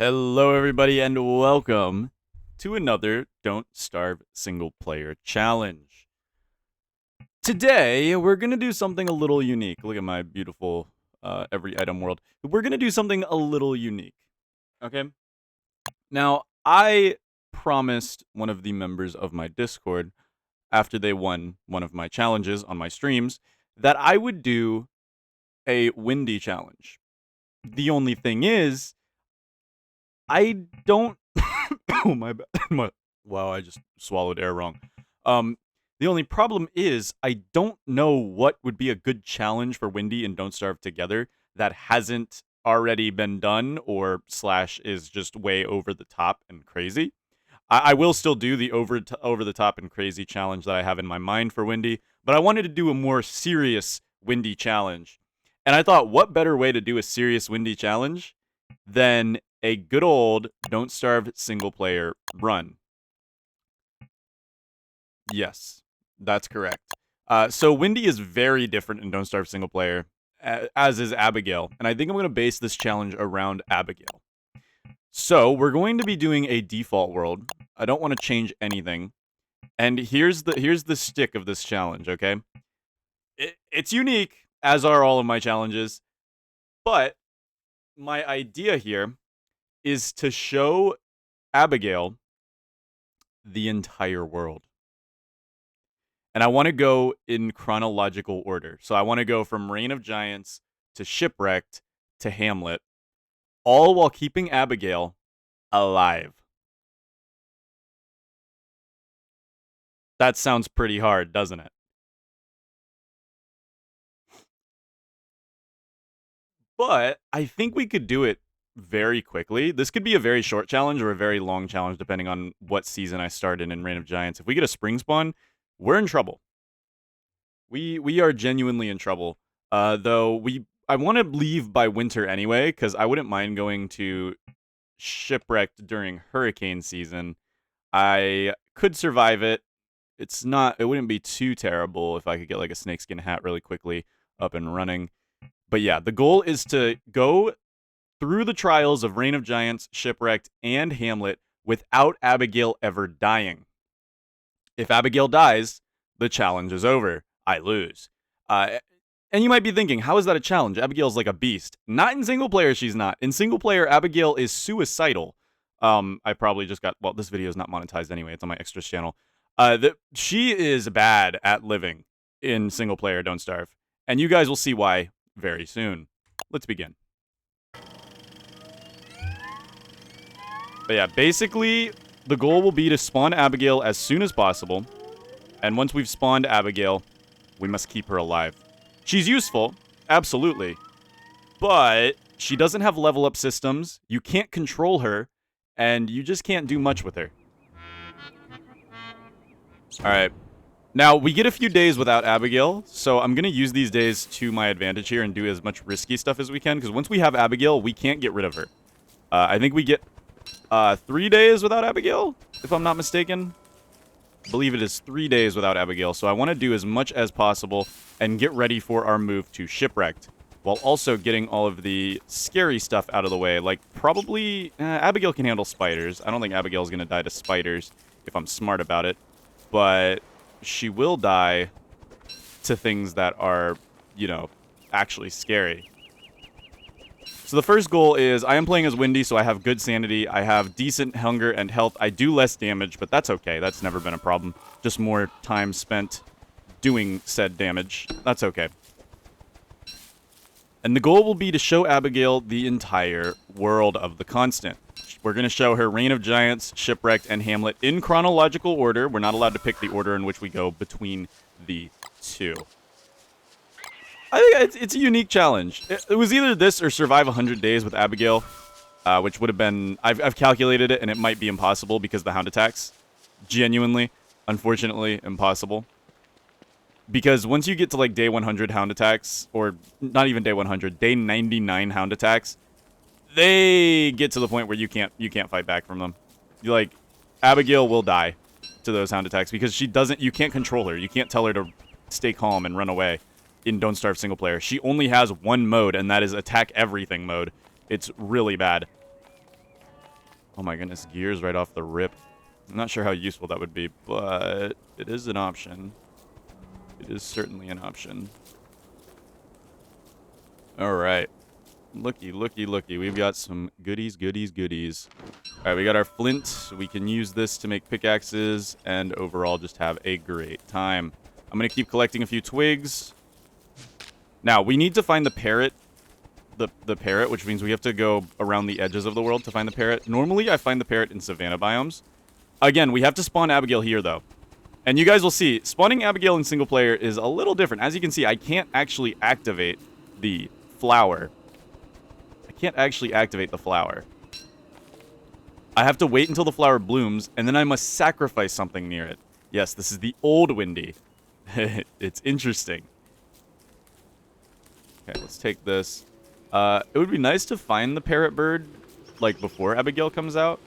Hello, everybody, and welcome to another Don't Starve single player challenge. Today, we're going to do something a little unique. Look at my beautiful every item world. We're going to do something a little unique. Okay? Now, I promised one of the members of my Discord, after they won one of my challenges on my streams, that I would do a windy challenge. The only thing is, I don't. Oh my bad. Wow, I just swallowed air wrong. The only problem is I don't know what would be a good challenge for Windy and Don't Starve together that hasn't already been done or slash is just way over the top and crazy. I will still do the over the top and crazy challenge that I have in my mind for Windy, but I wanted to do a more serious Windy challenge. And I thought, what better way to do a serious Windy challenge than a good old Don't Starve single player run? Yes, that's correct. So Windy is very different in Don't Starve single player, as is Abigail. And I think I'm going to base this challenge around Abigail. So we're going to be doing a default world. I don't want to change anything. And here's the stick of this challenge, okay? It's unique, as are all of my challenges. But my idea here is to show Abigail the entire world. And I want to go in chronological order. So I want to go from Reign of Giants to Shipwrecked to Hamlet, all while keeping Abigail alive. That sounds pretty hard, doesn't it? But I think we could do it very quickly. This could be a very short challenge or a very long challenge, depending on what season I start in Reign of Giants. If we get a spring spawn, we're in trouble. We are genuinely in trouble. Though I want to leave by winter anyway, because I wouldn't mind going to Shipwrecked during hurricane season. I could survive it. It wouldn't be too terrible if I could get like a snakeskin hat really quickly up and running. But yeah, the goal is to go through the trials of Reign of Giants, Shipwrecked, and Hamlet without Abigail ever dying. If Abigail dies, the challenge is over. I lose. And you might be thinking, how is that a challenge? Abigail's like a beast. Not in single player, she's not. In single player, Abigail is suicidal. I probably just got, well, this video is not monetized anyway. It's on my extras channel. She is bad at living in single player Don't Starve. And you guys will see why very soon. Let's begin. But yeah, basically, the goal will be to spawn Abigail as soon as possible. And once we've spawned Abigail, we must keep her alive. She's useful, absolutely. But she doesn't have level up systems. You can't control her. And you just can't do much with her. Alright. Now, we get a few days without Abigail. So I'm going to use these days to my advantage here and do as much risky stuff as we can. Because once we have Abigail, we can't get rid of her. I think we get 3 days without Abigail, if I'm not mistaken. I believe it is 3 days without Abigail, so I want to do as much as possible and get ready for our move to Shipwrecked, while also getting all of the scary stuff out of the way, like probably Abigail can handle spiders. I don't think Abigail's going to die to spiders if I'm smart about it, but she will die to things that are, you know, actually scary. So the first goal is, I am playing as Windy, so I have good sanity. I have decent hunger and health. I do less damage, but that's okay. That's never been a problem. Just more time spent doing said damage. That's okay. And the goal will be to show Abigail the entire world of the Constant. We're going to show her Reign of Giants, Shipwrecked, and Hamlet in chronological order. We're not allowed to pick the order in which we go between the two. I think it's a unique challenge. It was either this or survive 100 days with Abigail, which would have been... I've calculated it, and it might be impossible because of the hound attacks. Genuinely, unfortunately, impossible. Because once you get to, like, day 100 hound attacks, or not even day 100, day 99 hound attacks, they get to the point where you can't fight back from them. Like, Abigail will die to those hound attacks because she doesn't... You can't control her. You can't tell her to stay calm and run away. In Don't Starve single player, she only has one mode, and that is attack everything mode. It's really bad. Oh my goodness, gears right off the rip. I'm not sure how useful that would be, but it is an option. It is certainly an option. All right. Looky, looky, looky. We've got some goodies, goodies, goodies. All right, we got our flint. We can use this to make pickaxes and overall just have a great time. I'm going to keep collecting a few twigs. Now, we need to find the parrot. The parrot, which means we have to go around the edges of the world to find the parrot. Normally, I find the parrot in savanna biomes. Again, we have to spawn Abigail here, though. And you guys will see, spawning Abigail in single player is a little different. As you can see, I can't actually activate the flower. I can't actually activate the flower. I have to wait until the flower blooms, and then I must sacrifice something near it. Yes, this is the old Windy. It's interesting. Okay, let's take this. It would be nice to find the parrot bird, like, before Abigail comes out.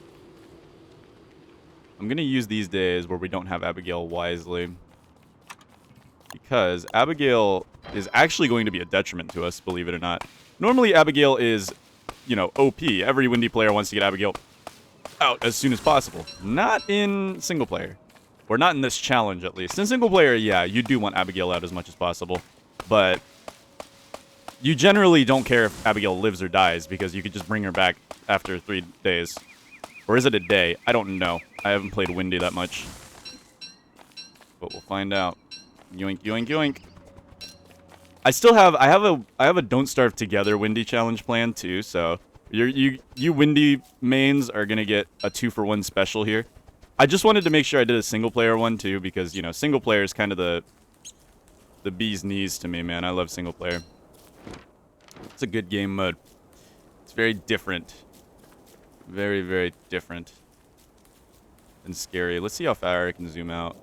I'm going to use these days where we don't have Abigail wisely. Because Abigail is actually going to be a detriment to us, believe it or not. Normally, Abigail is, you know, OP. Every Windy player wants to get Abigail out as soon as possible. Not in single player. Or not in this challenge, at least. In single player, yeah, you do want Abigail out as much as possible. But you generally don't care if Abigail lives or dies, because you could just bring her back after 3 days. Or is it a day? I don't know. I haven't played Windy that much. But we'll find out. Yoink, yoink, yoink. I have a Don't Starve Together Windy challenge plan too, so you Windy mains are gonna get a 2-for-1 special here. I just wanted to make sure I did a single player one too, because, you know, single player is kind of the bee's knees to me, man. I love single player. It's a good game mode. It's very different. Very, very different. And scary. Let's see how far I can zoom out.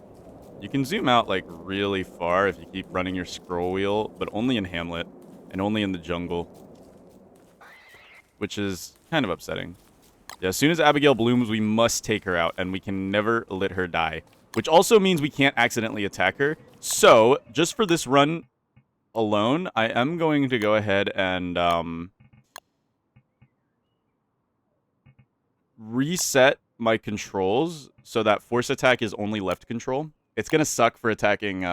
You can zoom out, like, really far if you keep running your scroll wheel, but only in Hamlet, and only in the jungle. Which is kind of upsetting. Yeah, as soon as Abigail blooms, we must take her out, and we can never let her die. Which also means we can't accidentally attack her. So, just for this run alone, I am going to go ahead and, reset my controls so that force attack is only left control. It's gonna suck for attacking,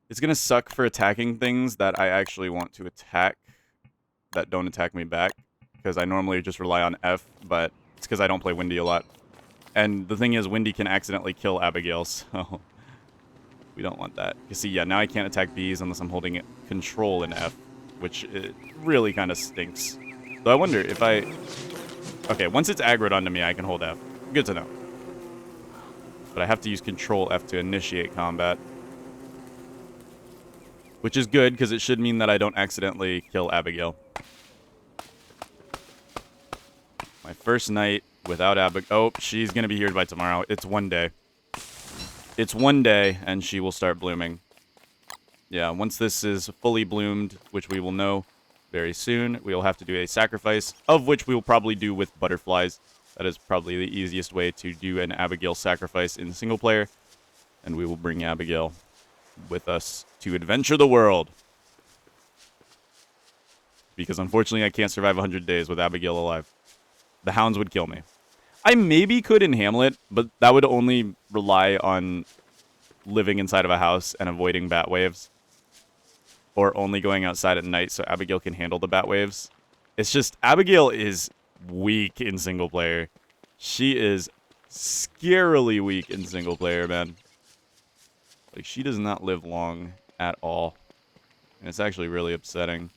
it's gonna suck for attacking things that I actually want to attack that don't attack me back, because I normally just rely on F, but it's because I don't play Windy a lot. And the thing is, Windy can accidentally kill Abigail, so we don't want that. You see, yeah, now I can't attack bees unless I'm holding it control in F, which it really kind of stinks. So I wonder if I... Okay, once it's aggroed onto me, I can hold F. Good to know. But I have to use Control F to initiate combat. Which is good, because it should mean that I don't accidentally kill Abigail. My first night without Abigail... Oh, she's going to be here by tomorrow. It's 1 day. It's 1 day, and she will start blooming. Yeah, once this is fully bloomed, which we will know very soon, we will have to do a sacrifice, of which we will probably do with butterflies. That is probably the easiest way to do an Abigail sacrifice in single player. And we will bring Abigail with us to adventure the world. Because unfortunately I can't survive 100 days with Abigail alive. The hounds would kill me. I maybe could in Hamlet, but that would only rely on living inside of a house and avoiding bat waves. Or only going outside at night so Abigail can handle the bat waves. It's just, Abigail is weak in single player. She is scarily weak in single player, man. Like, she does not live long at all. And it's actually really upsetting.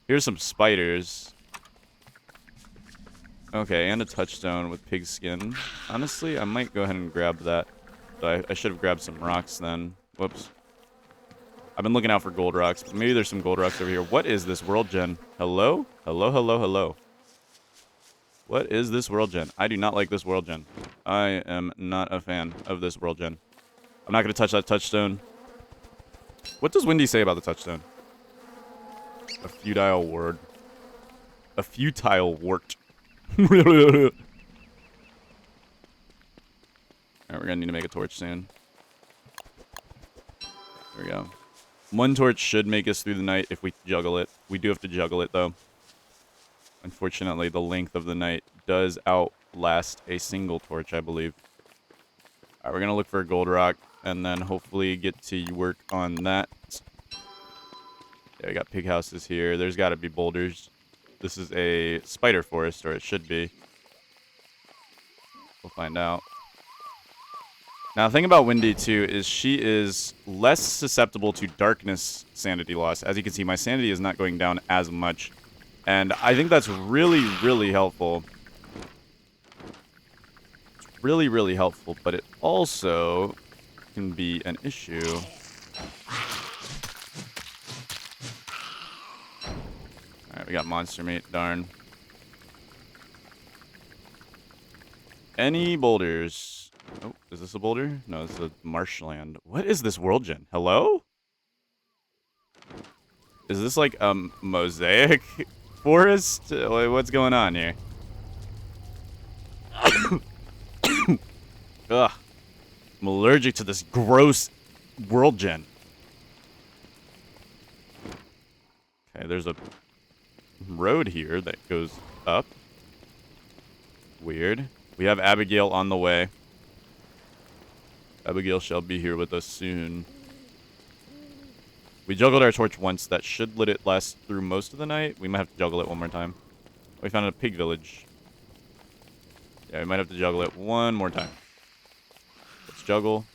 Here's some spiders. Okay, and a touchstone with pig skin. Honestly, I might go ahead and grab that. But I should have grabbed some rocks then. Whoops. I've been looking out for gold rocks, but maybe there's some gold rocks over here. What is this world gen? Hello? Hello, hello, hello. What is this world gen? I do not like this world gen. I am not a fan of this world gen. I'm not going to touch that touchstone. What does Windy say about the touchstone? A futile word. A futile wart. Alright, we're going to need to make a torch soon. There we go. 1 torch should make us through the night if we juggle it. We do have to juggle it, though. Unfortunately, the length of the night does outlast a single torch, I believe. All right, we're going to look for a gold rock and then hopefully get to work on that. Yeah, we got pig houses here. There's got to be boulders. This is a spider forest, or it should be. We'll find out. Now, the thing about Wendy, too, is she is less susceptible to darkness sanity loss. As you can see, my sanity is not going down as much. And I think that's really, really helpful. It's really, really helpful, but it also can be an issue. Alright, we got monster meat. Darn. Any boulders? Oh, is this a boulder? No, it's a marshland. What is this world gen? Hello? Is this like a mosaic forest? What's going on here? Ugh. I'm allergic to this gross world gen. Okay, there's a road here that goes up. Weird. We have Abigail on the way. Abigail shall be here with us soon. We juggled our torch once. That should let it last through most of the night. We might have to juggle it one more time. We found a pig village. Yeah, we might have to juggle it one more time. Let's juggle.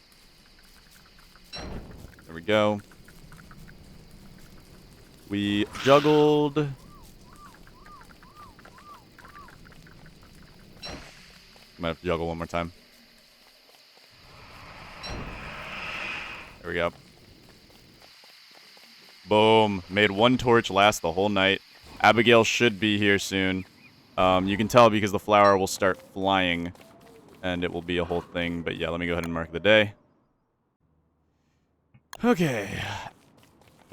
There we go. We juggled. Might have to juggle one more time. There we go. Boom. Made one torch last the whole night. Abigail should be here soon. You can tell because the flower will start flying. And it will be a whole thing. But yeah, let me go ahead and mark the day. Okay.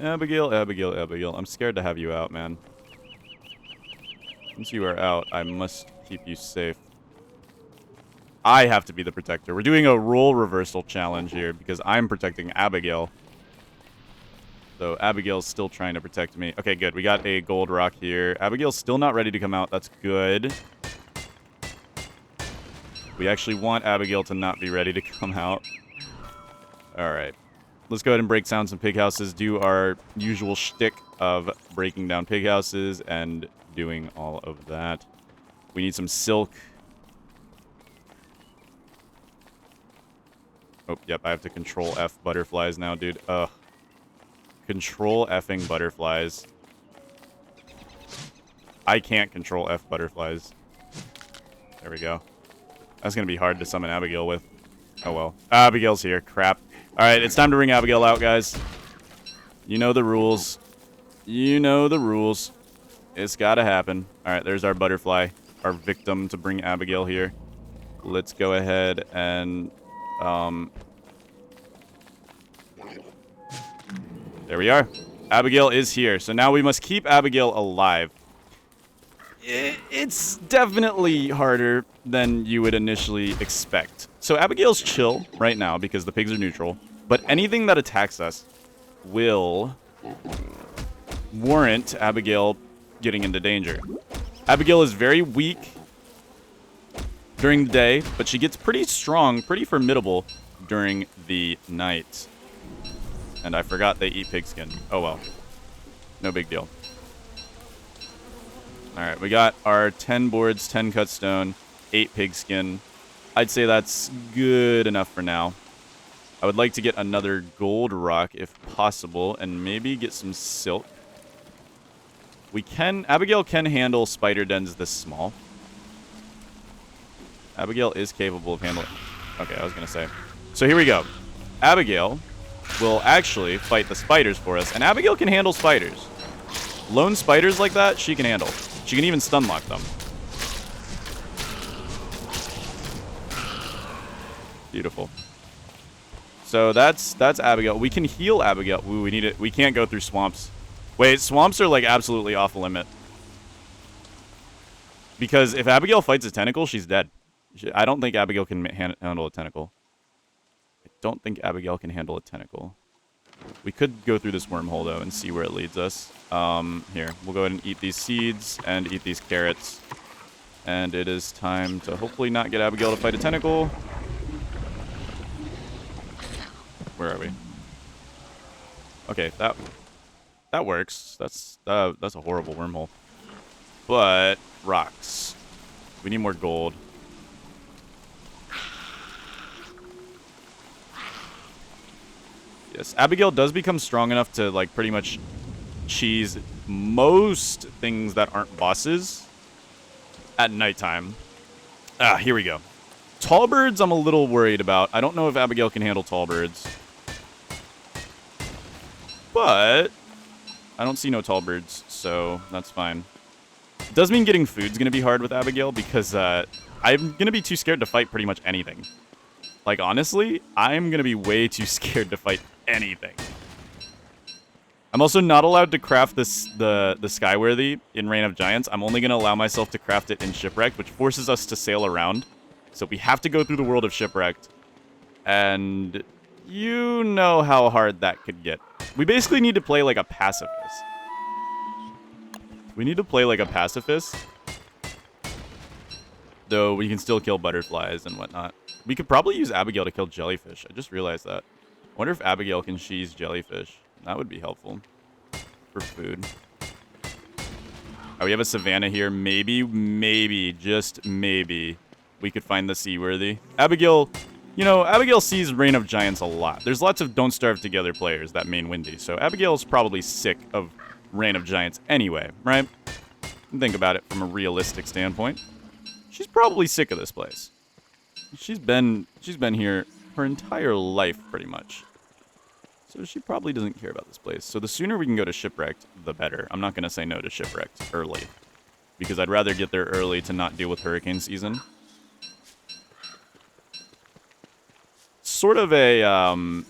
Abigail, Abigail, Abigail. I'm scared to have you out, man. Once you are out, I must keep you safe. I have to be the protector. We're doing a role reversal challenge here because I'm protecting Abigail. So Abigail's still trying to protect me. Okay, good. We got a gold rock here. Abigail's still not ready to come out. That's good. We actually want Abigail to not be ready to come out. All right. Let's go ahead and break down some pig houses. Do our usual shtick of breaking down pig houses and doing all of that. We need some silk. Oh, yep, I have to control F butterflies now, dude. Ugh. Control effing butterflies. I can't control F butterflies. There we go. That's going to be hard to summon Abigail with. Oh, well. Abigail's here. Crap. All right, it's time to bring Abigail out, guys. You know the rules. You know the rules. It's got to happen. All right, there's our butterfly, our victim to bring Abigail here. Let's go ahead and... there we are. Abigail is here. So now we must keep Abigail alive. It's definitely harder than you would initially expect. So Abigail's chill right now because the pigs are neutral. But anything that attacks us will warrant Abigail getting into danger. Abigail is very weak during the day, but she gets pretty strong, pretty formidable during the night. And I forgot they eat pigskin. Oh well. No big deal. Alright, we got our 10 boards, 10 cut stone, 8 pigskin. I'd say that's good enough for now. I would like to get another gold rock if possible, and maybe get some silk. Abigail can handle spider dens this small. Abigail is capable of handling... Okay, I was going to say. So here we go. Abigail will actually fight the spiders for us, and Abigail can handle spiders. Lone spiders like that, she can handle. She can even stun lock them. Beautiful. So that's Abigail. We can heal Abigail. Ooh, we need it. We can't go through swamps. Wait, swamps are like absolutely off the limit. Because if Abigail fights a tentacle, she's dead. I don't think Abigail can handle a tentacle. I don't think Abigail can handle a tentacle. We could go through this wormhole, though, and see where it leads us. Here, we'll go ahead and eat these seeds and eat these carrots. And it is time to hopefully not get Abigail to fight a tentacle. Where are we? Okay, that works. That's a horrible wormhole. But rocks. We need more gold. Yes, Abigail does become strong enough to like pretty much cheese most things that aren't bosses at nighttime. Ah, here we go. Tall birds I'm a little worried about. I don't know if Abigail can handle tall birds. But I don't see no tall birds, so that's fine. It does mean getting food's going to be hard with Abigail because I'm going to be too scared to fight pretty much anything. Like, honestly, I'm going to be way too scared to fight anything. I'm also not allowed to craft this the Skyworthy in Reign of Giants. I'm only going to allow myself to craft it in Shipwrecked, which forces us to sail around. So we have to go through the world of Shipwrecked. And you know how hard that could get. We basically need to play like a pacifist. We need to play like a pacifist. Though we can still kill butterflies and whatnot. We could probably use Abigail to kill jellyfish. I just realized that. I wonder if Abigail can cheese jellyfish. That would be helpful. For food. We have a savannah here. Maybe, just maybe, we could find the seaworthy. Abigail, you know, Abigail sees Reign of Giants a lot. There's lots of Don't Starve Together players that main Windy. So Abigail's probably sick of Reign of Giants anyway, right? Think about it from a realistic standpoint. She's probably sick of this place. She's been here her entire life, pretty much. So she probably doesn't care about this place. So the sooner we can go to Shipwrecked, the better. I'm not going to say no to Shipwrecked early. Because I'd rather get there early to not deal with hurricane season. Sort of a,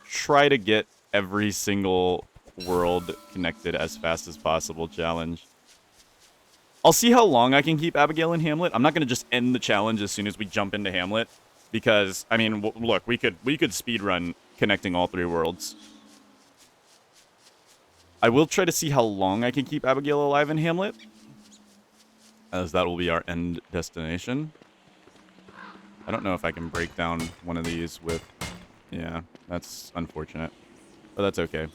try to get every single world connected as fast as possible challenge. I'll see how long I can keep Abigail in Hamlet. I'm not going to just end the challenge as soon as we jump into Hamlet. Because, I mean, look, we could speedrun connecting all three worlds. I will try to see how long I can keep Abigail alive in Hamlet. As that will be our end destination. I don't know if I can break down one of these with... Yeah, that's unfortunate. But that's okay.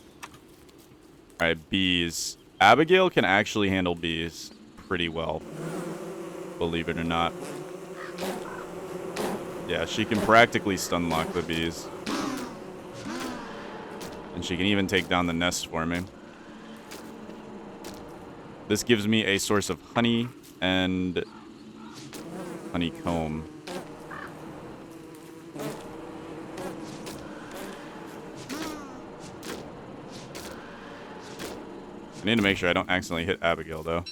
Alright, bees. Abigail can actually handle bees pretty well. Believe it or not. Yeah, she can practically stun lock the bees. And she can even take down the nest for me. This gives me a source of honey and honeycomb. I need to make sure I don't accidentally hit Abigail, though.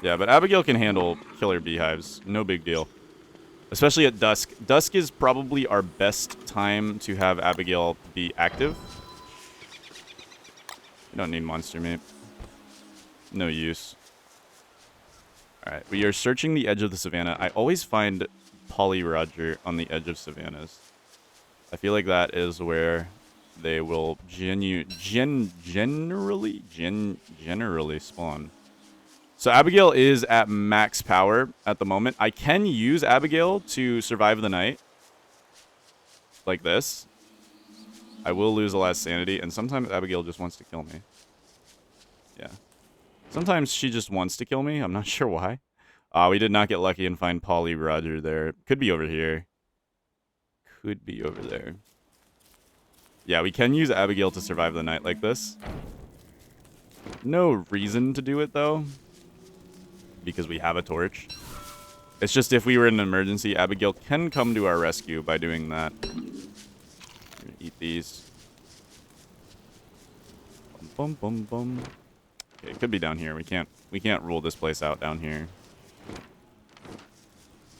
Yeah, but Abigail can handle killer beehives. No big deal. Especially at dusk. Dusk is probably our best time to have Abigail be active. We don't need monster meat. No use. Alright, we are searching the edge of the savannah. I always find Polly Roger on the edge of savannas. I feel like that is where they will generally spawn. So Abigail is at max power at the moment. I can use Abigail to survive the night. Like this. I will lose a lot of sanity, and sometimes Abigail just wants to kill me. Yeah. Sometimes she just wants to kill me. I'm not sure why. We did not get lucky and find Polly Roger there. Could be over here. Could be over there. Yeah, we can use Abigail to survive the night like this. No reason to do it, though. Because we have a torch. It's just if we were in an emergency, Abigail can come to our rescue by doing that. Eat these. Bum, bum, bum. Okay, it could be down here. We can't rule this place out down here.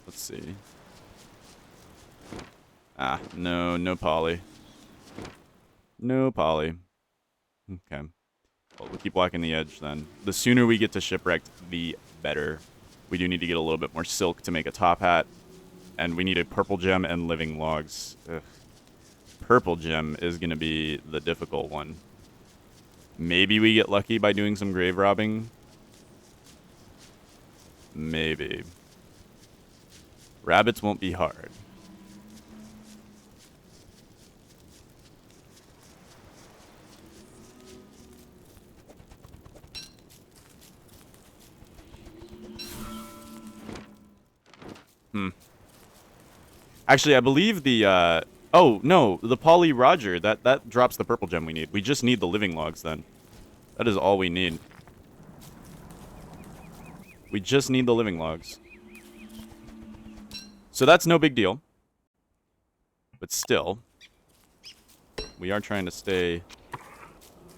Let's see. Ah, no Polly. No Polly. Okay. Well, we'll keep walking the edge then. The sooner we get to Shipwrecked, the better. We do need to get a little bit more silk to make a top hat. And we need a purple gem and living logs. Ugh. Purple gem is going to be the difficult one. Maybe we get lucky by doing some grave robbing. Maybe. Rabbits won't be hard. Actually, I believe the, oh, no, the Poly Roger, that drops the purple gem we need. We just need the living logs, then. That is all we need. We just need the living logs. So that's no big deal. But still, we are trying to stay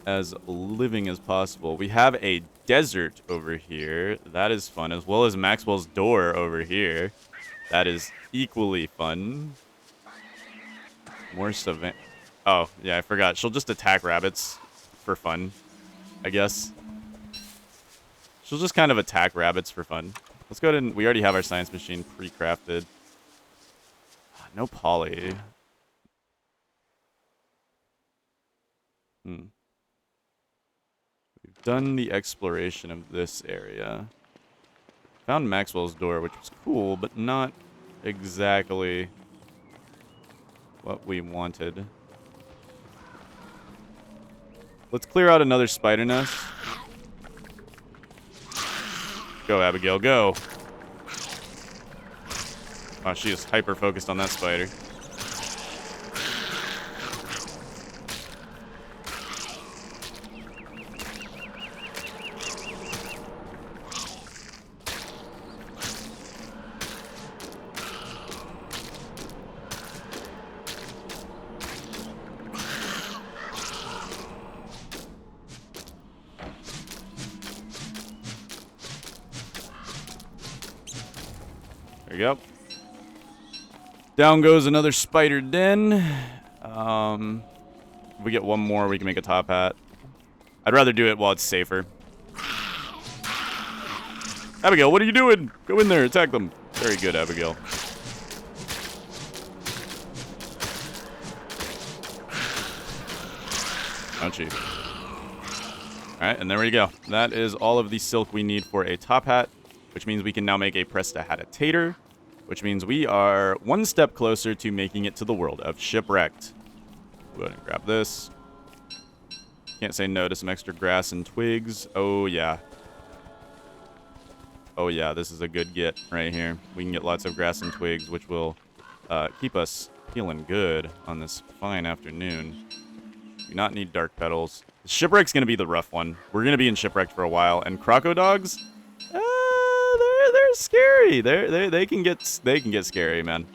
as living as possible. We have a desert over here. That is fun, as well as Maxwell's door over here. That is equally fun. More savannah. Oh, yeah, I forgot. She'll just attack rabbits for fun, I guess. She'll just kind of attack rabbits for fun. Let's go ahead and... We already have our science machine pre-crafted. No poly. We've done the exploration of this area. Found Maxwell's door, which was cool, but not exactly what we wanted. Let's clear out another spider nest. Go, Abigail, go. Oh, she is hyper-focused on that spider. There you go. Down goes another spider den. If we get one more, we can make a top hat. I'd rather do it while it's safer. Abigail, what are you doing? Go in there, attack them. Very good, Abigail. Don't you? Alright, and there we go. That is all of the silk we need for a top hat, which means we can now make a prestidigitator, which means we are one step closer to making it to the world of Shipwrecked. Go ahead and grab this. Can't say no to some extra grass and twigs. Oh, yeah. Oh, yeah, this is a good get right here. We can get lots of grass and twigs, which will keep us feeling good on this fine afternoon. Do not need dark petals. Shipwreck's going to be the rough one. We're going to be in Shipwrecked for a while. And Crocodogs, they're scary. They can get scary, man.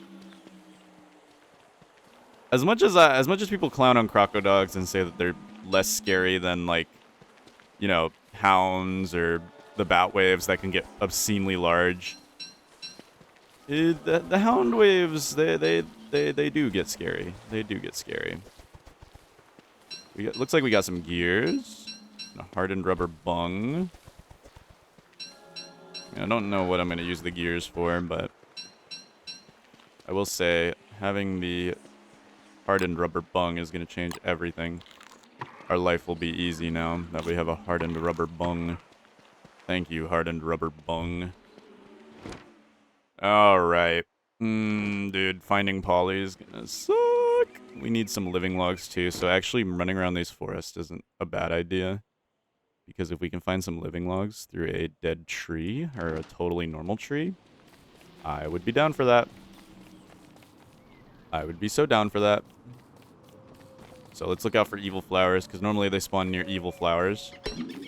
As much as people clown on Crocodogs and say that they're less scary than, like, you know, hounds or the bat waves that can get obscenely large, the hound waves, they do get scary. They do get scary. Looks like we got some gears, and a hardened rubber bung. I don't know what I'm going to use the gears for, but I will say having the hardened rubber bung is going to change everything. Our life will be easy now that we have a hardened rubber bung. Thank you, hardened rubber bung. Alright. Dude, finding poly is going to suck. We need some living logs too, so actually running around these forests isn't a bad idea. Because if we can find some living logs through a dead tree, or a totally normal tree, I would be down for that. I would be so down for that. So let's look out for evil flowers, because normally they spawn near evil flowers.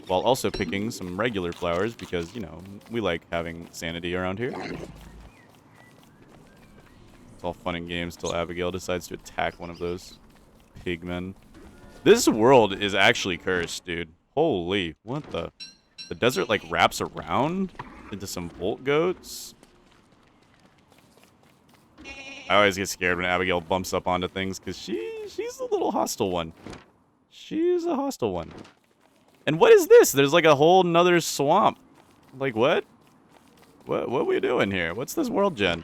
While also picking some regular flowers, because, you know, we like having sanity around here. It's all fun and games till Abigail decides to attack one of those pigmen. This world is actually cursed, dude. Holy, what the? The desert, like, wraps around into some bolt goats. I always get scared when Abigail bumps up onto things, because she's a little hostile one. She's a hostile one. And what is this? There's, like, a whole nother swamp. Like, what? What are we doing here? What's this world gen?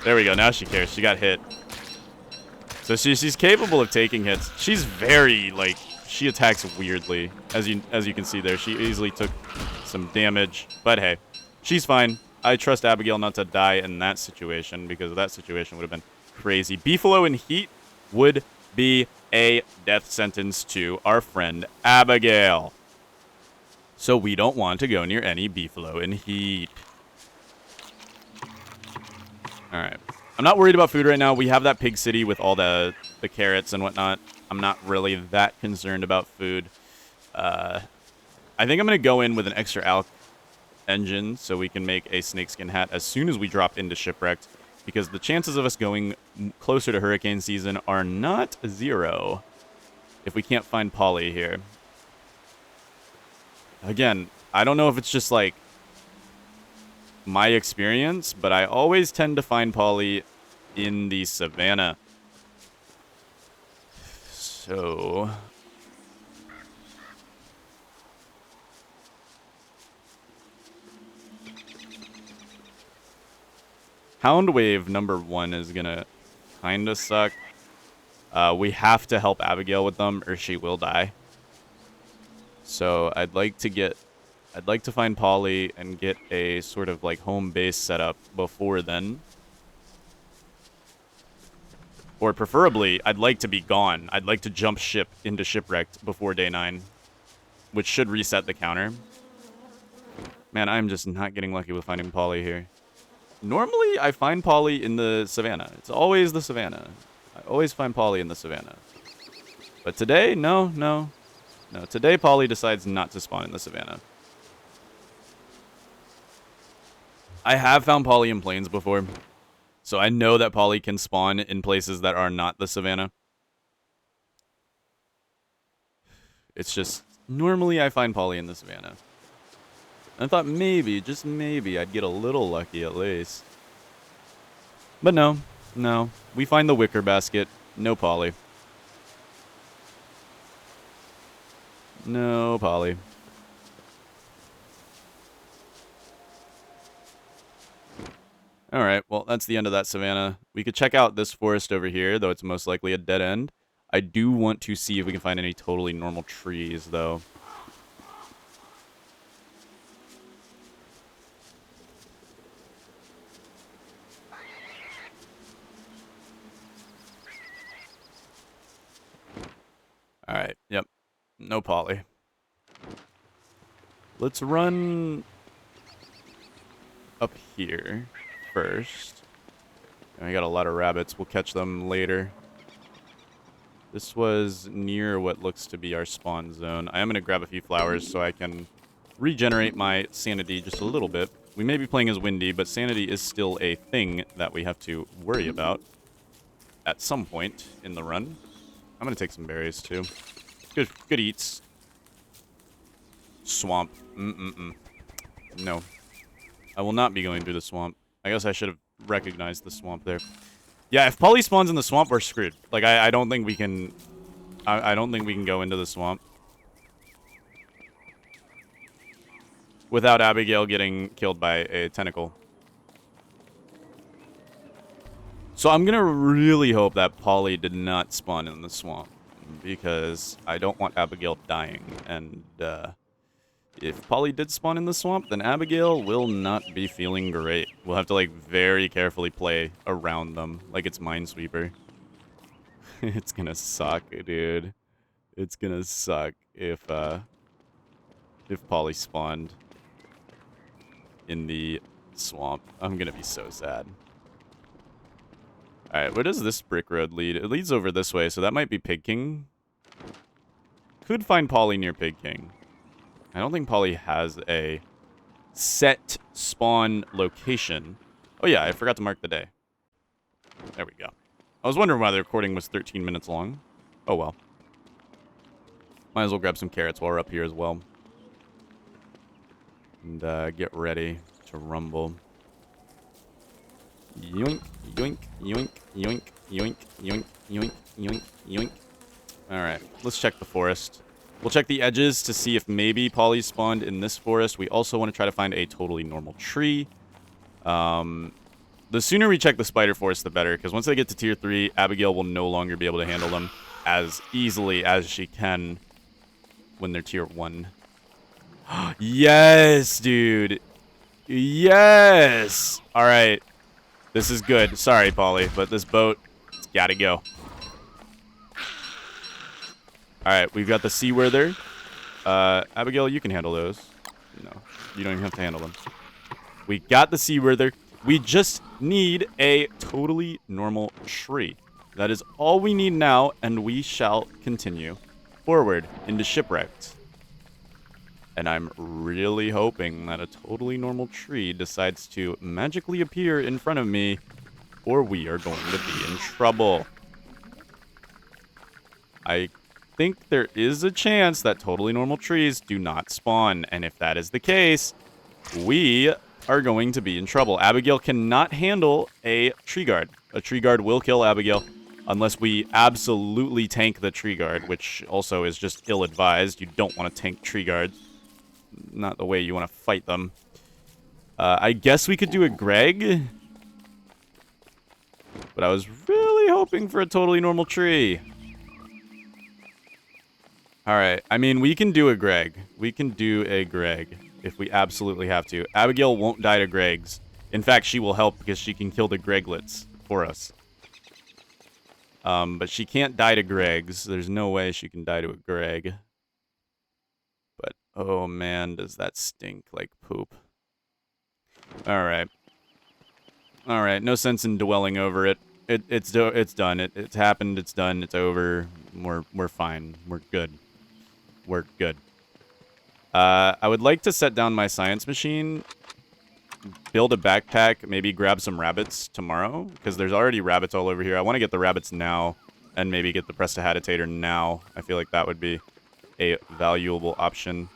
There we go. Now she cares. She got hit. So she's capable of taking hits. She's very, like, she attacks weirdly. As you can see there, she easily took some damage. But hey, she's fine. I trust Abigail not to die in that situation, because that situation would have been crazy. Beefalo in heat would be a death sentence to our friend Abigail. So we don't want to go near any Beefalo in heat. Alright. I'm not worried about food right now. We have that pig city with all the carrots and whatnot. I'm not really that concerned about food. I think I'm going to go in with an extra alk engine so we can make a snakeskin hat as soon as we drop into Shipwrecked, because the chances of us going closer to hurricane season are not 0 if we can't find Polly here. Again, I don't know if it's just like my experience, but I always tend to find Polly in the savannah. So Hound Wave number 1 is gonna kinda suck. We have to help Abigail with them or she will die. So I'd like to find Polly and get a sort of like home base set up before then. Or preferably, I'd like to be gone. I'd like to jump ship into Shipwrecked before day 9, which should reset the counter. Man, I'm just not getting lucky with finding Polly here. Normally, I find Polly in the savannah. It's always the savannah. I always find Polly in the savannah. But today, no. Today, Polly decides not to spawn in the savannah. I have found Polly in plains before, so I know that Polly can spawn in places that are not the savannah. It's just, normally I find Polly in the savannah. I thought maybe, just maybe, I'd get a little lucky at least. But no. We find the wicker basket. No Polly. No Polly. Alright, well, that's the end of that savannah. We could check out this forest over here, though it's most likely a dead end. I do want to see if we can find any totally normal trees, though. Alright, yep. No Polly. Let's run up here first. And we got a lot of rabbits. We'll catch them later. This was near what looks to be our spawn zone. I am going to grab a few flowers so I can regenerate my sanity just a little bit. We may be playing as Windy, but sanity is still a thing that we have to worry about at some point in the run. I'm going to take some berries, too. Good eats. Swamp. No. I will not be going through the swamp. I guess I should have recognized the swamp there. Yeah, if Polly spawns in the swamp, we're screwed. Like, I don't think we can... I don't think we can go into the swamp without Abigail getting killed by a tentacle. So I'm going to really hope that Polly did not spawn in the swamp, because I don't want Abigail dying. And if Polly did spawn in the swamp, then Abigail will not be feeling great. We'll have to, like, very carefully play around them, like it's Minesweeper. It's gonna suck, dude. It's gonna suck if Polly spawned in the swamp. I'm gonna be so sad. Alright, where does this brick road lead? It leads over this way, so that might be Pig King. Could find Polly near Pig King. I don't think Polly has a set spawn location. Oh yeah, I forgot to mark the day. There we go. I was wondering why the recording was 13 minutes long. Oh well. Might as well grab some carrots while we're up here as well. And get ready to rumble. Yoink, yoink, yoink, yoink, yoink, yoink, yoink, yoink, yoink. Alright, let's check the forest. We'll check the edges to see if maybe Polly spawned in this forest. We also want to try to find a totally normal tree. The sooner we check the Spider Force, the better, because once they get to tier 3, Abigail will no longer be able to handle them as easily as she can when they're tier 1. Yes, dude. Yes. All right. This is good. Sorry, Polly, but this boat, it's gotta go. All right, we've got the Seaworther. Abigail, you can handle those. No, you don't even have to handle them. We got the Seaworther. We just need a totally normal tree. That is all we need now, and we shall continue forward into Shipwrecked. And I'm really hoping that a totally normal tree decides to magically appear in front of me, or we are going to be in trouble. I think there is a chance that totally normal trees do not spawn, and if that is the case, we are going to be in trouble. Abigail cannot handle a tree guard. A tree guard will kill Abigail unless we absolutely tank the tree guard, which also is just ill-advised. You don't want to tank tree guards. Not the way you want to fight them. I guess we could do a Greg, but I was really hoping for a totally normal tree. Alright, I mean, we can do a Greg. We can do a Greg if we absolutely have to. Abigail won't die to Gregs. In fact, she will help because she can kill the Greglets for us. But she can't die to Gregs. There's no way she can die to a Greg. But, oh man, does that stink like poop. Alright. Alright, no sense in dwelling over it. It's done. It's happened. It's done. It's over. We're fine. We're good. We're good. I would like to set down my science machine, build a backpack, maybe grab some rabbits tomorrow, because there's already rabbits all over here. I want to get the rabbits now, and maybe get the Prestihatitator now. I feel like that would be a valuable option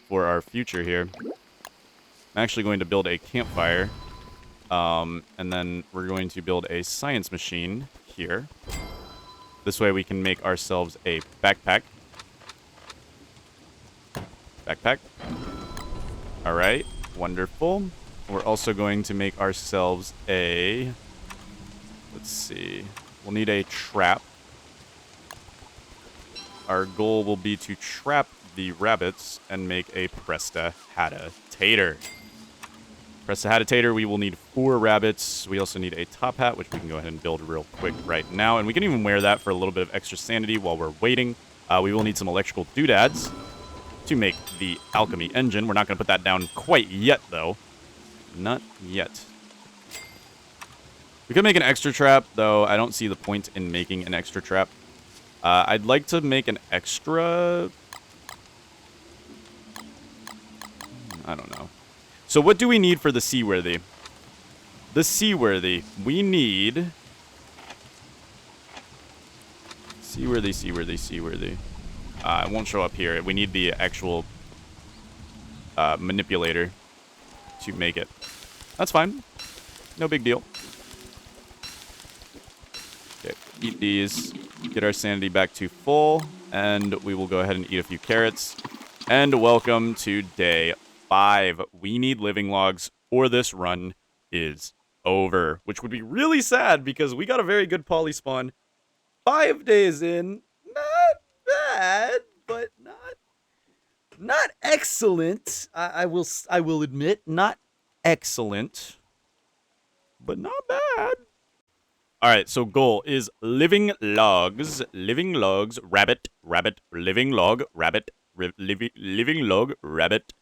for our future here. I'm actually going to build a campfire, and then we're going to build a science machine here. This way we can make ourselves a backpack. Backpack. Alright, wonderful. We're also going to make ourselves a... Let's see. We'll need a trap. Our goal will be to trap the rabbits and make a Prestihatitator. Prestihatitator, we will need 4 rabbits. We also need a top hat, which we can go ahead and build real quick right now. And we can even wear that for a little bit of extra sanity while we're waiting. We will need some electrical doodads to make the alchemy engine. We're not going to put that down quite yet, though. Not yet. We could make an extra trap, though I don't see the point in making an extra trap. I'd like to make an extra... I don't know. So what do we need for the Seaworthy? The Seaworthy. We need... Seaworthy. It won't show up here. We need the actual manipulator to make it. That's fine. No big deal. Okay, eat these. Get our sanity back to full. And we will go ahead and eat a few carrots. And welcome to day 5. We need living logs or this run is over. Which would be really sad because we got a very good poly spawn 5 days in. Not bad, but not excellent. I will admit, not excellent, but not bad. All right, so goal is living logs, rabbit, living log, rabbit, living log, rabbit.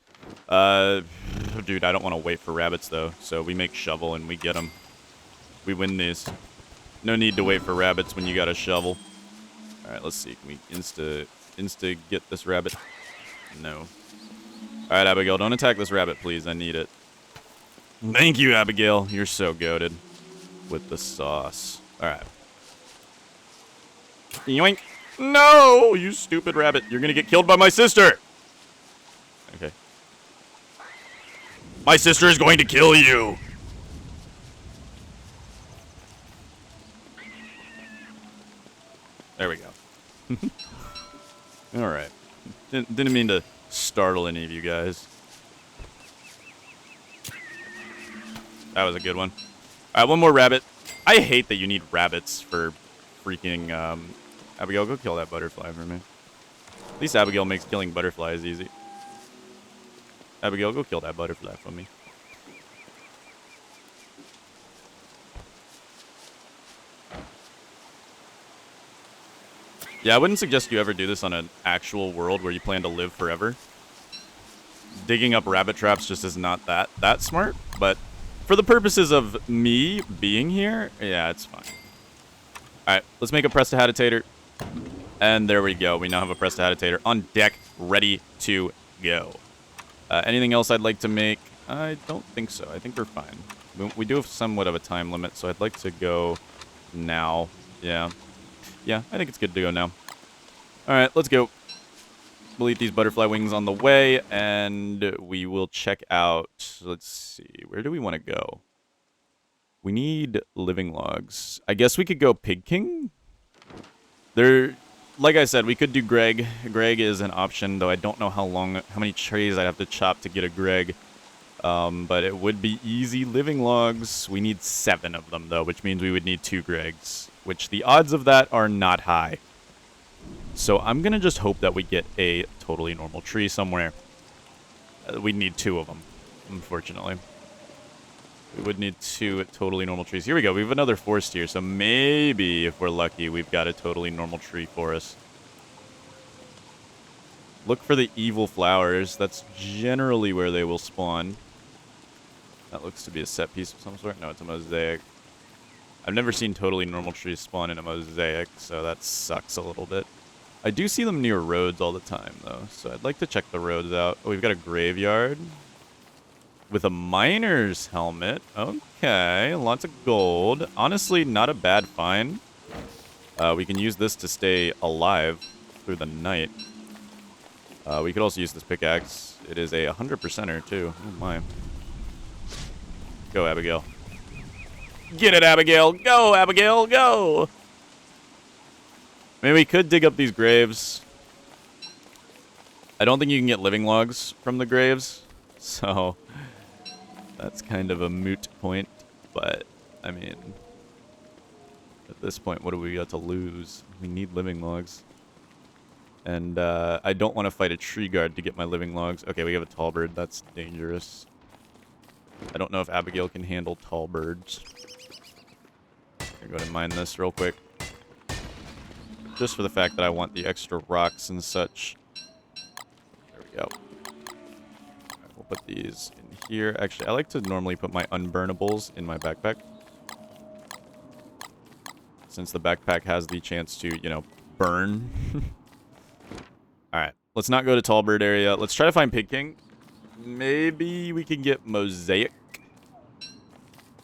Dude, I don't want to wait for rabbits though. So we make shovel and we get them. We win these. No need to wait for rabbits when you got a shovel. All right, let's see. Can we insta get this rabbit? No. All right, Abigail, don't attack this rabbit, please. I need it. Thank you, Abigail. You're so goated with the sauce. All right. Yoink. No, you stupid rabbit. You're going to get killed by my sister. Okay. My sister is going to kill you. There we go. All right. Didn't mean to startle any of you guys. That was a good one. Alright, one more rabbit. I hate that you need rabbits for freaking, Abigail, go kill that butterfly for me. At least Abigail makes killing butterflies easy. Abigail, go kill that butterfly for me. Yeah, I wouldn't suggest you ever do this on an actual world where you plan to live forever. Digging up rabbit traps just is not that smart, but for the purposes of me being here, yeah, it's fine. Alright, let's make a prestidigitator. And there we go. We now have a prestidigitator on deck, ready to go. Anything else I'd like to make? I don't think so. I think we're fine. We do have somewhat of a time limit, so I'd like to go now. Yeah. Yeah, I think it's good to go now. Alright, let's go. We'll eat these butterfly wings on the way, and we will check out... Let's see. Where do we want to go? We need living logs. I guess we could go Pig King? Like I said, we could do Greg. Greg is an option, though I don't know how many trees I'd have to chop to get a Greg. But it would be easy living logs. We need 7 of them, though, which means we would need 2 Gregs, which the odds of that are not high. So I'm going to just hope that we get a totally normal tree somewhere. We need 2 of them, unfortunately. We would need 2 totally normal trees. Here we go. We have another forest here, so maybe, if we're lucky, we've got a totally normal tree forest. Look for the evil flowers. That's generally where they will spawn. That looks to be a set piece of some sort. No, it's a mosaic. I've never seen totally normal trees spawn in a mosaic, so that sucks a little bit. I do see them near roads all the time, though, so I'd like to check the roads out. Oh, we've got a graveyard with a miner's helmet. Okay, lots of gold. Honestly, not a bad find. We can use this to stay alive through the night. We could also use this pickaxe. It is a 100%er, too. Oh, my. Go, Abigail. Get it, Abigail! Go, Abigail, go! I mean, we could dig up these graves. I don't think you can get living logs from the graves, so that's kind of a moot point. But, I mean, at this point, what do we got to lose? We need living logs. And I don't want to fight a tree guard to get my living logs. Okay, we have a tall bird. That's dangerous. I don't know if Abigail can handle tall birds. I'm going to go ahead and mine this real quick. Just for the fact that I want the extra rocks and such. There we go. Right, we'll put these in here. Actually, I like to normally put my unburnables in my backpack. Since the backpack has the chance to, you know, burn. Alright, let's not go to Tallbird area. Let's try to find Pig King. Maybe we can get mosaic.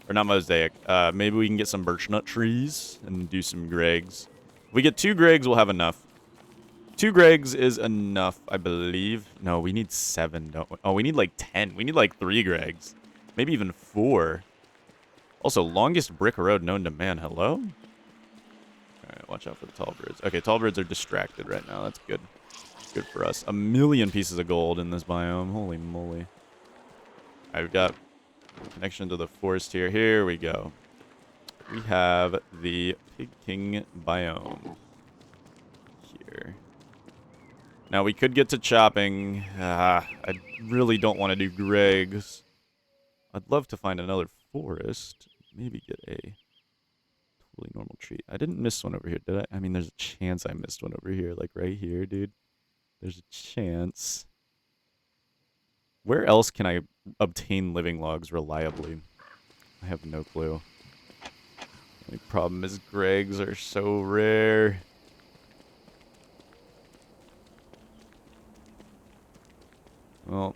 Or not mosaic. Maybe we can get some birch nut trees and do some Gregs. If we get 2 Gregs, we'll have enough. 2 Gregs is enough, I believe. No, we need 7, don't we? Oh, we need like 10. We need like 3 Gregs. Maybe even 4. Also, longest brick road known to man. Hello? Alright, watch out for the tall birds. Okay, tall birds are distracted right now. That's good. Good for us. 1,000,000 pieces of gold in this biome. Holy moly. Alright, we've got connection to the forest here. Here we go. We have the Pig King biome here. Now, we could get to chopping. I really don't want to do Gregs. I'd love to find another forest. Maybe get a totally normal tree. I didn't miss one over here, did I? I mean, there's a chance I missed one over here. Like, right here, dude. There's a chance. Where else can I obtain living logs reliably? I have no clue. The only problem is Gregs are so rare. Well,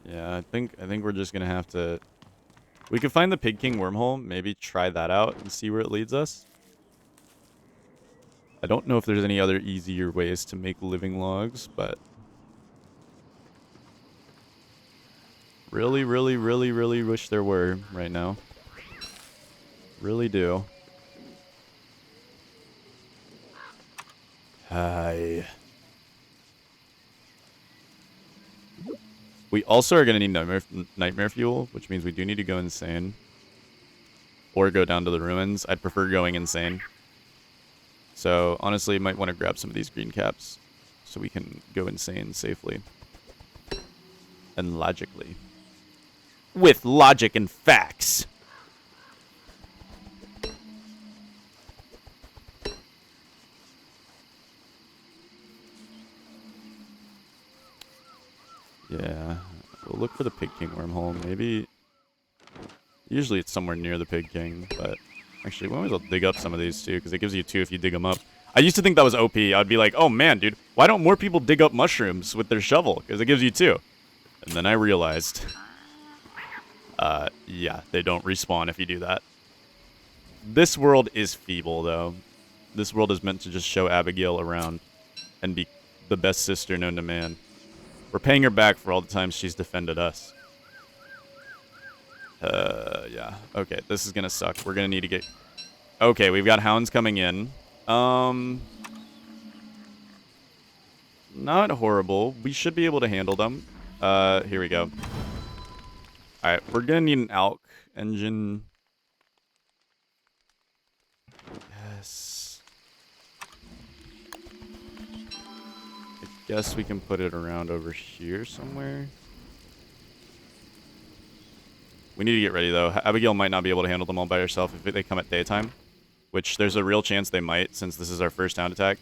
yeah, I think we're just gonna have to. We could find the Pig King wormhole. Maybe try that out and see where it leads us. I don't know if there's any other easier ways to make living logs, but really, really, really, really wish there were right now. Really do. Hi. We also are going to need nightmare fuel, which means we do need to go insane. Or go down to the ruins. I'd prefer going insane. So, honestly, you might want to grab some of these green caps so we can go insane safely. And logically. With logic and facts. Yeah. We'll look for the Pig King wormhole. Maybe... Usually it's somewhere near the Pig King, but... Actually, we might as well dig up some of these, too, because it gives you 2 if you dig them up. I used to think that was OP. I'd be like, oh, man, dude, why don't more people dig up mushrooms with their shovel? Because it gives you 2. And then I realized... yeah, they don't respawn if you do that. This world is feeble, though. This world is meant to just show Abigail around and be the best sister known to man. We're paying her back for all the times she's defended us. Yeah. Okay, this is gonna suck. We're gonna need to get... Okay, we've got hounds coming in. Not horrible. We should be able to handle them. Here we go. Alright, we're gonna need an Alk engine. Yes. I guess we can put it around over here somewhere. We need to get ready, though. Abigail might not be able to handle them all by herself if they come at daytime. Which, there's a real chance they might, since this is our first hound attack.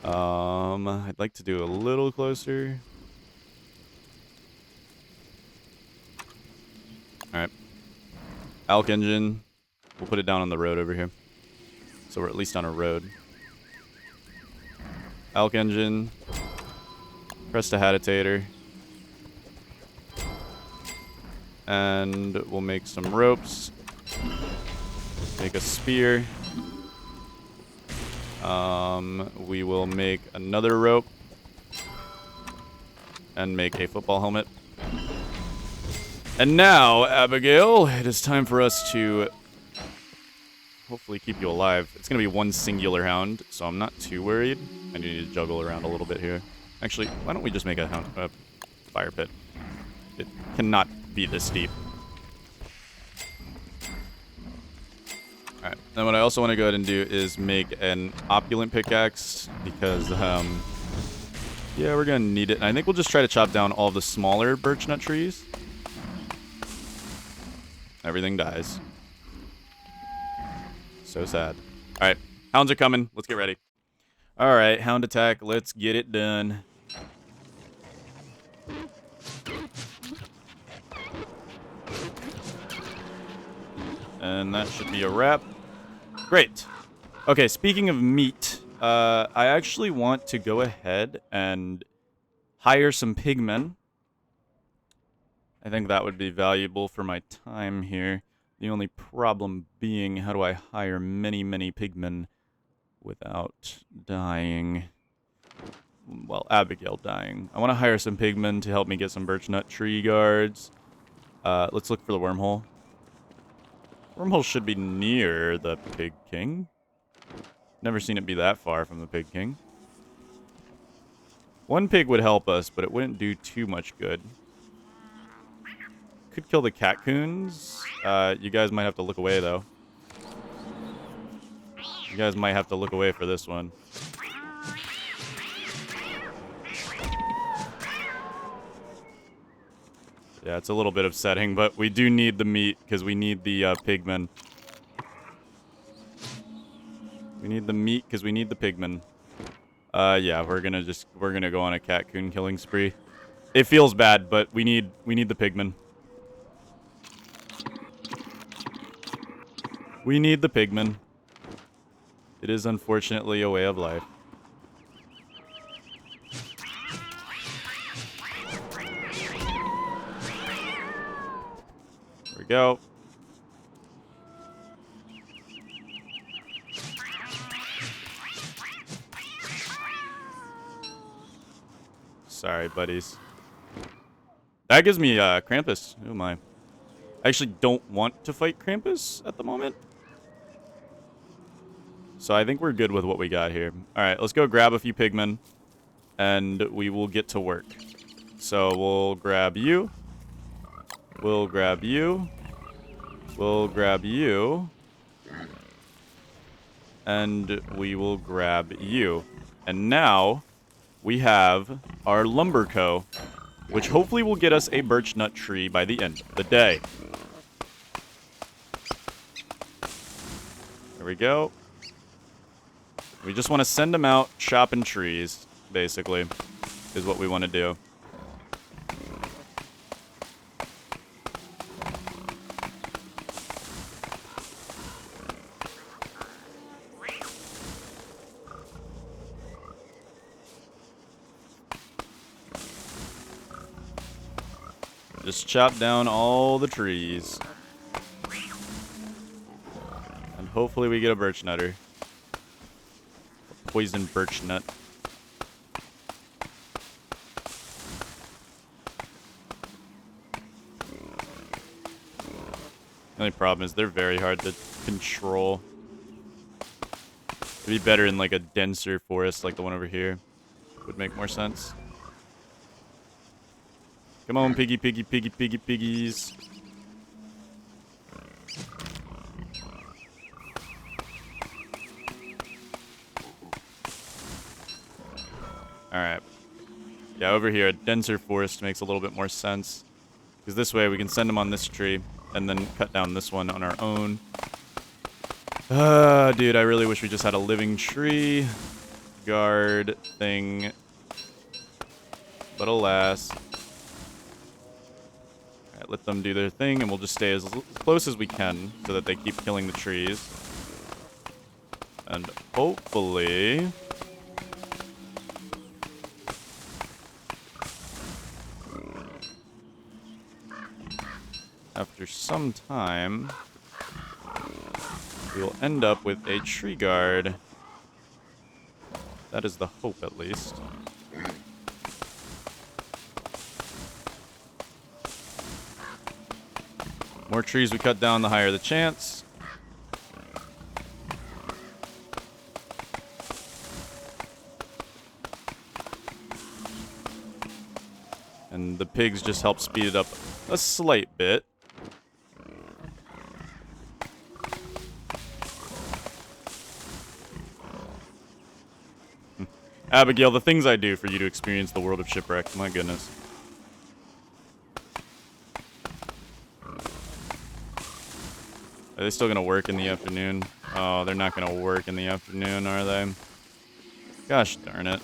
I'd like to do a little closer. Alright. Alk engine. We'll put it down on the road over here. So we're at least on a road. Alk engine. Prestidigitator. And we'll make some ropes. Make a spear. We will make another rope. And make a football helmet. And now, Abigail, it is time for us to hopefully keep you alive. It's going to be one singular hound, so I'm not too worried. I do need to juggle around a little bit here. Actually, why don't we just make a fire pit? It cannot be this deep. Alright, then what I also want to go ahead and do is make an opulent pickaxe, because, yeah, we're going to need it. And I think we'll just try to chop down all the smaller birch nut trees. Everything dies. So sad. Alright, hounds are coming. Let's get ready. Alright, hound attack. Let's get it done. And that should be a wrap. Great. Okay, speaking of meat, I actually want to go ahead and hire some pigmen. I think that would be valuable for my time here. The only problem being, how do I hire many, many pigmen without dying? Well, Abigail dying. I want to hire some pigmen to help me get some birch nut tree guards. Let's look for the wormhole. Wormhole should be near the Pig King. Never seen it be that far from the Pig King. One pig would help us, but it wouldn't do too much good. Could kill the catcoons. You guys might have to look away, though. You guys might have to look away for this one. Yeah, it's a little bit upsetting, but we do need the meat because we need the pigmen. We need the meat because we need the pigmen. Yeah, we're gonna go on a catcoon killing spree. It feels bad, but we need the pigmen. We need the pigmen. It is unfortunately a way of life. There we go. Sorry, buddies. That gives me Krampus. Oh my. I actually don't want to fight Krampus at the moment. So I think we're good with what we got here. Alright, let's go grab a few pigmen. And we will get to work. So we'll grab you. We'll grab you. We'll grab you. And we will grab you. And now we have our lumber co, which hopefully will get us a birch nut tree by the end of the day. There we go. We just want to send them out chopping trees, basically, is what we want to do. Just chop down all the trees. And hopefully we get a birch nutter. A poison birch nut. The only problem is they're very hard to control. It'd be better in like a denser forest like the one over here. Would make more sense. Come on, piggy, piggy, piggy, piggy, piggies. Alright. Yeah, over here, a denser forest makes a little bit more sense. Because this way we can send them on this tree and then cut down this one on our own. Dude, I really wish we just had a living tree guard thing. But alas. Alright, let them do their thing, and we'll just stay as close as we can so that they keep killing the trees. And hopefully... after some time, we will end up with a tree guard. That is the hope, at least. More trees we cut down, the higher the chance. And the pigs just help speed it up a slight bit. Abigail, the things I do for you to experience the world of shipwreck. My goodness. Are they still going to work in the afternoon? Oh, they're not going to work in the afternoon, are they? Gosh darn it.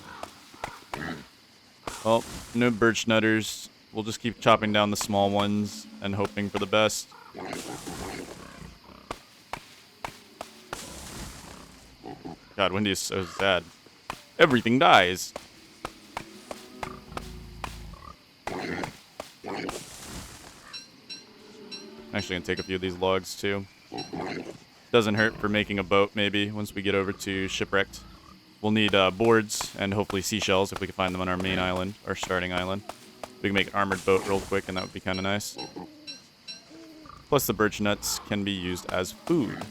Well, no birch nutters. We'll just keep chopping down the small ones and hoping for the best. God, Wendy is so sad. Everything dies. I'm actually gonna take a few of these logs too. Doesn't hurt for making a boat, maybe, once we get over to Shipwrecked. We'll need boards and hopefully seashells if we can find them on our main island, our starting island. We can make an armored boat real quick, and that would be kind of nice. Plus, the birch nuts can be used as food.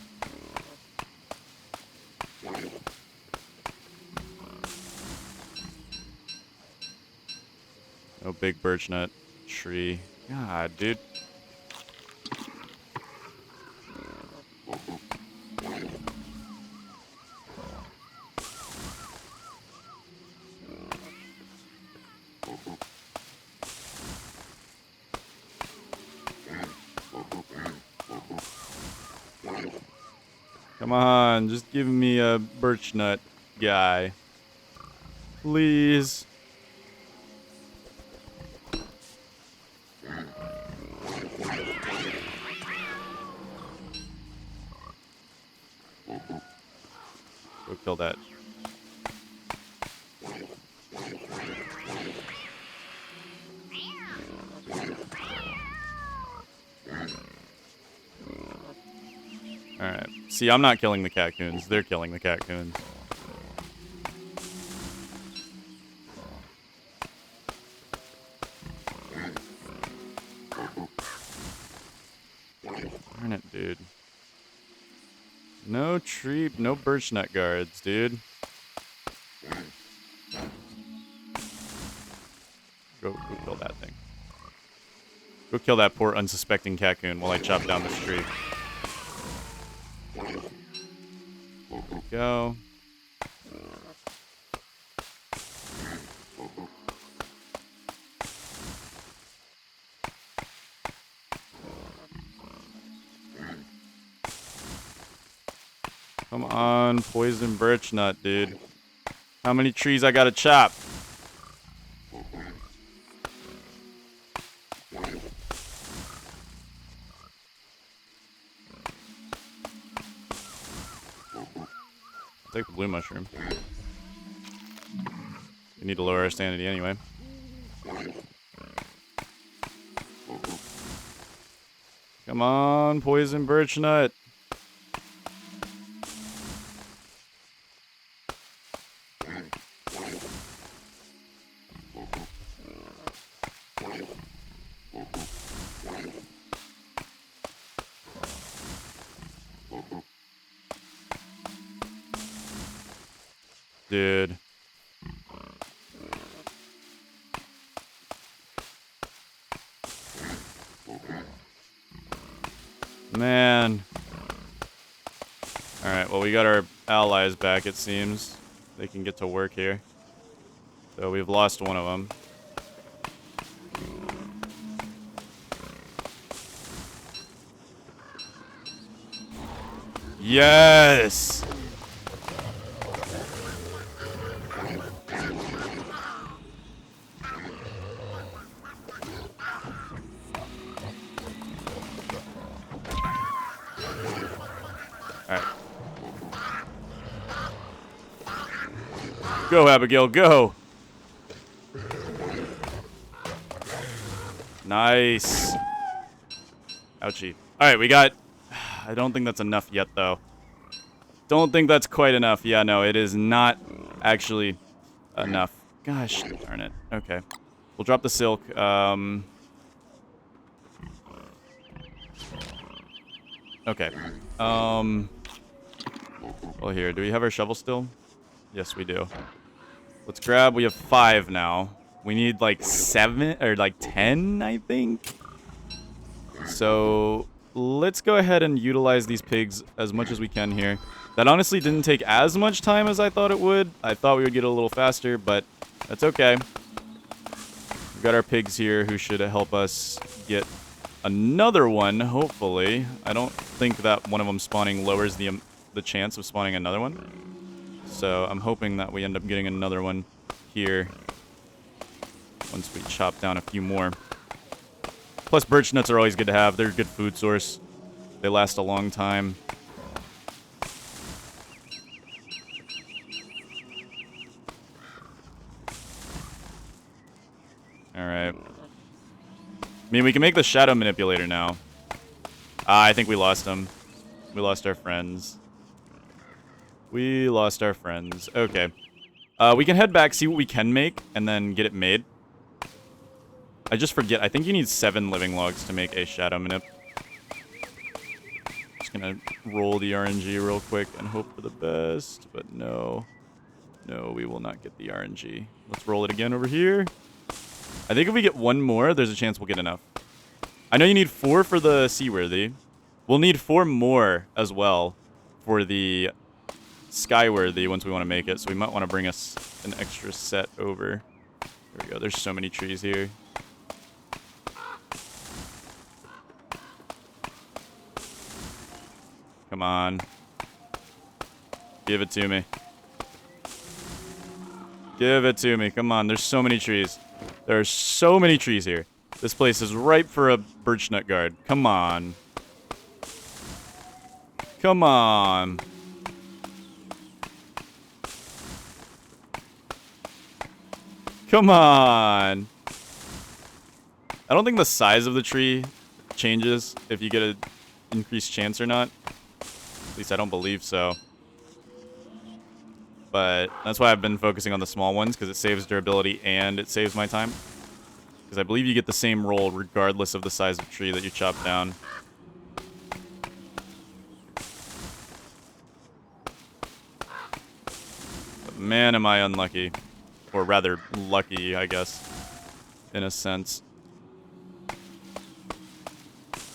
No big birch nut tree. God, dude. Come on, just give me a birch nut guy. Please. Go kill that. Alright. See, I'm not killing the caccoons. They're killing the caccoons. Darn it, dude. No tree, no birch nut guards, dude. Go kill that thing. Go kill that poor unsuspecting Cocoon while I chop down this tree. There we go. Come on, poison birch nut, dude. How many trees I gotta chop? Take the blue mushroom. We need to lower our sanity anyway. Come on, poison birch nut. Dude. Man. Alright, well, we got our allies back, it seems. They can get to work here. So we've lost one of them. Yes! Alright. Go, Abigail, go! Nice. Ouchie. Alright, we got... I don't think that's enough yet, though. Don't think that's quite enough. Yeah, no, it is not actually enough. Gosh darn it. Okay. We'll drop the silk. Okay. Well, here. Do we have our shovel still? Yes, we do. Let's grab. We have 5 now. We need like 7 or like 10, I think. So let's go ahead and utilize these pigs as much as we can here. That honestly didn't take as much time as I thought it would. I thought we would get a little faster, but that's okay. We've got our pigs here who should help us get another one, hopefully. I don't think that one of them spawning lowers the chance of spawning another one. So I'm hoping that we end up getting another one here once we chop down a few more. Plus, birch nuts are always good to have. They're a good food source. They last a long time. Alright. I mean, we can make the shadow manipulator now. I think we lost him. We lost our friends. We lost our friends. Okay. We can head back, see what we can make, and then get it made. I just forget. I think you need 7 living logs to make a shadow manip. Just gonna roll the RNG real quick and hope for the best, but no. No, we will not get the RNG. Let's roll it again over here. I think if we get 1 more, there's a chance we'll get enough. I know you need 4 for the Seaworthy. We'll need 4 more as well for the Skyworthy once we want to make it, so we might want to bring us an extra set over. There we go. There's so many trees here. Come on. Give it to me. Give it to me. Come on. There's so many trees. There are so many trees here. This place is ripe for a birch nut guard. Come on. Come on. Come on. I don't think the size of the tree changes if you get an increased chance or not. At least I don't believe so. But that's why I've been focusing on the small ones, because it saves durability and it saves my time. Because I believe you get the same roll regardless of the size of tree that you chop down. But man, am I unlucky. Or rather, lucky, I guess. in a sense.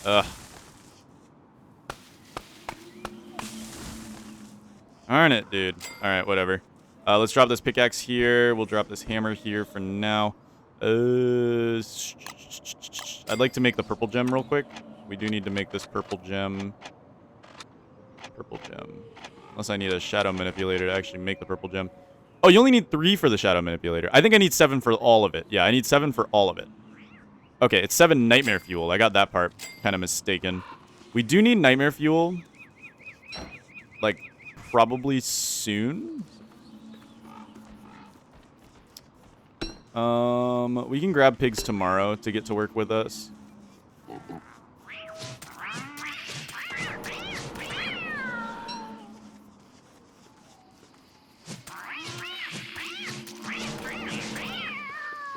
Ugh. Darn it, dude. All right, whatever. Let's drop this pickaxe here. We'll drop this hammer here for now. I'd like to make the purple gem real quick. We do need to make this purple gem. Purple gem. Unless I need a shadow manipulator to actually make the purple gem. Oh, you only need 3 for the shadow manipulator. I think I need 7 for all of it. Yeah, I need 7 for all of it. Okay, it's 7 nightmare fuel. I got that part kind of mistaken. We do need nightmare fuel. Like, probably soon. We can grab pigs tomorrow to get to work with us.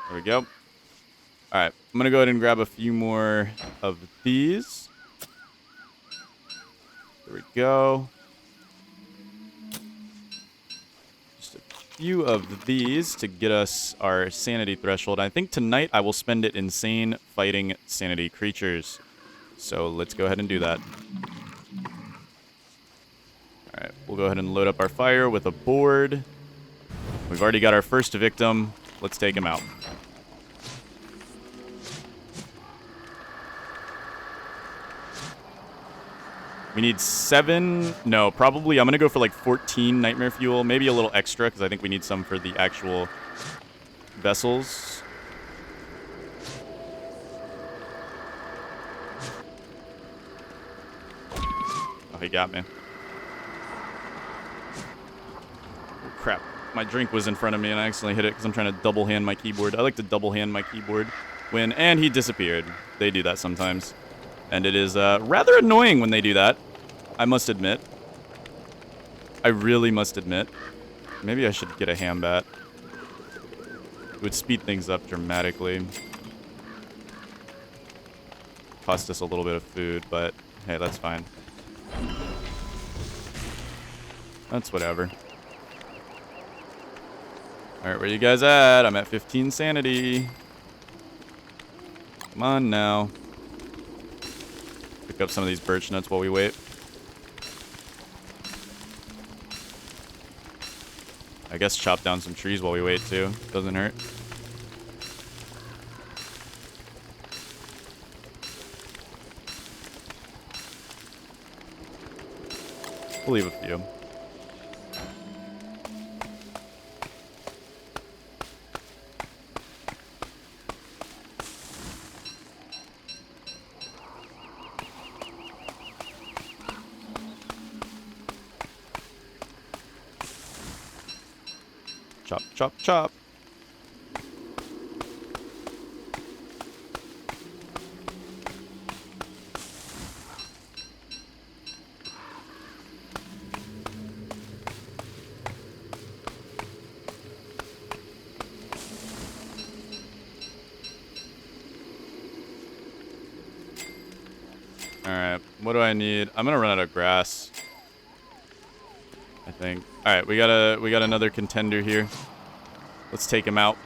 There we go. All right, I'm going to go ahead and grab a few more of these. There we go. Just a few of these to get us our sanity threshold. I think tonight I will spend it insane fighting sanity creatures. So let's go ahead and do that. All right, we'll go ahead and load up our fire with a board. We've already got our first victim. Let's take him out. We need 7. No, probably I'm going to go for like 14 nightmare fuel. Maybe a little extra because I think we need some for the actual vessels. Oh, he got me. Oh, crap. My drink was in front of me and I accidentally hit it because I'm trying to double hand my keyboard. I like to double hand my keyboard and he disappeared. They do that sometimes. And it is rather annoying when they do that, I must admit. I really must admit. Maybe I should get a ham bat. It would speed things up dramatically. Cost us a little bit of food, but hey, that's fine. That's whatever. Alright, where you guys at? I'm at 15 sanity. Come on now. Pick up some of these birch nuts while we wait. I guess chop down some trees while we wait too. Doesn't hurt. We'll leave a few. Chop, chop, chop. Alright, what do I need? I'm gonna run out of grass, I think. Alright, we got another contender here. Let's take him out.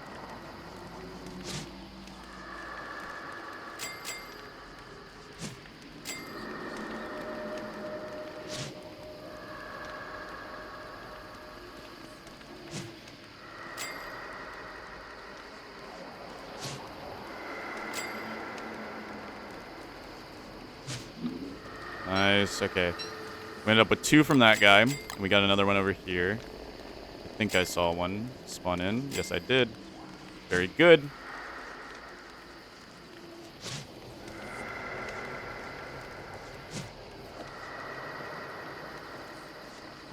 Nice, okay. We ended up with 2 from that guy. We got another one over here. I think I saw one spawn in. Yes, I did. Very good.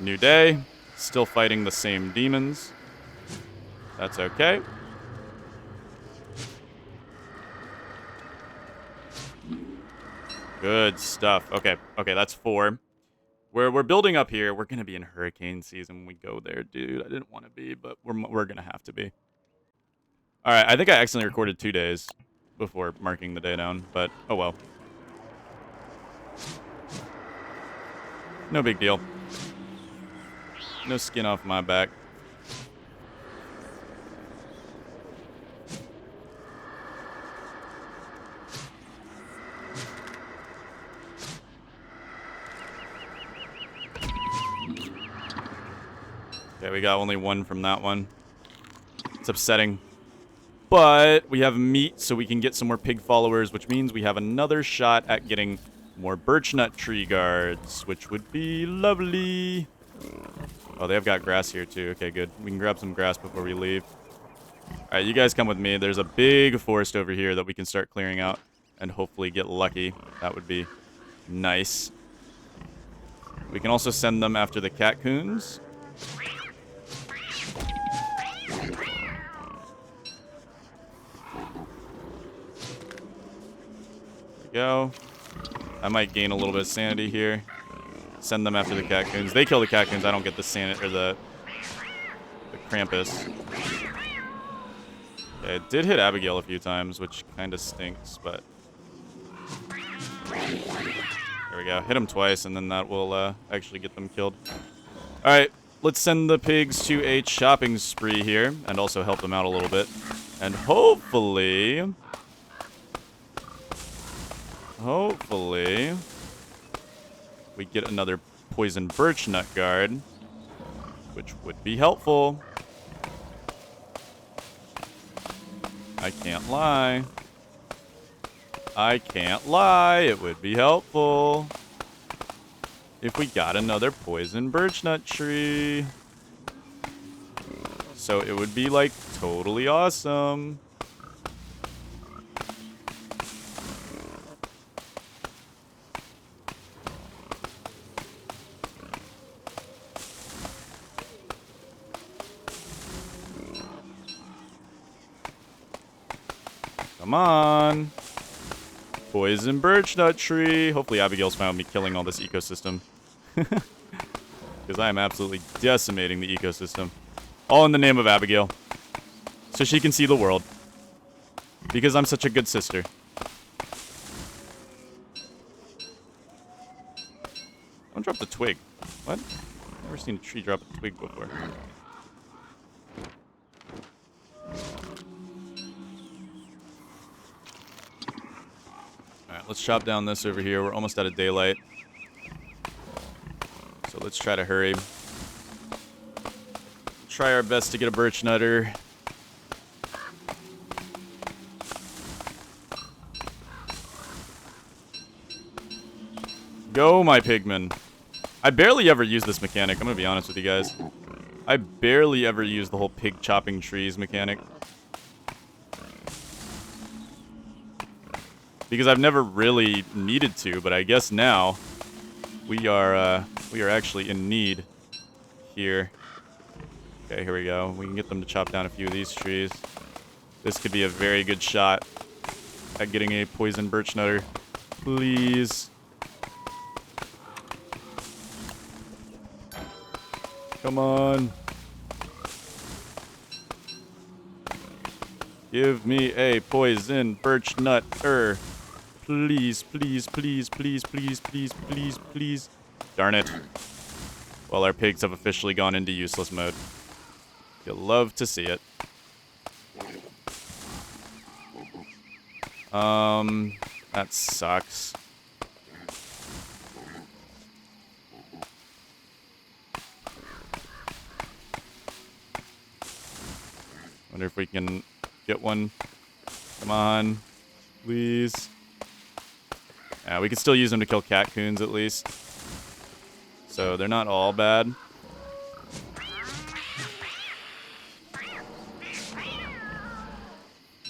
New day. Still fighting the same demons. That's okay. Good stuff. Okay, okay, that's 4. We're building up here. We're gonna be in hurricane season when we go there, dude. I didn't want to be, but we're gonna have to be. All right, I think I accidentally recorded 2 days before marking the day down, but oh well. No big deal. No skin off my back. Okay, we got only one from that one. It's upsetting. But we have meat, so we can get some more pig followers, which means we have another shot at getting more birch nut tree guards, which would be lovely. Oh, they've got grass here, too. Okay, good. We can grab some grass before we leave. All right, you guys come with me. There's a big forest over here that we can start clearing out and hopefully get lucky. That would be nice. We can also send them after the catcoons. Go. I might gain a little bit of sanity here. Send them after the catcoons. They kill the catcoons. I don't get the sanity or the Krampus. Okay, it did hit Abigail a few times, which kind of stinks, but there we go. Hit him twice, and then that will actually get them killed. All right, let's send the pigs to a shopping spree here, and also help them out a little bit, and hopefully, we get another poison birch nut guard, which would be helpful. I can't lie. I can't lie. It would be helpful if we got another poison birch nut tree. So it would be, like, totally awesome. Come on. Poison birch nut tree. Hopefully Abigail's found me killing all this ecosystem. Because I am absolutely decimating the ecosystem. All in the name of Abigail. So she can see the world. Because I'm such a good sister. Don't drop the twig. What? Never seen a tree drop a twig before. Alright, let's chop down this over here. We're almost out of daylight. So let's try to hurry. Try our best to get a birch nutter. Go, my pigmen. I barely ever use this mechanic. I'm going to be honest with you guys. I barely ever use the whole pig chopping trees mechanic. Because I've never really needed to, but I guess now we are actually in need here. Okay, here we go. We can get them to chop down a few of these trees. This could be a very good shot at getting a poison birch nutter. Please. Come on. Give me a poison birch nutter. Please, please, please, please, please, please, please, please. Darn it. Well, our pigs have officially gone into useless mode. You'll love to see it. That sucks. Wonder if we can get one. Come on. Please. Yeah, we can still use them to kill catcoons at least. So they're not all bad.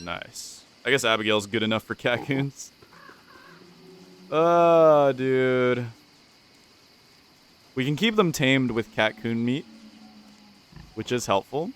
Nice. I guess Abigail's good enough for catcoons. Oh, dude. We can keep them tamed with catcoon meat, which is helpful.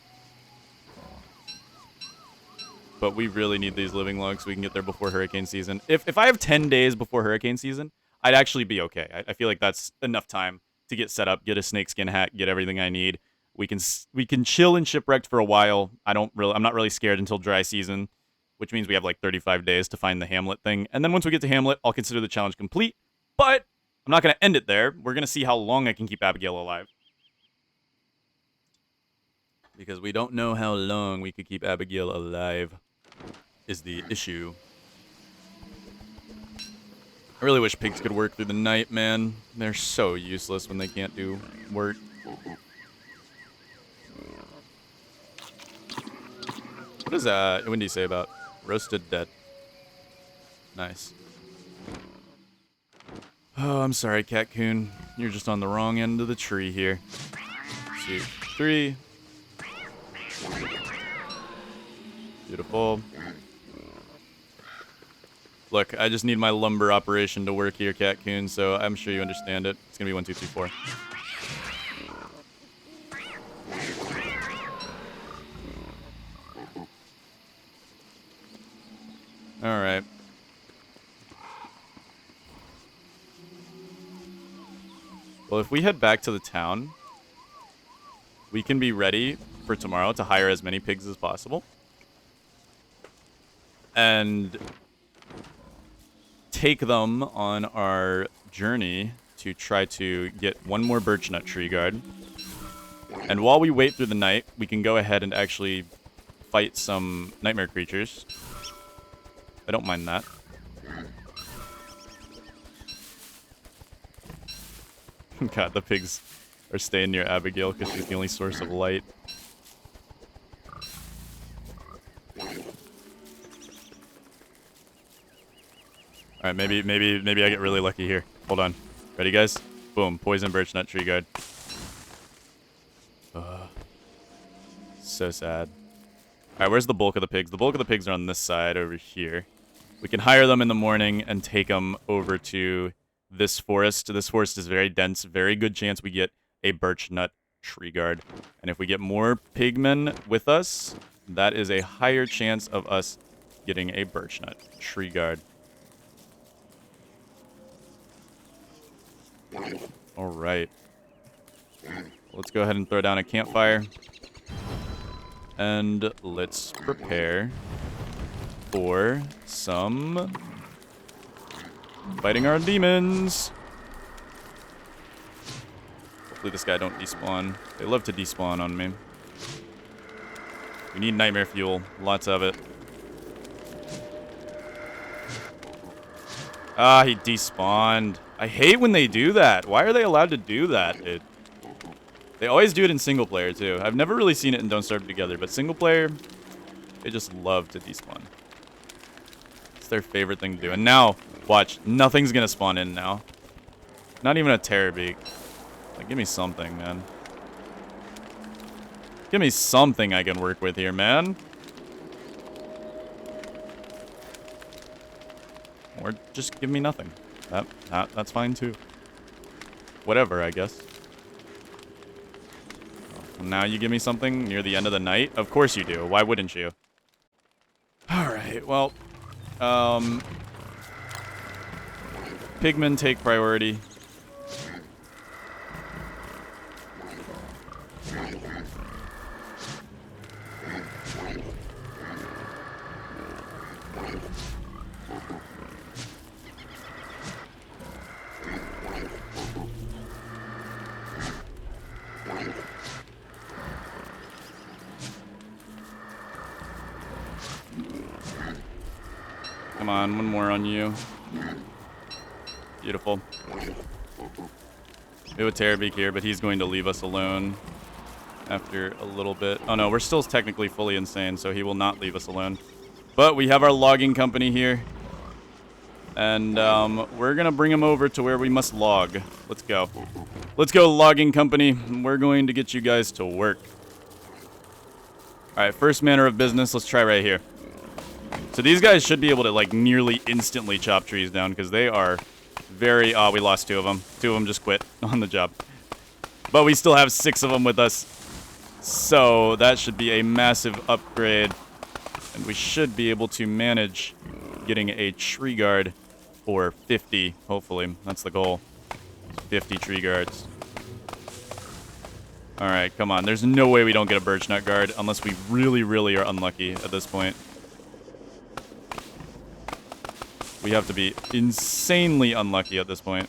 But we really need these living logs so we can get there before hurricane season. If I have 10 days before hurricane season, I'd actually be okay. I feel like that's enough time to get set up, get a snakeskin hat, get everything I need. We can chill in Shipwrecked for a while. I'm not really scared until dry season, which means we have like 35 days to find the Hamlet thing. And then once we get to Hamlet, I'll consider the challenge complete. But I'm not going to end it there. We're going to see how long I can keep Abigail alive. Because we don't know how long we could keep Abigail alive is the issue. I really wish pigs could work through the night, man. They're so useless when they can't do work. What does Wendy say about roasted dead? Nice. Oh, I'm sorry, Catcoon. You're just on the wrong end of the tree here. 2, 3. Beautiful. Look, I just need my lumber operation to work here, Catcoon, so I'm sure you understand it. It's gonna be 1, 2, 3, 4. Alright. Well, if we head back to the town, we can be ready for tomorrow to hire as many pigs as possible. And take them on our journey to try to get one more birch nut tree guard. And while we wait through the night, we can go ahead and actually fight some nightmare creatures. I don't mind that. God, the pigs are staying near Abigail because she's the only source of light. Alright, maybe I get really lucky here. Hold on. Ready, guys? Boom. Poison birch nut tree guard. So sad. Alright, where's the bulk of the pigs? The bulk of the pigs are on this side over here. We can hire them in the morning and take them over to this forest. This forest is very dense. Very good chance we get a birch nut tree guard. And if we get more pigmen with us, that is a higher chance of us getting a birch nut tree guard. All right. Let's go ahead and throw down a campfire. And let's prepare for some fighting our demons. Hopefully this guy don't despawn. They love to despawn on me. We need nightmare fuel. Lots of it. Ah, he despawned. I hate when they do that. Why are they allowed to do that, dude? They always do it in single player, too. I've never really seen it in Don't Starve Together, but single player, they just love to despawn. It's their favorite thing to do. And now, watch, nothing's gonna spawn in now. Not even a terror beak. Like, give me something, man. Give me something I can work with here, man. Or just give me nothing. That's fine, too. Whatever, I guess. Now you give me something near the end of the night? Of course you do. Why wouldn't you? Alright, well. Pigmen take priority. Come on, one more on you. Beautiful. We have a Terrorbeak here, but he's going to leave us alone after a little bit. Oh no, we're still technically fully insane, so he will not leave us alone. But we have our logging company here. And we're going to bring him over to where we must log. Let's go. Let's go, logging company. We're going to get you guys to work. Alright, first manner of business. Let's try right here. So these guys should be able to, like, nearly instantly chop trees down, because they are very... Oh, we lost 2 of them. 2 of them just quit on the job. But we still have 6 of them with us. So that should be a massive upgrade. And we should be able to manage getting a tree guard for 50, hopefully. That's the goal. 50 tree guards. Alright, come on. There's no way we don't get a birch nut guard, unless we really, really are unlucky at this point. We have to be insanely unlucky at this point.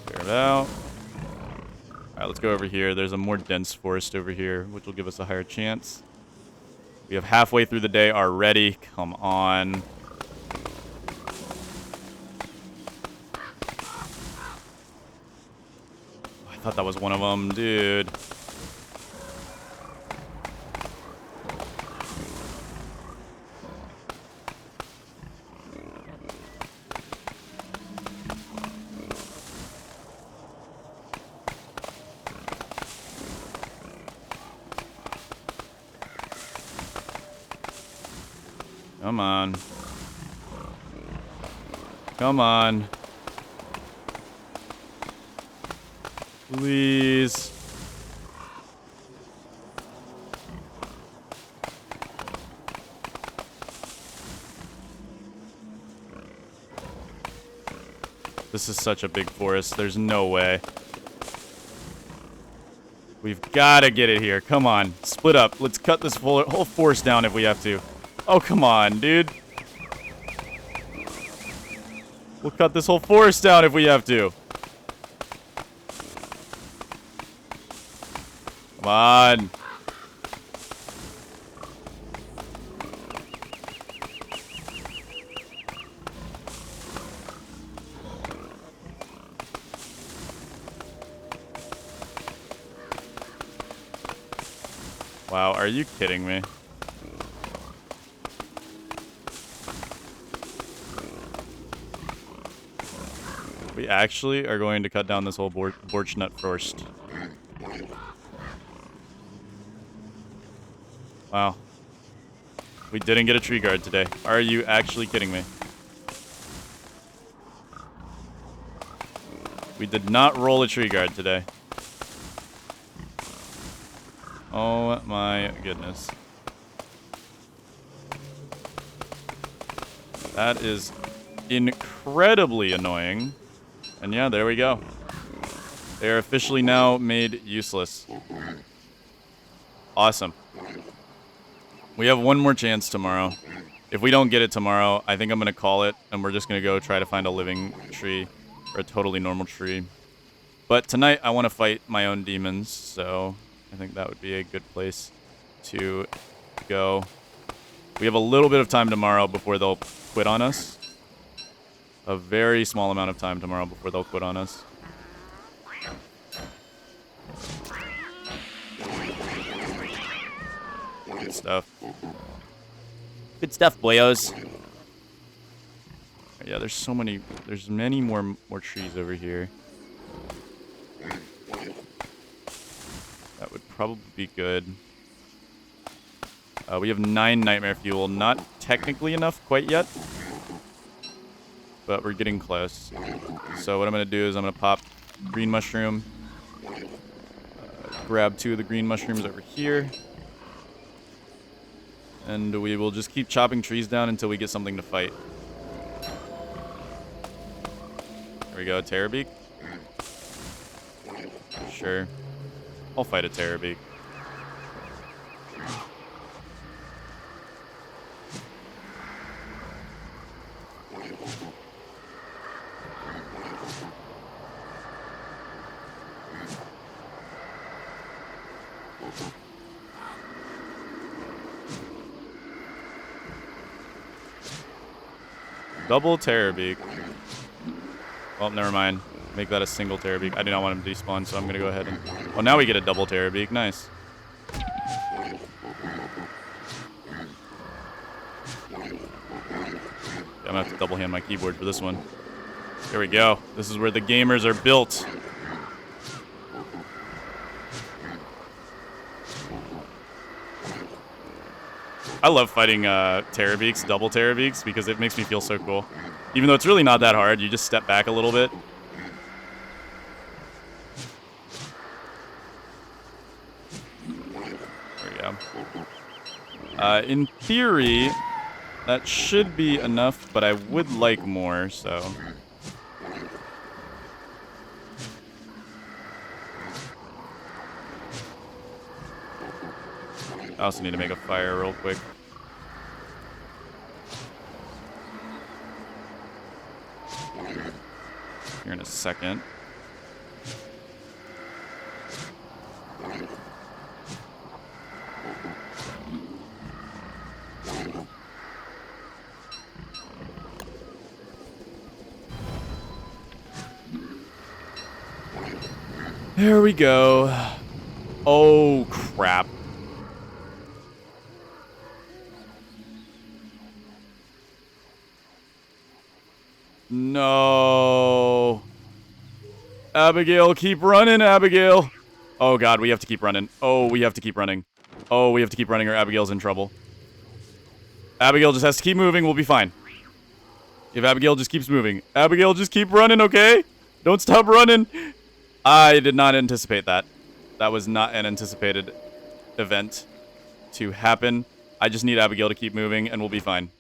Clear it out. Alright, let's go over here. There's a more dense forest over here, which will give us a higher chance. We have halfway through the day already. Come on. I thought that was one of them, dude. Come on. Come on. Please. This is such a big forest. There's no way. We've got to get it here. Come on. Split up. Let's cut this whole forest down if we have to. Oh, come on, dude. We'll cut this whole forest down if we have to. Come on. Wow, are you kidding me? We actually are going to cut down this whole birch nut first. Wow. We didn't get a tree guard today. Are you actually kidding me? We did not roll a tree guard today. Oh my goodness. That is incredibly annoying. And yeah, there we go. They are officially now made useless. Awesome. We have one more chance tomorrow. If we don't get it tomorrow, I think I'm going to call it, and we're just going to go try to find a living tree, or a totally normal tree. But tonight, I want to fight my own demons, so I think that would be a good place to go. We have a little bit of time tomorrow before they'll quit on us. A very small amount of time tomorrow before they'll quit on us. Good stuff. Good stuff, boyos. Yeah, there's many more trees over here. That would probably be good. We have 9 nightmare fuel. Not technically enough quite yet, but we're getting close. So what I'm going to do is I'm going to pop green mushroom. Grab 2 of the green mushrooms over here. And we will just keep chopping trees down until we get something to fight. There we go, Terrorbeak. Sure. I'll fight a Terrorbeak. Double Terrorbeak. Well, never mind. Make that a single Terrorbeak. I do not want him to despawn, so I'm going to go ahead and... Well, now we get a double Terrorbeak. Nice. I'm going to have to double hand my keyboard for this one. Here we go. This is where the gamers are built. I love fighting Terrorbeaks, double Terrorbeaks, because it makes me feel so cool. Even though it's really not that hard, you just step back a little bit. There we go. In theory, that should be enough, but I would like more, so... I also need to make a fire real quick. Here in a second. There we go. Oh, crap. No. Abigail, keep running, Abigail. Oh, God, we have to keep running. Oh, we have to keep running. Oh, we have to keep running or Abigail's in trouble. Abigail just has to keep moving. We'll be fine. If Abigail just keeps moving. Abigail, just keep running, okay? Don't stop running. I did not anticipate that. That was not an anticipated event to happen. I just need Abigail to keep moving, and we'll be fine.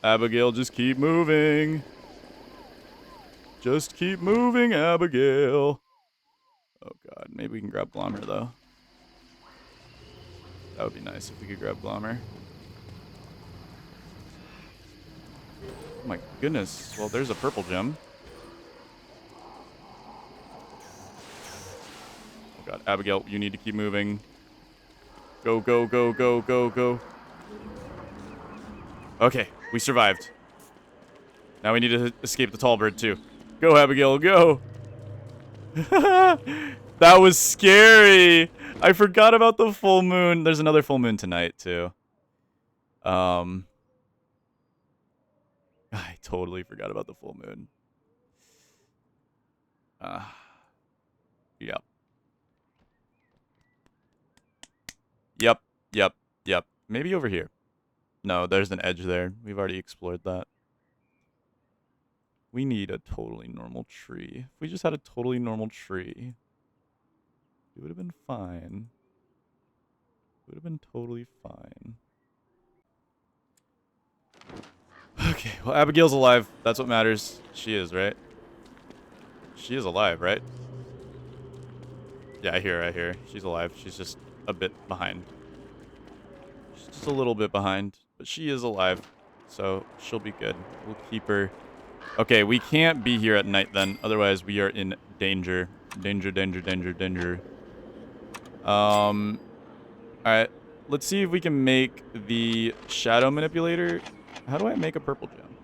Abigail, just keep moving. Just keep moving, Abigail. Oh, God. Maybe we can grab Glommer, though. That would be nice if we could grab Glommer. Oh, my goodness. Well, there's a purple gem. Oh, God. Abigail, you need to keep moving. Go, go, go, go, go, go. Okay, we survived. Now we need to escape the tall bird, too. Go, Abigail, go. That was scary. I forgot about the full moon. There's another full moon tonight, too. I totally forgot about the full moon. Yep. Yep, yep, yep. Maybe over here. No, there's an edge there. We've already explored that. We need a totally normal tree. If we just had a totally normal tree, it would have been fine. It would have been totally fine. Okay, well, Abigail's alive. That's what matters. She is, right? She is alive, right? Yeah, I hear her. She's alive. She's just a bit behind. She's just a little bit behind. But she is alive. So she'll be good. We'll keep her. Okay, we can't be here at night then. Otherwise, we are in danger. Danger, danger, danger, danger. Alright. Let's see if we can make the shadow manipulator. How do I make a purple gem?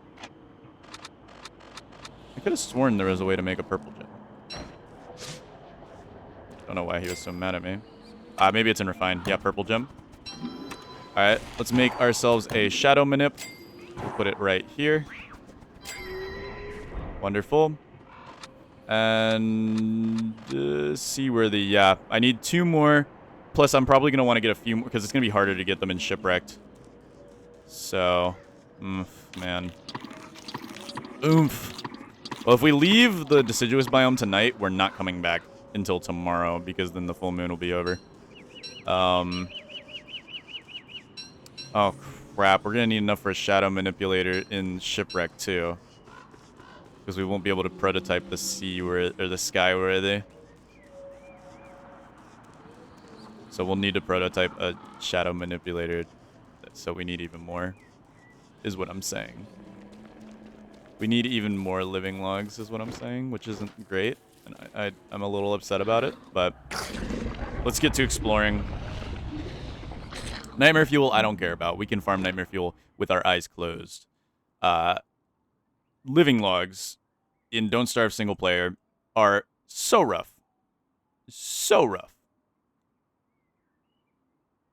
I could have sworn there was a way to make a purple gem. Don't know why he was so mad at me. Maybe it's in refined. Yeah, purple gem. Alright, let's make ourselves a shadow manip. We'll put it right here. Wonderful. And seaworthy. Yeah, I need 2 more. Plus, I'm probably going to want to get a few more because it's going to be harder to get them in shipwrecked. So, man. Oomph. Well, if we leave the deciduous biome tonight, we're not coming back until tomorrow because then the full moon will be over. Oh, crap. We're going to need enough for a shadow manipulator in shipwreck, too. Because we won't be able to prototype the the skyworthy. So we'll need to prototype a shadow manipulator. So we need even more, is what I'm saying. We need even more living logs, is what I'm saying, which isn't great. And I'm a little upset about it, but let's get to exploring. Nightmare fuel, I don't care about. We can farm nightmare fuel with our eyes closed. Living logs in Don't Starve single player are so rough. So rough.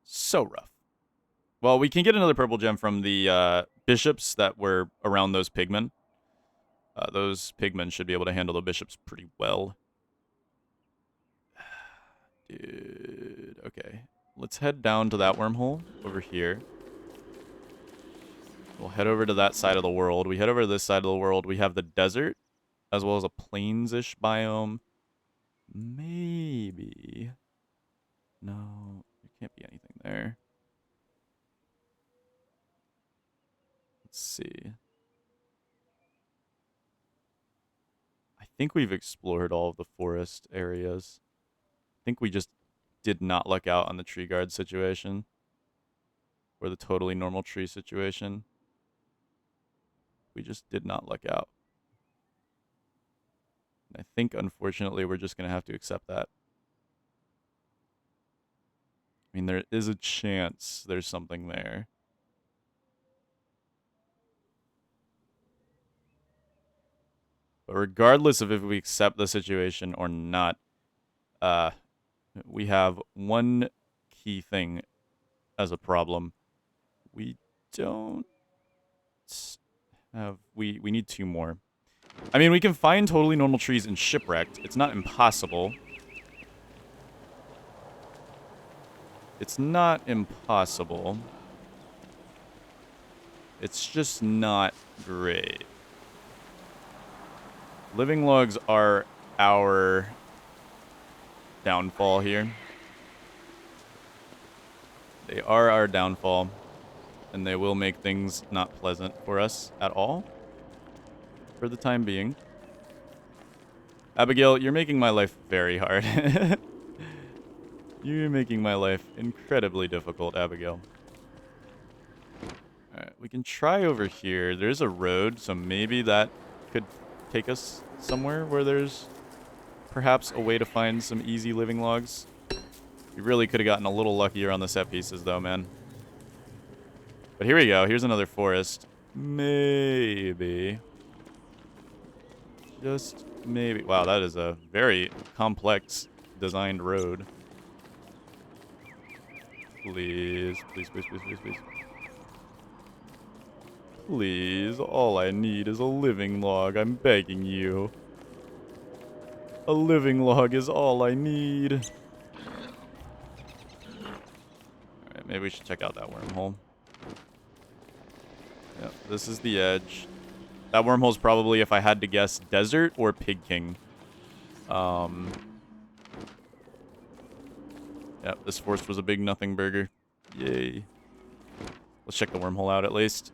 So rough. Well, we can get another purple gem from the bishops that were around those pigmen. Those pigmen should be able to handle the bishops pretty well. Dude, okay. Let's head down to that wormhole over here. We'll head over to that side of the world. We head over to this side of the world. We have the desert, as well as a plains-ish biome. Maybe. No, there can't be anything there. Let's see. I think we've explored all of the forest areas. I think we just did not luck out on the tree guard situation. Or the totally normal tree situation. We just did not luck out. And I think, unfortunately, we're just going to have to accept that. I mean, there is a chance there's something there. But regardless of if we accept the situation or not, Uh, we have one key thing as a problem. We don't have... We need 2 more. I mean, we can find totally normal trees in Shipwrecked. It's not impossible. It's not impossible. It's just not great. Living logs are our downfall here. They are our downfall. And they will make things not pleasant for us at all. For the time being. Abigail, you're making my life very hard. You're making my life incredibly difficult, Abigail. Alright, we can try over here. There's a road, so maybe that could take us somewhere where there's perhaps a way to find some easy living logs. We really could have gotten a little luckier on the set pieces, though, man. But here we go. Here's another forest. Maybe. Just maybe. Wow, that is a very complex designed road. Please, please, please, please, please, please. Please, all I need is a living log. I'm begging you. A living log is all I need. Alright, maybe we should check out that wormhole. Yep, this is the edge. That wormhole's probably, if I had to guess, desert or Pig King. Yep, this forest was a big nothing burger. Yay. Let's check the wormhole out at least.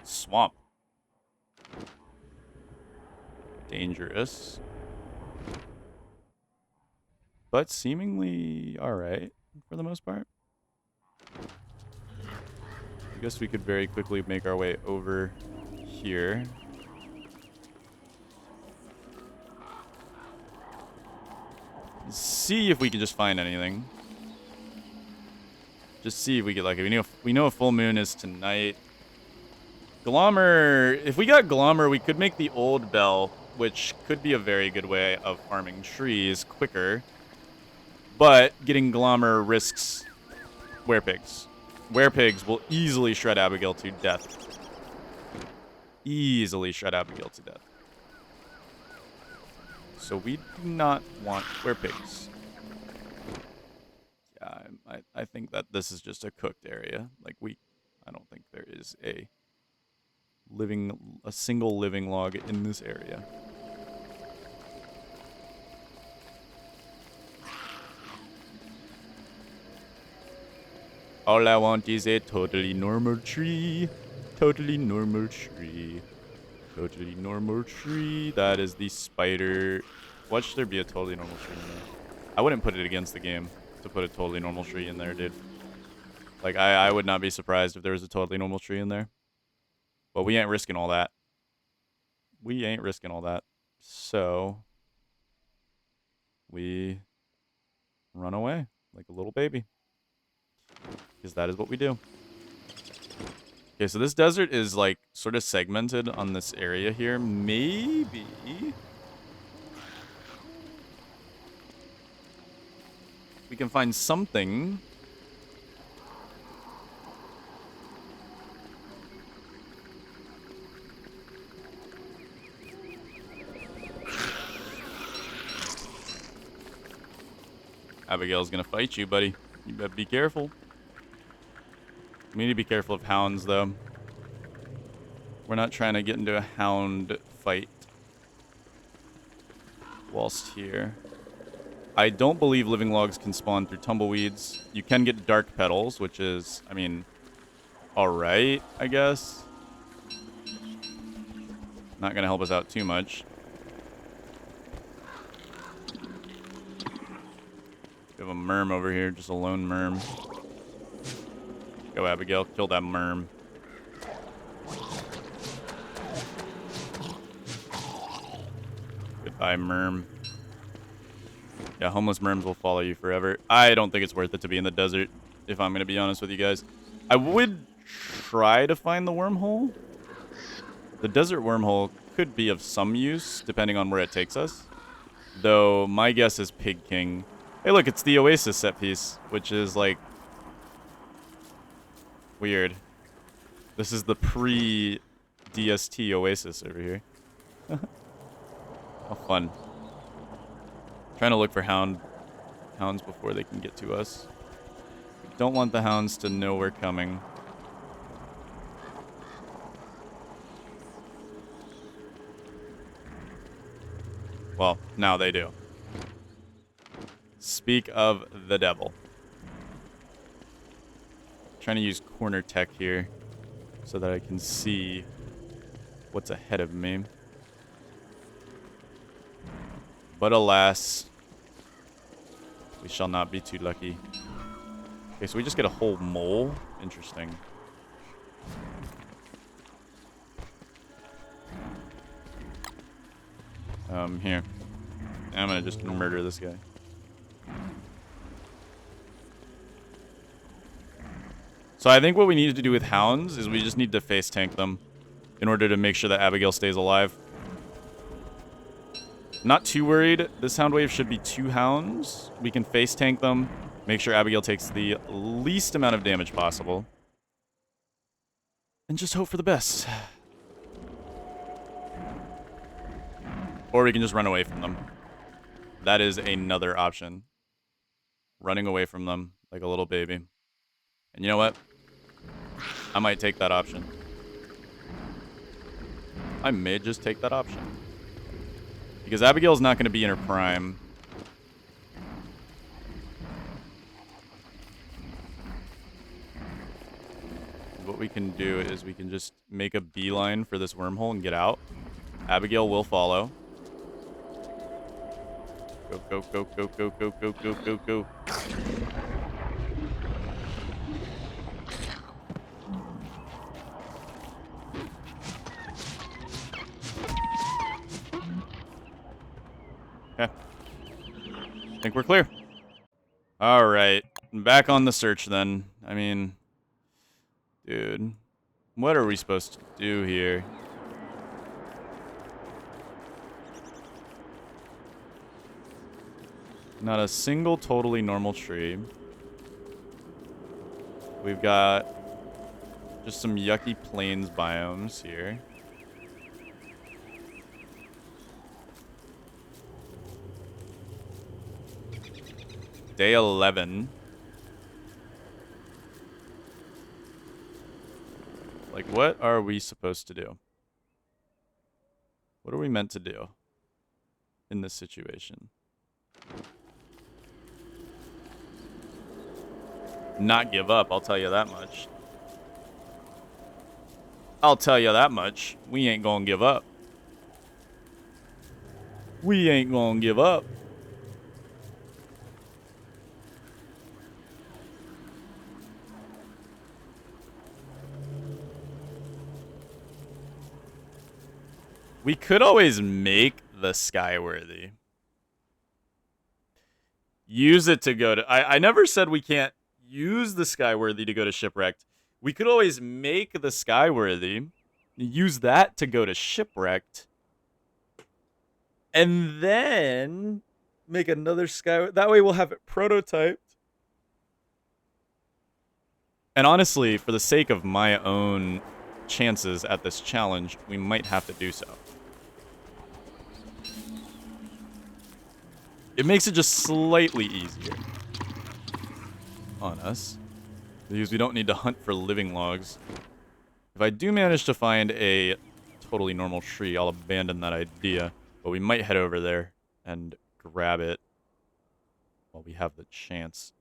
Swamp. Dangerous. But seemingly alright for the most part. I guess we could very quickly make our way over here. See if we can just find anything. Just see if we get lucky. We know a full moon is tonight. Glommer, if we got Glommer, we could make the old bell, which could be a very good way of farming trees quicker. But getting Glommer risks werepigs. Werepigs will easily shred Abigail to death. Easily shred Abigail to death. So we do not want werepigs. Yeah, I think that this is just a cooked area. Like I don't think there is a single living log in this area. All I want is a totally normal tree. Totally normal tree. Totally normal tree. That is the spider. Why should there be a totally normal tree in there? I wouldn't put it against the game to put a totally normal tree in there, dude. Like, I would not be surprised if there was a totally normal tree in there. But we ain't risking all that. We ain't risking all that. So, we run away like a little baby. Because that is what we do. Okay, so this desert is, like, sort of segmented on this area here. Maybe we can find something. Abigail's gonna fight you, buddy. You better be careful. We need to be careful of hounds, though. We're not trying to get into a hound fight whilst here. I don't believe living logs can spawn through tumbleweeds. You can get dark petals, which is, I mean, alright, I guess. Not gonna help us out too much. We have a merm over here, just a lone merm. Go, Abigail. Kill that merm. Goodbye, merm. Yeah, homeless merms will follow you forever. I don't think it's worth it to be in the desert, if I'm going to be honest with you guys. I would try to find the wormhole. The desert wormhole could be of some use, depending on where it takes us. Though, my guess is Pig King. Hey, look, it's the Oasis set piece, which is, like, weird. This is the pre-DST Oasis over here. How fun. Trying to look for hounds before they can get to us. Don't want the hounds to know we're coming. Well, now they do. Speak of the devil. Trying to use corner tech here so that I can see what's ahead of me. But alas, we shall not be too lucky. Okay, so we just get a whole mole? Interesting. Here. I'm gonna just murder this guy. So I think what we need to do with hounds is we just need to face tank them in order to make sure that Abigail stays alive. Not too worried. This hound wave should be 2 hounds. We can face tank them, make sure Abigail takes the least amount of damage possible, and just hope for the best. Or we can just run away from them. That is another option. Running away from them like a little baby. And you know what? I might take that option. I may just take that option. Because Abigail's not going to be in her prime. What we can do is we can just make a beeline for this wormhole and get out. Abigail will follow. Go, go, go, go, go, go, go, go, go, go. Okay. I think we're clear. All right. Back on the search then. I mean, dude, what are we supposed to do here? Not a single totally normal tree. We've got just some yucky plains biomes here. Day 11. Like, what are we supposed to do? What are we meant to do in this situation? Not give up, I'll tell you that much. I'll tell you that much. We ain't gonna give up. We ain't gonna give up. We could always make the Skyworthy. Use it to go to... I never said we can't use the Skyworthy to go to Shipwrecked. We could always make the Skyworthy, use that to go to Shipwrecked, and then make another Skyworthy. That way we'll have it prototyped. And honestly, for the sake of my own chances at this challenge, we might have to do so. It makes it just slightly easier on us, because we don't need to hunt for living logs. If I do manage to find a totally normal tree, I'll abandon that idea, but we might head over there and grab it while we have the chance.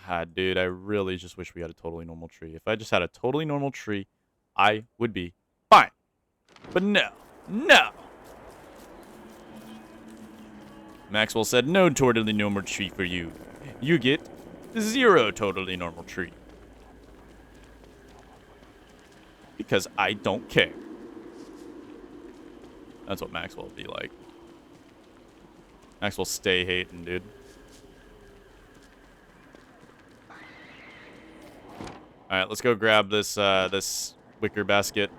God, dude, I really just wish we had a totally normal tree. If I just had a totally normal tree, I would be fine. But no, no. Maxwell said, no totally normal tree for you. You get 0 totally normal tree. Because I don't care. That's what Maxwell would be like. Max will stay hating, dude. All right, let's go grab this this wicker basket.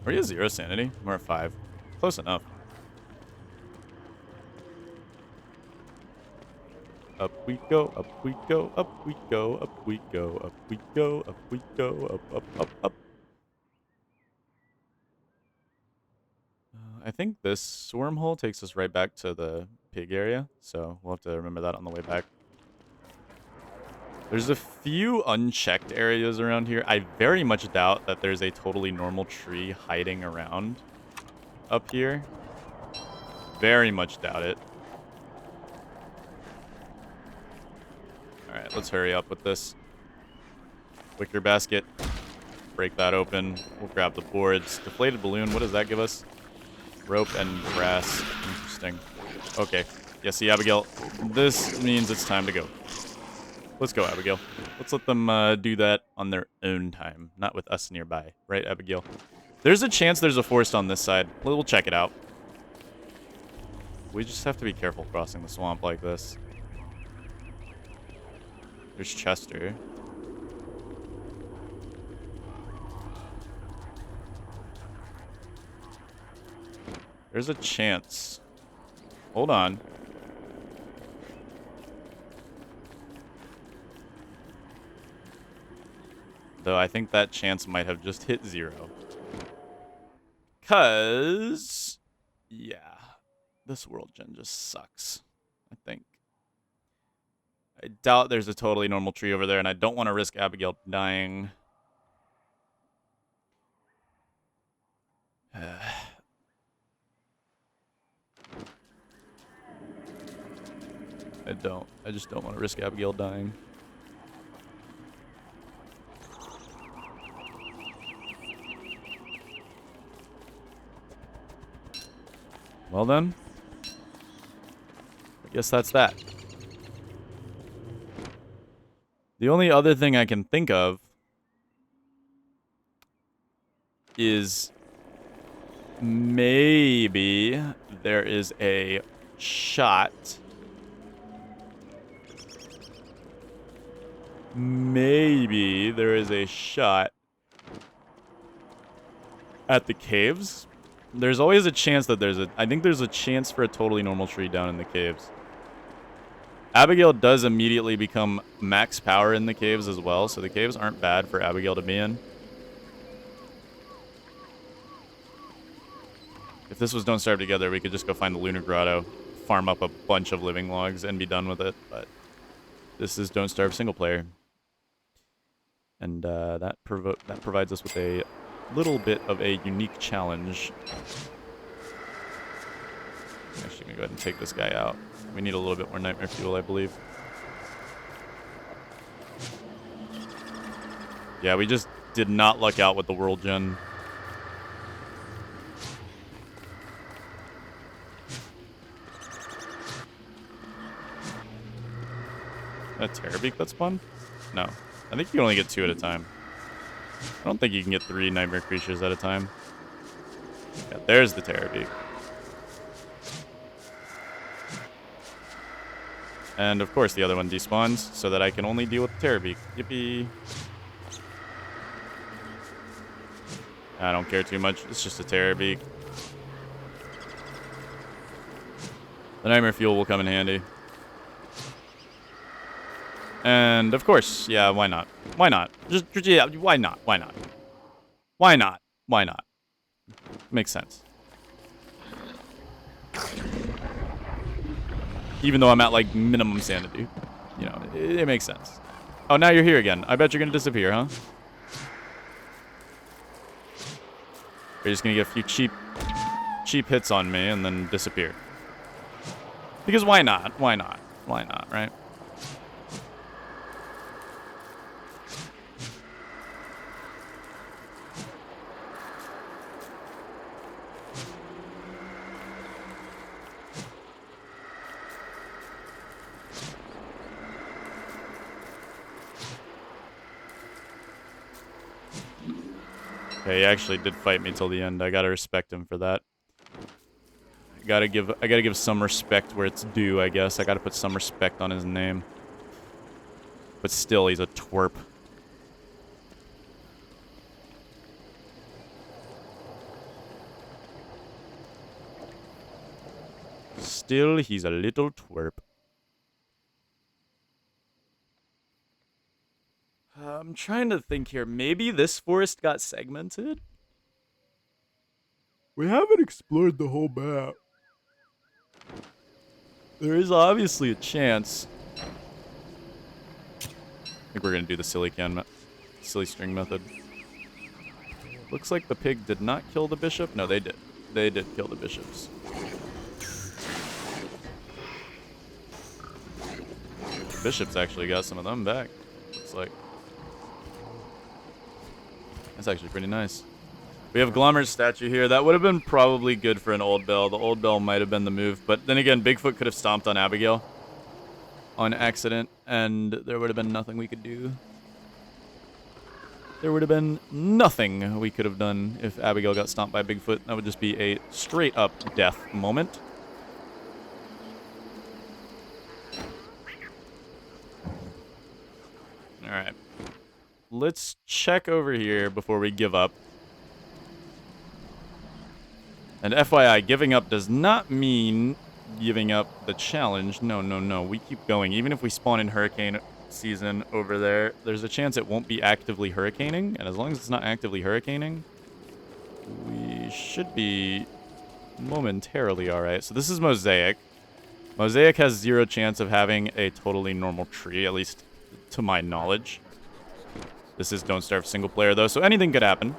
Are you 0 sanity? We're at 5. Close enough. Up we go, up we go, up we go, up we go, up we go, up we go, up. I think this wormhole takes us right back to the pig area, so we'll have to remember that on the way back. There's a few unchecked areas around here. I very much doubt that there's a totally normal tree hiding around up here. Very much doubt it. Alright, let's hurry up with this. Wicker basket. Break that open. We'll grab the boards. Deflated balloon, what does that give us? Rope and brass. Interesting. Okay. Yeah, see, Abigail, this means it's time to go. Let's go, Abigail. Let's let them do that on their own time, not with us nearby. Right, Abigail? There's a chance there's a forest on this side. We'll check it out. We just have to be careful crossing the swamp like this. There's Chester. There's a chance. Hold on. Though I think that chance might have just hit 0. 'Cause... yeah. This world gen just sucks. I think. I doubt there's a totally normal tree over there, and I don't want to risk Abigail dying. I just don't want to risk Abigail dying. Well then. I guess that's that. The only other thing I can think of is maybe there is a shot. Maybe there is a shot at the caves. There's always a chance that I think there's a chance for a totally normal tree down in the caves. Abigail does immediately become max power in the caves as well, so the caves aren't bad for Abigail to be in. If this was Don't Starve Together, we could just go find the Lunar Grotto, farm up a bunch of living logs, and be done with it, but this is Don't Starve single player. And that provides us with a little bit of a unique challenge. I'm actually going to go ahead and take this guy out. We need a little bit more nightmare fuel, I believe. Yeah, we just did not luck out with the world gen. A Terrorbeak that spawned? No. I think you can only get 2 at a time. I don't think you can get 3 nightmare creatures at a time. Yeah, there's the Terrorbeak. And of course the other one despawns, so that I can only deal with the Terrorbeak. Yippee. I don't care too much. It's just a Terrorbeak. The nightmare fuel will come in handy. And of course, yeah, why not? Why not? Just yeah, why not? Why not? Why not? Why not? Makes sense. Even though I'm at like minimum sanity, you know, it makes sense. Oh, now you're here again. I bet you're gonna disappear, huh? You're just gonna get a few cheap hits on me and then disappear. Because why not? Why not? Why not, right? Okay, he actually did fight me till the end. I gotta respect him for that. I gotta give some respect where it's due, I guess. I gotta put some respect on his name. But still, he's a twerp. Still, he's a little twerp. I'm trying to think here. Maybe this forest got segmented? We haven't explored the whole map. There is obviously a chance. I think we're gonna do the silly string method. Looks like the pig did not kill the bishop. No, they did. They did kill the bishops. Bishops actually got some of them back. Looks like. That's actually pretty nice. We have Glommer's statue here. That would have been probably good for an old bell. The old bell might have been the move. But then again, Bigfoot could have stomped on Abigail on accident, and there would have been nothing we could do. There would have been nothing we could have done if Abigail got stomped by Bigfoot. That would just be a straight-up death moment. All right. Let's check over here before we give up. And FYI, giving up does not mean giving up the challenge. No, no, no. We keep going. Even if we spawn in hurricane season over there, there's a chance it won't be actively hurricaning. And as long as it's not actively hurricaning, we should be momentarily all right. So this is Mosaic. Mosaic has 0 chance of having a totally normal tree, at least to my knowledge. This is Don't Starve single player, though, so anything could happen.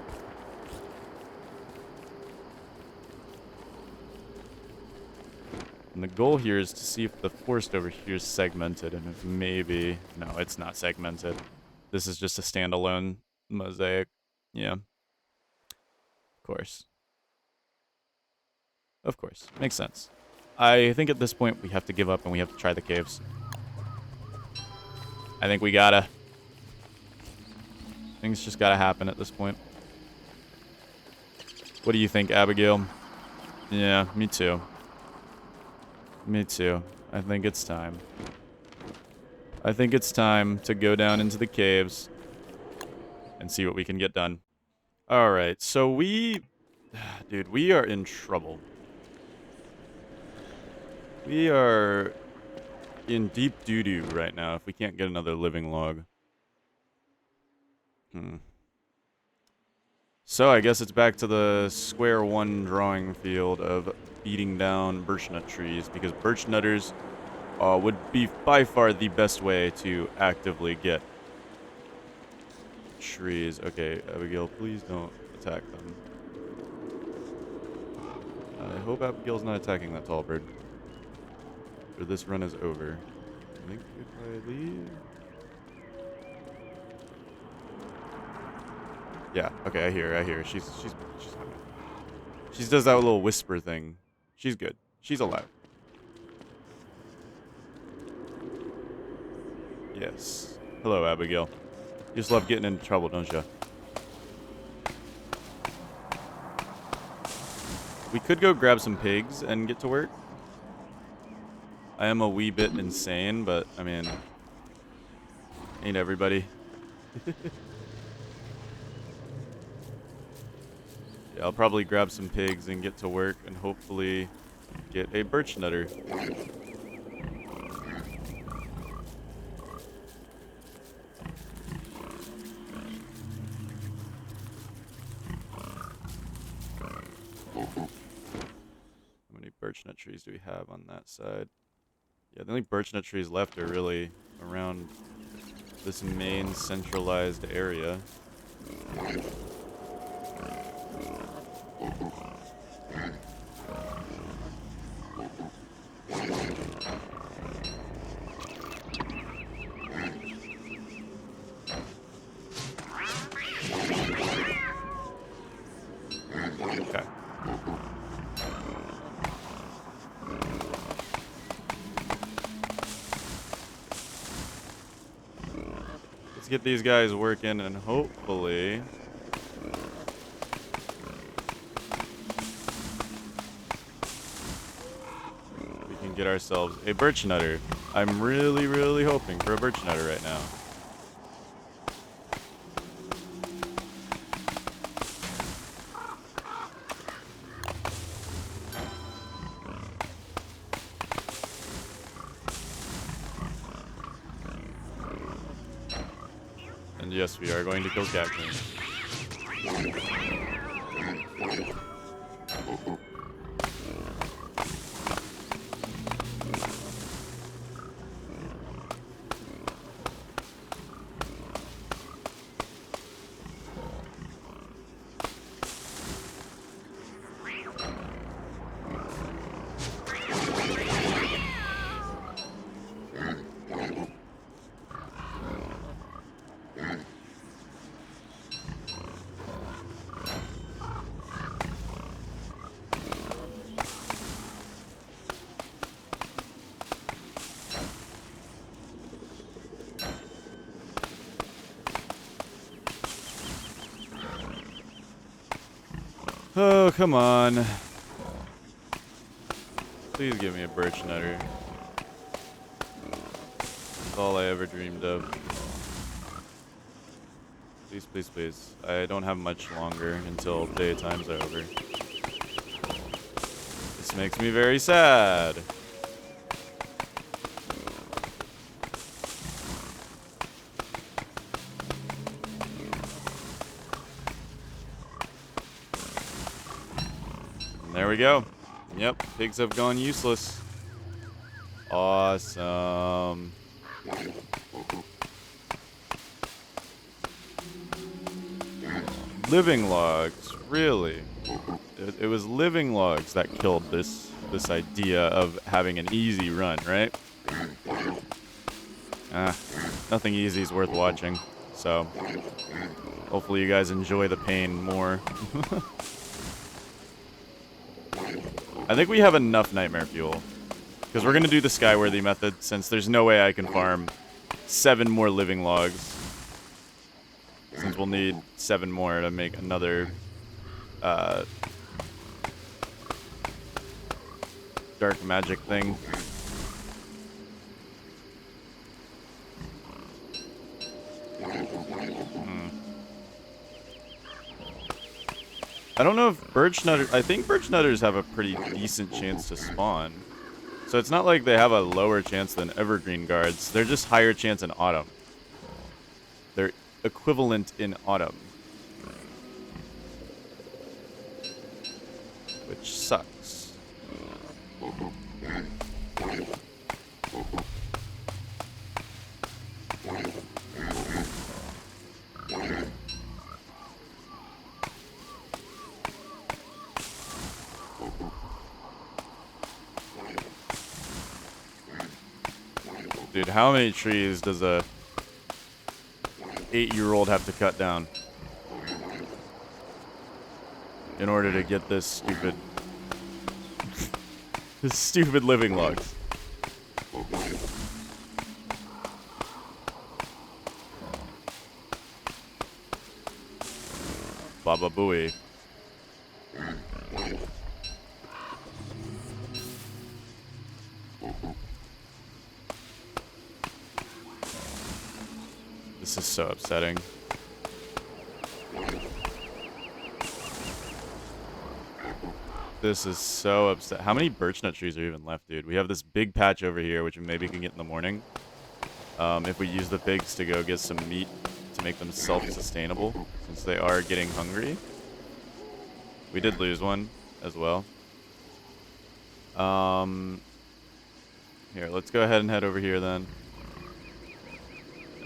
And the goal here is to see if the forest over here is segmented, and if maybe... No, it's not segmented. This is just a standalone mosaic. Yeah. Of course. Of course. Makes sense. I think at this point we have to give up and we have to try the caves. I think we gotta. Things just gotta happen at this point. What do you think, Abigail? Yeah, me too. Me too. I think it's time. I think it's time to go down into the caves and see what we can get done. Alright, so we... Dude, we are in trouble. We are in deep doo-doo right now if we can't get another living log. So I guess it's back to the square one drawing field of beating down birch nut trees, because birch nutters would be by far the best way to actively get trees. Okay, Abigail, please don't attack them. I hope Abigail's not attacking that tall bird, or this run is over. I think if I leave... Yeah, okay, I hear her. She does that little whisper thing. She's good. She's alive. Yes. Hello, Abigail. You just love getting into trouble, don't you? We could go grab some pigs and get to work. I am a wee bit insane, but, I mean, ain't everybody. Yeah, I'll probably grab some pigs and get to work and hopefully get a birch nutter. How many birch nut trees do we have on that side? Yeah, the only birch nut trees left are really around this main centralized area. Okay. Let's get these guys working and hopefully get ourselves a birch nutter. I'm really, really hoping for a birch nutter right now. And yes, we are going to kill Catcoon. Oh, come on. Please give me a birch nutter. That's all I ever dreamed of. Please, please, please. I don't have much longer until daytimes are over. This makes me very sad. There we go. Yep, pigs have gone useless. Awesome. Living logs, really? It was living logs that killed this idea of having an easy run, right? Nothing easy is worth watching. So, hopefully you guys enjoy the pain more. I think we have enough nightmare fuel. Because we're going to do the Skyworthy method, since there's no way I can farm 7 more living logs. Since we'll need 7 more to make another dark magic thing. I don't know if birch nutters... I think birch nutters have a pretty decent chance to spawn. So it's not like they have a lower chance than evergreen guards. They're just higher chance in autumn. They're equivalent in autumn. Which sucks. Dude, how many trees does a 8-year-old have to cut down in order to get this stupid this stupid living logs? Baba Booey. This is so upsetting. This is so upset. How many birch nut trees are even left, dude? We have this big patch over here, which we maybe can get in the morning. If we use the pigs to go get some meat to make them self-sustainable, since they are getting hungry. We did lose one as well. Here, let's go ahead and head over here then.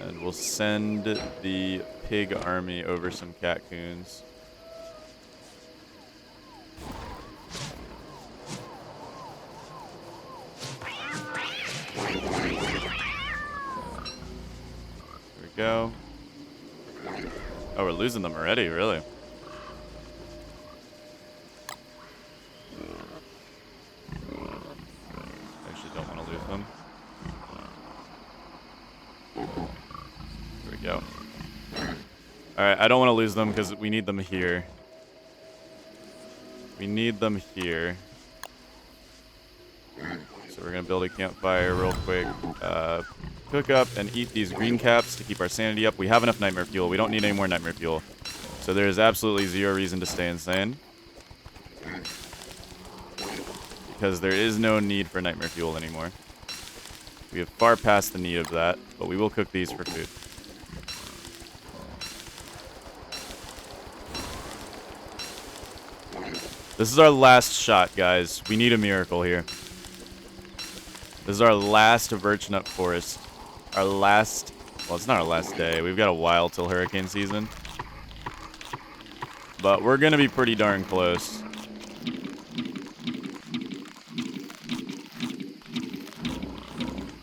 And we'll send the pig army over some catcoons. There we go. Oh, we're losing them already, really? Actually don't want to lose them. There we go. Alright, I don't want to lose them because we need them here. We need them here. So we're going to build a campfire real quick. Cook up and eat these green caps to keep our sanity up. We have enough nightmare fuel. We don't need any more nightmare fuel. So there's absolutely zero reason to stay insane. Because there is no need for nightmare fuel anymore. We have far past the need of that, but we will cook these for food. This is our last shot, guys. We need a miracle here. This is our last Birch Nut Forest. Our last... Well, it's not our last day. We've got a while till hurricane season. But we're going to be pretty darn close.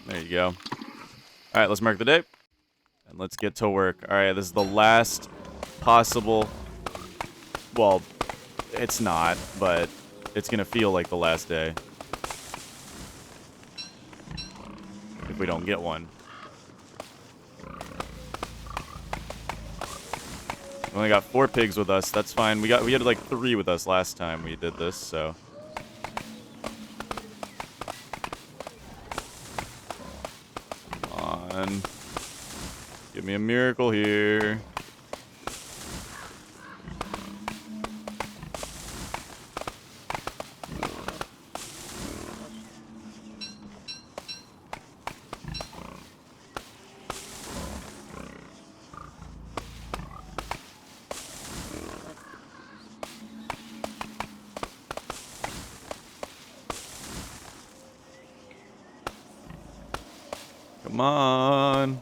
There you go. Alright, let's mark the day. And let's get to work. Alright, this is the last possible... Well, it's not, but it's going to feel like the last day. If we don't get one. We only got 4 pigs with us. That's fine. We had like 3 with us last time we did this, so... Give me a miracle here. Come on.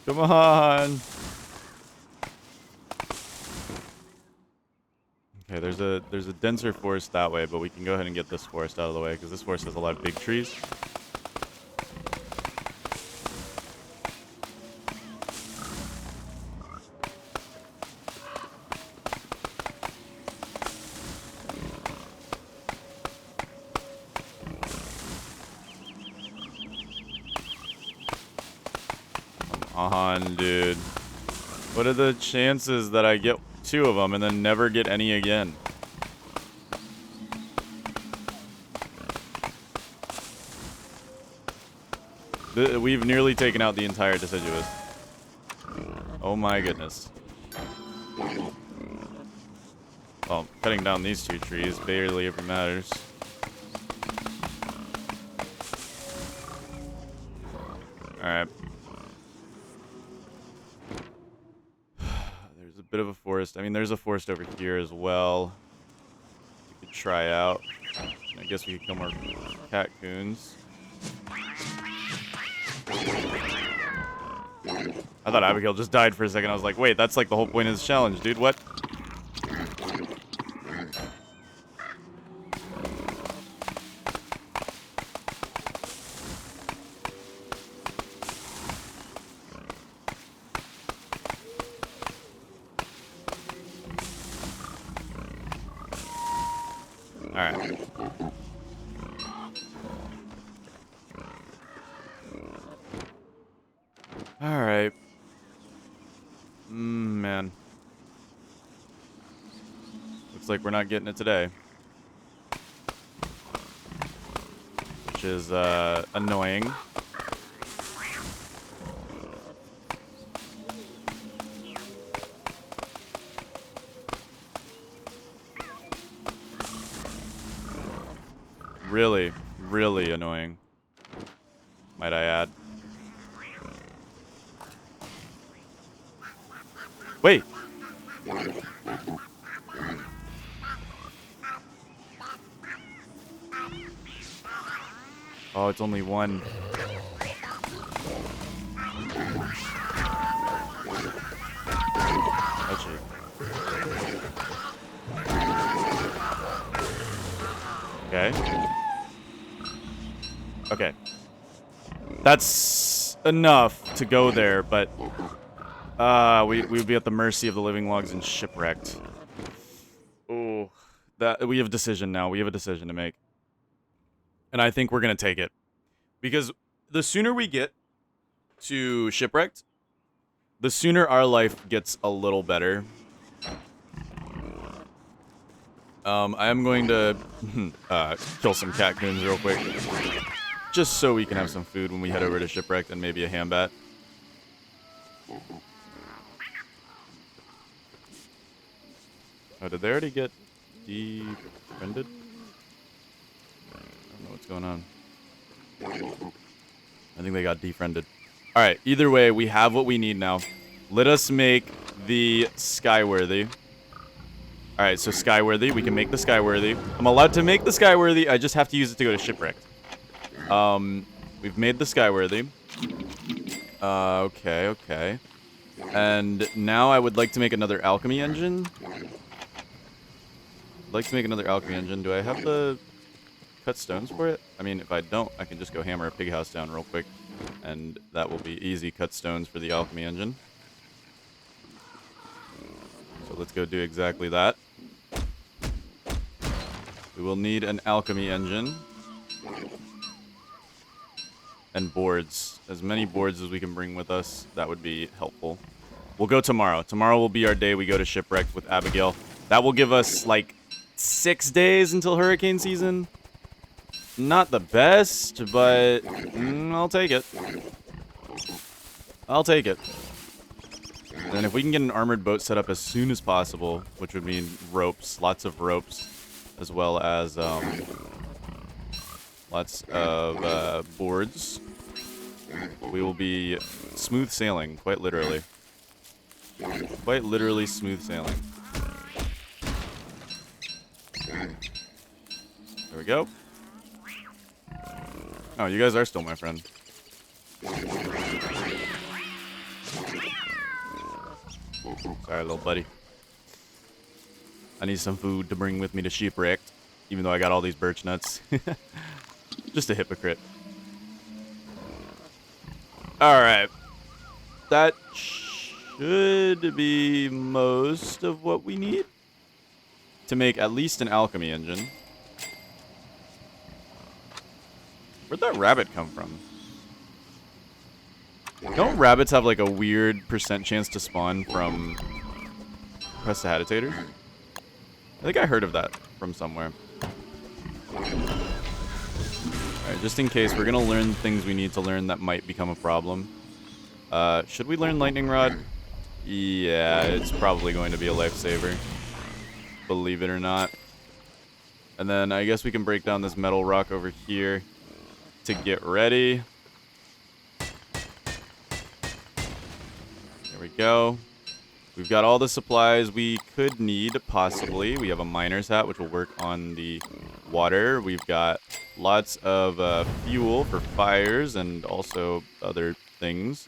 Come on. Okay, there's a denser forest that way, but we can go ahead and get this forest out of the way because this forest has a lot of big trees. Come on, dude. What are the chances that I get 2 of them and then never get any again? We've nearly taken out the entire deciduous. Oh my goodness. Well, cutting down these 2 trees barely ever matters. Alright. There's a bit of a forest. I mean, there's a forest over here as well. We could try out. I guess we could kill more catcoons. I thought Abigail just died for a second. I was like, wait, that's like the whole point of this challenge, dude. What? Alright. Alright. Man. Looks like we're not getting it today. Which is, annoying. Really, really annoying. Might I add. Wait! Oh, it's only one. Actually. Okay. Okay. That's enough to go there, but we would be at the mercy of the living logs and shipwrecked. Oh, that we have a decision now. We have a decision to make. And I think we're going to take it. Because The sooner we get to Shipwrecked, the sooner our life gets a little better. I am going to kill some catcoons real quick. Just so we can have some food when we head over to Shipwrecked and maybe a hambat. Oh, did they already get defriended? I don't know what's going on. I think they got defriended. Alright, either way, we have what we need now. Let us make the Skyworthy. Alright, so Skyworthy. We can make the Skyworthy. I'm allowed to make the Skyworthy. I just have to use it to go to Shipwrecked. We've made the Skyworthy. Okay. And now I would like to make another alchemy engine. I'd like to make another alchemy engine. Do I have the cut stones for it? I mean, if I don't, I can just go hammer a pig house down real quick. And that will be easy cut stones for the alchemy engine. So let's go do exactly that. We will need an alchemy engine. And boards. As many boards as we can bring with us, that would be helpful. We'll go tomorrow. Tomorrow will be our day we go to Shipwrecked with Abigail. That will give us, like, 6 days until hurricane season. Not the best, but I'll take it. I'll take it. And if we can get an armored boat set up as soon as possible, which would mean ropes, lots of ropes, as well as lots of boards, we will be smooth sailing, quite literally. Quite literally smooth sailing. There we go. Oh, you guys are still my friend. Sorry, little buddy. I need some food to bring with me to Shipwrecked, even though I got all these birch nuts. Just a hypocrite. Alright. That should be most of what we need to make at least an alchemy engine. Where'd that rabbit come from? Don't rabbits have like a weird % chance to spawn from prestidigitators? I think I heard of that from somewhere. Alright, just in case, we're gonna learn things we need to learn that might become a problem. Should we learn lightning rod? Yeah, it's probably going to be a lifesaver. Believe it or not. And then I guess we can break down this metal rock over here to get ready. There we go. We've got all the supplies we could need, possibly. We have a miner's hat, which will work on the water. We've got lots of fuel for fires and also other things.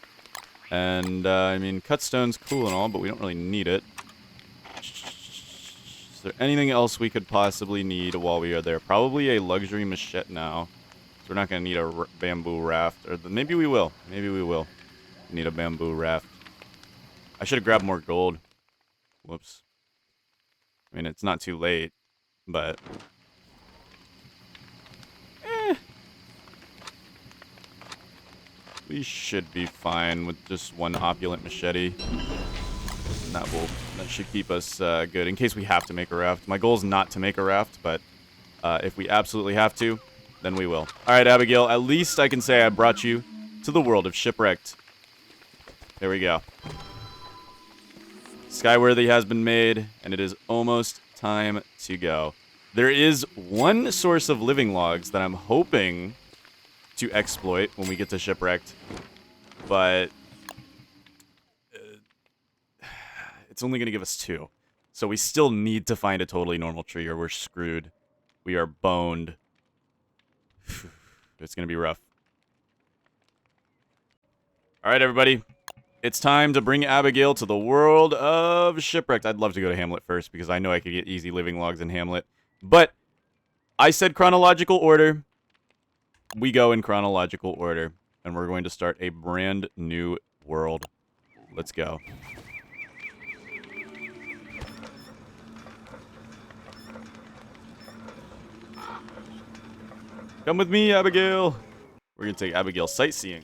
And, I mean, cut stone's cool and all, but we don't really need it. Is there anything else we could possibly need while we are there? Probably a luxury machete now. So we're not going to need a bamboo raft. Or maybe we will. Maybe we will need a bamboo raft. I should have grabbed more gold. Whoops. I mean, it's not too late, but... We should be fine with just one opulent machete. And that should keep us good in case we have to make a raft. My goal is not to make a raft, but if we absolutely have to, then we will. Alright, Abigail, at least I can say I brought you to the world of Shipwrecked. There we go. Skyworthy has been made, and it is almost time to go. There is one source of living logs that I'm hoping to exploit when we get to Shipwrecked, but it's only going to give us 2. So we still need to find a totally normal tree or we're screwed. We are boned. It's going to be rough. Alright, everybody. It's time to bring Abigail to the world of Shipwrecked. I'd love to go to Hamlet first because I know I could get easy living logs in Hamlet. But I said chronological order. We go in chronological order. And we're going to start a brand new world. Let's go. Come with me, Abigail. We're going to take Abigail sightseeing.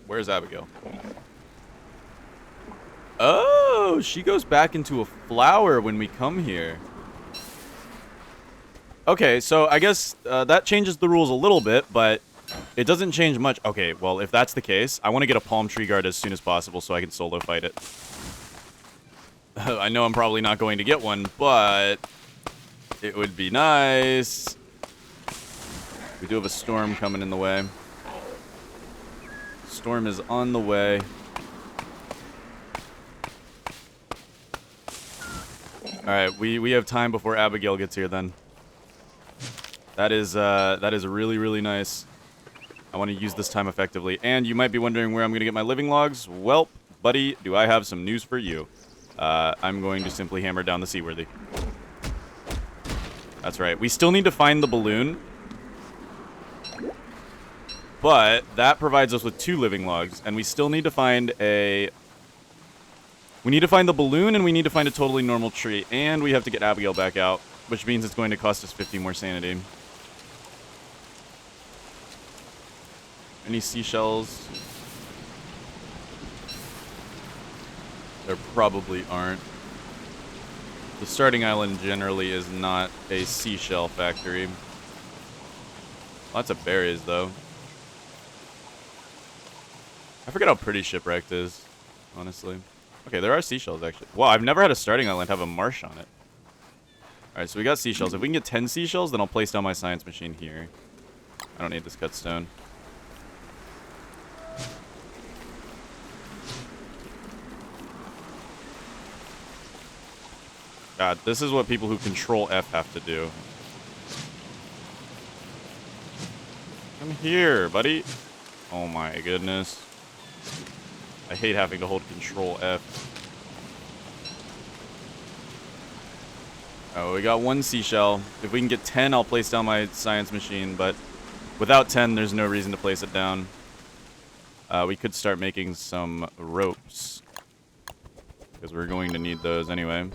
Where's Abigail? Oh, she goes back into a flower when we come here. Okay, so I guess that changes the rules a little bit, but it doesn't change much. Okay, well, if that's the case, I want to get a palm tree guard as soon as possible so I can solo fight it. I know I'm probably not going to get one, but it would be nice. We do have a storm coming in the way. Storm is on the way. Alright, we have time before Abigail gets here then. That is really, really nice. I want to use this time effectively. And you might be wondering where I'm going to get my living logs. Welp, buddy, do I have some news for you. I'm going to simply hammer down the Seaworthy. That's right. We still need to find the balloon. But that provides us with 2 living logs. And we still need to find a... We need to find the balloon, and we need to find a totally normal tree. And we have to get Abigail back out, which means it's going to cost us 50 more sanity. Any seashells? There probably aren't. The starting island generally is not a seashell factory. Lots of berries, though. I forget how pretty Shipwrecked is, honestly. Okay, there are seashells, actually. Wow, I've never had a starting island have a marsh on it. Alright, so we got seashells. If we can get 10 seashells, then I'll place down my science machine here. I don't need this cut stone. God, this is what people who control F have to do. Come here, buddy. Oh my goodness. I hate having to hold control F. Oh, we got 1 seashell. If we can get 10, I'll place down my science machine, but without 10, there's no reason to place it down. We could start making some ropes, because we're going to need those anyway.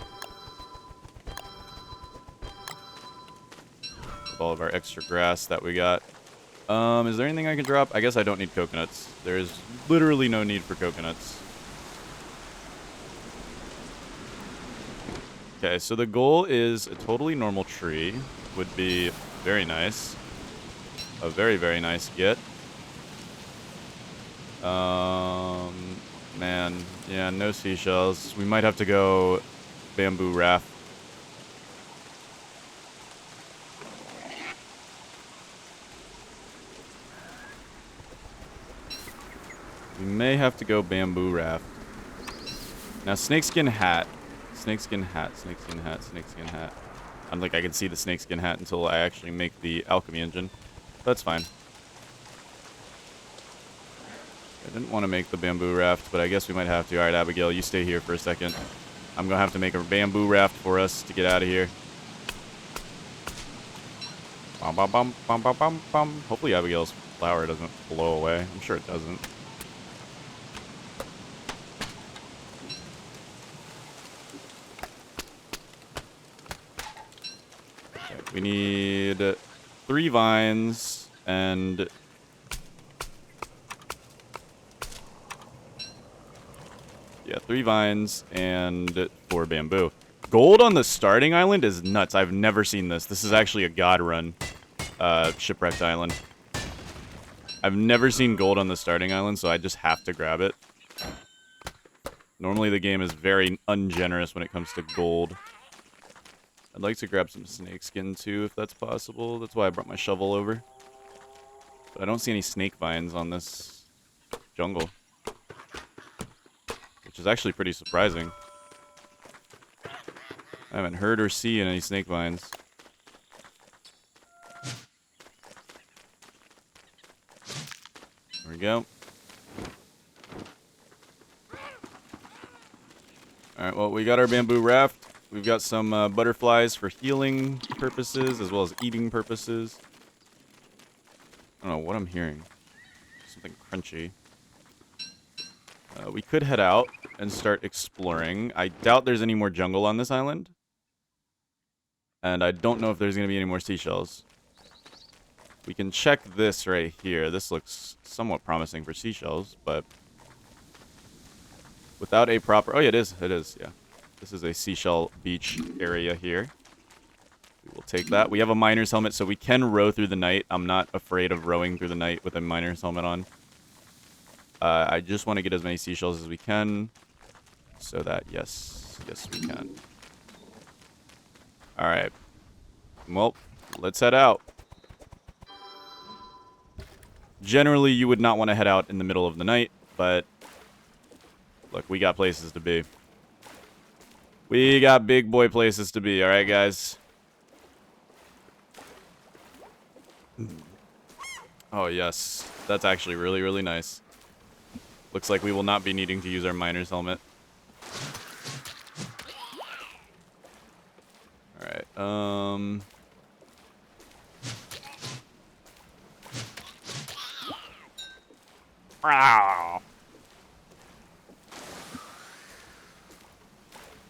With all of our extra grass that we got. Is there anything I can drop? I guess I don't need coconuts. There's literally no need for coconuts. Okay, so the goal is a totally normal tree. Would be very nice. A very, very nice get. Man. Yeah, no seashells. We might have to go bamboo raft. We may have to go bamboo raft. Now, snakeskin hat. Snakeskin hat, snakeskin hat, snakeskin hat. I don't think I can see the snakeskin hat until I actually make the alchemy engine. That's fine. I didn't want to make the bamboo raft, but I guess we might have to. Alright, Abigail, you stay here for a second. I'm going to have to make a bamboo raft for us to get out of here. Bum, bum, bum, bum, bum, bum, bum. Hopefully Abigail's flower doesn't blow away. I'm sure it doesn't. We need 3 vines and... Yeah, 3 vines and 4 bamboo. Gold on the starting island is nuts. I've never seen this. This is actually a god run shipwrecked island. I've never seen gold on the starting island, so I just have to grab it. Normally the game is very ungenerous when it comes to gold. I'd like to grab some snakeskin too, if that's possible. That's why I brought my shovel over. But I don't see any snake vines on this jungle. Which is actually pretty surprising. I haven't heard or seen any snake vines. There we go. Alright, well, we got our bamboo raft. We've got some butterflies for healing purposes as well as eating purposes. I don't know what I'm hearing. Something crunchy. We could head out and start exploring. I doubt there's any more jungle on this island. And I don't know if there's going to be any more seashells. We can check this right here. This looks somewhat promising for seashells, but without a proper... Oh, yeah, it is. It is, yeah. This is a seashell beach area here. We will take that. We have a miner's helmet, so we can row through the night. I'm not afraid of rowing through the night with a miner's helmet on. I just want to get as many seashells as we can. So that, yes, we can. Alright. Well, let's head out. Generally, you would not want to head out in the middle of the night, but look, we got places to be. We got big boy places to be, alright, guys? Oh, yes. That's actually really, really nice. Looks like we will not be needing to use our miner's helmet. Alright,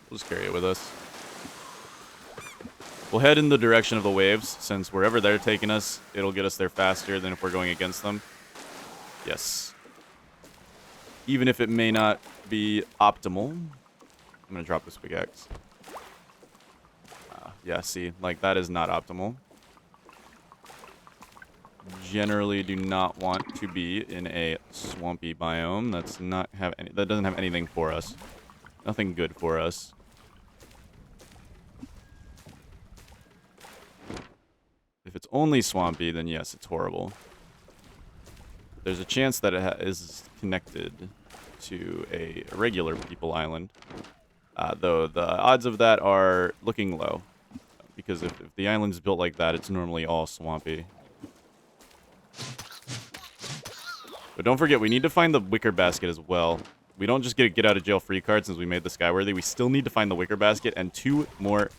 We'll just carry it with us. We'll head in the direction of the waves, since wherever they're taking us, it'll get us there faster than if we're going against them. Yes. Even if it may not be optimal. I'm going to drop this pickaxe. Yeah, see, like, that is not optimal. Generally do not want to be in a swampy biome. That doesn't have anything for us. Nothing good for us. If it's only swampy, then yes, it's horrible. There's a chance that it is connected to a regular people island. Though the odds of that are looking low. Because if the island's built like that, it's normally all swampy. But don't forget, we need to find the wicker basket as well. We don't just get a get out of jail free card since we made the Skyworthy. We still need to find the wicker basket and 2 more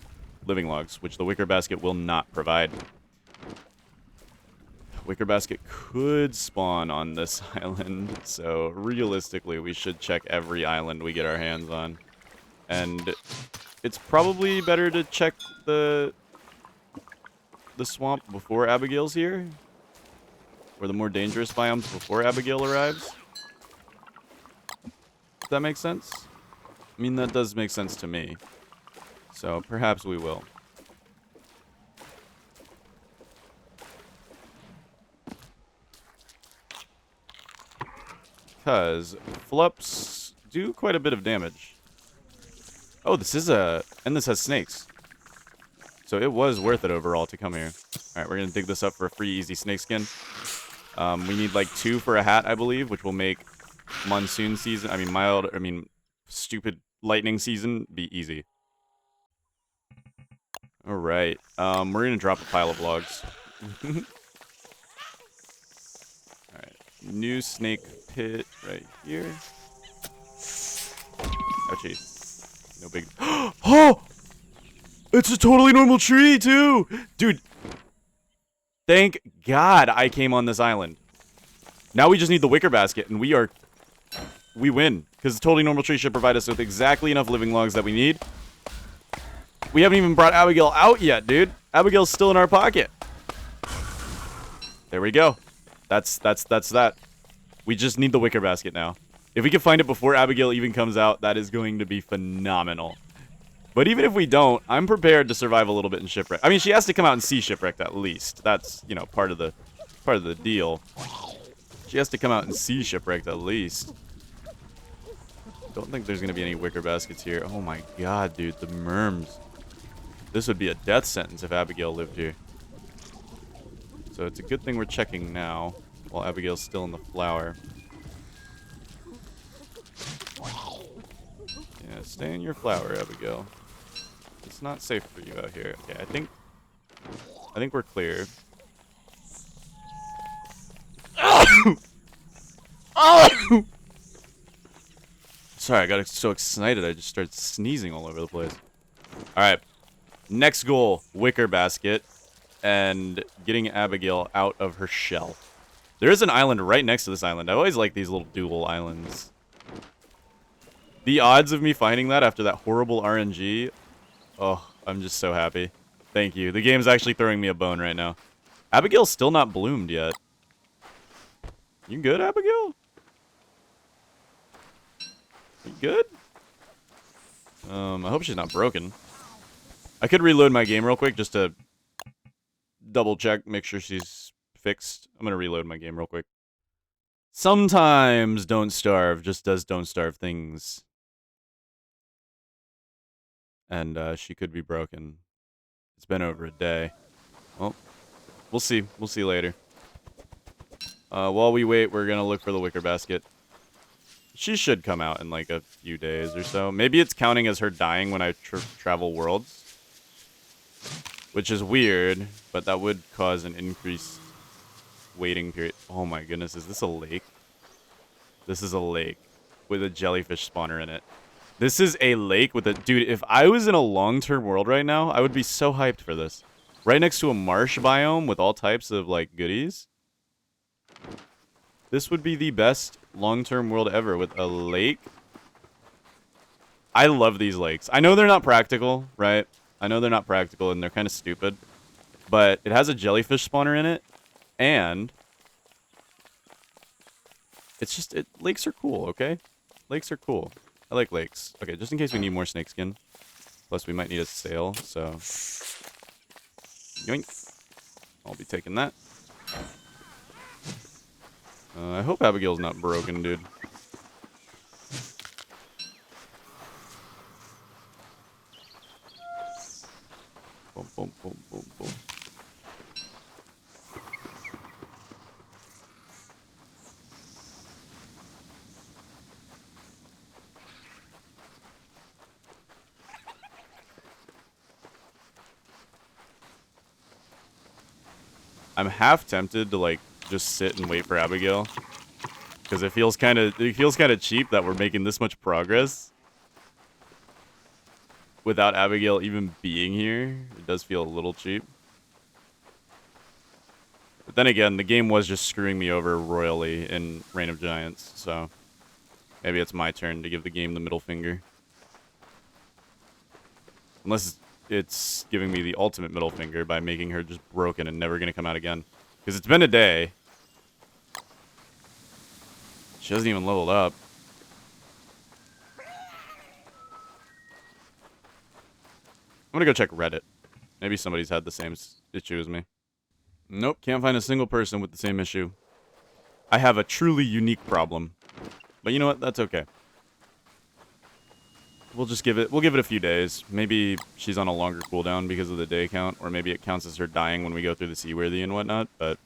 living logs, which the wicker basket will not provide. Wicker basket could spawn on this island, so realistically we should check every island we get our hands on. And it's probably better to check the swamp before Abigail's here. Or the more dangerous biomes before Abigail arrives. Does that make sense? I mean, that does make sense to me. So perhaps we will. Because flups do quite a bit of damage. Oh, this has snakes. So it was worth it overall to come here. Alright, we're going to dig this up for a free easy snake skin. We need like 2 for a hat, I believe, which will make monsoon season, stupid lightning season be easy. Alright, we're going to drop a pile of logs. Alright, new snake pit right here. Oh, jeez. No big... Oh! It's a totally normal tree, too! Dude, thank God I came on this island. Now we just need the wicker basket, and we win. Because the totally normal tree should provide us with exactly enough living logs that we need. We haven't even brought Abigail out yet, dude. Abigail's still in our pocket. There we go. That's that. We just need the wicker basket now. If we can find it before Abigail even comes out, that is going to be phenomenal. But even if we don't, I'm prepared to survive a little bit in shipwreck. I mean, she has to come out and see shipwrecked at least. That's, you know, part of the deal. She has to come out and see shipwrecked at least. Don't think there's gonna be any wicker baskets here. Oh my god, dude, the merms. This would be a death sentence if Abigail lived here. So it's a good thing we're checking now, while Abigail's still in the flower. Yeah, stay in your flower, Abigail. It's not safe for you out here. Okay, I think we're clear. Sorry, I got so excited I just started sneezing all over the place. Alright. Next goal, wicker basket. And getting Abigail out of her shell. There is an island right next to this island. I always like these little dual islands. The odds of me finding that after that horrible RNG. Oh, I'm just so happy. Thank you. The game's actually throwing me a bone right now. Abigail's still not bloomed yet. You good, Abigail? You good? I hope she's not broken. I could reload my game real quick just to double check, make sure she's fixed. I'm gonna reload my game real quick. Sometimes Don't Starve just does Don't Starve things. And she could be broken. It's been over a day. Well, we'll see. We'll see later. While we wait, we're gonna look for the wicker basket. She should come out in like a few days or so. Maybe it's counting as her dying when I travel worlds. Which is weird, but that would cause an increased waiting period. Oh my goodness, is this a lake? This is a lake with a jellyfish spawner in it. This is a lake with a... Dude, if I was in a long-term world right now, I would be so hyped for this. Right next to a marsh biome with all types of, like, goodies. This would be the best long-term world ever with a lake. I love these lakes. I know they're not practical, right? I know they're not practical and they're kind of stupid. But it has a jellyfish spawner in it. And... it's just... lakes are cool, okay? Lakes are cool. I like lakes. Okay, just in case we need more snakeskin. Plus, we might need a sail, so... yoink. I'll be taking that. I hope Abigail's not broken, dude. Boom, boom, boom, boom, boom. I'm half tempted to like just sit and wait for Abigail, because it feels kind of cheap that we're making this much progress without Abigail even being here. It does feel a little cheap. But then again, the game was just screwing me over royally in Reign of Giants, so maybe it's my turn to give the game the middle finger. Unless it's giving me the ultimate middle finger by making her just broken and never going to come out again. Because it's been a day. She hasn't even leveled up. I'm going to go check Reddit. Maybe somebody's had the same issue as me. Nope, can't find a single person with the same issue. I have a truly unique problem. But you know what? That's okay. We'll give it a few days. Maybe she's on a longer cooldown because of the day count, or maybe it counts as her dying when we go through the Seaworthy and whatnot, but...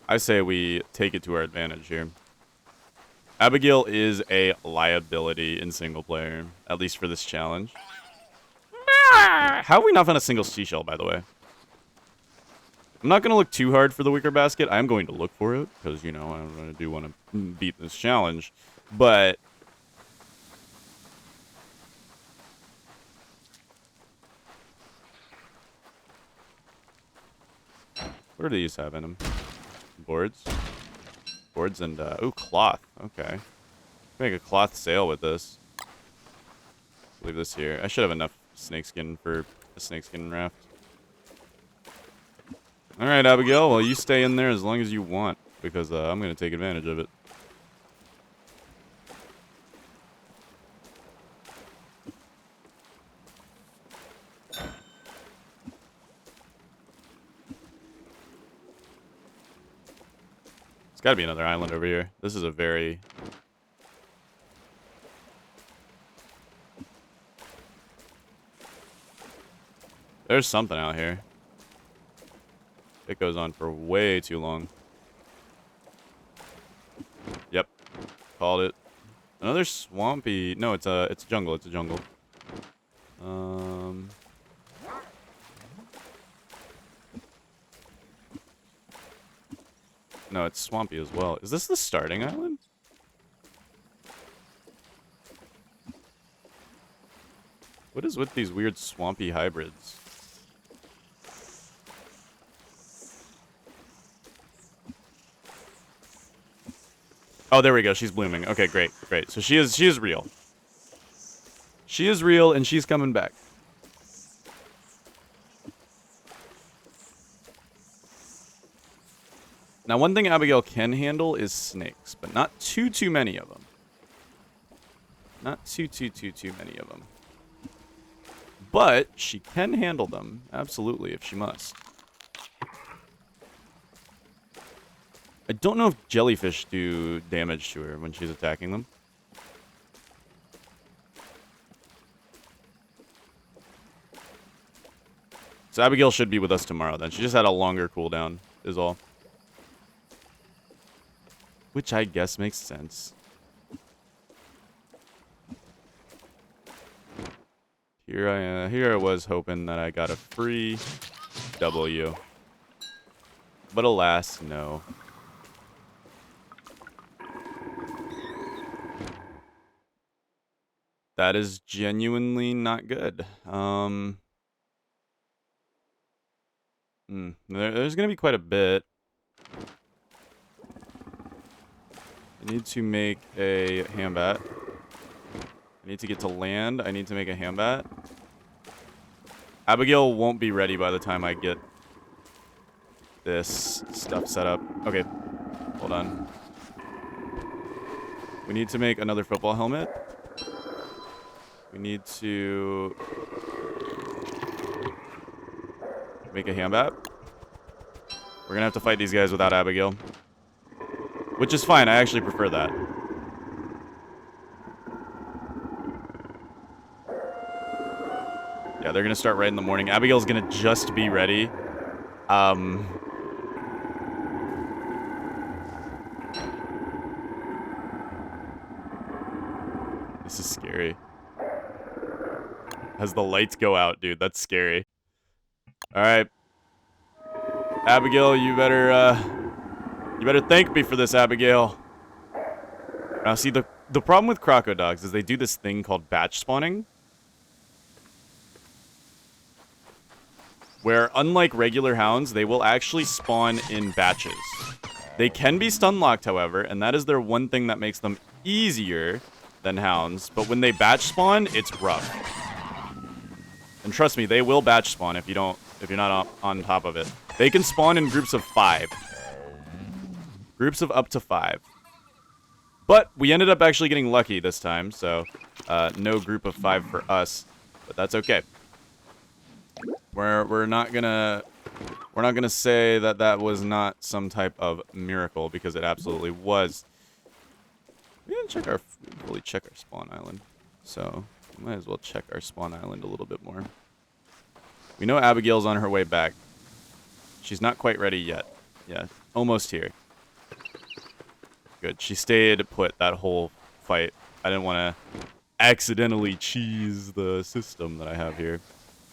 I say we take it to our advantage here. Abigail is a liability in single player, at least for this challenge. How have we not found a single seashell, by the way? I'm not going to look too hard for the wicker basket. I'm going to look for it, because, you know, I do want to beat this challenge. But... what do these have in them? Boards? Boards and, ooh, cloth. Okay. Make a cloth sail with this. Leave this here. I should have enough snakeskin for a snakeskin raft. Alright, Abigail. Well, you stay in there as long as you want, because I'm going to take advantage of it. There's got to be another island over here. This is a very... there's something out here. It goes on for way too long. Yep. Called it. Another swampy... no, it's a jungle. It's a jungle. No, it's swampy as well. Is this the starting island? What is with these weird swampy hybrids? Oh, there we go. She's blooming. Okay, great, great. So she is real. She is real, and she's coming back. Now, one thing Abigail can handle is snakes, but not too many of them. Not too many of them. But she can handle them, absolutely, if she must. I don't know if jellyfish do damage to her when she's attacking them. So Abigail should be with us tomorrow then. She just had a longer cooldown, is all. Which I guess makes sense. Here I was hoping that I got a free W. But alas, no. That is genuinely not good. There's going to be quite a bit. I need to make a hambat. I need to get to land. I need to make a hambat. Abigail won't be ready by the time I get this stuff set up. Okay, hold on. We need to make another football helmet. We need to make a hambat. We're gonna have to fight these guys without Abigail. Which is fine, I actually prefer that. Yeah, they're gonna start right in the morning. Abigail's gonna just be ready. This is scary. As the lights go out, dude, that's scary. Alright. Abigail, you better thank me for this, Abigail. Now, see, the problem with crocodogs is they do this thing called batch spawning. Where, unlike regular hounds, they will actually spawn in batches. They can be stun locked, however, and that is their one thing that makes them easier than hounds. But when they batch spawn, it's rough. And trust me, they will batch spawn if you're not on top of it. They can spawn in groups of 5. Groups of up to 5. But we ended up actually getting lucky this time, so no group of 5 for us. But that's okay. We're not gonna say that was not some type of miracle, because it absolutely was. We didn't fully check our spawn island, so we might as well check our spawn island a little bit more. We know Abigail's on her way back. She's not quite ready yet. Yeah, almost here. Good. She stayed put that whole fight. I didn't want to accidentally cheese the system that I have here,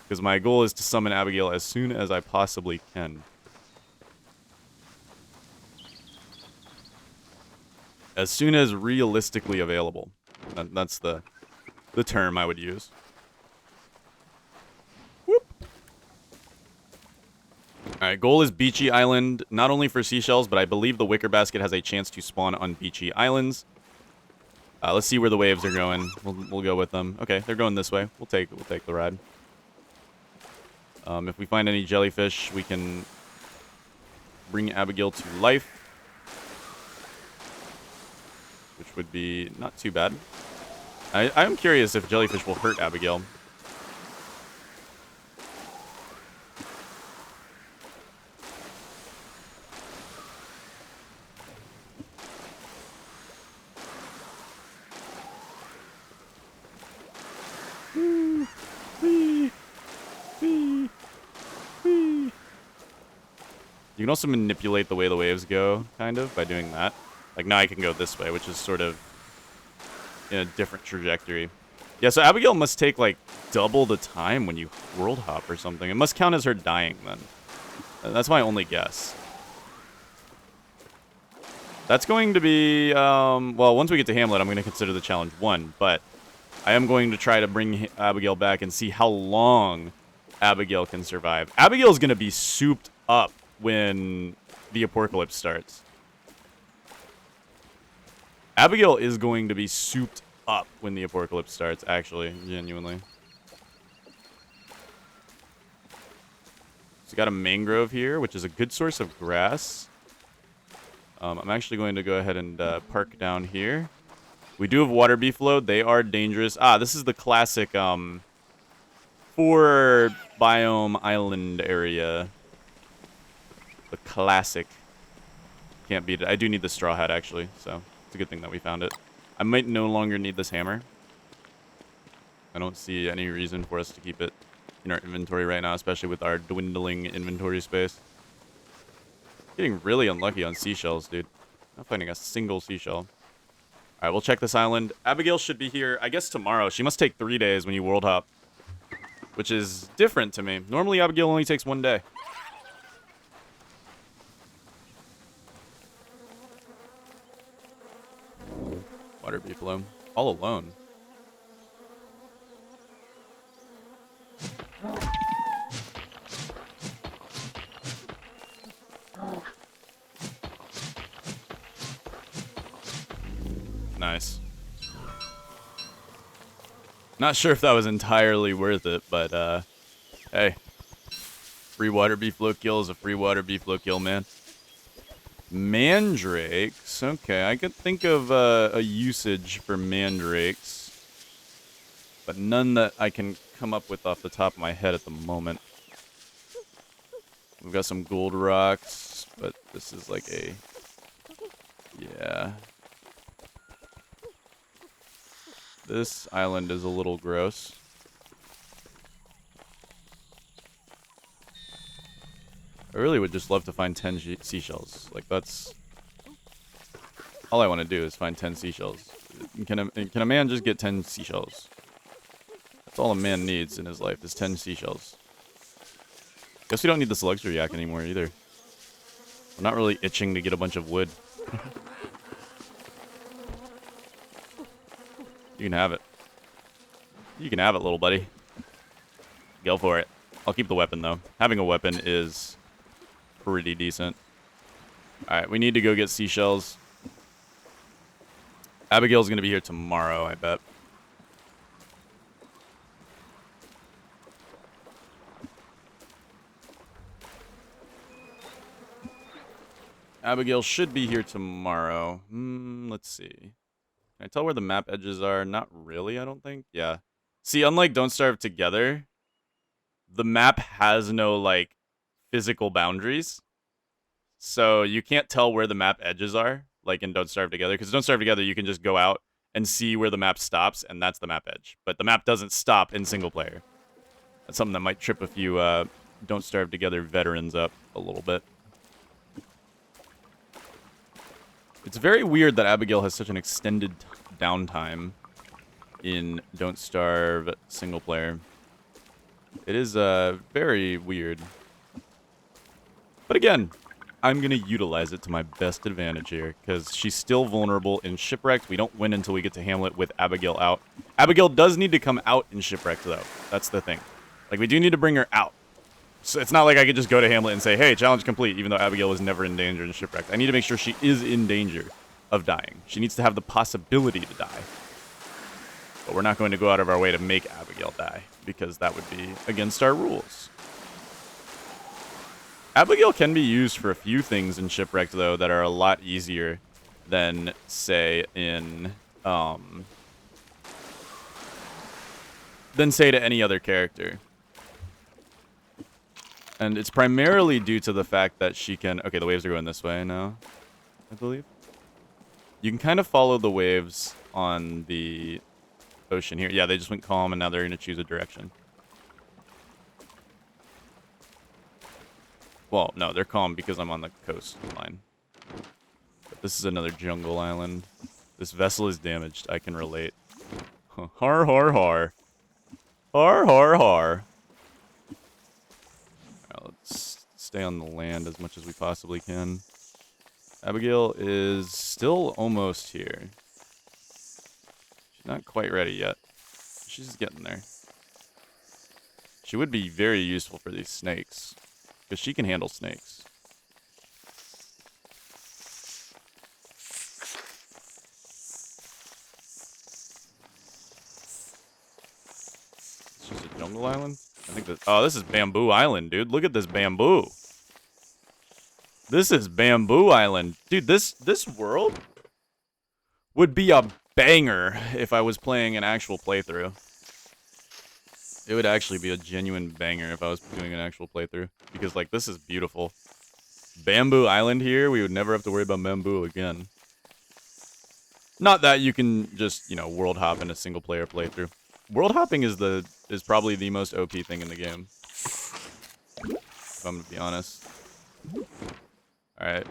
because my goal is to summon Abigail as soon as I possibly can. As soon as realistically available. That's the term I would use. Whoop. Alright, goal is Beachy Island, not only for seashells, but I believe the wicker basket has a chance to spawn on Beachy Islands. Let's see where the waves are going. We'll go with them. Okay, they're going this way. We'll take the ride. If we find any jellyfish, we can bring Abigail to life, which would be not too bad. I'm curious if jellyfish will hurt Abigail. You can also manipulate the way the waves go, kind of, by doing that. Like, now I can go this way, which is sort of in a different trajectory. Yeah, so Abigail must take, like, double the time when you world hop or something. It must count as her dying, then. That's my only guess. That's going to be, well, once we get to Hamlet, I'm going to consider the challenge 1, but I am going to try to bring Abigail back and see how long Abigail can survive. Abigail's going to be souped up when the apocalypse starts. Abigail is going to be souped up when the apocalypse starts, actually, genuinely. So we got a mangrove here, which is a good source of grass. I'm actually going to go ahead and park down here. We do have water beefalo. They are dangerous. Ah, this is the classic 4 biome island area. The classic. Can't beat it. I do need the straw hat, actually, so it's a good thing that we found it. I might no longer need this hammer. I don't see any reason for us to keep it in our inventory right now, especially with our dwindling inventory space. Getting really unlucky on seashells, dude. Not finding a single seashell. All right, we'll check this island. Abigail should be here, I guess, tomorrow. She must take 3 days when you world hop, which is different to me. Normally, Abigail only takes 1 day. Water beefalo. All alone. Nice. Not sure if that was entirely worth it, but, hey. Free water beefalo kill is a free water beefalo kill, man. Mandrakes. Okay, I could think of a usage for mandrakes, but none that I can come up with off the top of my head at the moment. We've got some gold rocks, but this is like a... Yeah. This island is a little gross. I really would just love to find 10 seashells. Like, that's... All I want to do is find 10 seashells. Can a man just get 10 seashells? That's all a man needs in his life, is 10 seashells. Guess we don't need this luxury yak anymore, either. I'm not really itching to get a bunch of wood. You can have it. You can have it, little buddy. Go for it. I'll keep the weapon, though. Having a weapon is pretty decent. Alright, we need to go get seashells. Abigail's going to be here tomorrow, I bet. Abigail should be here tomorrow. Let's see. Can I tell where the map edges are? Not really, I don't think. Yeah. See, unlike Don't Starve Together, the map has no, like, physical boundaries. So you can't tell where the map edges are, like in Don't Starve Together. Because Don't Starve Together, you can just go out and see where the map stops, and that's the map edge. But the map doesn't stop in single player. That's something that might trip a few Don't Starve Together veterans up a little bit. It's very weird that Abigail has such an extended downtime in Don't Starve single player. It is very weird. But again, I'm going to utilize it to my best advantage here, because she's still vulnerable in Shipwrecked. We don't win until we get to Hamlet with Abigail out. Abigail does need to come out in Shipwrecked, though. That's the thing. Like, we do need to bring her out. So it's not like I could just go to Hamlet and say, hey, challenge complete, even though Abigail was never in danger in Shipwrecked. I need to make sure she is in danger of dying. She needs to have the possibility to die. But we're not going to go out of our way to make Abigail die, because that would be against our rules. Abigail can be used for a few things in Shipwrecked, though, that are a lot easier than, say, in, to any other character. And it's primarily due to the fact that she can... Okay, the waves are going this way now, I believe. You can kind of follow the waves on the ocean here. Yeah, they just went calm, and now they're going to choose a direction. Well, no, they're calm because I'm on the coastline. But this is another jungle island. This vessel is damaged. I can relate. Har, har, har. Har, har, har. Let's stay on the land as much as we possibly can. Abigail is still almost here. She's not quite ready yet. She's getting there. She would be very useful for these snakes, because she can handle snakes. It's just a jungle island? I think that... Oh, this is Bamboo Island, dude. Look at this bamboo. This is Bamboo Island. Dude, this world would be a banger if I was playing an actual playthrough. It would actually be a genuine banger if I was doing an actual playthrough. Because, like, this is beautiful. Bamboo Island here, we would never have to worry about bamboo again. Not that you can just, you know, world hop in a single player playthrough. World hopping is probably the most OP thing in the game. If I'm gonna be honest. Alright.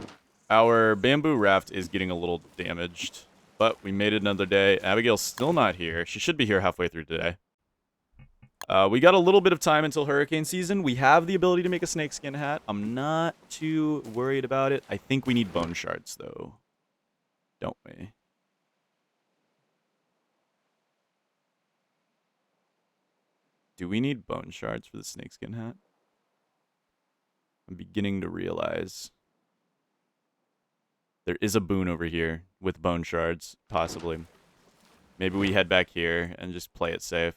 Our bamboo raft is getting a little damaged. But we made it another day. Abigail's still not here. She should be here halfway through today. We got a little bit of time until hurricane season. We have the ability to make a snakeskin hat. I'm not too worried about it. I think we need bone shards, though. Don't we? Do we need bone shards for the snakeskin hat? I'm beginning to realize there is a boon over here with bone shards, possibly. Maybe we head back here and just play it safe.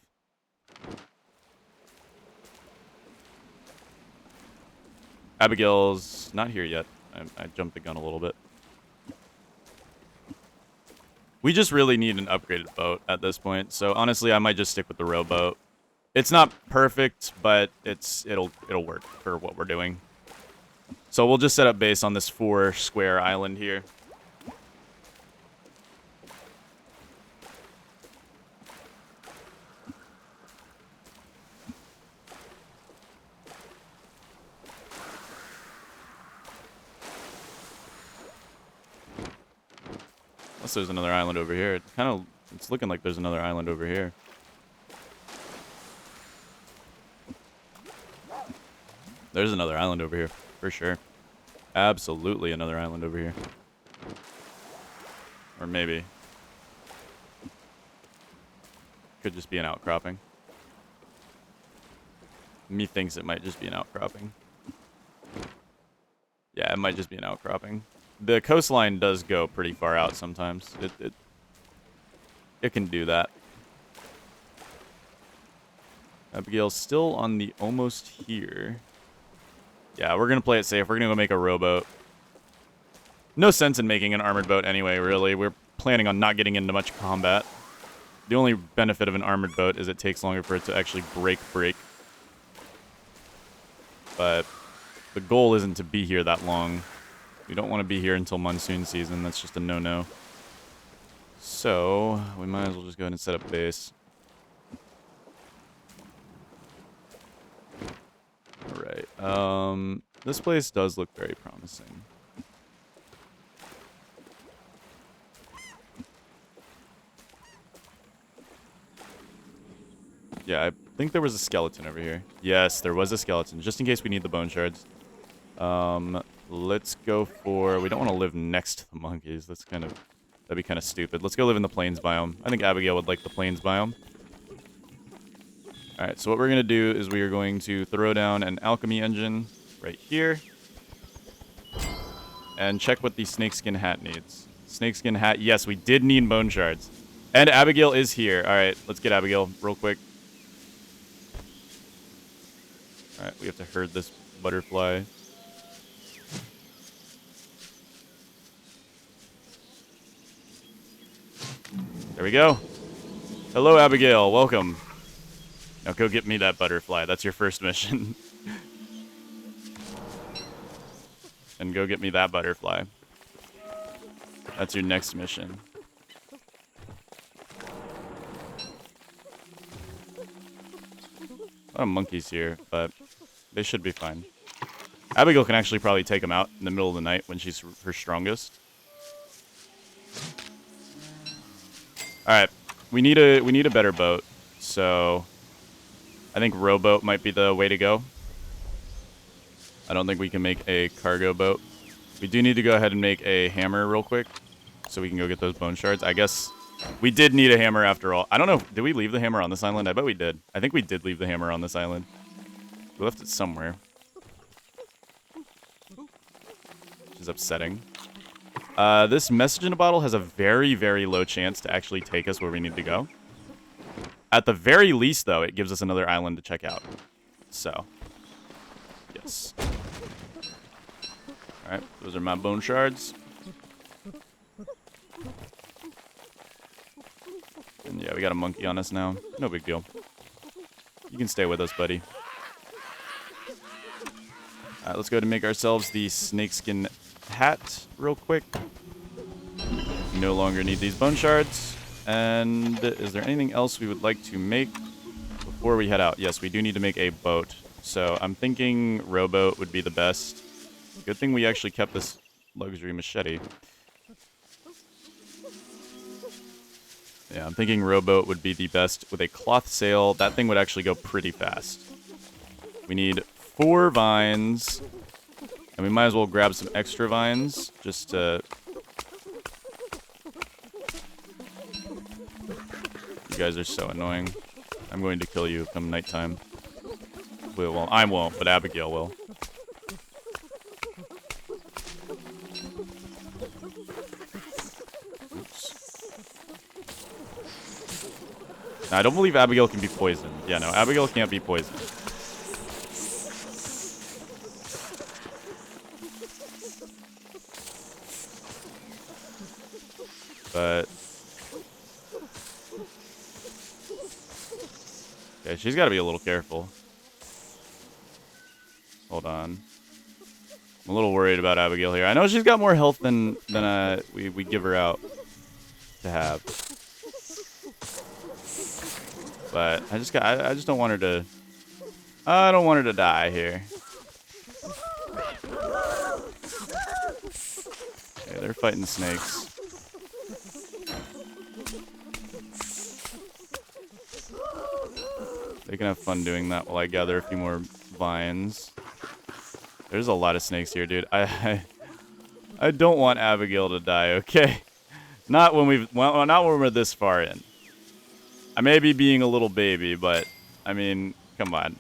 Abigail's not here yet. I jumped the gun a little bit. We just really need an upgraded boat at this point. So honestly, I might just stick with the rowboat. It's not perfect, but it'll work for what we're doing. So we'll just set up base on this 4-square island here. Unless there's another island over here. It's looking like there's another island over here. There's another island over here, for sure. Absolutely another island over here. Or maybe. Could just be an outcropping. Methinks it might just be an outcropping. Yeah, it might just be an outcropping. The coastline does go pretty far out sometimes. It can do that. Abigail's still on the almost here. Yeah, we're going to play it safe. We're going to go make a rowboat. No sense in making an armored boat anyway, really. We're planning on not getting into much combat. The only benefit of an armored boat is it takes longer for it to actually break. But the goal isn't to be here that long. We don't want to be here until monsoon season. That's just a no-no. So, we might as well just go ahead and set up base. Alright, this place does look very promising. Yeah, I think there was a skeleton over here. Yes, there was a skeleton, just in case we need the bone shards. Let's go for... We don't want to live next to the monkeys. That'd be kind of stupid. Let's go live in the plains biome. I think Abigail would like the plains biome. Alright, so what we're going to do is we are going to throw down an alchemy engine right here. And check what the snakeskin hat needs. Snakeskin hat, yes, we did need bone shards. And Abigail is here. Alright, let's get Abigail real quick. Alright, we have to herd this butterfly. There we go. Hello, Abigail. Welcome. Now go get me that butterfly. That's your first mission. And go get me that butterfly. That's your next mission. A lot of monkeys here, but they should be fine. Abigail can actually probably take them out in the middle of the night when she's her strongest. Alright, we need a better boat, so I think rowboat might be the way to go. I don't think we can make a cargo boat. We do need to go ahead and make a hammer real quick so we can go get those bone shards. I guess we did need a hammer after all. I don't know. Did we leave the hammer on this island? I bet we did. I think we did leave the hammer on this island. We left it somewhere. Which is upsetting. This message in a bottle has a very, very low chance to actually take us where we need to go. At the very least, though, it gives us another island to check out. So, yes. Alright, those are my bone shards. And yeah, we got a monkey on us now. No big deal. You can stay with us, buddy. Alright, let's go ahead and make ourselves the snakeskin hat real quick. No longer need these bone shards. And is there anything else we would like to make before we head out? Yes, we do need to make a boat. So I'm thinking rowboat would be the best. Good thing we actually kept this luxury machete. Yeah, I'm thinking rowboat would be the best with a cloth sail. That thing would actually go pretty fast. We need 4 vines. And we might as well grab some extra vines just to... You guys are so annoying. I'm going to kill you come nighttime. Well, I won't, but Abigail will. Now, I don't believe Abigail can be poisoned. Yeah, no, Abigail can't be poisoned. But... okay, she's got to be a little careful. Hold on. I'm a little worried about Abigail here. I know she's got more health than we give her out to have. But I just don't want her to... I don't want her to die here. Okay, they're fighting snakes. They can have fun doing that while I gather a few more vines. There's a lot of snakes here, dude. I don't want Abigail to die, okay? Not when we're this far in. I may be being a little baby, but I mean, come on.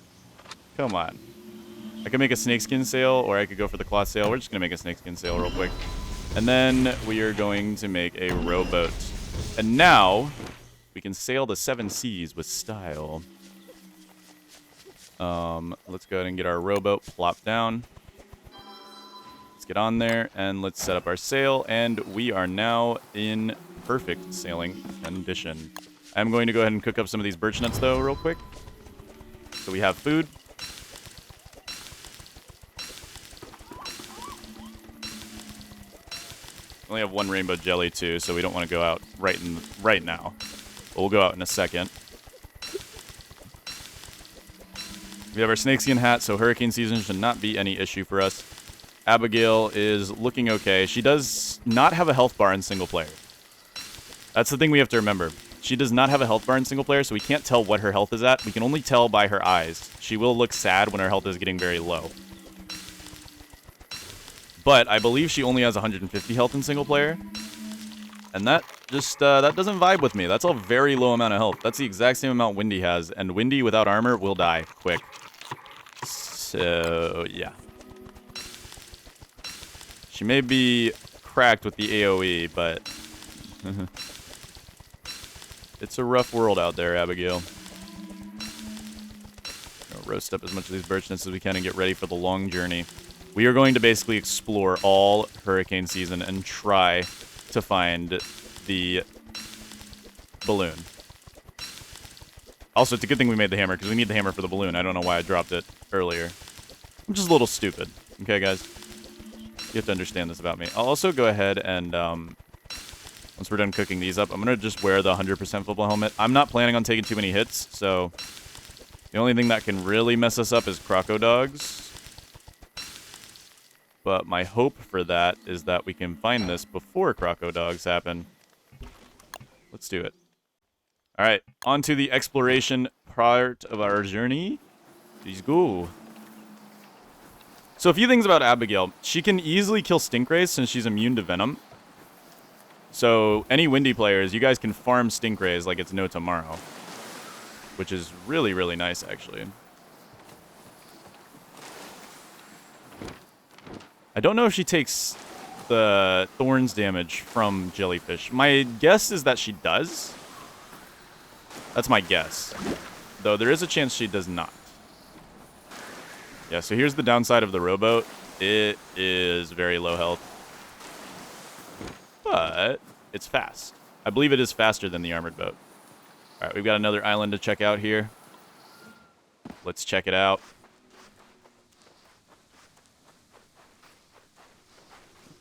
Come on. I could make a snakeskin sail, or I could go for the cloth sail. We're just gonna make a snakeskin sail real quick. And then we are going to make a rowboat. And now we can sail the 7 seas with style. Let's go ahead and get our rowboat plopped down. Let's get on there and let's set up our sail. And we are now in perfect sailing condition. I'm going to go ahead and cook up some of these birch nuts though real quick. So we have food. We only have 1 rainbow jelly too, so we don't want to go out right now. But we'll go out in a second. We have our snakeskin hat, so hurricane season should not be any issue for us. Abigail is looking okay. She does not have a health bar in single player. That's the thing we have to remember. She does not have a health bar in single player, so we can't tell what her health is at. We can only tell by her eyes. She will look sad when her health is getting very low. But I believe she only has 150 health in single player. And that just, that doesn't vibe with me. That's a very low amount of health. That's the exact same amount Windy has. And Windy without armor will die quick. So, yeah. She may be cracked with the AoE, but... it's a rough world out there, Abigail. Gonna roast up as much of these birch nuts as we can and get ready for the long journey. We are going to basically explore all hurricane season and try to find the balloon. Also, it's a good thing we made the hammer, because we need the hammer for the balloon. I don't know why I dropped it earlier. I'm just a little stupid. Okay, guys? You have to understand this about me. I'll also go ahead and, once we're done cooking these up, I'm going to just wear the 100% football helmet. I'm not planning on taking too many hits, so the only thing that can really mess us up is croco dogs. But my hope for that is that we can find this before croco dogs happen. Let's do it. All right, on to the exploration part of our journey. Let's go. So a few things about Abigail. She can easily kill Stinkrays since she's immune to Venom. So any Windy players, you guys can farm Stinkrays like it's no tomorrow. Which is really, really nice, actually. I don't know if she takes the Thorns damage from Jellyfish. My guess is that she does. That's my guess. Though there is a chance she does not. Yeah, so here's the downside of the rowboat. It is very low health. But it's fast. I believe it is faster than the armored boat. All right, we've got another island to check out here. Let's check it out.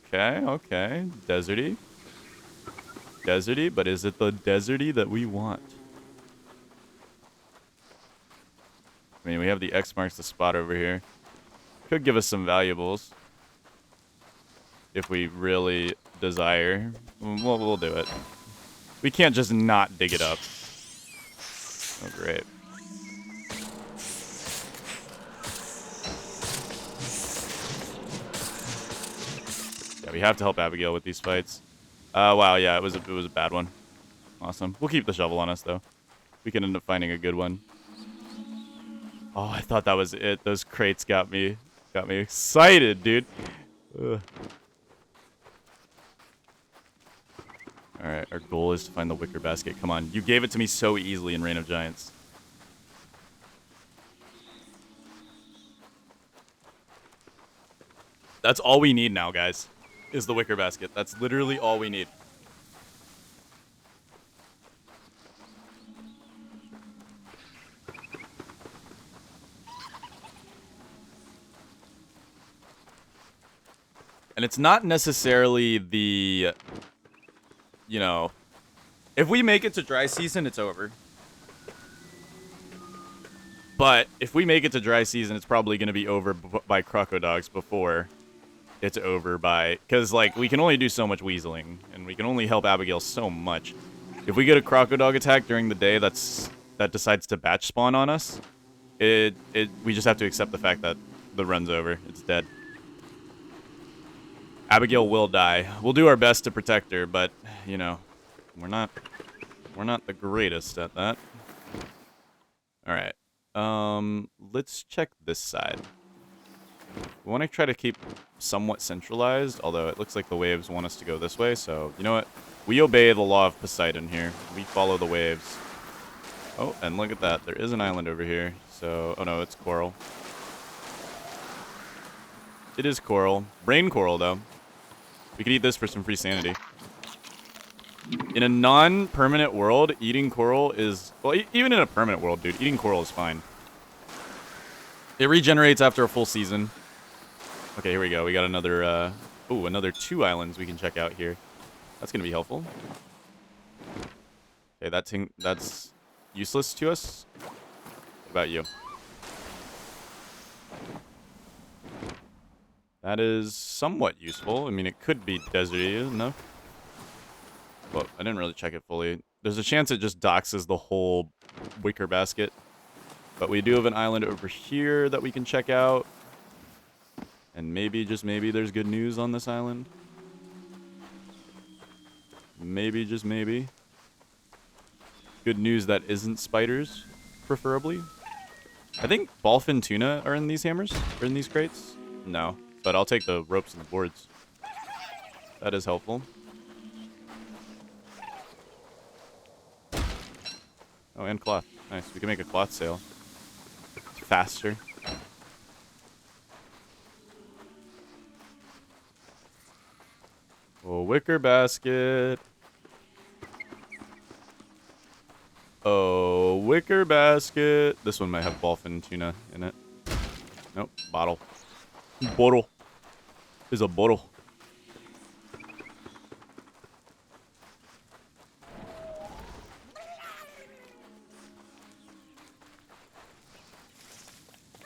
Okay, okay. Deserty. Deserty, but is it the deserty that we want? I mean, we have the X marks the spot over here. Could give us some valuables. If we really desire. We'll do it. We can't just not dig it up. Oh, great. Yeah, we have to help Abigail with these fights. Wow, yeah, it was a bad one. Awesome. We'll keep the shovel on us, though. We can end up finding a good one. Oh, I thought that was it. Those crates got me excited, dude. Ugh. All right, our goal is to find the wicker basket. Come on, you gave it to me so easily in Reign of Giants. That's all we need now, guys, is the wicker basket. That's literally all we need. And it's not necessarily the, you know, if we make it to dry season, it's over. But if we make it to dry season, it's probably going to be over by Crocodogs before it's over by... Because, like, we can only do so much weaseling, and we can only help Abigail so much. If we get a Crocodog attack during the day that decides to batch spawn on us, we just have to accept the fact that the run's over. It's dead. Abigail will die. We'll do our best to protect her, but, you know, we're not the greatest at that. All right. Let's check this side. We want to try to keep somewhat centralized, although it looks like the waves want us to go this way, so, you know what? We obey the law of Poseidon here. We follow the waves. Oh, and look at that. There is an island over here, so... Oh, no, it's coral. It is coral. Brain coral, though. We could eat this for some free sanity. In a non-permanent world, eating coral is... Well, even in a permanent world, dude, eating coral is fine. It regenerates after a full season. Okay, here we go. We got another... Ooh, another 2 islands we can check out here. That's going to be helpful. Okay, that's useless to us. What about you? That is somewhat useful. I mean, it could be deserty enough. Well, I didn't really check it fully. There's a chance it just doxes the whole wicker basket. But we do have an island over here that we can check out. And maybe, just maybe, there's good news on this island. Maybe, just maybe. Good news that isn't spiders, preferably. I think ballfin tuna are in these hammers? Or in these crates? No. But I'll take the ropes and the boards. That is helpful. Oh, and cloth. Nice. We can make a cloth sail. It's faster. Oh, wicker basket. Oh, wicker basket. This one might have ballfin tuna in it. Nope. Bottle. Bottle. Is a bottle.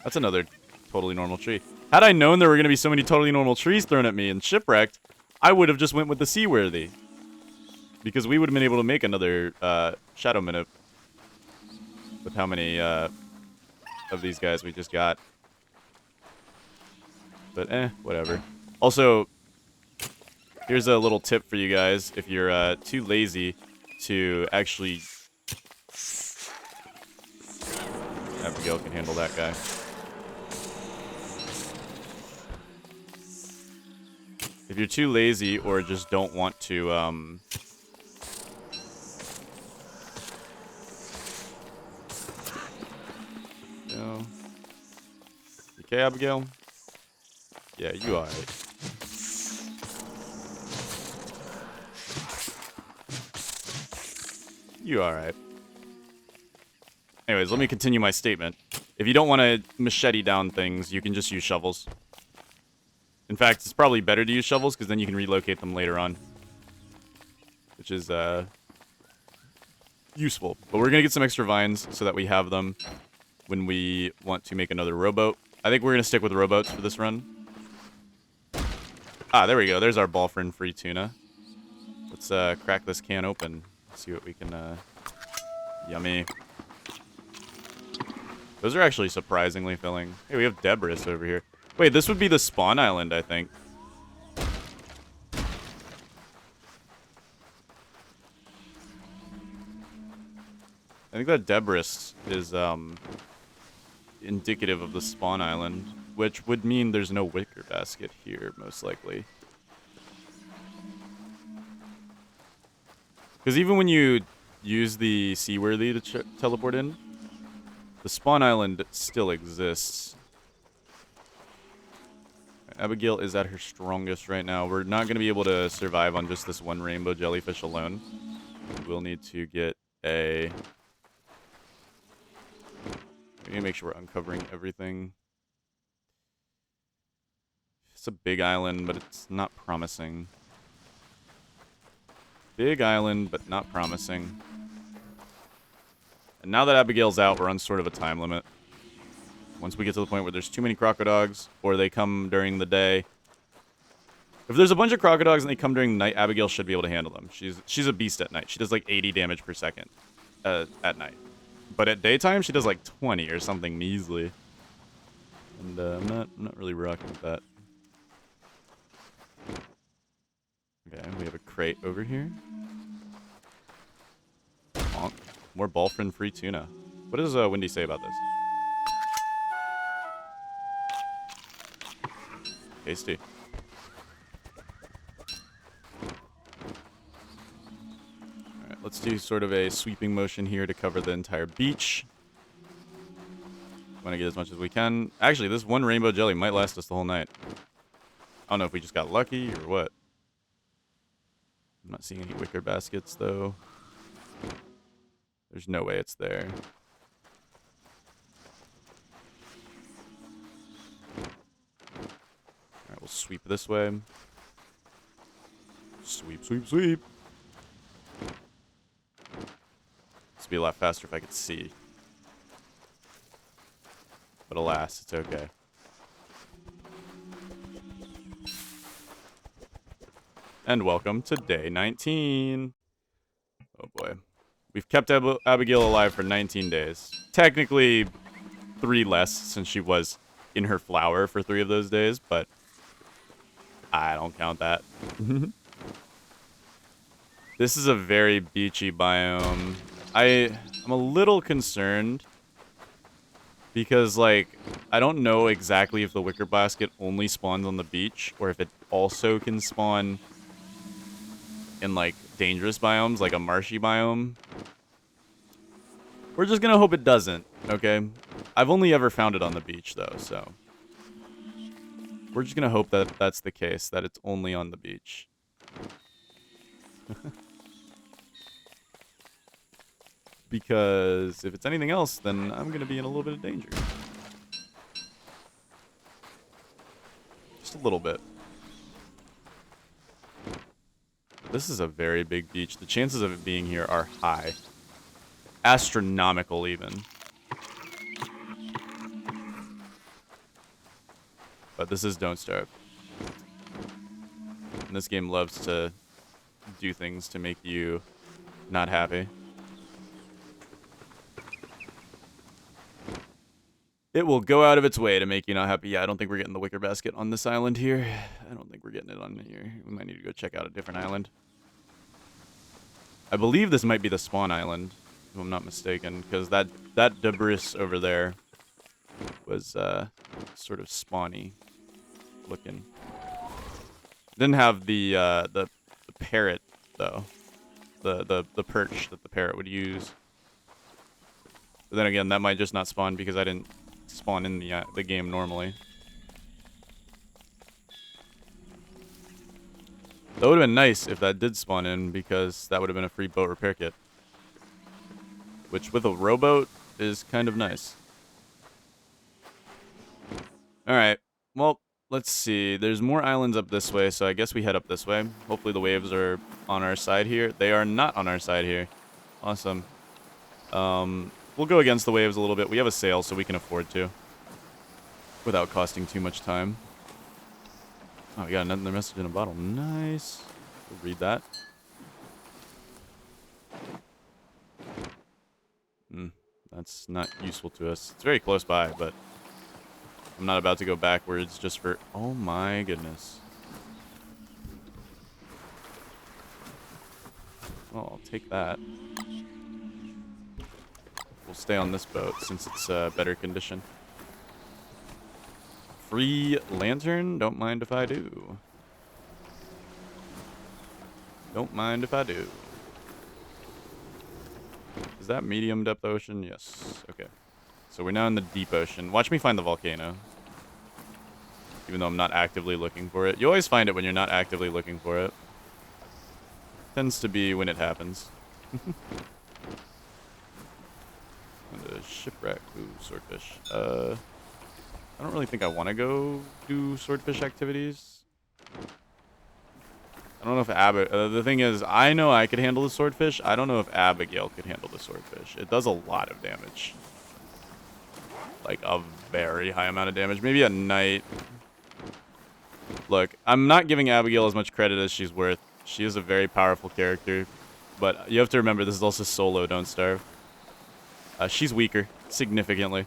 That's another totally normal tree. Had I known there were going to be so many totally normal trees thrown at me and shipwrecked, I would have just went with the seaworthy. Because we would have been able to make another shadow minute with how many of these guys we just got. But whatever. Also, here's a little tip for you guys. If you're too lazy to actually... Abigail can handle that guy. If you're too lazy or just don't want to, you know... You okay, Abigail? Yeah, you alright. You alright. Anyways, let me continue my statement. If you don't want to machete down things, you can just use shovels. In fact, it's probably better to use shovels, because then you can relocate them later on. Which is, useful. But we're going to get some extra vines so that we have them when we want to make another rowboat. I think we're going to stick with rowboats for this run. Ah, there we go. There's our ball-friend free tuna. Let's crack this can open. See what we can... Yummy. Those are actually surprisingly filling. Hey, we have debris over here. Wait, this would be the spawn island, I think. I think that debris is indicative of the spawn island, which would mean there's no wicker basket here, most likely. Because even when you use the seaworthy to teleport in, the spawn island still exists. Abigail is at her strongest right now. We're not going to be able to survive on just this one rainbow jellyfish alone. We'll need to get a... We need to make sure we're uncovering everything. It's a big island, but it's not promising. Big island, but not promising. And now that Abigail's out, we're on sort of a time limit. Once we get to the point where there's too many crocodiles, or they come during the day. If there's a bunch of crocodiles and they come during the night, Abigail should be able to handle them. She's a beast at night. She does like 80 damage per second at night. But at daytime, she does like 20 or something measly. And I'm not really rocking with that. Okay, we have a crate over here. Bonk. More ball-friend free tuna. What does Wendy say about this? Tasty. Alright, let's do sort of a sweeping motion here to cover the entire beach. Want to get as much as we can. Actually, this one rainbow jelly might last us the whole night. I don't know if we just got lucky or what. I'm not seeing any wicker baskets, though. There's no way it's there. Alright, we'll sweep this way. Sweep, sweep, sweep. This would be a lot faster if I could see. But alas, it's okay. And welcome to day 19. Oh boy. We've kept Abigail alive for 19 days. Technically, 3 less since she was in her flower for 3 of those days, but I don't count that. This is a very beachy biome. I'm a little concerned because, like, I don't know exactly if the wicker basket only spawns on the beach or if it also can spawn in, like, dangerous biomes, like a marshy biome. We're just gonna hope it doesn't, okay? I've only ever found it on the beach, though, so... We're just gonna hope that that's the case, that it's only on the beach. Because if it's anything else, then I'm gonna be in a little bit of danger. Just a little bit. This is a very big beach. The chances of it being here are high. Astronomical, even. But this is Don't Starve. And this game loves to do things to make you not happy. It will go out of its way to make you not happy. Yeah, I don't think we're getting the wicker basket on this island here. I don't think we're getting it on here. We might need to go check out a different island. I believe this might be the spawn island, if I'm not mistaken, because that debris over there was sort of spawny looking. Didn't have the parrot though, the perch that the parrot would use. But then again, that might just not spawn because I didn't spawn in the game normally. That would have been nice if that did spawn in, because that would have been a free boat repair kit. Which, with a rowboat, is kind of nice. Alright, well, let's see. There's more islands up this way, so I guess we head up this way. Hopefully the waves are on our side here. They are not on our side here. Awesome. We'll go against the waves a little bit. We have a sail, so we can afford to. Without costing too much time. Oh, we got another message in a bottle. Nice. We'll read that. That's not useful to us. It's very close by, but I'm not about to go backwards just for... Oh my goodness. Well, I'll take that. We'll stay on this boat since it's better condition. Free lantern? Don't mind if I do. Don't mind if I do. Is that medium depth ocean? Yes. Okay. So we're now in the deep ocean. Watch me find the volcano. Even though I'm not actively looking for it. You always find it when you're not actively looking for it. Tends to be when it happens. And a shipwreck. Ooh, swordfish. I don't really think I want to go do swordfish activities. I don't know if the thing is, I know I could handle the swordfish. I don't know if Abigail could handle the swordfish. It does a lot of damage. Like, a very high amount of damage. Maybe at night. Look, I'm not giving Abigail as much credit as she's worth. She is a very powerful character. But you have to remember, this is also solo, don't starve. She's weaker, significantly.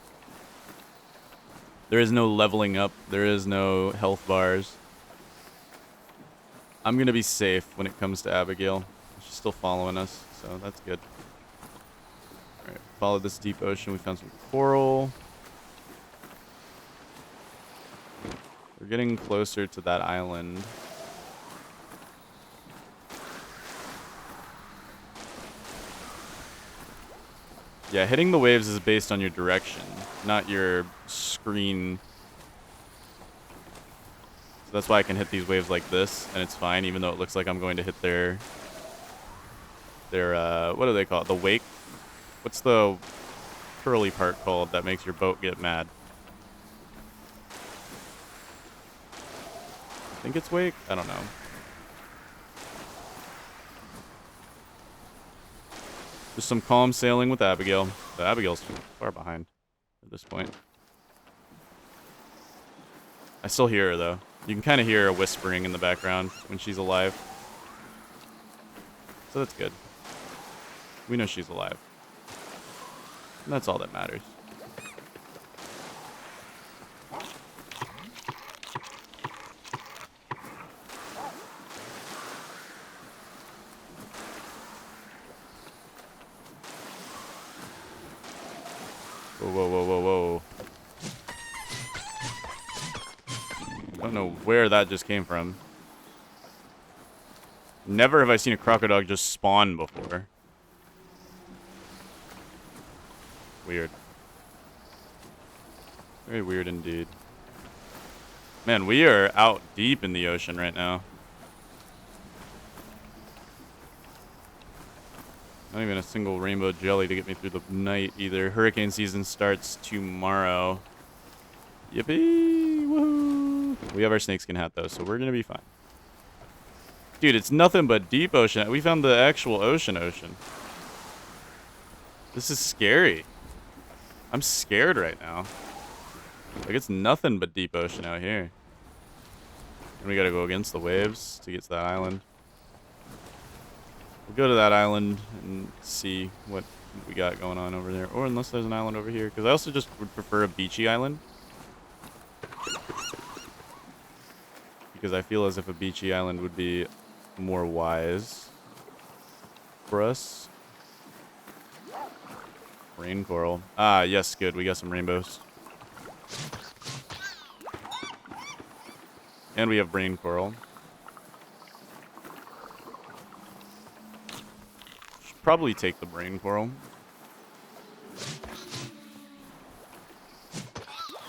There is no leveling up. There is no health bars. I'm going to be safe when it comes to Abigail. She's still following us, so that's good. Alright, follow this deep ocean. We found some coral. We're getting closer to that island. Yeah, hitting the waves is based on your direction, not your screen. So that's why I can hit these waves like this, and it's fine, even though it looks like I'm going to hit their what do they call it? The wake? What's the curly part called that makes your boat get mad? I think it's wake? I don't know. Just some calm sailing with Abigail. But Abigail's far behind at this point. I still hear her, though. You can kind of hear her whispering in the background when she's alive. So that's good. We know she's alive. And that's all that matters. Whoa, whoa, whoa, whoa, whoa. I don't know where that just came from. Never have I seen a crocodile just spawn before. Weird. Very weird indeed. Man, we are out deep in the ocean right now. Not even a single rainbow jelly to get me through the night either. Hurricane season starts tomorrow. Yippee! Woohoo! We have our snakeskin hat though, so we're gonna be fine. Dude, it's nothing but deep ocean. We found the actual ocean. This is scary. I'm scared right now. Like, it's nothing but deep ocean out here. And we gotta go against the waves to get to that island. We'll go to that island and see what what we got going on over there. Or unless there's an island over here. Because I also just would prefer a beachy island. Because I feel as if a beachy island would be more wise for us. Rain coral. Ah, yes, good. We got some rainbows. And we have brain coral. Should probably take the brain coral.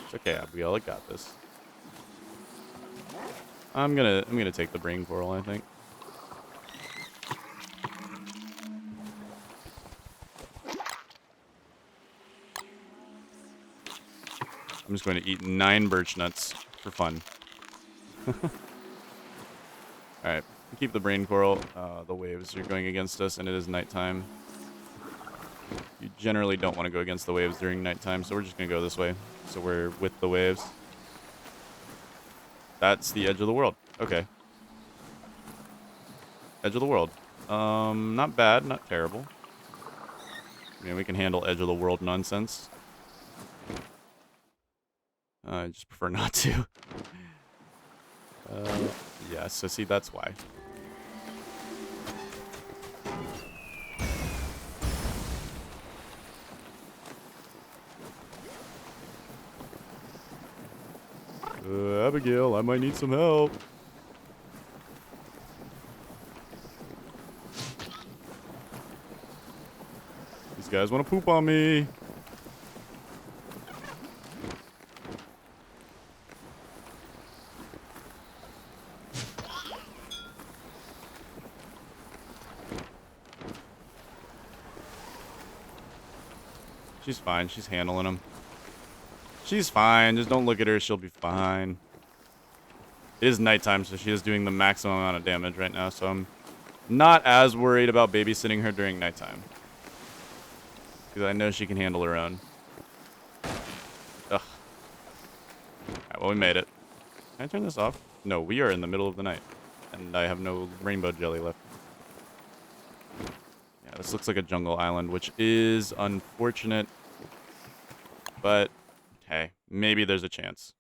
It's okay, Abigail. I got this. I'm gonna take the brain coral, I think. I'm just going to eat 9 birch nuts for fun. Alright, keep the brain coral. The waves are going against us, and it is nighttime. You generally don't want to go against the waves during nighttime, so we're just going to go this way. So we're with the waves. That's the edge of the world. Okay. Edge of the world. Not bad, not terrible. I mean, we can handle edge of the world nonsense. I just prefer not to. Yeah, so see, that's why. Abigail, I might need some help. These guys want to poop on me. She's fine. She's handling them. She's fine. Just don't look at her. She'll be fine. It is nighttime, so she is doing the maximum amount of damage right now, so I'm not as worried about babysitting her during nighttime. Because I know she can handle her own. Ugh. Alright, well, we made it. Can I turn this off? No, we are in the middle of the night. And I have no rainbow jelly left. Yeah, this looks like a jungle island, which is unfortunate. But, hey, maybe there's a chance.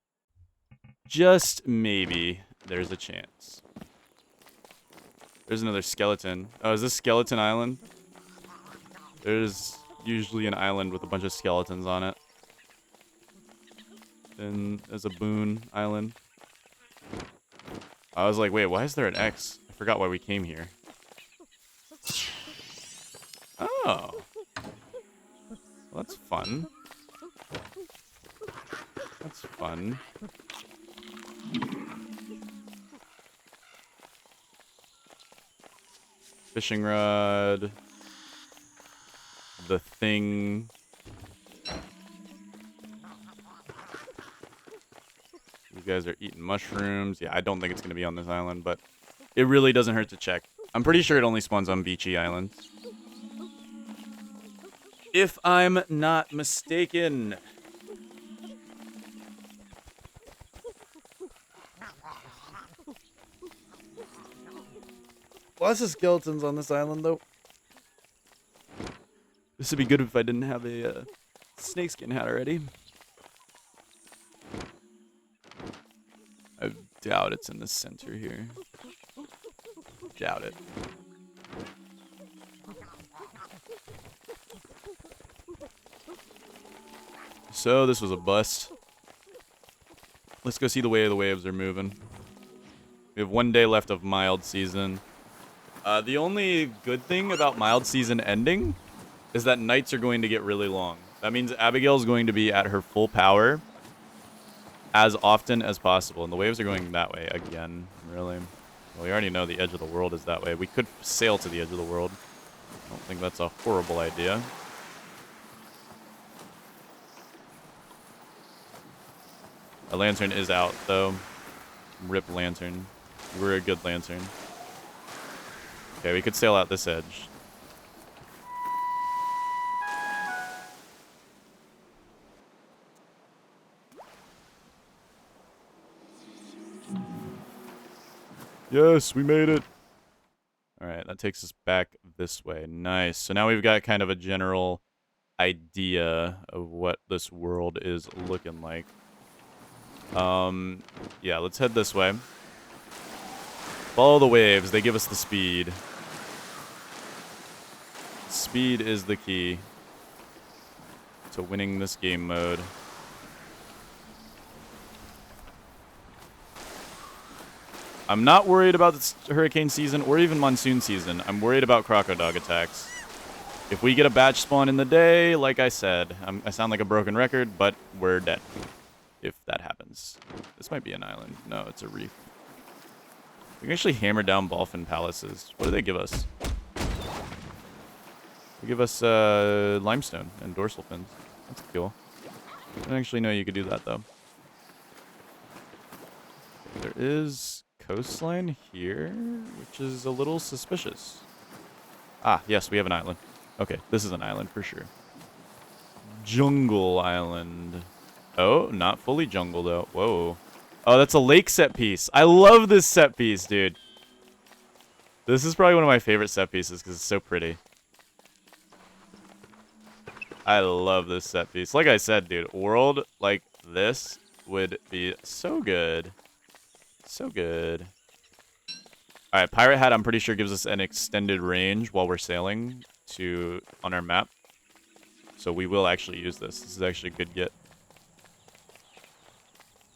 Just maybe there's a chance. There's another skeleton. Oh, is this Skeleton Island? There's usually an island with a bunch of skeletons on it. Then there's a Boon Island. I was like, wait, why is there an X? I forgot why we came here. Oh. Well, that's fun. That's fun. Fishing rod. The thing. These guys are eating mushrooms. Yeah, I don't think it's going to be on this island, but it really doesn't hurt to check. I'm pretty sure it only spawns on beachy islands. If I'm not mistaken. Lots of skeletons on this island, though. This would be good if I didn't have a snakeskin hat already. I doubt it's in the center here. Doubt it. So this was a bust. Let's go see the way the waves are moving. We have 1 day left of mild season. The only good thing about mild season ending is that nights are going to get really long. That means Abigail's going to be at her full power as often as possible. And the waves are going that way again, really. Well, we already know the edge of the world is that way. We could sail to the edge of the world. I don't think that's a horrible idea. A lantern is out, though. Rip lantern. We're a good lantern. Okay, we could sail out this edge. Yes, we made it. All right, that takes us back this way. Nice. So now we've got kind of a general idea of what this world is looking like. Yeah, let's head this way. Follow the waves. They give us the speed. Speed is the key to winning this game mode. I'm not worried about this hurricane season or even monsoon season. I'm worried about crocodile attacks. If we get a batch spawn in the day, like I said, I sound like a broken record, but we're dead if that happens. This might be an island. No, it's a reef. We can actually hammer down Ballfin palaces. What do they give us? They give us limestone and dorsal fins. That's cool. I didn't actually know you could do that, though. There is coastline here, which is a little suspicious. Ah, yes, we have an island. Okay, this is an island for sure. Jungle Island. Oh, not fully jungle, though. Whoa. Oh, that's a lake set piece. I love this set piece, dude. This is probably one of my favorite set pieces because it's so pretty. I love this set piece. Like I said, dude, a world like this would be so good. So good. All right, Pirate Hat, I'm pretty sure gives us an extended range while we're sailing on our map. So we will actually use this. This is actually a good get.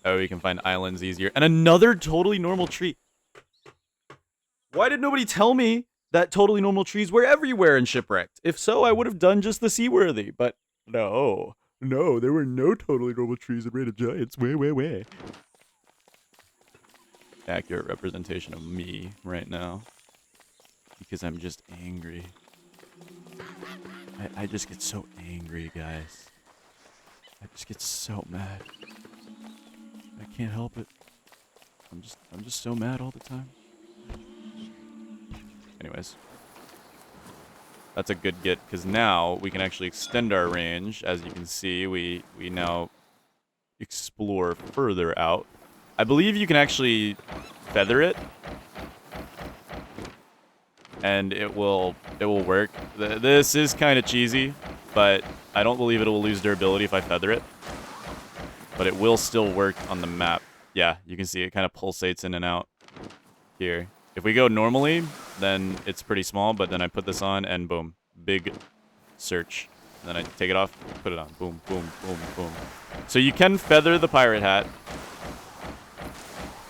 Oh, we can find islands easier. And another totally normal tree. Why did nobody tell me that totally normal trees were everywhere in Shipwrecked? If so, I would have done just the Seaworthy. But no. No, there were no totally normal trees in Raid of Giants. Way. Accurate representation of me right now. Because I'm just angry. I just get so angry, guys. I just get so mad. I can't help it. I'm just so mad all the time. Anyways. That's a good get, because now we can actually extend our range. As you can see, we now explore further out. I believe you can actually feather it. And it will work. This is kind of cheesy, but I don't believe it will lose durability if I feather it. But it will still work on the map. Yeah, you can see it kind of pulsates in and out here. If we go normally, then it's pretty small, but then I put this on and boom, big search. And then I take it off, put it on. Boom, boom, boom, boom. So you can feather the pirate hat.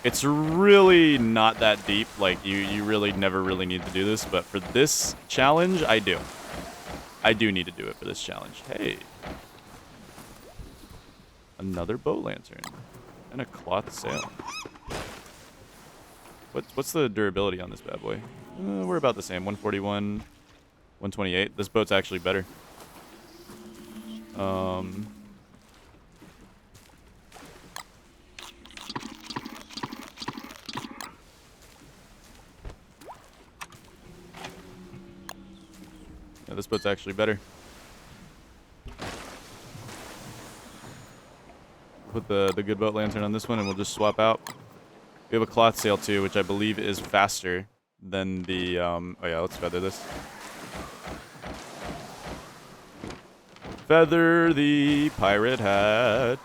It's really not that deep. Like, you really never really need to do this. But for this challenge, I do. I do need to do it for this challenge. Hey. Another boat lantern. And a cloth sail. What's the durability on this bad boy? We're about the same. 141, 128. This boat's actually better. Yeah, this boat's actually better. Put the good boat lantern on this one and we'll just swap out. We have a cloth sail too, which I believe is faster than the, oh yeah, let's feather this. Feather the pirate hat.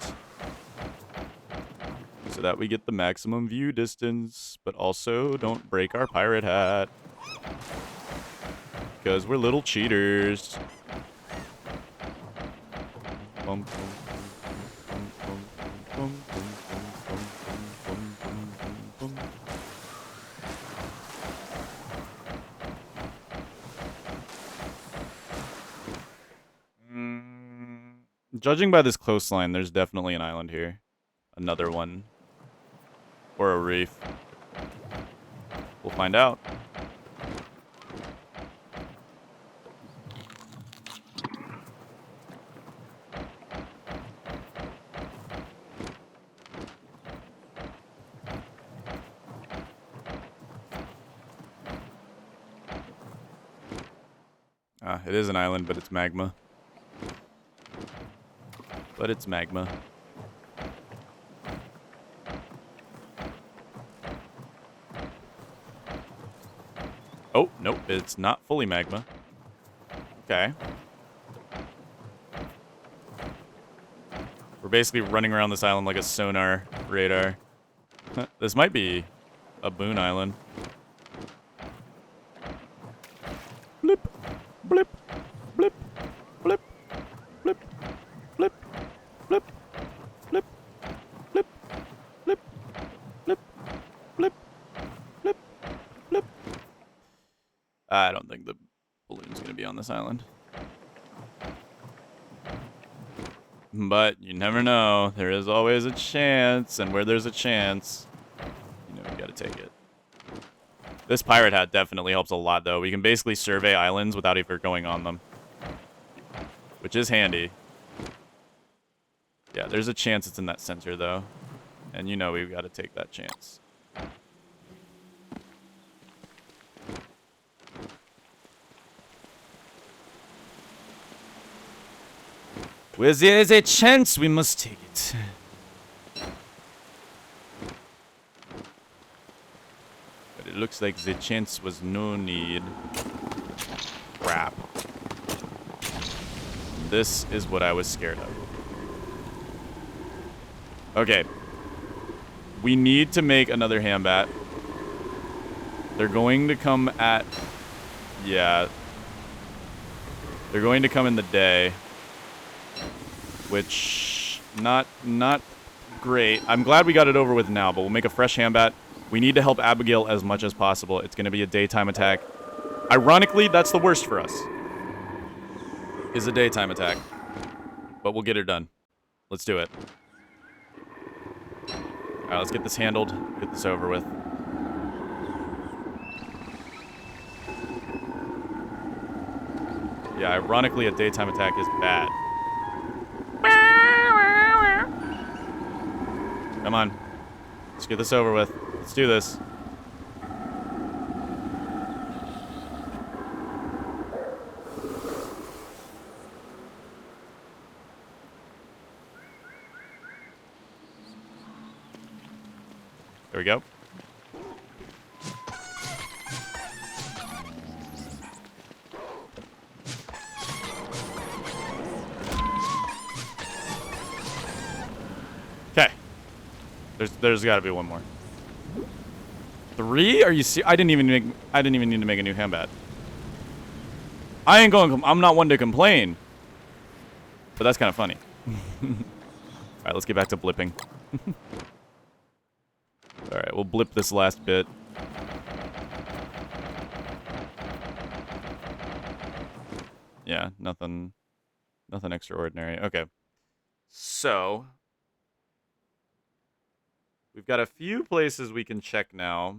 So that we get the maximum view distance, but also don't break our pirate hat. Because we're little cheaters. Judging by this coastline, there's definitely an island here. Another one. Or a reef. We'll find out. It is an island, but it's magma. But it's magma. Oh, nope. It's not fully magma. Okay. We're basically running around this island like a sonar radar. This might be a boon island. Blip, blip, blip, blip, blip, blip, blip, blip, blip, blip, blip, blip, blip, blip. I don't think the balloon's gonna be on this island. But you never know. There is always a chance, and where there's a chance, you know, you gotta take it. This pirate hat definitely helps a lot, though. We can basically survey islands without ever going on them, which is handy. Yeah, there's a chance it's in that center, though. And you know we've got to take that chance. Where there is a chance, we must take it. But it looks like the chance was no need. Crap. This is what I was scared of. Okay. We need to make another hambat. They're going to come at... Yeah. They're going to come in the day. Which... Not great. I'm glad we got it over with now, but we'll make a fresh hambat. We need to help Abigail as much as possible. It's going to be a daytime attack. Ironically, that's the worst for us. Is a daytime attack. But we'll get her done. Let's do it. Alright, let's get this handled. Get this over with. Yeah, ironically, a daytime attack is bad. Come on. Let's get this over with. Let's do this. There we go. Okay. There's got to be one more. 3? Are you serious? I didn't even need to make a new hambat. I ain't going. I'm not one to complain. But that's kind of funny. All right, let's get back to blipping. All right, we'll blip this last bit. Yeah, nothing extraordinary. Okay. So, we've got a few places we can check now.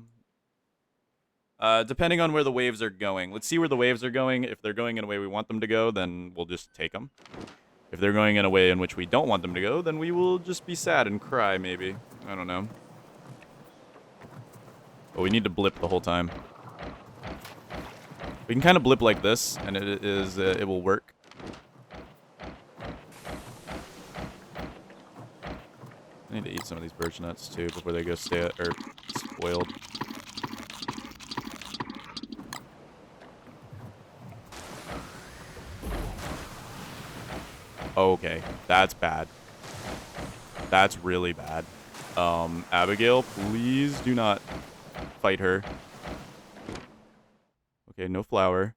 Depending on where the waves are going. Let's see where the waves are going. If they're going in a way we want them to go, then we'll just take them. If they're going in a way in which we don't want them to go, then we will just be sad and cry, maybe. I don't know. But we need to blip the whole time. We can kind of blip like this, and it will work. I need to eat some of these birch nuts, too, before they go spoiled. Okay, that's bad. That's really bad. Abigail, please do not fight her. Okay, no flower.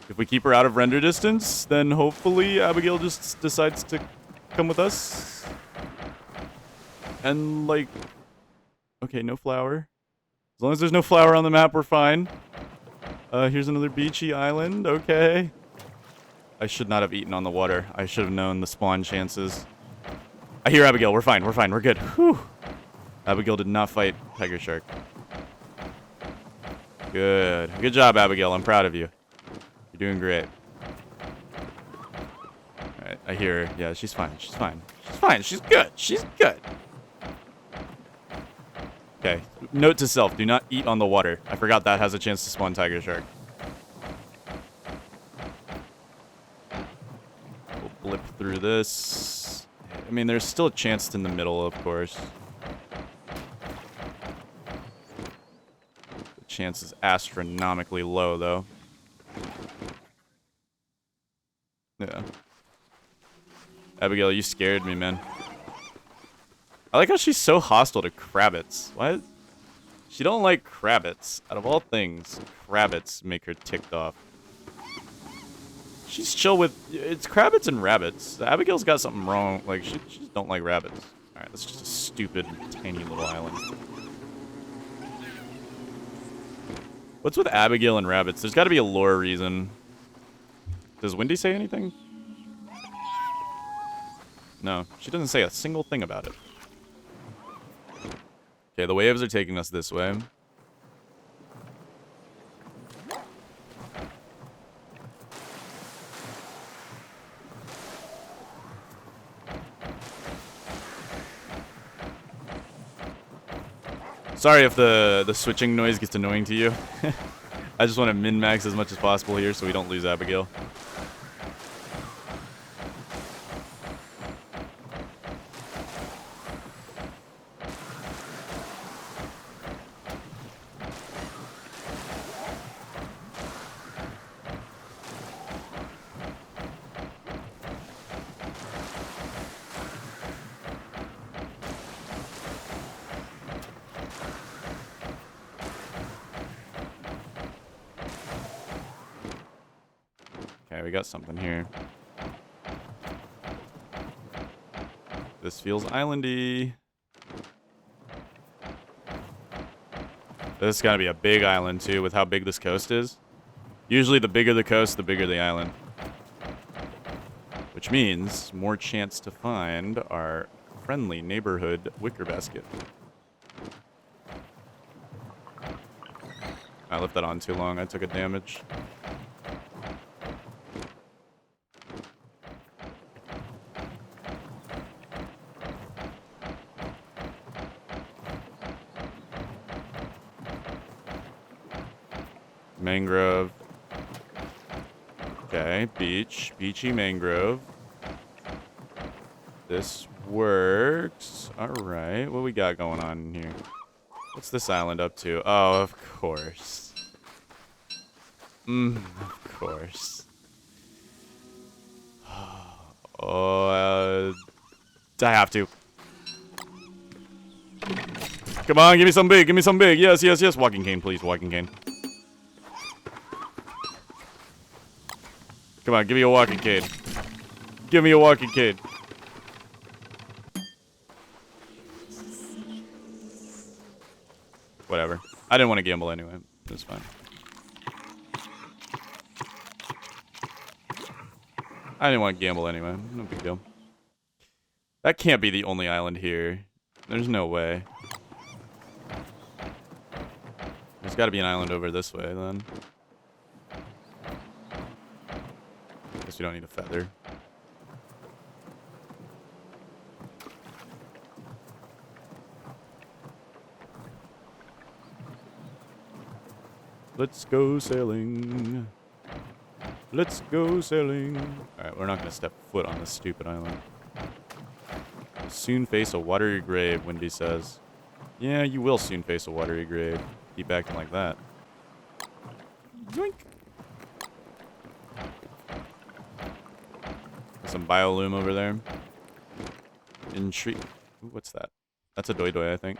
If we keep her out of render distance, then hopefully Abigail just decides to come with us. And, like... Okay, no flower. As long as there's no flower on the map, we're fine. Here's another beachy island. Okay. I should not have eaten on the water. I should have known the spawn chances. I hear Abigail. We're fine. We're fine. We're good. Whew. Abigail did not fight Tiger Shark. Good. Good job, Abigail. I'm proud of you. You're doing great. Alright, I hear her. Yeah, she's fine. She's fine. She's fine. She's good. She's good. Okay. Note to self. Do not eat on the water. I forgot that has a chance to spawn Tiger Shark. We'll blip through this. I mean, there's still a chance in the middle, of course. chance is astronomically low, though. Yeah. Abigail, you scared me, man. I like how she's so hostile to Krabbits. What? She don't like Krabbits. Out of all things, Krabbits make her ticked off. She's chill with... It's Krabbits and rabbits. Abigail's got something wrong. Like, she just don't like rabbits. Alright, that's just a stupid, tiny little island. What's with Abigail and rabbits? There's got to be a lore reason. Does Wendy say anything? No, she doesn't say a single thing about it. Okay, the waves are taking us this way. Sorry if the switching noise gets annoying to you. I just want to min-max as much as possible here so we don't lose Abigail. Okay, we got something here. This feels islandy. This is gotta be a big island too, with how big this coast is. Usually the bigger the coast, the bigger the island. Which means more chance to find our friendly neighborhood wicker basket. I left that on too long, I took a damage. Mangrove. Okay, beach. Beachy mangrove. This works. Alright, what we got going on in here? What's this island up to? Oh, of course. Of course. Oh, I have to. Come on, give me some big, give me some big. Yes, yes, yes. Walking cane, please, walking cane. Come on, give me a walking cane. Give me a walking cane. Whatever. I didn't want to gamble anyway. It's fine. I didn't want to gamble anyway. No big deal. That can't be the only island here. There's no way. There's got to be an island over this way, then. Guess we don't need a feather. Let's go sailing. Let's go sailing. Alright, we're not going to step foot on this stupid island. Soon face a watery grave, Wendy says. Yeah, you will soon face a watery grave. Keep acting like that. Yoink. There's some biolume over there. Intrigue. Ooh, what's that? That's a doi doi, I think.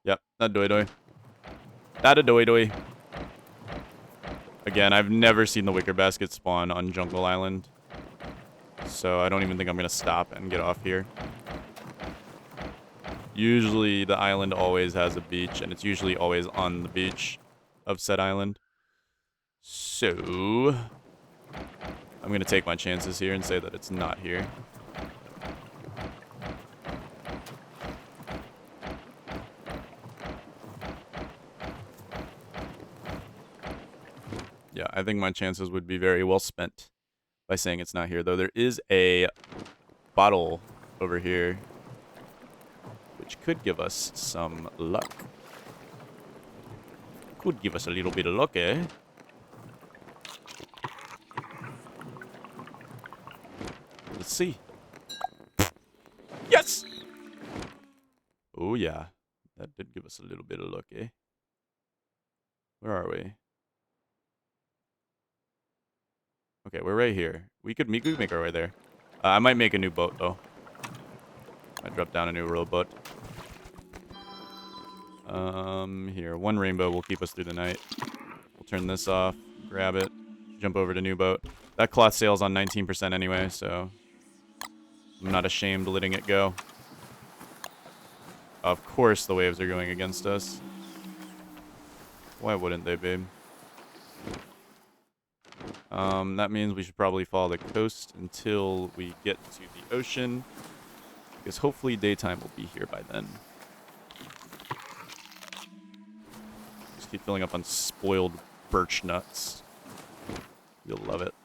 Yep, that doi doi. That a doi doi. Again, I've never seen the wicker basket spawn on Jungle Island. So I don't even think I'm going to stop and get off here. Usually the island always has a beach, and it's usually always on the beach of said island. So I'm going to take my chances here and say that it's not here. Yeah, I think my chances would be very well spent by saying it's not here, though there is a bottle over here, which could give us some luck. Could give us a little bit of luck, eh? Let's see. Yes! Oh, yeah. That did give us a little bit of luck, eh? Where are we? Okay, we're right here. We could make our way there. I might make a new boat, though. Might drop down a new rowboat. Here. One rainbow will keep us through the night. We'll turn this off. Grab it. Jump over to new boat. That cloth sail's on 19% anyway, so... I'm not ashamed letting it go. Of course the waves are going against us. Why wouldn't they, babe? That means we should probably follow the coast until we get to the ocean. Because hopefully daytime will be here by then. Just keep filling up on spoiled birch nuts. You'll love it.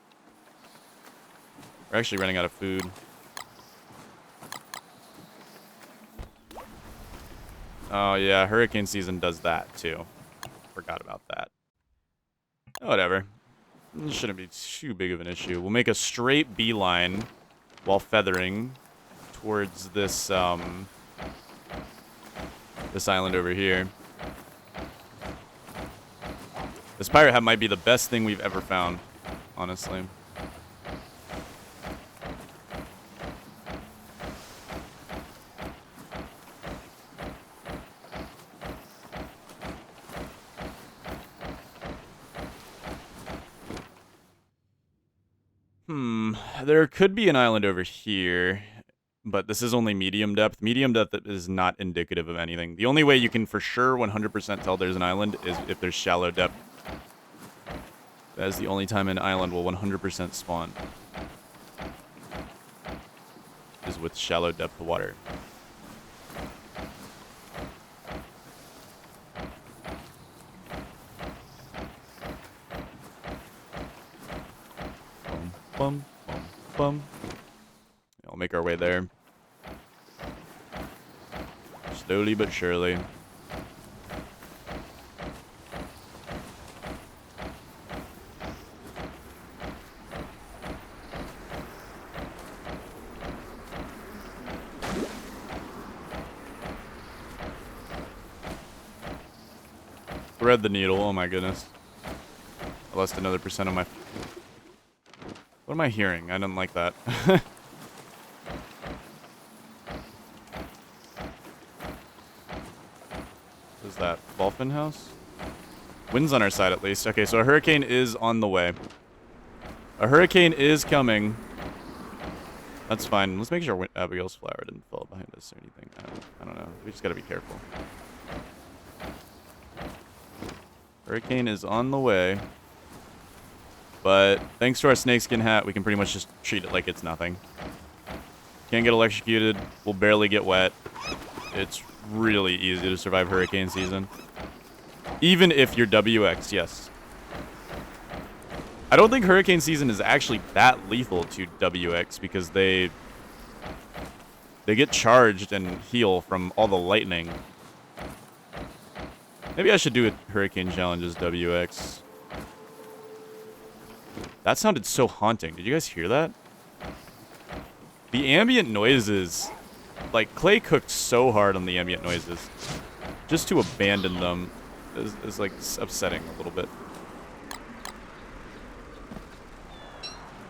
We're actually running out of food. Oh yeah, hurricane season does that too. Forgot about that. Whatever. It shouldn't be too big of an issue. We'll make a straight beeline while feathering towards this this island over here. This pirate hat might be the best thing we've ever found, honestly. There could be an island over here, but this is only medium depth. Medium depth is not indicative of anything. The only way you can for sure 100% tell there's an island is if there's shallow depth. That is the only time an island will 100% spawn. Is with shallow depth water. Bum, bum, bum. I'll make our way there. Slowly but surely. Thread the needle, oh my goodness. I lost another % of my... What am I hearing? I didn't like that. What is that? Dolphin house? Wind's on our side at least. Okay, so a hurricane is on the way. A hurricane is coming. That's fine. Let's make sure Abigail's flower didn't fall behind us or anything. I don't know. We just gotta be careful. Hurricane is on the way. But thanks to our snakeskin hat, we can pretty much just treat it like it's nothing. Can't get electrocuted. We'll barely get wet. It's really easy to survive hurricane season. Even if you're WX, yes. I don't think hurricane season is actually that lethal to WX because they get charged and heal from all the lightning. Maybe I should do a hurricane challenge as WX. That sounded so haunting. Did you guys hear that? The ambient noises. Like, Clay cooked so hard on the ambient noises. Just to abandon them is like, upsetting a little bit.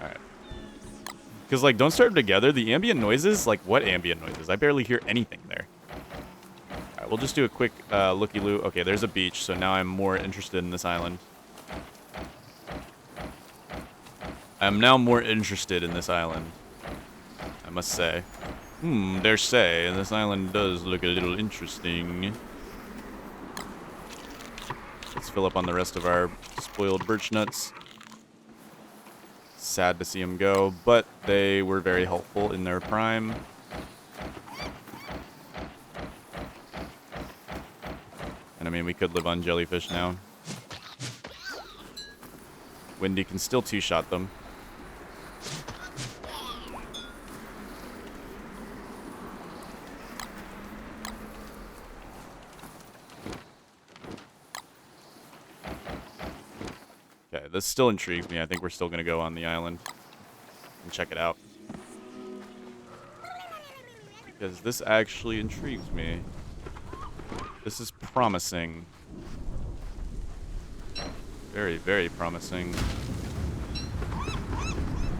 Alright. Because, like, don't start them together. The ambient noises, like, what ambient noises? I barely hear anything there. Alright, we'll just do a quick looky-loo. Okay, there's a beach, so now I'm more interested in this island. I'm now more interested in this island, I must say. Dare say, this island does look a little interesting. Let's fill up on the rest of our spoiled birch nuts. Sad to see them go, but they were very helpful in their prime. And I mean, we could live on jellyfish now. Windy can still two-shot them. Okay, this still intrigues me. I think we're still going to go on the island and check it out. Because this actually intrigues me. This is promising. Very, very promising.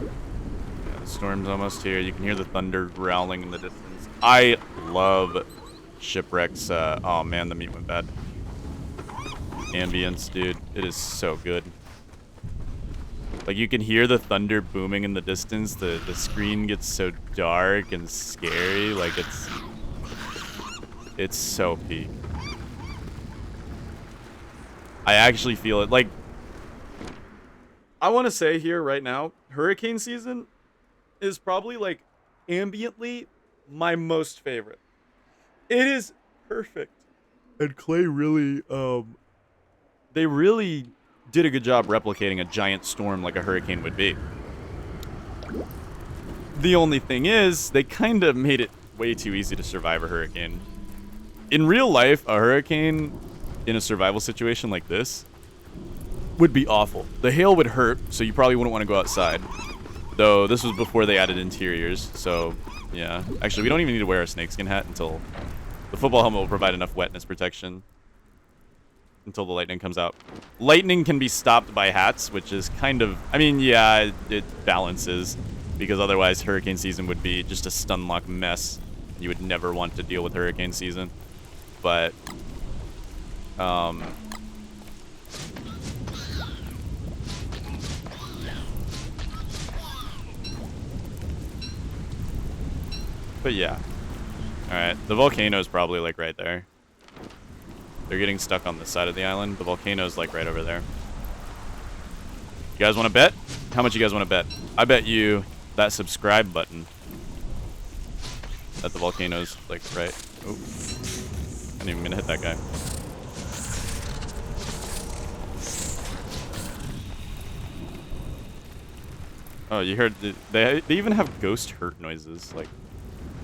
Yeah, the storm's almost here. You can hear the thunder growling in the distance. I love Shipwreck's, oh man, the meat went bad. Ambience, dude. It is so good. Like, you can hear the thunder booming in the distance. The screen gets so dark and scary. Like, it's so peak. I actually feel it. Like, I want to say here right now, hurricane season is probably, like, ambiently my most favorite. It is perfect. And Clay really, they really did a good job replicating a giant storm like a hurricane would be. The only thing is, they kind of made it way too easy to survive a hurricane. In real life, a hurricane in a survival situation like this would be awful. The hail would hurt, so you probably wouldn't want to go outside. Though, this was before they added interiors, so yeah. Actually, we don't even need to wear a snakeskin hat until the football helmet will provide enough wetness protection until the lightning comes out. Lightning can be stopped by hats, which is kind of, I mean, yeah, it balances, because otherwise hurricane season would be just a stunlock mess. You would never want to deal with hurricane season. But, but yeah. Alright, the volcano's probably, like, right there. They're getting stuck on this side of the island. The volcano's, like, right over there. You guys want to bet? How much you guys want to bet? I bet you that subscribe button that the volcano's, like, right. Oh. I ain't even gonna hit that guy. Oh, you heard... They even have ghost hurt noises. Like,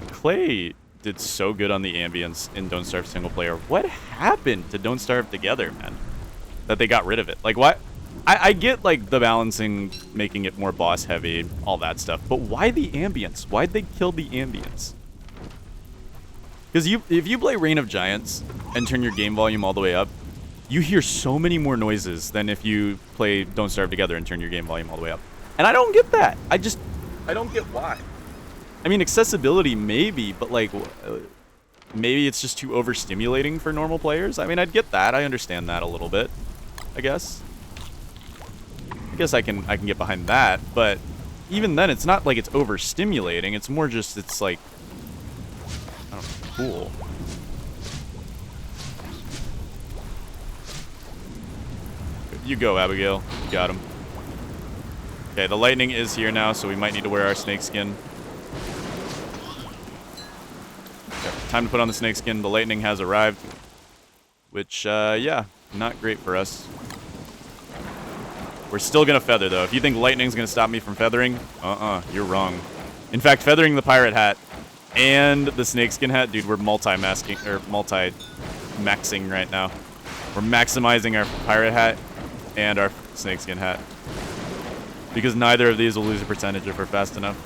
Clay did so good on the ambience in Don't Starve single player. What happened to Don't Starve Together, man? That they got rid of it. Like, why? I get, like, the balancing, making it more boss heavy, all that stuff. But why the ambience? Why'd they kill the ambience? Because if you play Reign of Giants and turn your game volume all the way up, you hear so many more noises than if you play Don't Starve Together and turn your game volume all the way up. And I don't get that. I don't get why. I mean, accessibility maybe, but, like, maybe it's just too overstimulating for normal players. I mean, I'd get that. I understand that a little bit, I guess. I guess I can get behind that, but even then, it's not like it's overstimulating. It's more just, it's like, I don't know, cool. You go, Abigail. You got him. Okay, the lightning is here now, so we might need to wear our snakeskin. Okay, time to put on the snakeskin. The lightning has arrived. Which, yeah, not great for us. We're still gonna feather, though. If you think lightning's gonna stop me from feathering, you're wrong. In fact, feathering the pirate hat and the snakeskin hat, dude, we're multi-masking, or multi-maxing right now. We're maximizing our pirate hat and our snakeskin hat. Because neither of these will lose a percentage if we're fast enough.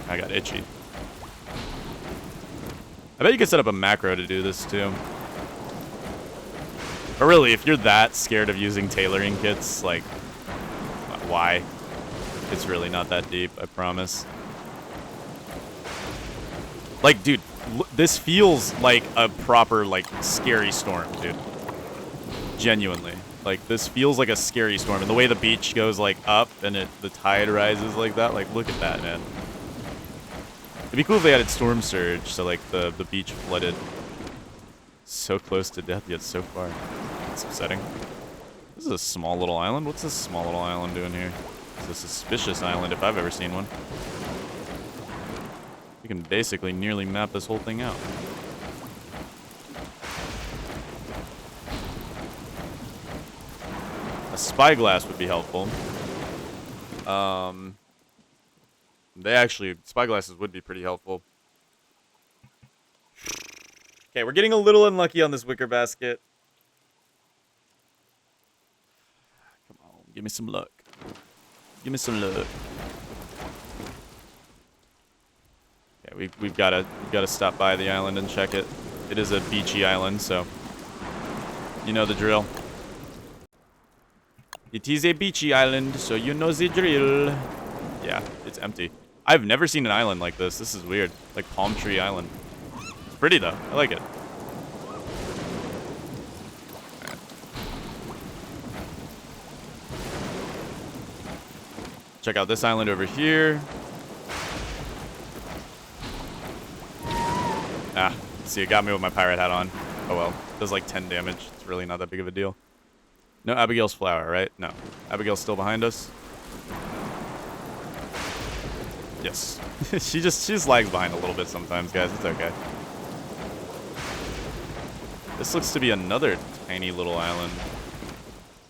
I got itchy. I bet you could set up a macro to do this too. But really, if you're that scared of using tailoring kits, like, why? It's really not that deep, I promise. Like, dude, this feels like a proper, like, scary storm, dude. Genuinely. Like, this feels like a scary storm. And the way the beach goes, like, up and the tide rises like that, like, look at that, man. It'd be cool if they added storm surge, so, like, the beach flooded. So close to death, yet so far. It's upsetting. This is a small little island. What's this small little island doing here? It's a suspicious island if I've ever seen one. You can basically nearly map this whole thing out. A spyglass would be helpful. They actually, spyglasses would be pretty helpful. Okay, we're getting a little unlucky on this wicker basket. Come on, give me some luck. Give me some luck. Yeah, we've gotta stop by the island and check it. It is a beachy island, so you know the drill. It is a beachy island, so you know the drill. Yeah, it's empty. I've never seen an island like this. This is weird. Like Palm Tree Island. It's pretty though. I like it. Check out this island over here. Ah, see, it got me with my pirate hat on. Oh well, does like 10 damage. It's really not that big of a deal. No Abigail's flower, right? No. Abigail's still behind us. Yes. she just lags behind a little bit sometimes, guys. It's okay. This looks to be another tiny little island.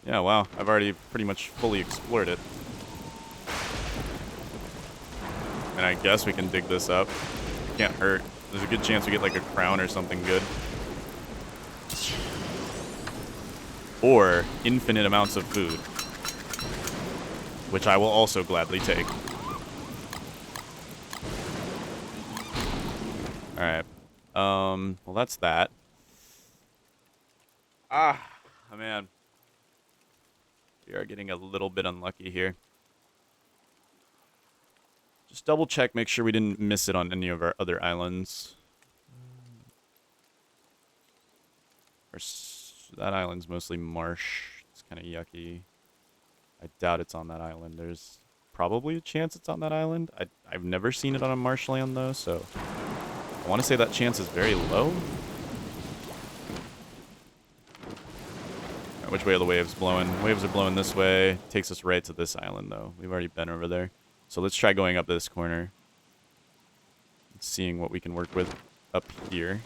Yeah, wow. I've already pretty much fully explored it. And I guess we can dig this up. Can't hurt. There's a good chance we get like a crown or something good. Or infinite amounts of food. Which I will also gladly take. Alright. Well, that's that. Ah, man. We are getting a little bit unlucky here. Just double check, make sure we didn't miss it on any of our other islands. That island's mostly marsh. It's kind of yucky. I doubt it's on that island. There's probably a chance it's on that island. I've never seen it on a marshland, though, so I want to say that chance is very low. Right, which way are the waves blowing? Waves are blowing this way. Takes us right to this island, though. We've already been over there. So let's try going up this corner. Seeing what we can work with up here.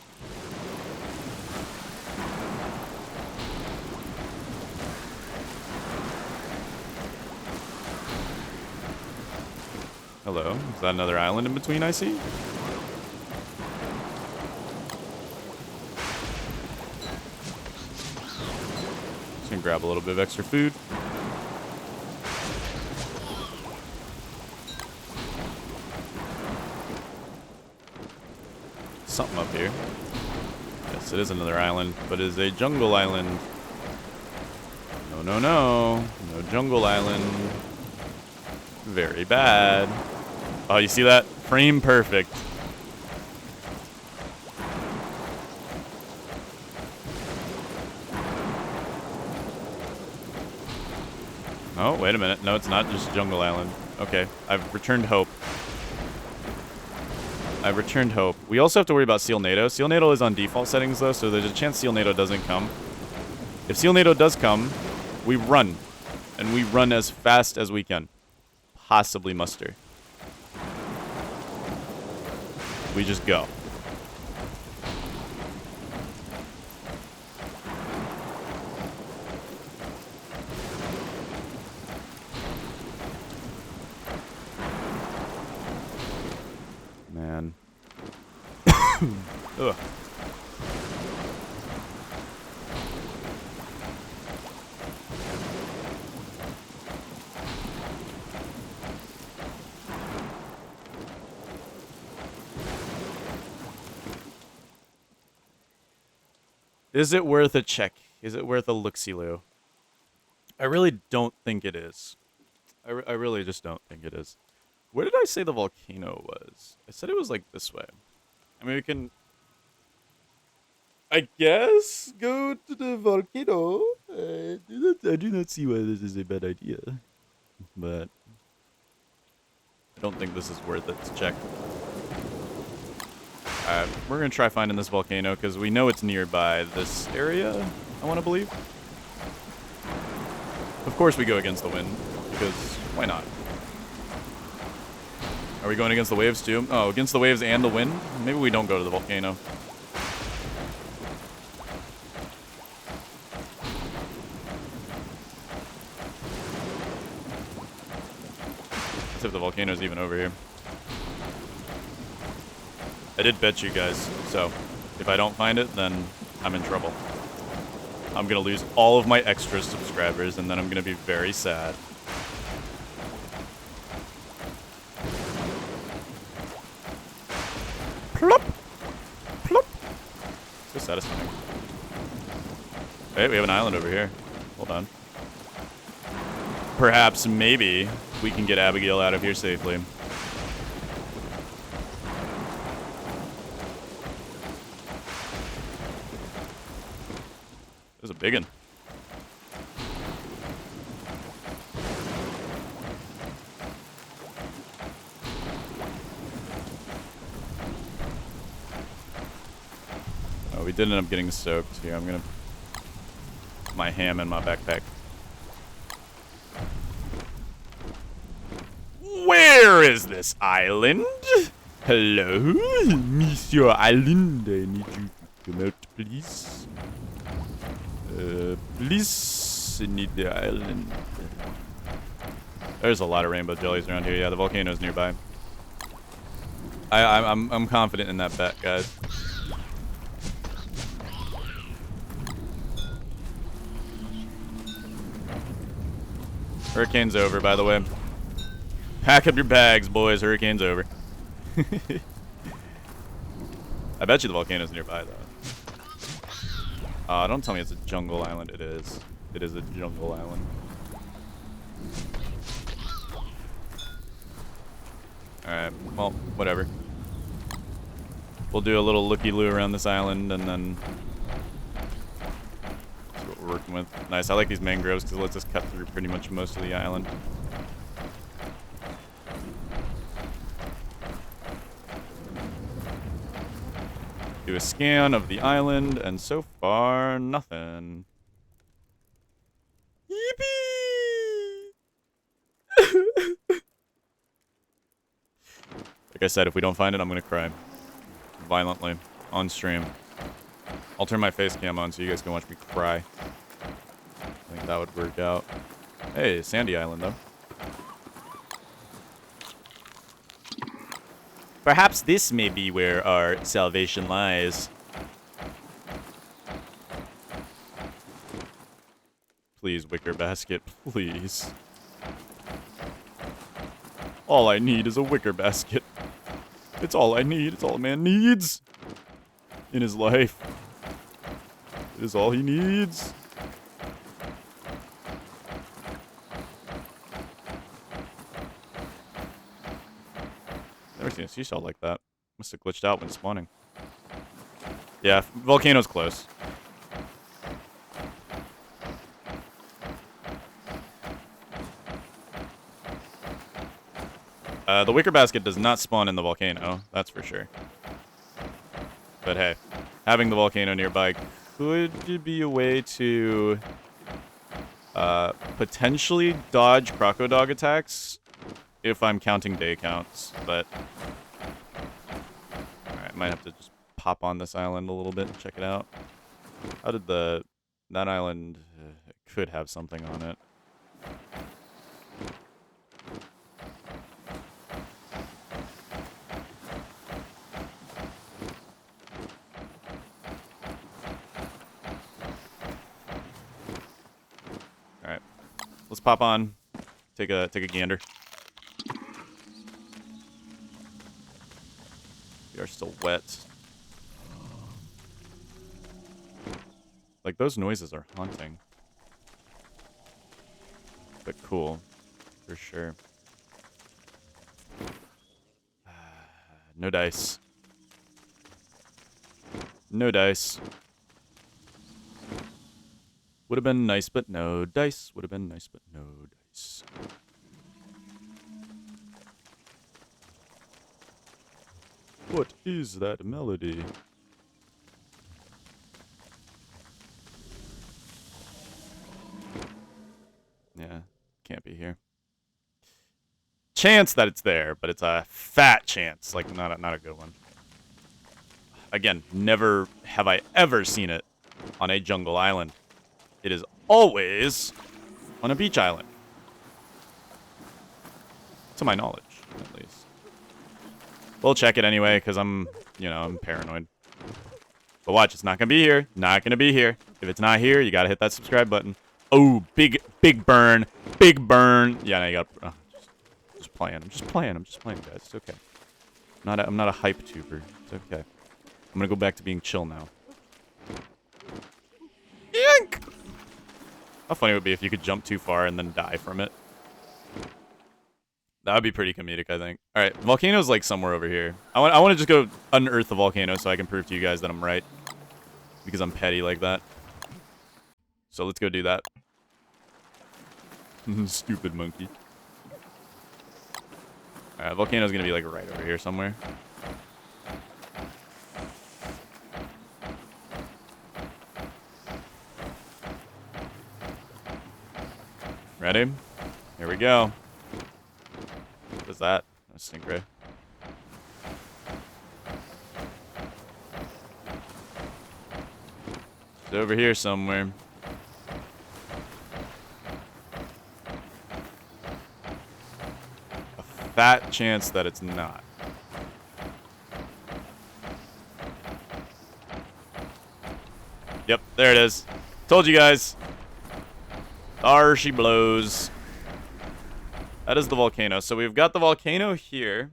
Hello. Is that another island in between, I see? Just gonna grab a little bit of extra food. Something up here. Yes, it is another island, but it is a jungle island. No, no, no. No jungle island. Very bad. Oh, you see that? Frame perfect. Oh, wait a minute. No, it's not just jungle island. Okay, I've returned hope. I've returned hope. We also have to worry about Seal NATO. Seal NATO is on default settings, though, so there's a chance Seal NATO doesn't come. If Seal NATO does come, we run. And we run as fast as we can. Possibly muster. We just go. Man. Ugh. Is it worth a check? Is it worth a look-see-loo? I really don't think it is. I really just don't think it is. Where did I say the volcano was? I said it was like this way. I mean, we can, I guess, go to the volcano. I do not see why this is a bad idea. But I don't think this is worth it to check. We're going to try finding this volcano because we know it's nearby this area, I want to believe. Of course we go against the wind, because why not? Are we going against the waves too? Oh, against the waves and the wind? Maybe we don't go to the volcano. if the volcano's even over here. I did bet you guys, so if I don't find it, then I'm in trouble. I'm gonna lose all of my extra subscribers, and then I'm gonna be very sad. Plop! Plop! So satisfying. Hey, we have an island over here. Hold on. Perhaps, maybe, we can get Abigail out of here safely. There's a big one. Oh, we did end up getting soaked. Here, I'm gonna put my ham in my backpack. Where is this island? Hello, Monsieur Island. I need you to come out, please. Please, I need the island. There's a lot of rainbow jellies around here. Yeah, the volcano's nearby. I'm confident in that bet, guys. Hurricane's over, by the way. Pack up your bags, boys. Hurricane's over. I bet you the volcano's nearby, though. Don't tell me it's a jungle island. It is. It is a jungle island. Alright, well, whatever. We'll do a little looky-loo around this island, and then see what we're working with. Nice, I like these mangroves, because it lets us cut through pretty much most of the island. Do a scan of the island, and so far, nothing. Yippee! Like I said, if we don't find it, I'm gonna cry. Violently. On stream. I'll turn my face cam on so you guys can watch me cry. I think that would work out. Hey, Sandy Island, though. Perhaps this may be where our salvation lies. Please, wicker basket, please. All I need is a wicker basket. It's all I need. It's all a man needs in his life. It is all he needs. Never seen a seashell like that. Must have glitched out when spawning. Yeah, volcano's close. The wicker basket does not spawn in the volcano, that's for sure. But hey, having the volcano nearby could be a way to potentially dodge crocodile attacks if I'm counting day counts, but alright, I might have to just pop on this island a little bit and check it out. How did that island could have something on it. Alright. Let's pop on. Take a gander. We are still wet. Like, those noises are haunting. But cool. For sure. No dice. No dice. Would have been nice, but no dice. Would have been nice, but no dice. What is that melody? Yeah, can't be here. Chance that it's there, but it's a fat chance, like not a good one. Again, never have I ever seen it on a jungle island. It is always on a beach island. To my knowledge, at least. We'll check it anyway, because I'm paranoid. But watch, it's not going to be here. Not going to be here. If it's not here, you got to hit that subscribe button. Oh, big burn. Big burn. Yeah, now you got to... just playing. I'm just playing, guys. It's okay. I'm not a hype tuber. It's okay. I'm going to go back to being chill now. Yank! How funny it would be if you could jump too far and then die from it. That would be pretty comedic, I think. All right, volcano's like somewhere over here. I want to just go unearth the volcano so I can prove to you guys that I'm right. Because I'm petty like that. So let's go do that. Stupid monkey. All right, volcano's going to be like right over here somewhere. Ready? Here we go. What is that? A stingray. It's over here somewhere. A fat chance that it's not. Yep, there it is. Told you guys. There she blows. That is the volcano. So we've got the volcano here.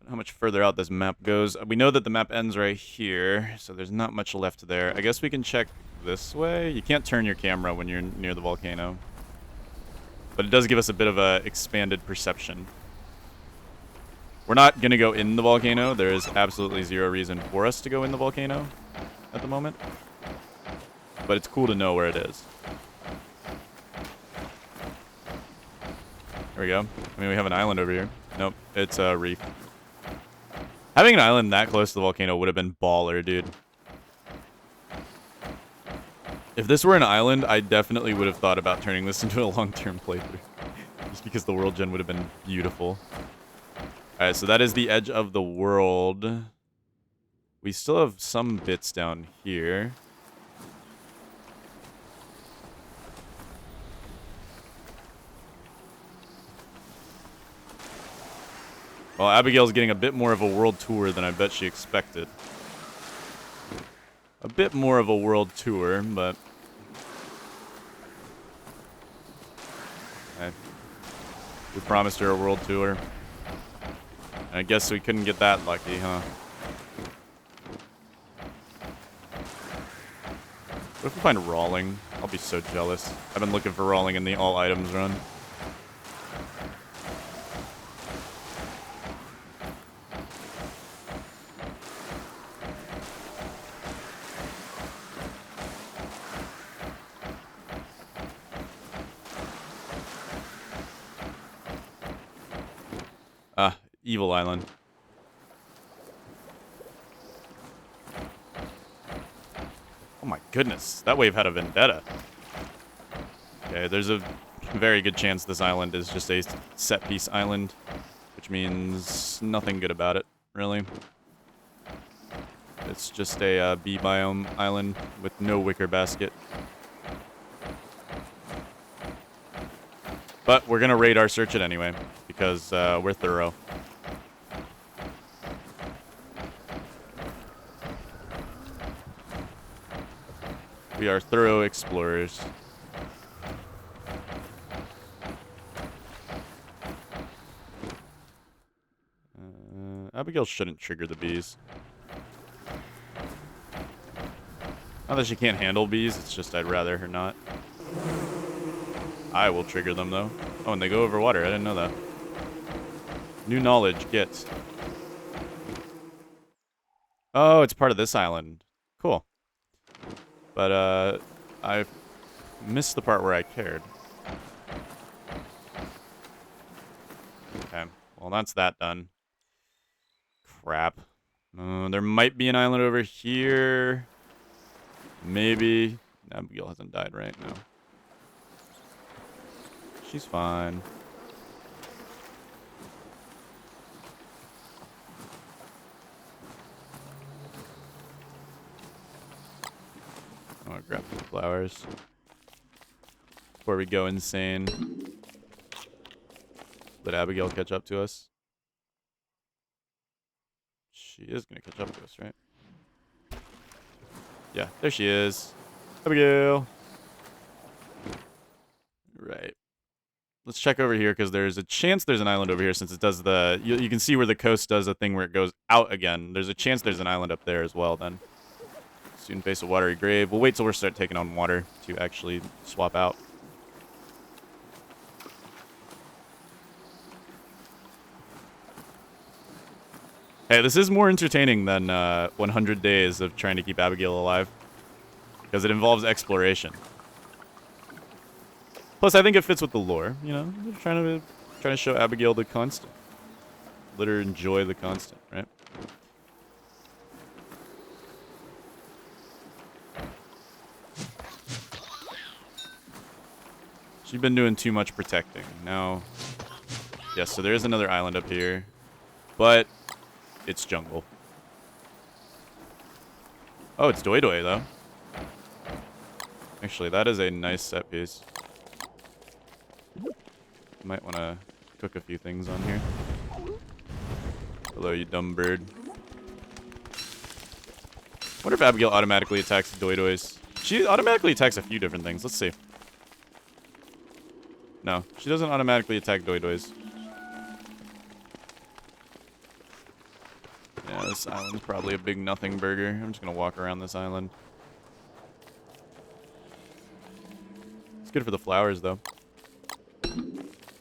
How much further out this map goes. We know that the map ends right here, so there's not much left there. I guess we can check this way. You can't turn your camera when you're near the volcano. But it does give us a bit of a expanded perception. We're not going to go in the volcano. There is absolutely zero reason for us to go in the volcano at the moment. But it's cool to know where it is. There we go. I mean, we have an island over here. Nope, it's a reef. Having an island that close to the volcano would have been baller, dude. If this were an island, I definitely would have thought about turning this into a long-term playthrough. Just because the world gen would have been beautiful. Alright, so that is the edge of the world. We still have some bits down here. Well, Abigail's getting a bit more of a world tour than I bet she expected. A bit more of a world tour, but... okay. We promised her a world tour. And I guess we couldn't get that lucky, huh? What if we find Rawling? I'll be so jealous. I've been looking for Rawling in the all items run. Evil Island. Oh my goodness, that wave had a vendetta. Okay, there's a very good chance this island is just a set-piece island, which means nothing good about it, really. It's just a bee biome island with no wicker basket. But we're gonna radar search it anyway, because we're thorough. We are thorough explorers. Abigail shouldn't trigger the bees. Not that she can't handle bees, it's just I'd rather her not. I will trigger them, though. Oh, and they go over water. I didn't know that. New knowledge, get. Oh, it's part of this island. Cool. But, I missed the part where I cared. Okay. Well, that's that done. Crap. There might be an island over here. Maybe. Abigail hasn't died right now. She's fine. I want to grab the flowers before we go insane. Let Abigail catch up to us. She is going to catch up to us, right? Yeah, there she is. Abigail. Right. Let's check over here because there's a chance there's an island over here since it does the... You can see where the coast does a thing where it goes out again. There's a chance there's an island up there as well then. Soon face a watery grave. We'll wait till we start taking on water to actually swap out. Hey, this is more entertaining than 100 days of trying to keep Abigail alive. Because it involves exploration. Plus, I think it fits with the lore, you know? They're trying to show Abigail the constant. Let her enjoy the constant, right? She's been doing too much protecting. Now, yes, so there is another island up here. But it's jungle. Oh, it's Doi Doi, though. Actually, that is a nice set piece. Might want to cook a few things on here. Hello, you dumb bird. Wonder if Abigail automatically attacks Doi Dois. She automatically attacks a few different things. Let's see. No, she doesn't automatically attack Doi Dois. Yeah, this island's probably a big nothing burger. I'm just going to walk around this island. It's good for the flowers, though.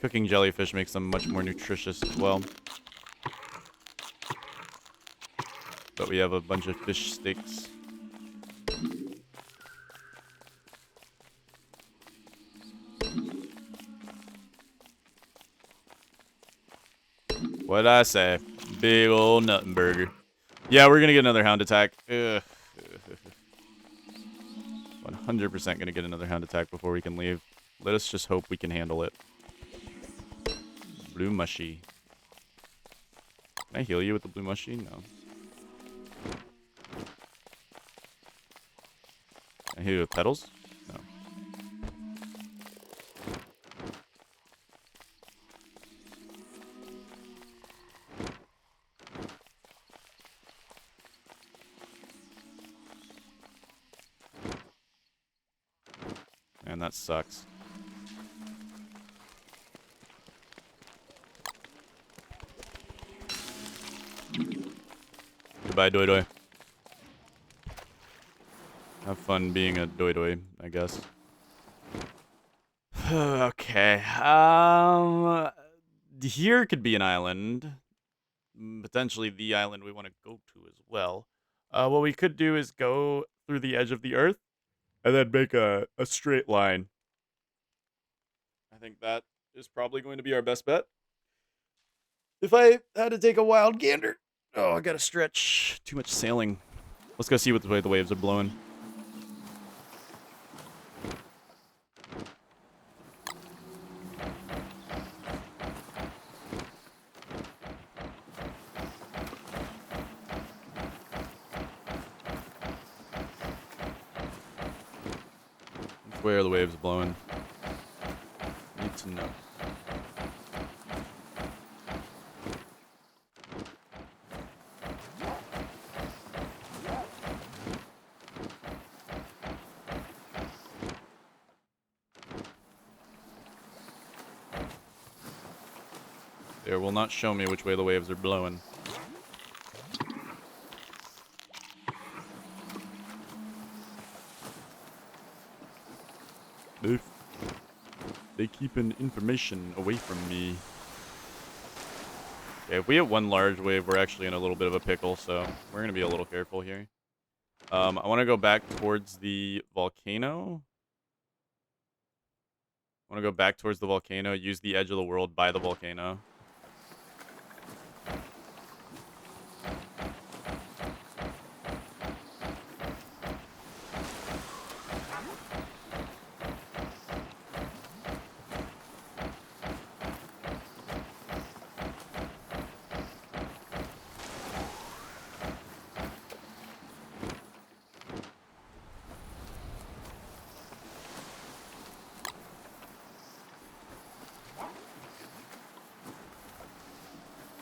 Cooking jellyfish makes them much more nutritious as well. But we have a bunch of fish steaks. What'd I say? Big old nuttin' burger. Yeah, we're gonna get another hound attack. 100% gonna get another hound attack before we can leave. Let us just hope we can handle it. Blue mushy. Can I heal you with the blue mushy? No. Can I heal you with petals? No. Man, that sucks. Goodbye, Doi Doi. Have fun being a Doi Doi, I guess. Okay. Here could be an island. Potentially the island we want to go to as well. What we could do is go through the edge of the earth and then make a straight line. I think that is probably going to be our best bet. If I had to take a wild gander. Oh, I gotta stretch. Too much sailing. Let's go see what the way the waves are blowing. Which way are the waves blowing? Need to know. They will not show me which way the waves are blowing. They keeping information away from me. Okay, if we hit one large wave, we're actually in a little bit of a pickle, so we're going to be a little careful here. I want to go back towards the volcano. I want to go back towards the volcano, use the edge of the world by the volcano.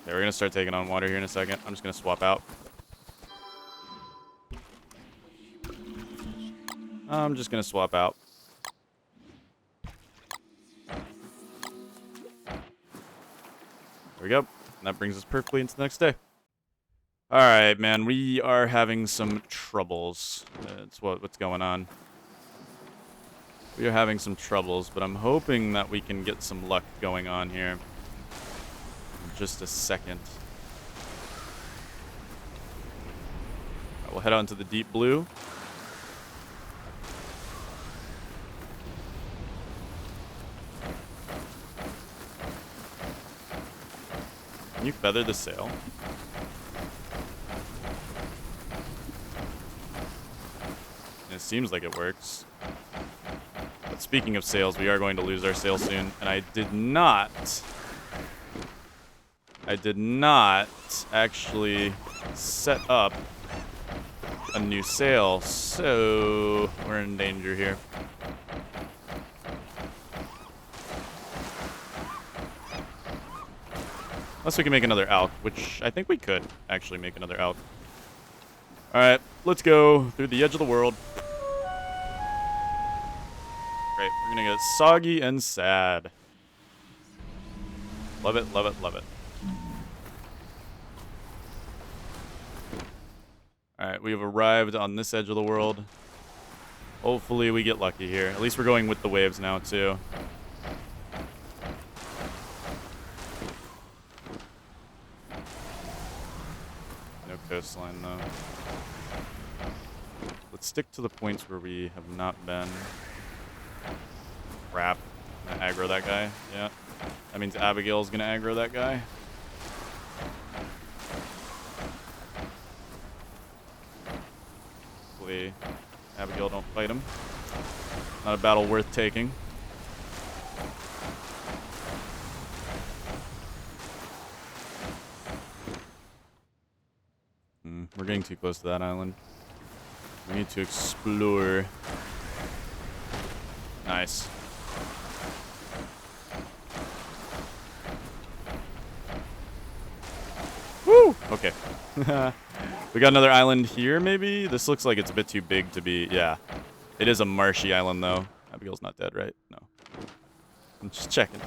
Okay, we're gonna start taking on water here in a second. I'm just gonna swap out. I'm just gonna swap out. There we go. And that brings us perfectly into the next day. All right, man. We are having some troubles. That's what's going on. We are having some troubles, but I'm hoping that we can get some luck going on here. In just a second. Right, we'll head out into the deep blue. Can you feather the sail? It seems like it works. But speaking of sails, we are going to lose our sail soon. And I did not actually set up a new sail. So we're in danger here. Unless we can make another alk, which I think we could actually make another alk. Alright, let's go through the edge of the world. Great, we're gonna get soggy and sad. Love it, love it, love it. Alright, we have arrived on this edge of the world. Hopefully we get lucky here. At least we're going with the waves now, too. No coastline, though. Let's stick to the points where we have not been. Crap. I'm gonna aggro that guy. Yeah. That means Abigail's gonna aggro that guy. Hopefully Abigail don't fight him. Not a battle worth taking. We're getting too close to that island. We need to explore. Nice. Woo! Okay. We got another island here, maybe? This looks like it's a bit too big to be... Yeah. It is a marshy island, though. Abigail's not dead, right? No. I'm just checking.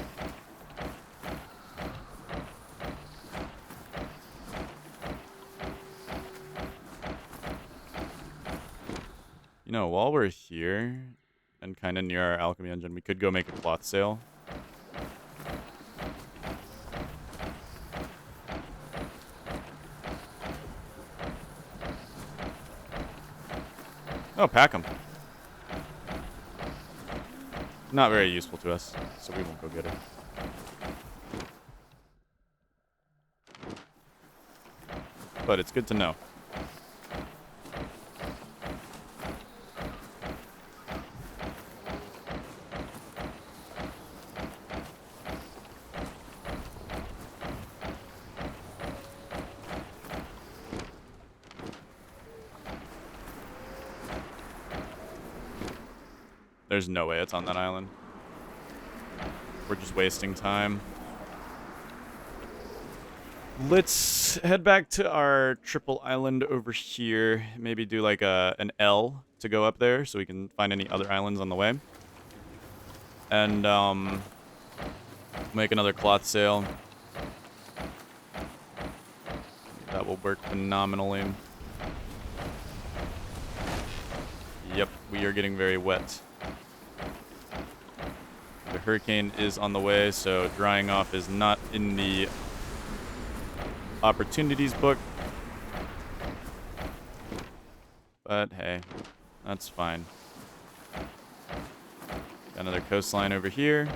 You know, while we're here and kind of near our alchemy engine, we could go make a cloth sail. Oh, pack them. Not very useful to us, so we won't go get it. But it's good to know. There's no way it's on that island. We're just wasting time. Let's head back to our triple island over here. Maybe do like an L to go up there so we can find any other islands on the way. And make another cloth sail. That will work phenomenally. Yep, we are getting very wet. The hurricane is on the way, so drying off is not in the opportunities book. But hey, that's fine. Got another coastline over here.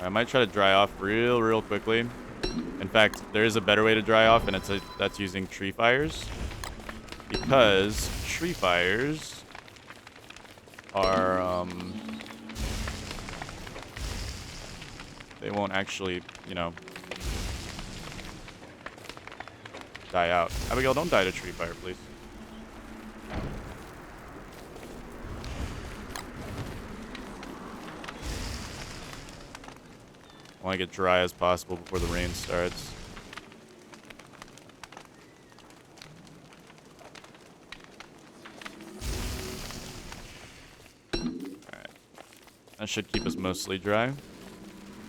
I might try to dry off real quickly. In fact, there is a better way to dry off, and that's using tree fires. Because tree fires are, they won't actually, you know, die out. Abigail, don't die to tree fire, please. I want to get dry as possible before the rain starts. Alright. That should keep us mostly dry.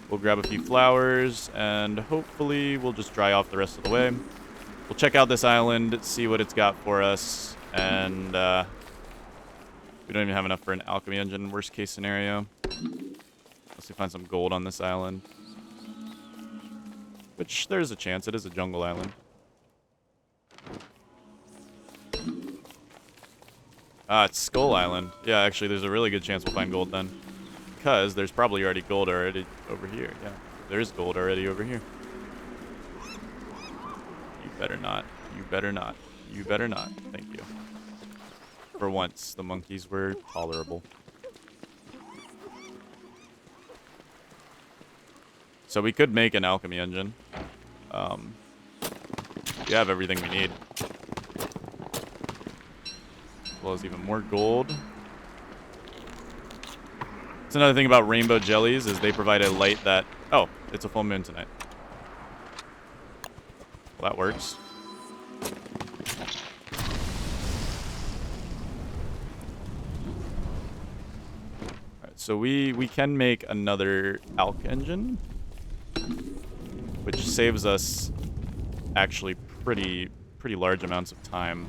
We'll grab a few flowers, and hopefully we'll just dry off the rest of the way. We'll check out this island, see what it's got for us, and we don't even have enough for an alchemy engine, worst case scenario. Unless we find some gold on this island. Which, there's a chance. It is a jungle island. Ah, it's Skull Island. Yeah, actually, there's a really good chance we'll find gold then. Because there's probably already gold already over here. Yeah, there's gold already over here. You better not. You better not. You better not. Thank you. For once, the monkeys were tolerable. So we could make an alchemy engine. We have everything we need. As well as even more gold. That's another thing about rainbow jellies, is they provide a light that... Oh, it's a full moon tonight. Well, that works. Alright, so we can make another alch engine, which saves us actually pretty large amounts of time.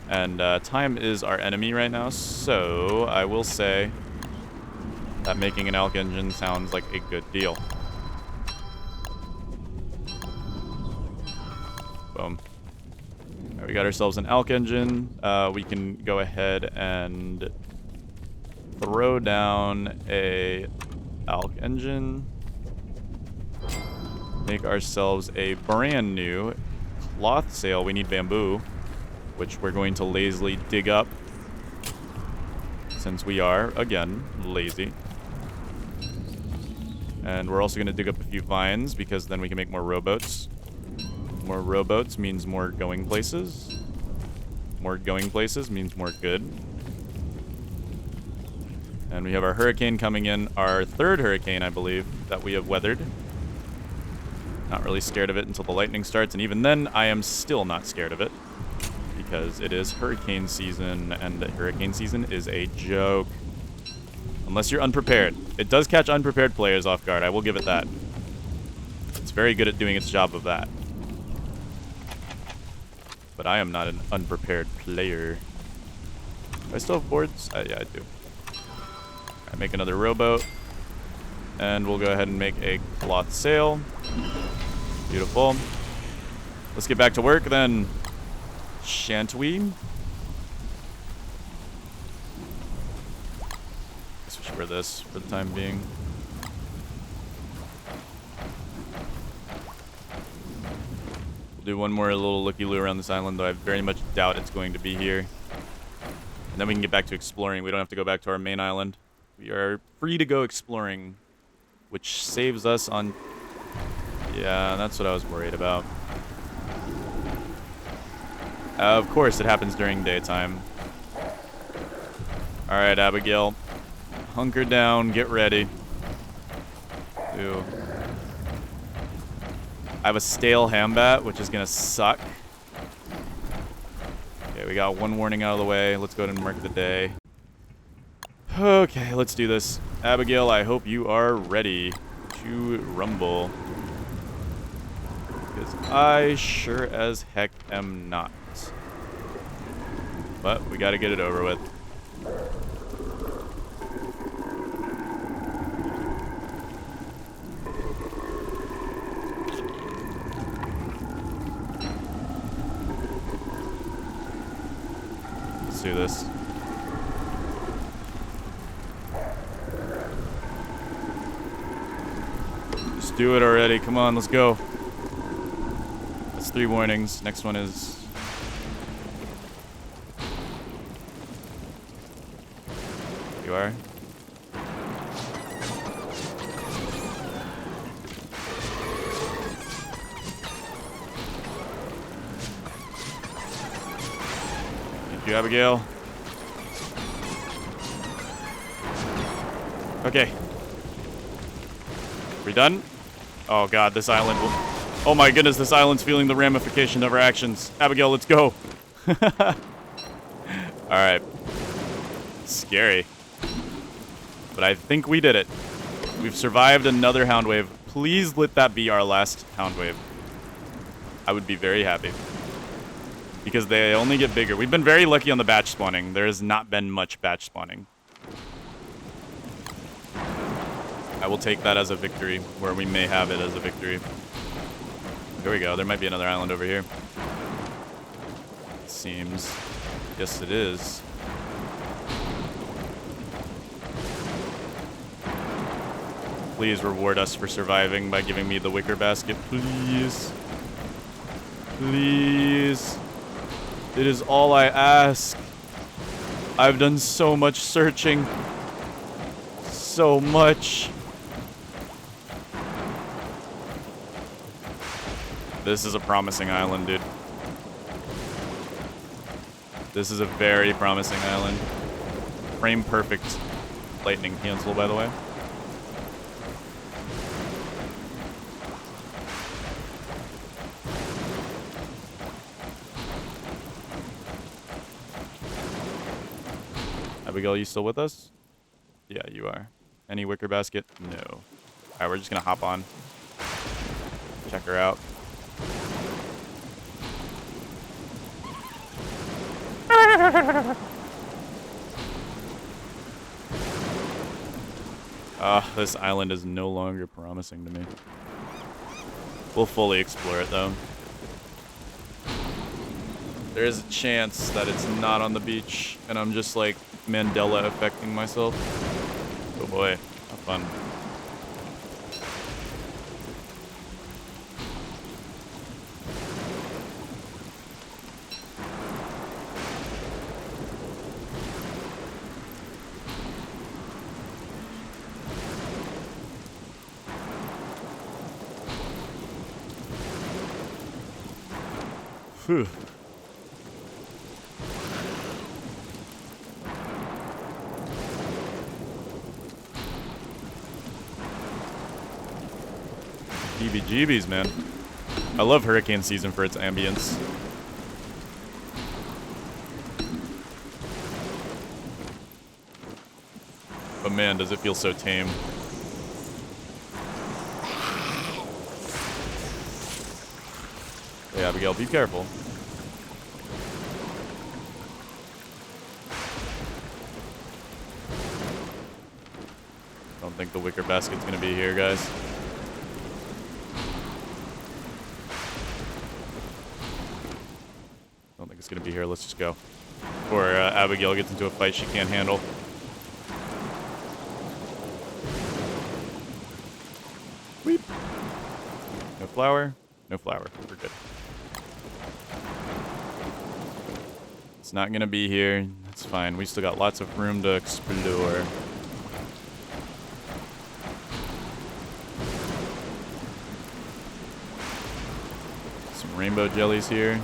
And time is our enemy right now, so I will say that making an alch engine sounds like a good deal. Boom. Right, we got ourselves an alch engine. We can go ahead and throw down a alch engine. Make ourselves a brand new cloth sail. We need bamboo, which we're going to lazily dig up, since we are, again, lazy. And we're also going to dig up a few vines, because then we can make more rowboats. More rowboats means more going places. More going places means more good. And we have our hurricane coming in, our third hurricane, I believe, that we have weathered. Not really scared of it until the lightning starts, and even then, I am still not scared of it. Because it is hurricane season, and hurricane season is a joke. Unless you're unprepared. It does catch unprepared players off guard, I will give it that. It's very good at doing its job of that. But I am not an unprepared player. Do I still have boards? Yeah, I do. Alright, make another rowboat. And we'll go ahead and make a cloth sail. Beautiful. Let's get back to work then. Shan't we? Guess we should wear this for the time being. We'll do one more little looky-loo around this island, though I very much doubt it's going to be here. And then we can get back to exploring. We don't have to go back to our main island. We are free to go exploring, which saves us on... Yeah, that's what I was worried about. Of course, it happens during daytime. Alright, Abigail. Hunker down, get ready. Ew. I have a stale hambat, which is gonna suck. Okay, we got one warning out of the way. Let's go ahead and mark the day. Okay, let's do this. Abigail, I hope you are ready to rumble. Because I sure as heck am not. But we gotta get it over with. Let's do this. Just do it already. Come on, let's go. That's 3 warnings. Next one is... You are? Thank you, Abigail. Okay. We done? Oh god, this island will... Oh my goodness, this island's feeling the ramification of our actions. Abigail, let's go. Alright. Scary. But I think we did it. We've survived another hound wave. Please let that be our last hound wave. I would be very happy. Because they only get bigger. We've been very lucky on the batch spawning. There has not been much batch spawning. I will take that as a victory, where we may have it as a victory. There we go. There might be another island over here. It seems. Yes, it is. Please reward us for surviving by giving me the wicker basket. Please. Please. It is all I ask. I've done so much searching. So much. This is a promising island, dude. This is a very promising island. Frame perfect lightning cancel, by the way. Abigail, you still with us? Yeah, you are. Any wicker basket? No. Alright, we're just gonna hop on. Check her out. This island is no longer promising to me. We'll fully explore it, though. There is a chance that it's not on the beach, and I'm just, like, Mandela affecting myself. Oh boy, have fun. Phew. Heebie-jeebies, man. I love hurricane season for its ambience. But man, does it feel so tame. Hey, Abigail, be careful. Don't think the wicker basket's gonna be here, guys. Don't think it's gonna be here. Let's just go. Before Abigail gets into a fight she can't handle. Weep. No flour. No flour. We're good. It's not gonna be here. That's fine. We still got lots of room to explore. Some rainbow jellies here.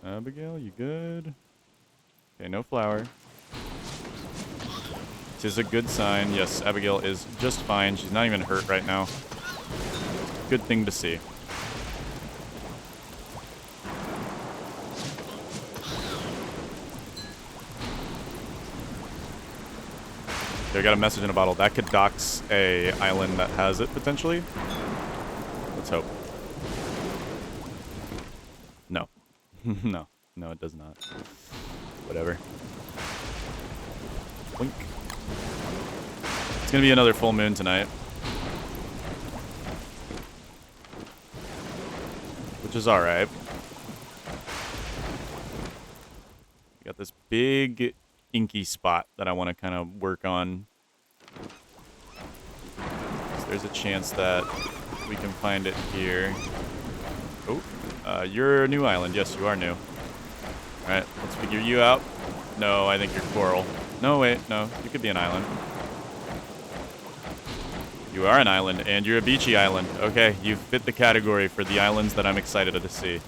Abigail, you good? Okay, no flour. This is a good sign. Yes, Abigail is just fine. She's not even hurt right now. Good thing to see. Okay, I got a message in a bottle. That could dox a island that has it, potentially. Let's hope. No. No. No, it does not. Whatever. Blink. It's gonna be another full moon tonight. Which is alright. We got this big inky spot that I want to kind of work on. So there's a chance that we can find it here. Oh, you're a new island. Yes, you are new. Alright, let's figure you out. No, I think you're coral. No, wait, no. You could be an island. You are an island, and you're a beachy island. Okay, you fit the category for the islands that I'm excited to see.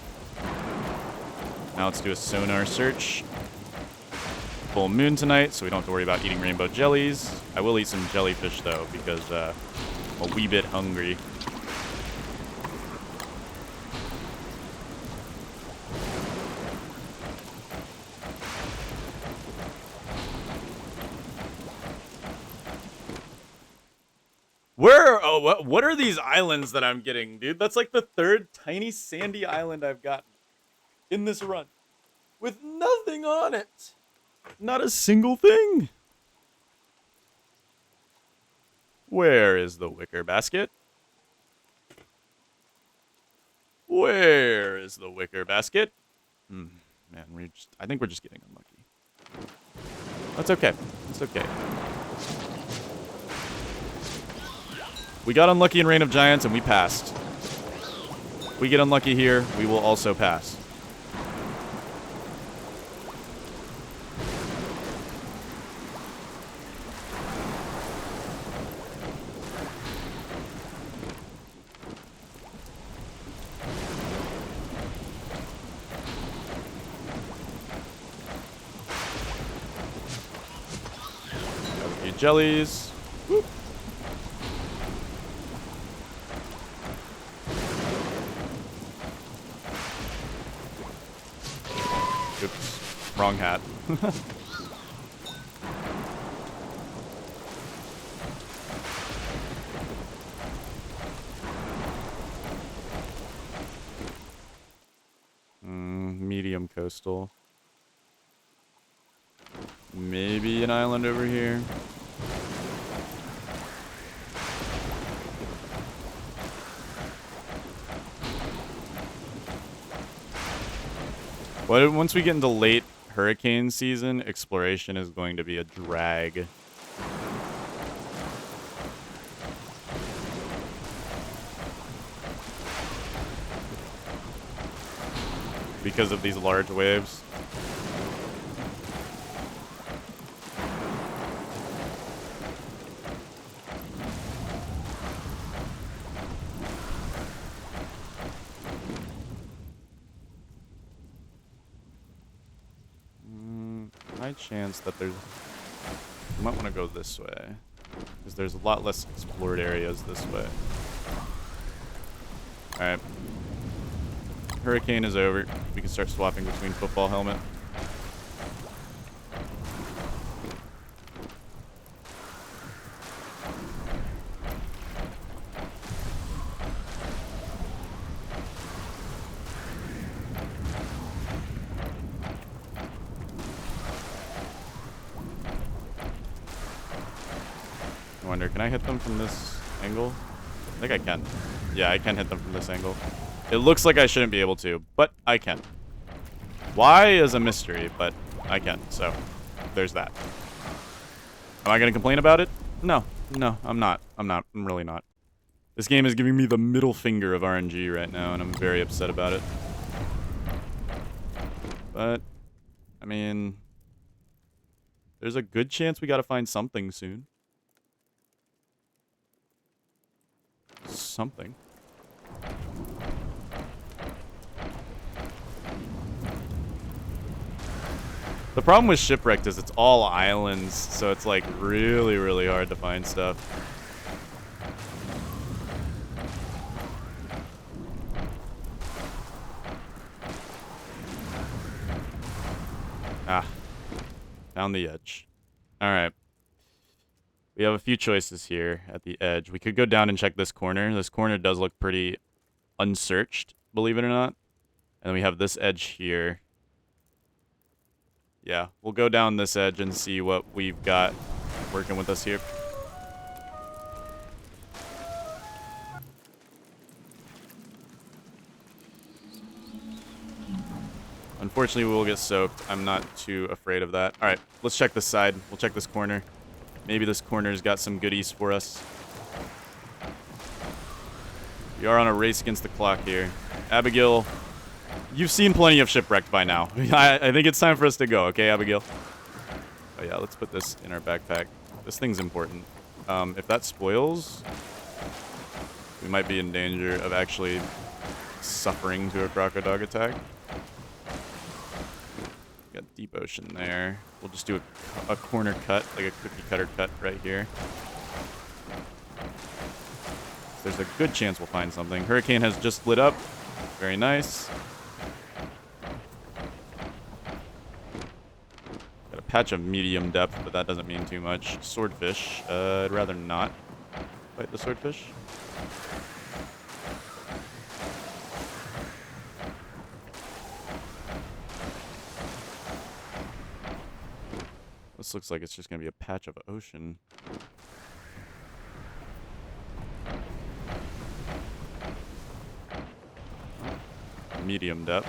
Now let's do a sonar search. Full moon tonight, so we don't have to worry about eating rainbow jellies. I will eat some jellyfish, though, because I'm a wee bit hungry. What are these islands that I'm getting, dude? That's like the third tiny sandy island I've gotten in this run. With nothing on it. Not a single thing. Where is the wicker basket? Where is the wicker basket? Man, I think we're just getting unlucky. That's okay. It's okay. We got unlucky in Reign of Giants, and we passed. If we get unlucky here, we will also pass. Got a few jellies. Whoop. Oops. Wrong hat. Medium coastal. Maybe an island over here. But once we get into late hurricane season, exploration is going to be a drag. Because of these large waves. High chance that there's... You might want to go this way. Because there's a lot less explored areas this way. Alright. Hurricane is over. We can start swapping between football helmet. I wonder, can I hit them from this angle? I think I can. Yeah, I can hit them from this angle. It looks like I shouldn't be able to, but I can. Why is a mystery, but I can, so there's that. Am I going to complain about it? No, I'm not. I'm really not. This game is giving me the middle finger of RNG right now, and I'm very upset about it. But, I mean, there's a good chance we got to find something soon. Something. The problem with Shipwrecked is it's all islands, so it's like really, really hard to find stuff. Ah. Found the edge. Alright. We have a few choices here at the edge. We could go down and check this corner. This corner does look pretty unsearched, believe it or not. And then we have this edge here. Yeah, we'll go down this edge and see what we've got working with us here. Unfortunately, we will get soaked. I'm not too afraid of that. All right, let's check this side. We'll check this corner. Maybe this corner's got some goodies for us. We are on a race against the clock here. Abigail, you've seen plenty of Shipwrecked by now. I think it's time for us to go, okay, Abigail? Oh yeah, let's put this in our backpack. This thing's important. If that spoils, we might be in danger of actually suffering to a crocodile attack. deep ocean there. We'll just do a corner cut, like a cookie cutter cut right here. There's a good chance we'll find something. Hurricane has just lit up. Very nice. Got a patch of medium depth, but that doesn't mean too much. Swordfish. I'd rather not fight the swordfish. This looks like it's just going to be a patch of ocean. Medium depth.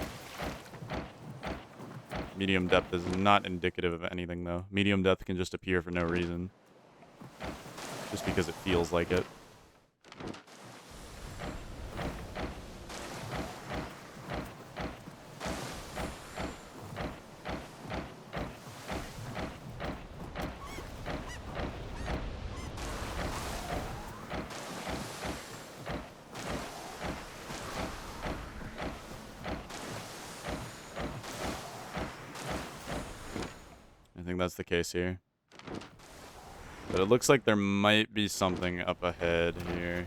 Medium depth is not indicative of anything, though. Medium depth can just appear for no reason. Just because it feels like it. I think that's the case here. But it looks like there might be something up ahead here.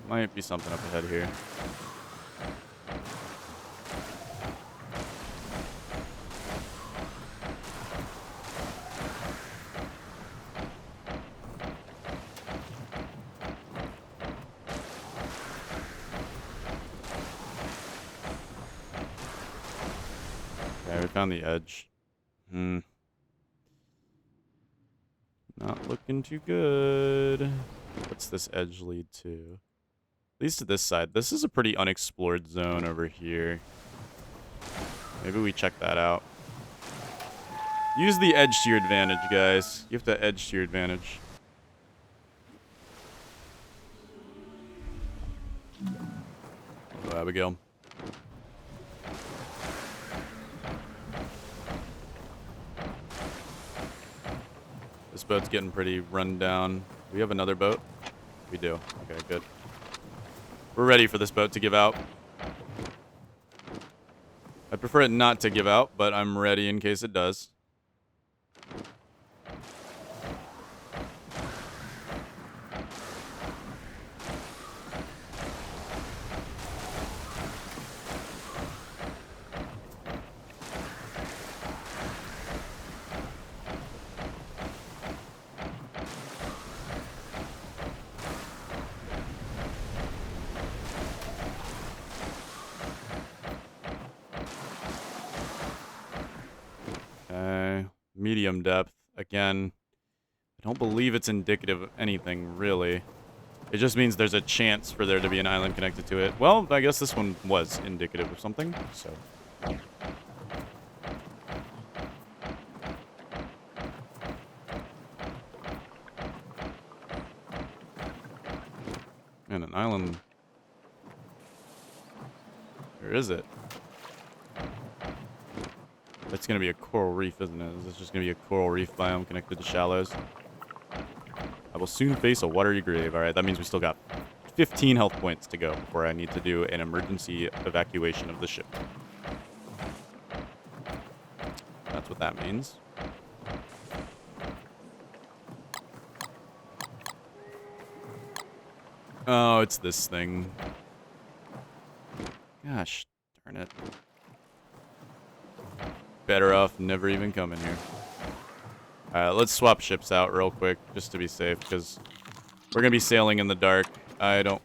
Might be something up ahead here. Okay, we found the edge. Not looking too good. What's this edge lead to? At least to this side. This is a pretty unexplored zone over here. Maybe we check that out. Use the edge to your advantage, guys. You have to edge to your advantage. Oh, Abigail. This boat's getting pretty run down. Do we have another boat? We do. Okay, good. We're ready for this boat to give out. I'd prefer it not to give out, but I'm ready in case it does. Medium depth. Again, I don't believe it's indicative of anything, really. It just means there's a chance for there to be an island connected to it. Well, I guess this one was indicative of something, so... Man, an island... Where is it? It's going to be a coral reef, isn't it? Is this just going to be a coral reef biome connected to shallows? I will soon face a watery grave. Alright, that means we still got 15 health points to go before I need to do an emergency evacuation of the ship. That's what that means. Oh, it's this thing. Gosh, darn it. Better off never even coming here. Alright, let's swap ships out real quick, just to be safe, because we're going to be sailing in the dark. I don't...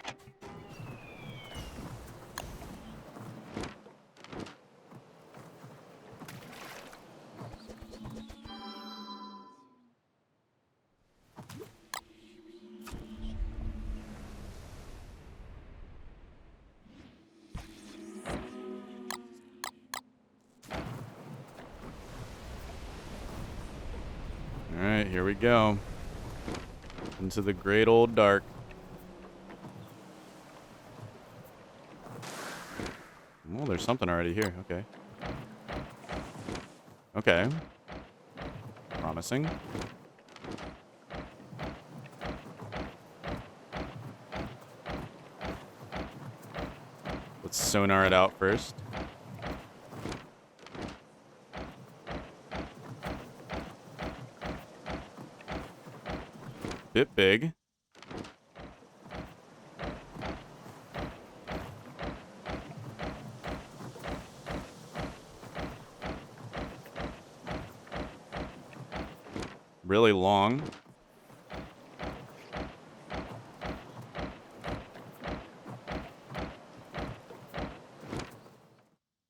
Alright, here we go. Into the great old dark. Oh, there's something already here. Okay. Okay. Promising. Let's sonar it out first. Bit big. Really long.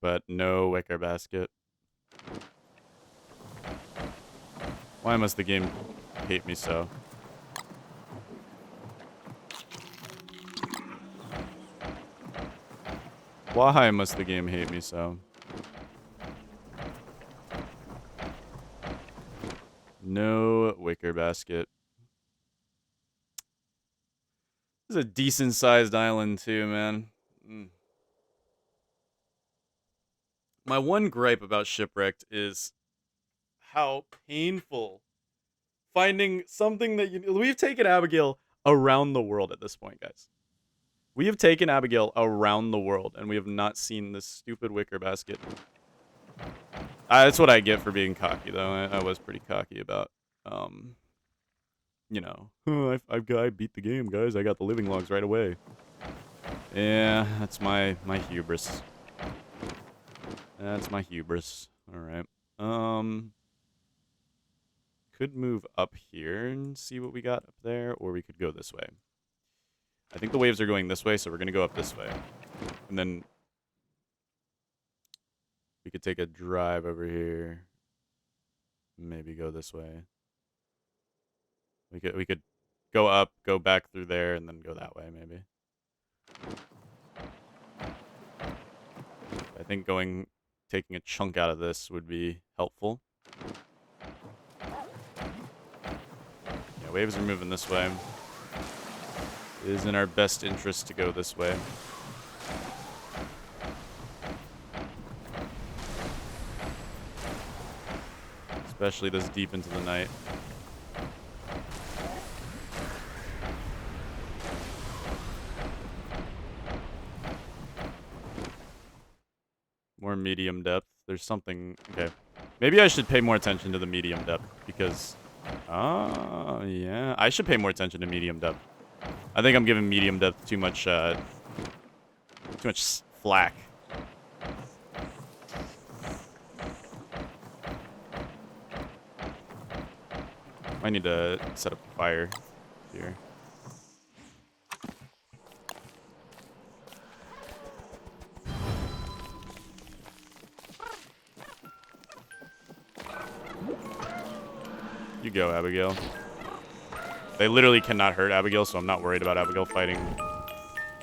But no wicker basket. Why must the game hate me so? Why must the game hate me so? No wicker basket. This is a decent sized island too, man. My one gripe about Shipwrecked is how painful finding something that we've taken Abigail around the world at this point, guys. We have taken Abigail around the world, and we have not seen this stupid wicker basket. That's what I get for being cocky, though. I was pretty cocky about, you know, oh, I beat the game, guys. I got the living logs right away. Yeah, that's my hubris. That's my hubris. All right. Could move up here and see what we got up there, or we could go this way. I think the waves are going this way, so we're going to go up this way. And then we could take a drive over here. Maybe go this way. We could go up, go back through there, and then go that way, maybe. I think taking a chunk out of this would be helpful. Yeah, waves are moving this way. It is in our best interest to go this way. Especially this deep into the night. More medium depth. There's something... Okay. Maybe I should pay more attention to the medium depth, because... Oh, yeah. I should pay more attention to medium depth. I think I'm giving medium depth too much flack. I need to set up a fire here. You go, Abigail. They literally cannot hurt Abigail, so I'm not worried about Abigail fighting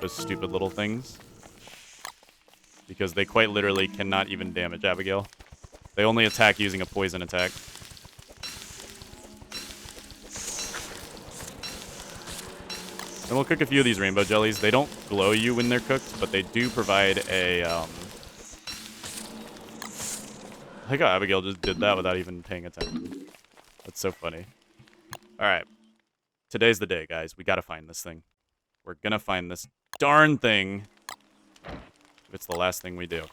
those stupid little things. Because they quite literally cannot even damage Abigail. They only attack using a poison attack. And we'll cook a few of these rainbow jellies. They don't glow you when they're cooked, but they do provide a, I think how Abigail just did that without even paying attention. That's so funny. Alright. Today's the day, guys. We gotta find this thing. We're gonna find this darn thing. If it's the last thing we do.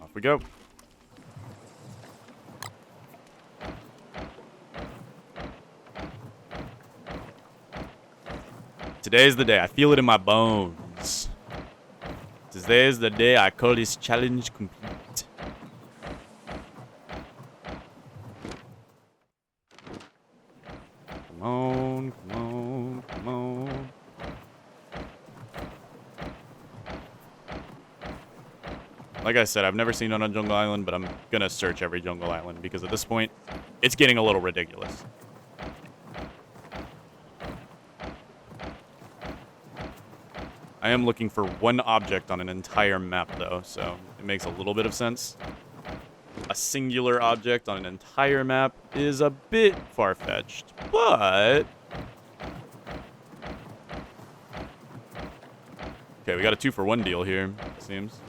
Off we go. Today's the day. I feel it in my bones. Today's the day I call this challenge complete. Come on, come on, come on. Like I said, I've never seen it on Jungle Island, but I'm gonna search every Jungle Island because at this point, it's getting a little ridiculous. I am looking for one object on an entire map, though, so it makes a little bit of sense. a singular object on an entire map is a bit far-fetched, but... Okay, we got a 2-for-1 deal here, it seems.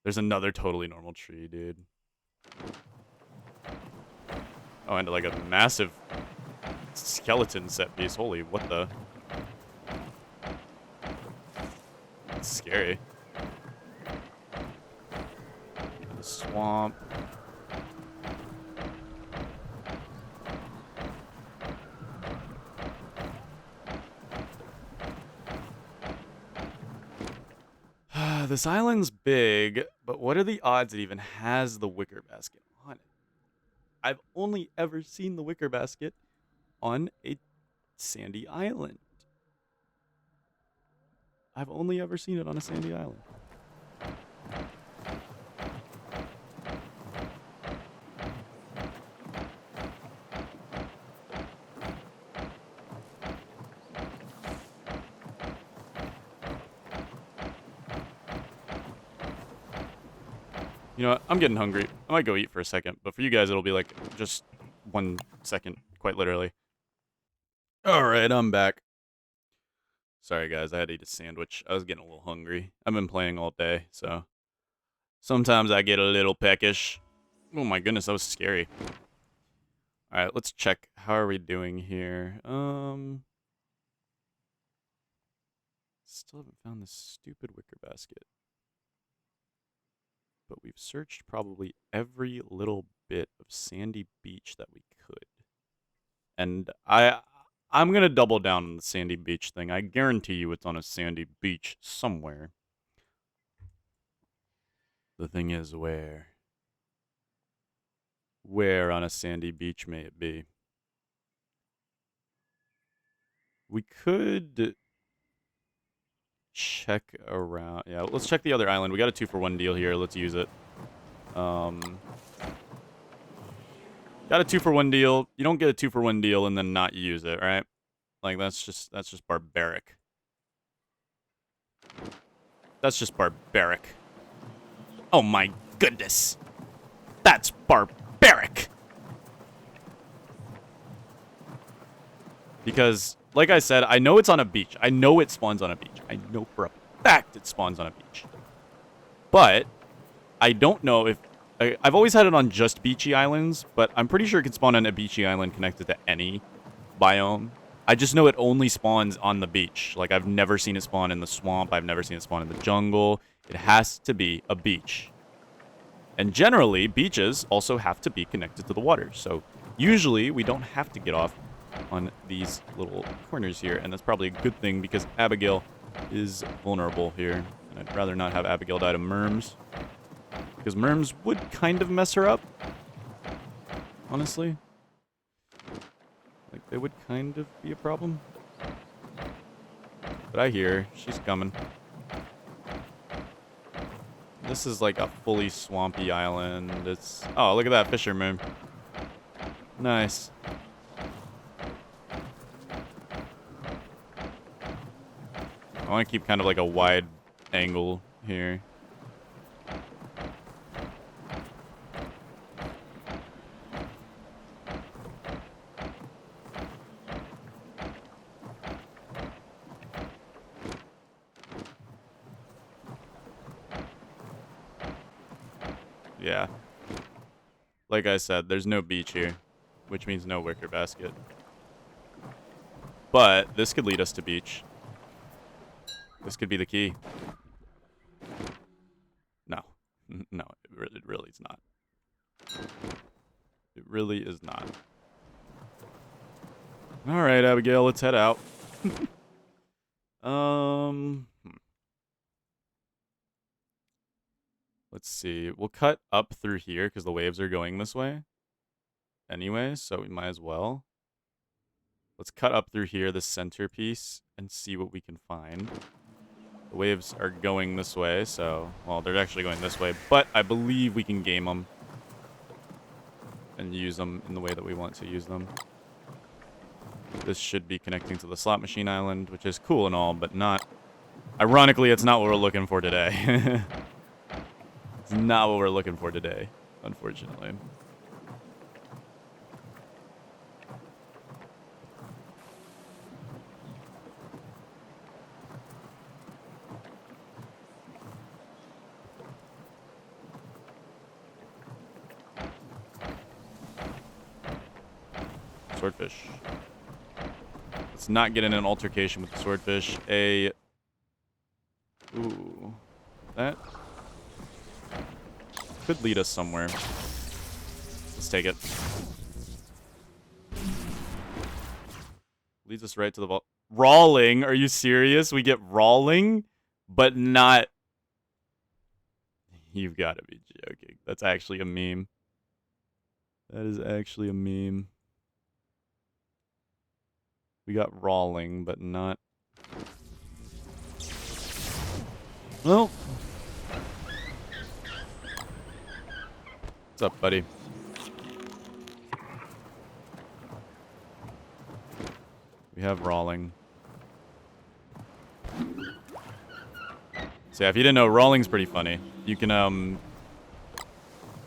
There's another totally normal tree, dude. Oh, and like a massive skeleton set piece. Holy, what the? It's scary. The swamp. This island's big, but what are the odds it even has the wicker basket on it? I've only ever seen the wicker basket on a sandy island. I've only ever seen it on a sandy island. You know what? I'm getting hungry. I might go eat for a second, but for you guys, it'll be like just 1 second, quite literally. All right, I'm back. Sorry, guys. I had to eat a sandwich. I was getting a little hungry. I've been playing all day, so sometimes I get a little peckish. Oh my goodness, that was scary. All right, let's check. How are we doing here? Still haven't found this stupid wicker basket. But we've searched probably every little bit of sandy beach that we could. And I'm going to double down on the sandy beach thing. I guarantee you it's on a sandy beach somewhere. The thing is, where? Where on a sandy beach may it be? We could check around. Yeah, let's check the other island. We got a 2-for-1 deal here. Let's use it. Got a 2-for-1 deal. You don't get a 2-for-1 deal and then not use it, right? Like that's just barbaric. That's just barbaric. Oh my goodness. That's barbaric. Because, like I said, I know it's on a beach. I know it spawns on a beach. I know for a fact it spawns on a beach. But I don't know if... I've always had it on just beachy islands, but I'm pretty sure it can spawn on a beachy island connected to any biome. I just know it only spawns on the beach. Like, I've never seen it spawn in the swamp. I've never seen it spawn in the jungle. It has to be a beach. And generally, beaches also have to be connected to the water. So usually, we don't have to get off on these little corners here. And that's probably a good thing because Abigail is vulnerable here. And I'd rather not have Abigail die to merms. Because merms would kind of mess her up. Honestly. Like, they would kind of be a problem. But I hear her. She's coming. This is like a fully swampy island. It's... Oh, look at that fisherman. Nice. I want to keep kind of like a wide angle here. Yeah. Like I said, there's no beach here, which means no wicker basket. But this could lead us to beach. This could be the key. No. No, it really is not. It really is not. All right, Abigail, let's head out. Let's see. We'll cut up through here because the waves are going this way. Anyway, so we might as well. Let's cut up through here, the centerpiece, and see what we can find. The waves are going this way, so... Well, they're actually going this way, but I believe we can game them. And use them in the way that we want to use them. This should be connecting to the slot machine island, which is cool and all, but not... Ironically, it's not what we're looking for today. It's not what we're looking for today, unfortunately. Swordfish. Let's not get in an altercation with the swordfish. Ooh. That could lead us somewhere. Let's take it. Leads us right to the vault. Rawling? Are you serious? We get rawling, but not... You've got to be joking. That's actually a meme. That is actually a meme. We got rawling, but not... Well... What's up, buddy? We have rawling. So yeah, if you didn't know, rawling's pretty funny. You can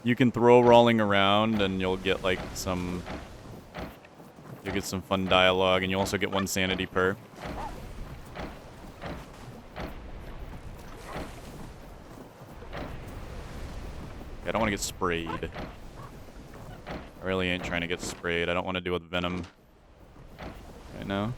throw rawling around and you'll get like some... You'll get some fun dialogue, and you'll also get 1 sanity per. I don't want to get sprayed. I really ain't trying to get sprayed. I don't want to deal with venom right now.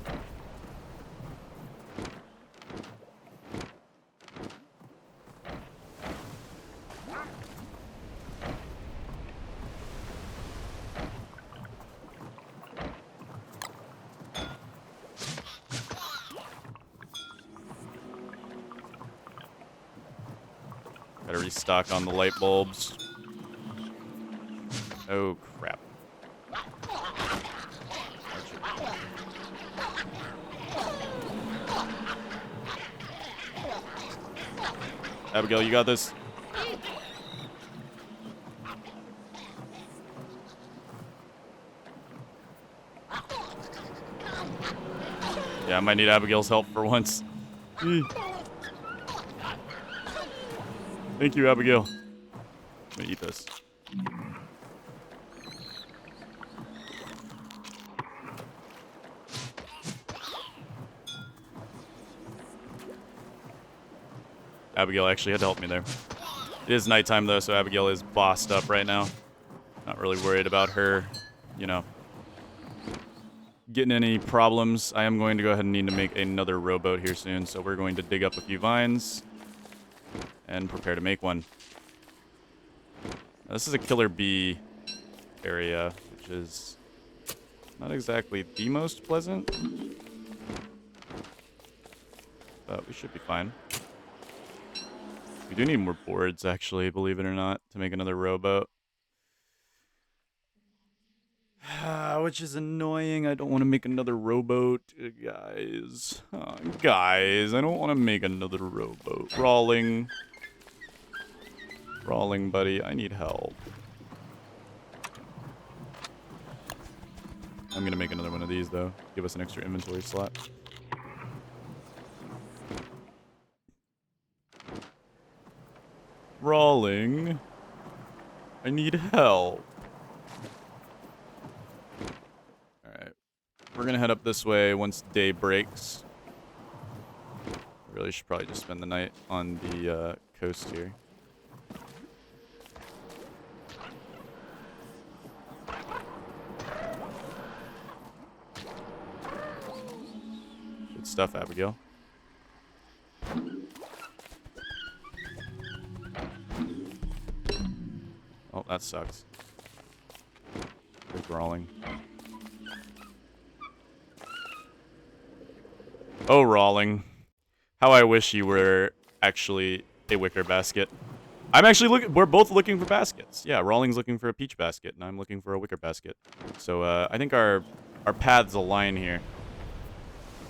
Gotta restock on the light bulbs. Oh, crap. Abigail, you got this. Yeah, I might need Abigail's help for once. Thank you, Abigail. Let me eat this. Abigail actually had to help me there. It is nighttime, though, so Abigail is bossed up right now. Not really worried about her, you know, getting any problems. I am going to go ahead and need to make another rowboat here soon, so we're going to dig up a few vines and prepare to make one. Now, this is a killer bee area, which is not exactly the most pleasant, but we should be fine. We do need more boards, actually, believe it or not, to make another rowboat. Which is annoying. I don't want to make another rowboat, guys. Guys, I don't want to make another rowboat. Rawling. Rawling, buddy. I need help. I'm going to make another one of these, though. Give us an extra inventory slot. Rawling. I need help. Alright. We're going to head up this way once day breaks. Really should probably just spend the night on the coast here. Good stuff, Abigail. Oh, that sucks. They're brawling. Oh, Rawling. How I wish you were actually a wicker basket. I'm actually looking... We're both looking for baskets. Yeah, Rawling's looking for a peach basket, and I'm looking for a wicker basket. So, I think our paths align here.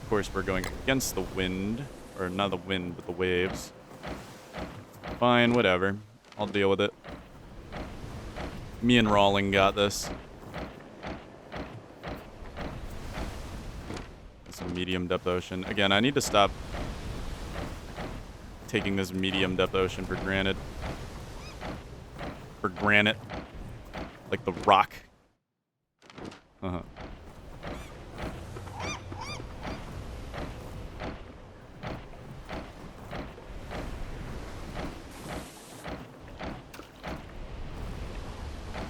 Of course, we're going against the wind. Or not the wind, but the waves. Fine, whatever. I'll deal with it. Me and Rawling got this. Some medium depth ocean. Again, I need to stop taking this medium depth ocean for granted. for granite. Like the rock. Uh-huh.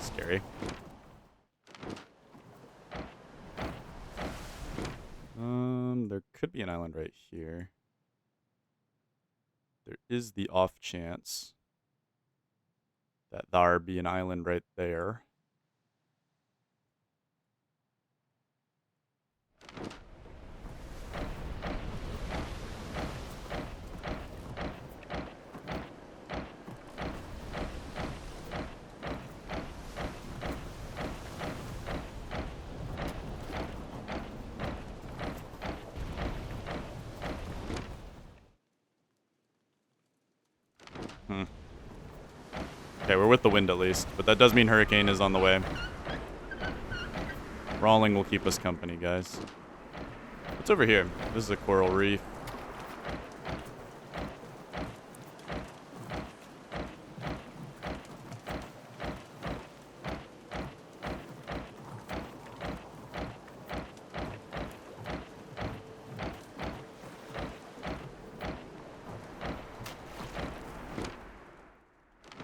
Scary. There could be an island right here. There is the off chance that there be an island right there. Okay, we're with the wind at least, but that does mean hurricane is on the way. Rolling will keep us company, guys. What's over here? This is a coral reef.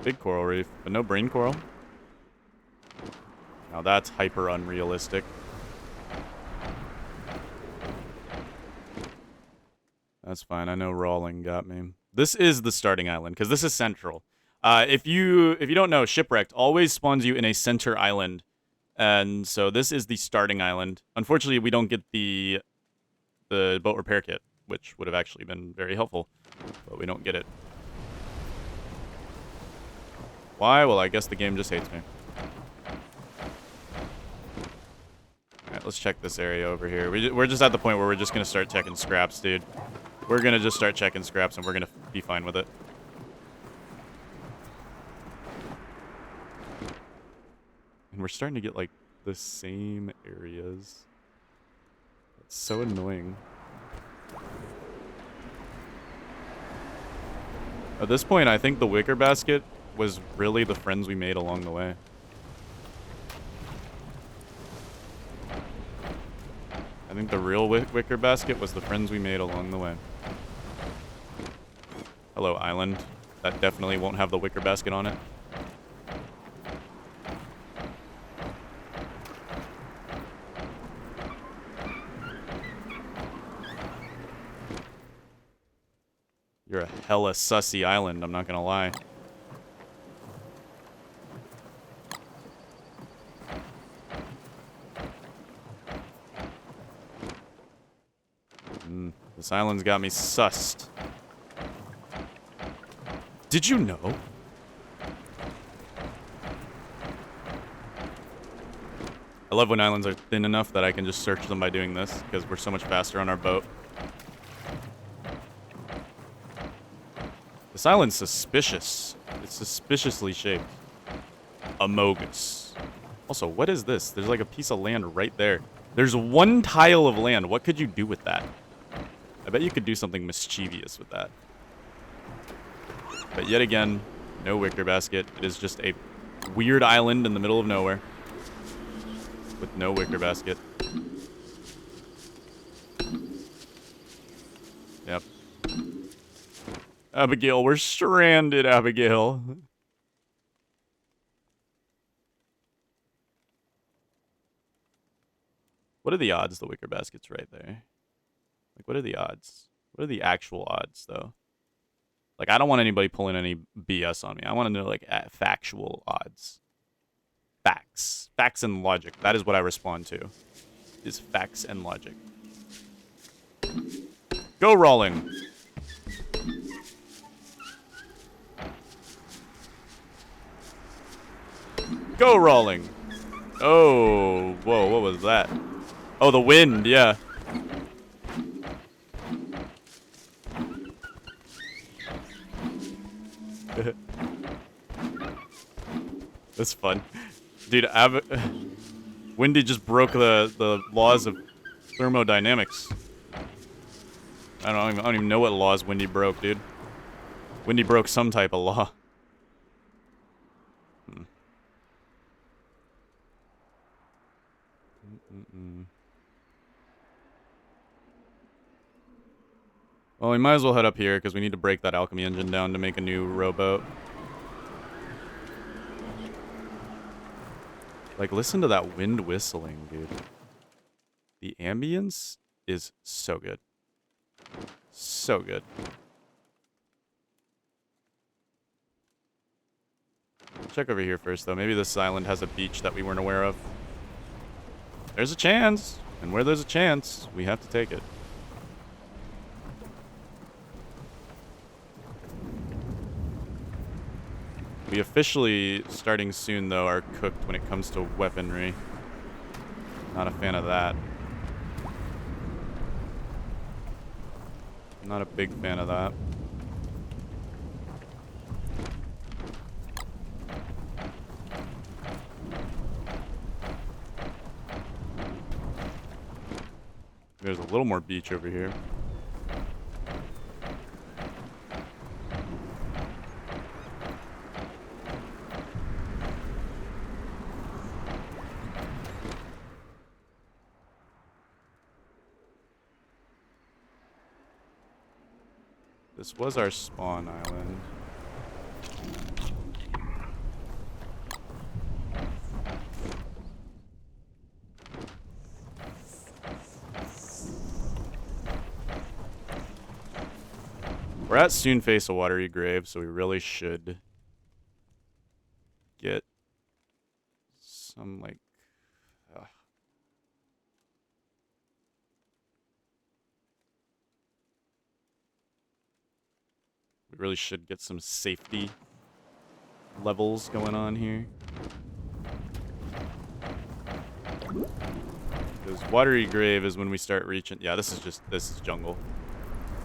Big coral reef, but no brain coral. Now that's hyper unrealistic. That's fine. I know Rawling got me. This is the starting island because this is central. If you don't know, Shipwrecked always spawns you in a center island, and so this is the starting island. Unfortunately, we don't get the boat repair kit, which would have actually been very helpful, but we don't get it. Why? Well, I guess the game just hates me. Alright, let's check this area over here. We're just at the point where we're just going to start checking scraps, dude. We're going to just start checking scraps, and we're going to be fine with it. And we're starting to get, like, the same areas. It's so annoying. At this point, I think the wicker basket was really the friends we made along the way. I think the real wicker basket was the friends we made along the way. Hello, island. That definitely won't have the wicker basket on it. You're a hella sussy island, I'm not gonna lie. This island's got me sussed. Did you know? I love when islands are thin enough that I can just search them by doing this, because we're so much faster on our boat. This island's suspicious. It's suspiciously shaped. Amogus. Also, what is this? There's like a piece of land right there. There's one tile of land. What could you do with that? I bet you could do something mischievous with that. But yet again, no wicker basket. It is just a weird island in the middle of nowhere. With no wicker basket. Yep. Abigail, we're stranded, Abigail. What are the odds the wicker basket's right there? Like, what are the odds? What are the actual odds, though? Like, I don't want anybody pulling any BS on me. I want to know, like, factual odds. Facts. Facts and logic. That is what I respond to. Is facts and logic. Go rolling. Go rolling. Oh, whoa, what was that? Oh, the wind, yeah. That's fun. Dude, Windy just broke the laws of thermodynamics. I don't even know what laws Windy broke, dude. Windy broke some type of law. Well, we might as well head up here because we need to break that alchemy engine down to make a new rowboat. Like, listen to that wind whistling, dude. The ambience is so good. So good. Check over here first, though. Maybe this island has a beach that we weren't aware of. There's a chance. And where there's a chance, we have to take it. We officially, starting soon, though, are cooked when it comes to weaponry. Not a fan of that. Not a big fan of that. There's a little more beach over here. This was our spawn island. We're at soon face a watery grave, so we really should get some, like... We really should get some safety levels going on here. Because watery grave is when we start reaching... Yeah, this is jungle.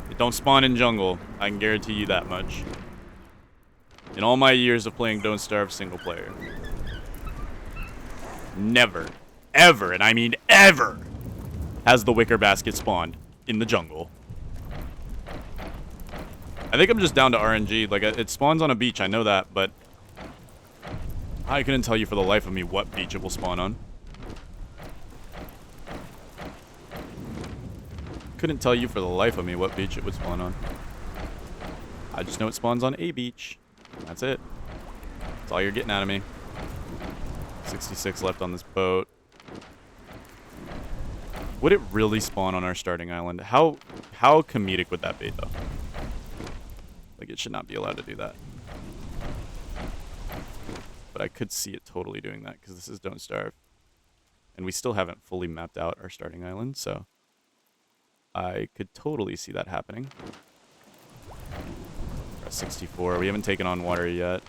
It don't spawn in jungle. I can guarantee you that much. In all my years of playing Don't Starve single player. Never, ever, and I mean ever, has the wicker basket spawned in the jungle. I think I'm just down to RNG. Like, it spawns on a beach, I know that, but I couldn't tell you for the life of me what beach it will spawn on. Couldn't tell you for the life of me what beach it would spawn on. I just know it spawns on a beach. That's it. That's all you're getting out of me. 66 left on this boat. Would it really spawn on our starting island? How comedic would that be, though? Like, it should not be allowed to do that. But I could see it totally doing that, because this is Don't Starve. And we still haven't fully mapped out our starting island, so I could totally see that happening. We're at 64. We haven't taken on water yet.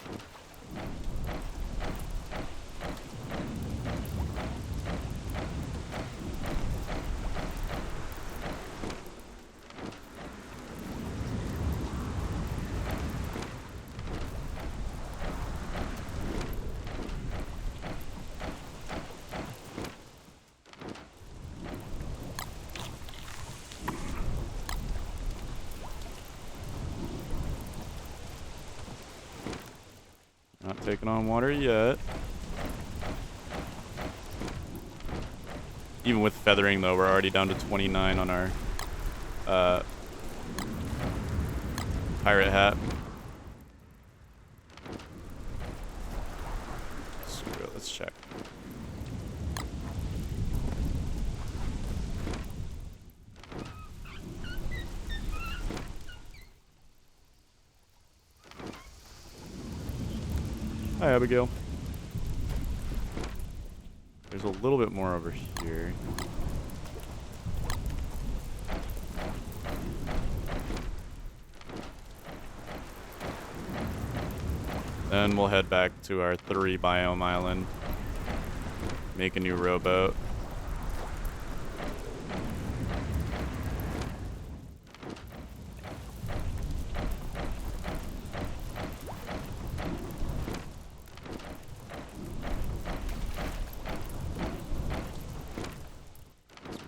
Not taking on water yet. Even with feathering, though, we're already down to 29 on our pirate hat. Screw it, let's check. Hi, Abigail. There's a little bit more over here. Then we'll head back to our 3 biome island. Make a new rowboat.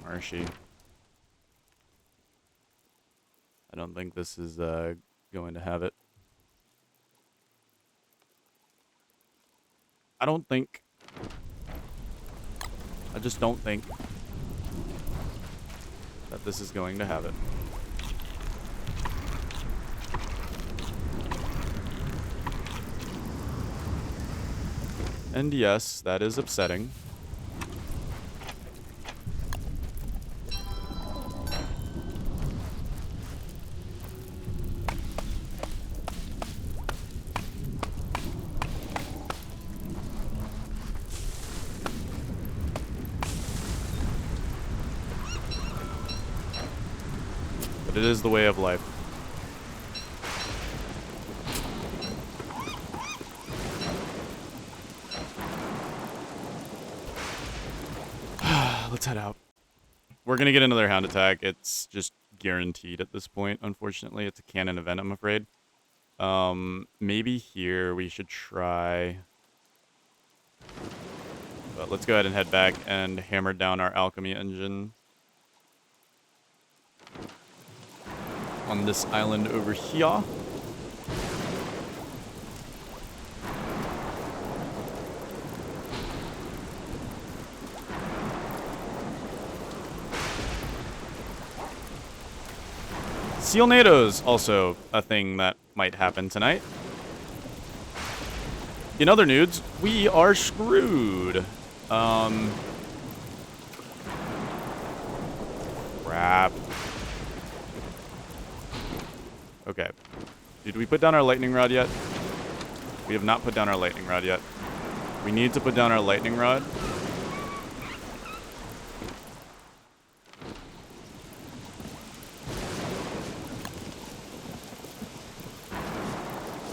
Marshy. I don't think this is going to have it. I don't think. I just don't think that this is going to have it. And yes, that is upsetting. But it is the way of life. Let's head out. We're going to get another hound attack. It's just guaranteed at this point, unfortunately. It's a canon event, I'm afraid. Maybe here we should try... But let's go ahead and head back and hammer down our alchemy engine on this island over here. Sealnado's also a thing that might happen tonight. In other news, we are screwed. Crap. Okay. Did we put down our lightning rod yet? We have not put down our lightning rod yet. We need to put down our lightning rod.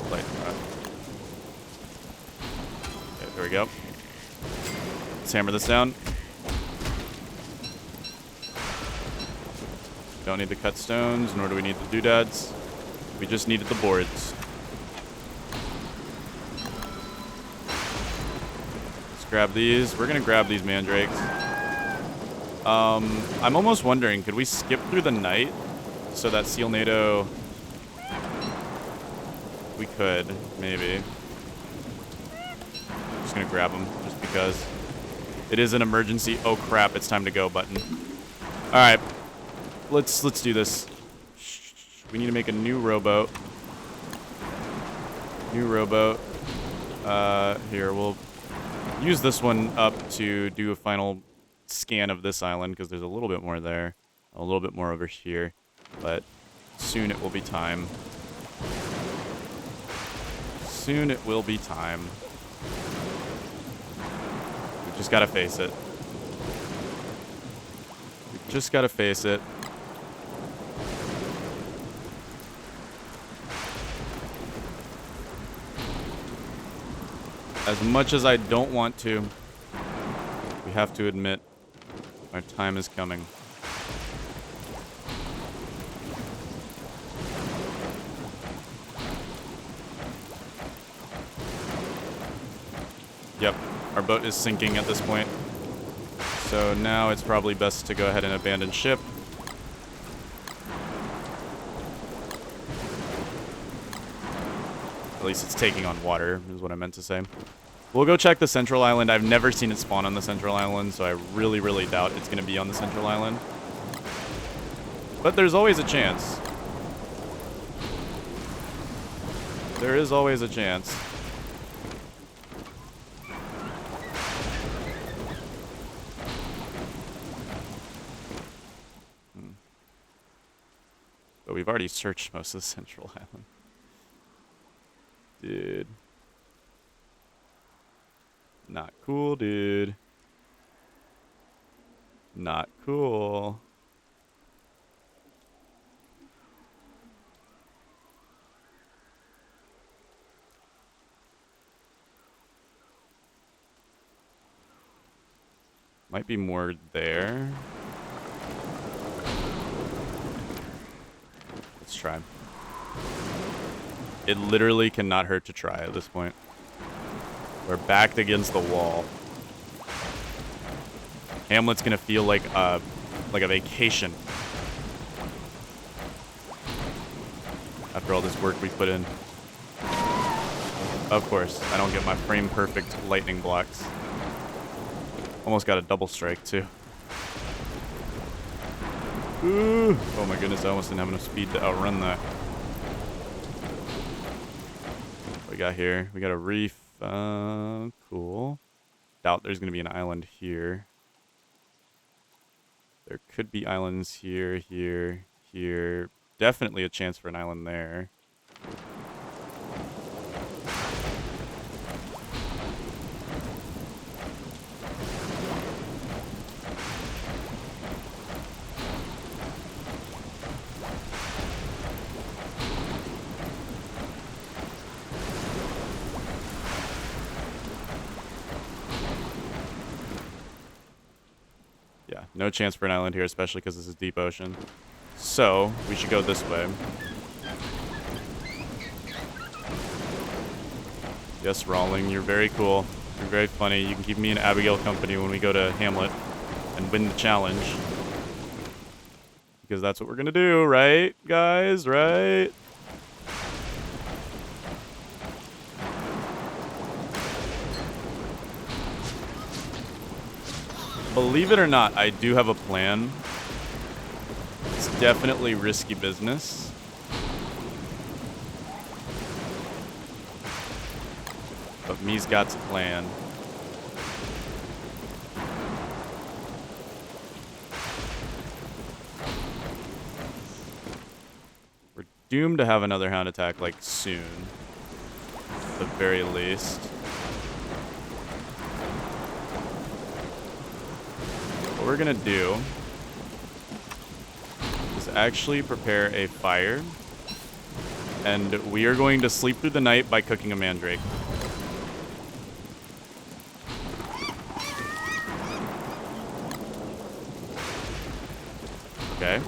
Lightning rod. Okay, there we go. Let's hammer this down. Don't need to cut stones, nor do we need the doodads. We just needed the boards. Let's grab these. We're gonna grab these mandrakes. I'm almost wondering, could we skip through the night so that Sealnado... We could, maybe. Just gonna grab them, just because. It is an emergency. Oh crap! It's time to go button. All right, let's do this. We need to make a new rowboat. New rowboat. Here we'll use this one up to do a final scan of this island because there's a little bit more there, a little bit more over here, but soon it will be time. Soon it will be time. We've just got to face it. We've just got to face it. As much as I don't want to, we have to admit our time is coming. Yep, our boat is sinking at this point. So now it's probably best to go ahead and abandon ship. At least it's taking on water, is what I meant to say. We'll go check the central island. I've never seen it spawn on the central island, so I really, really doubt it's going to be on the central island. But there's always a chance. There is always a chance. But we've already searched most of the central island. Dude. Not cool, dude. Not cool. Might be more there. Let's try. It literally cannot hurt to try at this point. We're backed against the wall. Hamlet's gonna feel like a vacation after all this work we put in. Of course, I don't get my frame perfect lightning blocks. Almost got a double strike too. Ooh. Oh my goodness, I almost didn't have enough speed to outrun that. What we got here? We got a reef. Cool. Doubt there's going to be an island here. There could be islands here, here, here. Definitely a chance for an island there. Yeah, no chance for an island here, especially because this is deep ocean. So, we should go this way. Yes, Rawling, you're very cool. You're very funny. You can keep me and Abigail company when we go to Hamlet and win the challenge. Because that's what we're gonna do, right, guys? Right? Believe it or not, I do have a plan. It's definitely risky business. But me's got a plan. We're doomed to have another hound attack, like, soon. At the very least. What we're gonna do is actually prepare a fire. And we are going to sleep through the night by cooking a mandrake. Okay.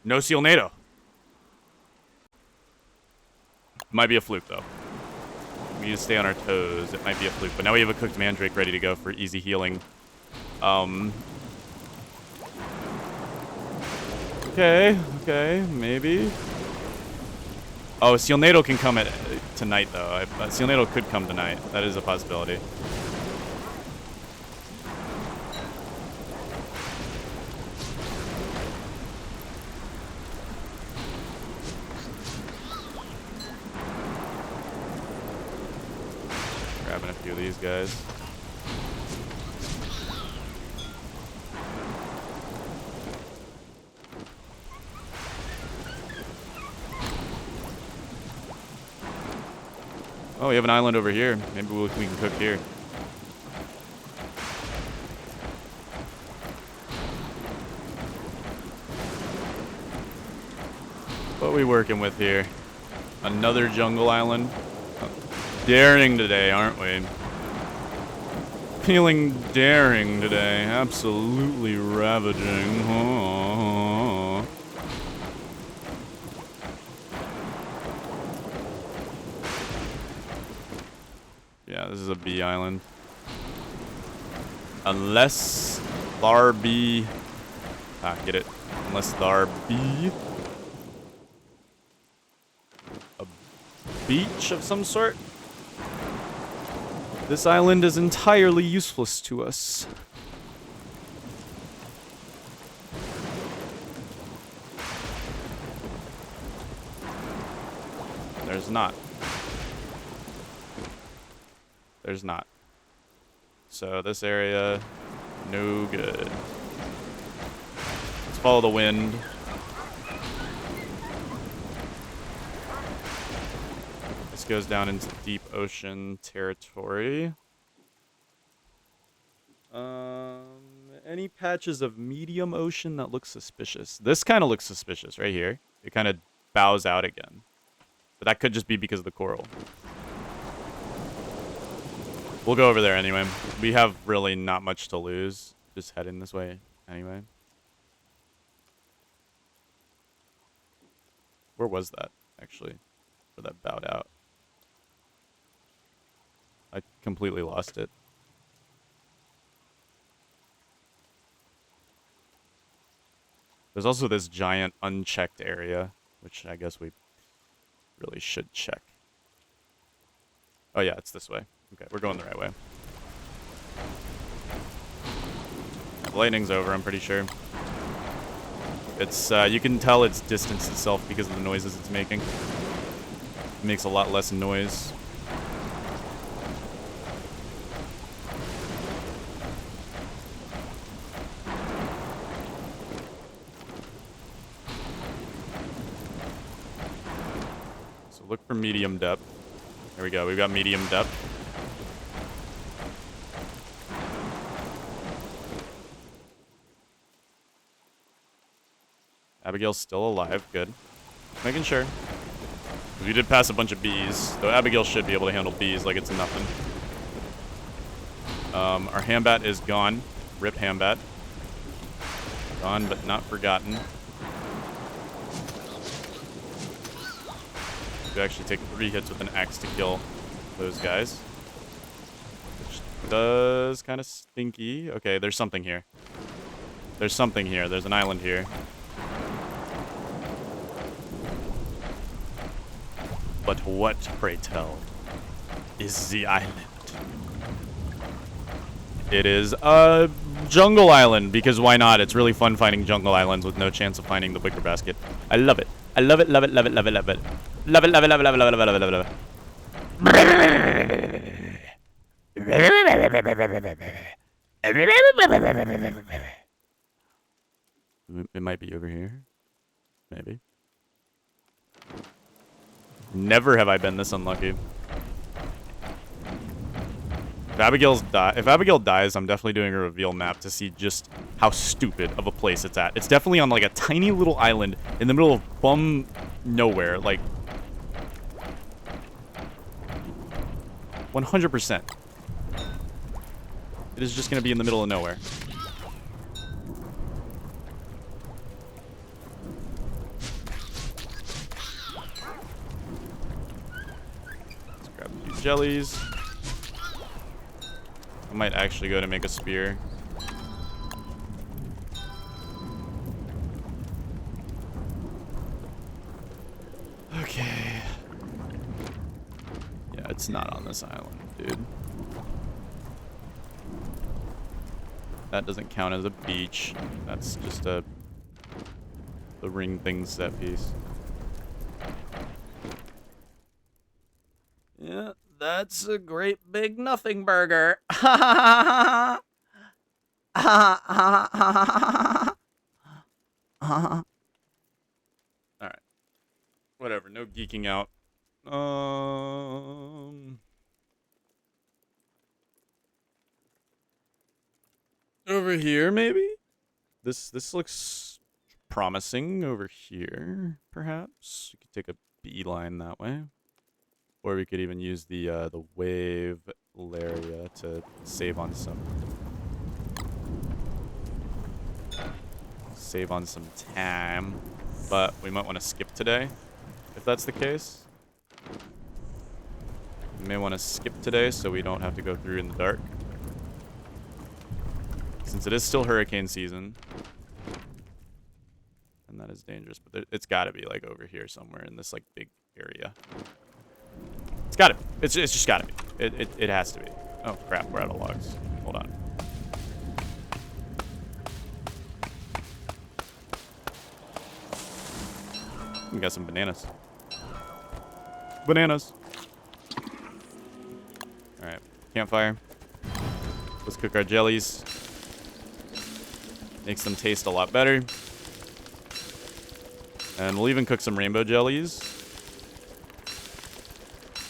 No seal NATO. Might be a fluke, though. We need to stay on our toes. It might be a fluke. But now we have a cooked mandrake ready to go for easy healing. Okay, maybe. Oh, seal NATO can come at tonight, though. Seal NATO could come tonight. That is a possibility. Grabbing a few of these guys. Oh, we have an island over here. Maybe we can cook here. What are we working with here? Another jungle island? Daring today, aren't we? Feeling daring today. Absolutely ravaging. Oh. Yeah, this is a bee island. Unless there be... get it? Unless there be... a beach of some sort? This island is entirely useless to us. There's not. There's not. So this area, no good. Let's follow the wind. This goes down into deep ocean territory. Any patches of medium ocean that look suspicious? This kind of looks suspicious right here. It kind of bows out again. But that could just be because of the coral. We'll go over there anyway. We have really not much to lose. Just heading this way anyway. Where was that, actually? Where that bowed out? I completely lost it. There's also this giant unchecked area, which I guess we really should check. Oh yeah, it's this way. Okay, we're going the right way. The lightning's over, I'm pretty sure. It's you can tell it's distanced itself because of the noises it's making. It makes a lot less noise. So look for medium depth. There we go. We've got medium depth. Abigail's still alive. Good. Making sure. We did pass a bunch of bees, though Abigail should be able to handle bees like it's nothing. Our Hambat is gone. Rip Hambat. Gone, but not forgotten. We actually take 3 hits with an axe to kill those guys. Which does kind of stinky. Okay, there's something here. There's something here. There's an island here. But what, pray tell, is the island? It is a jungle island, because why not? It's really fun finding jungle islands with no chance of finding the wicker basket. I love it. I love it, love it, love it, love it, love it. Love it, love it, love it, love it, love it, love it, love it. It might be over here. Maybe. Never have I been this unlucky. If Abigail dies, I'm definitely doing a reveal map to see just how stupid of a place it's at. It's definitely on like a tiny little island in the middle of bum nowhere, like 100%. It is just gonna be in the middle of nowhere. Let's grab a few jellies. I might actually go to make a spear. Okay. Yeah, it's not on this island, dude. That doesn't count as a beach. That's just the ring thing set piece. Yeah. That's a great big nothing burger. Alright. Whatever, no geeking out. Over here, maybe? This looks promising over here, perhaps. We could take a beeline that way. Or we could even use the wave area to save on some time. But we might want to skip today, if that's the case. We may want to skip today so we don't have to go through in the dark. Since it is still hurricane season. And that is dangerous, but it's got to be like over here somewhere in this like big area. It's gotta be. It's just gotta be. It has to be. Oh crap, we're out of logs. Hold on. We got some bananas. Bananas. Alright, campfire. Let's cook our jellies. Makes them taste a lot better. And we'll even cook some rainbow jellies.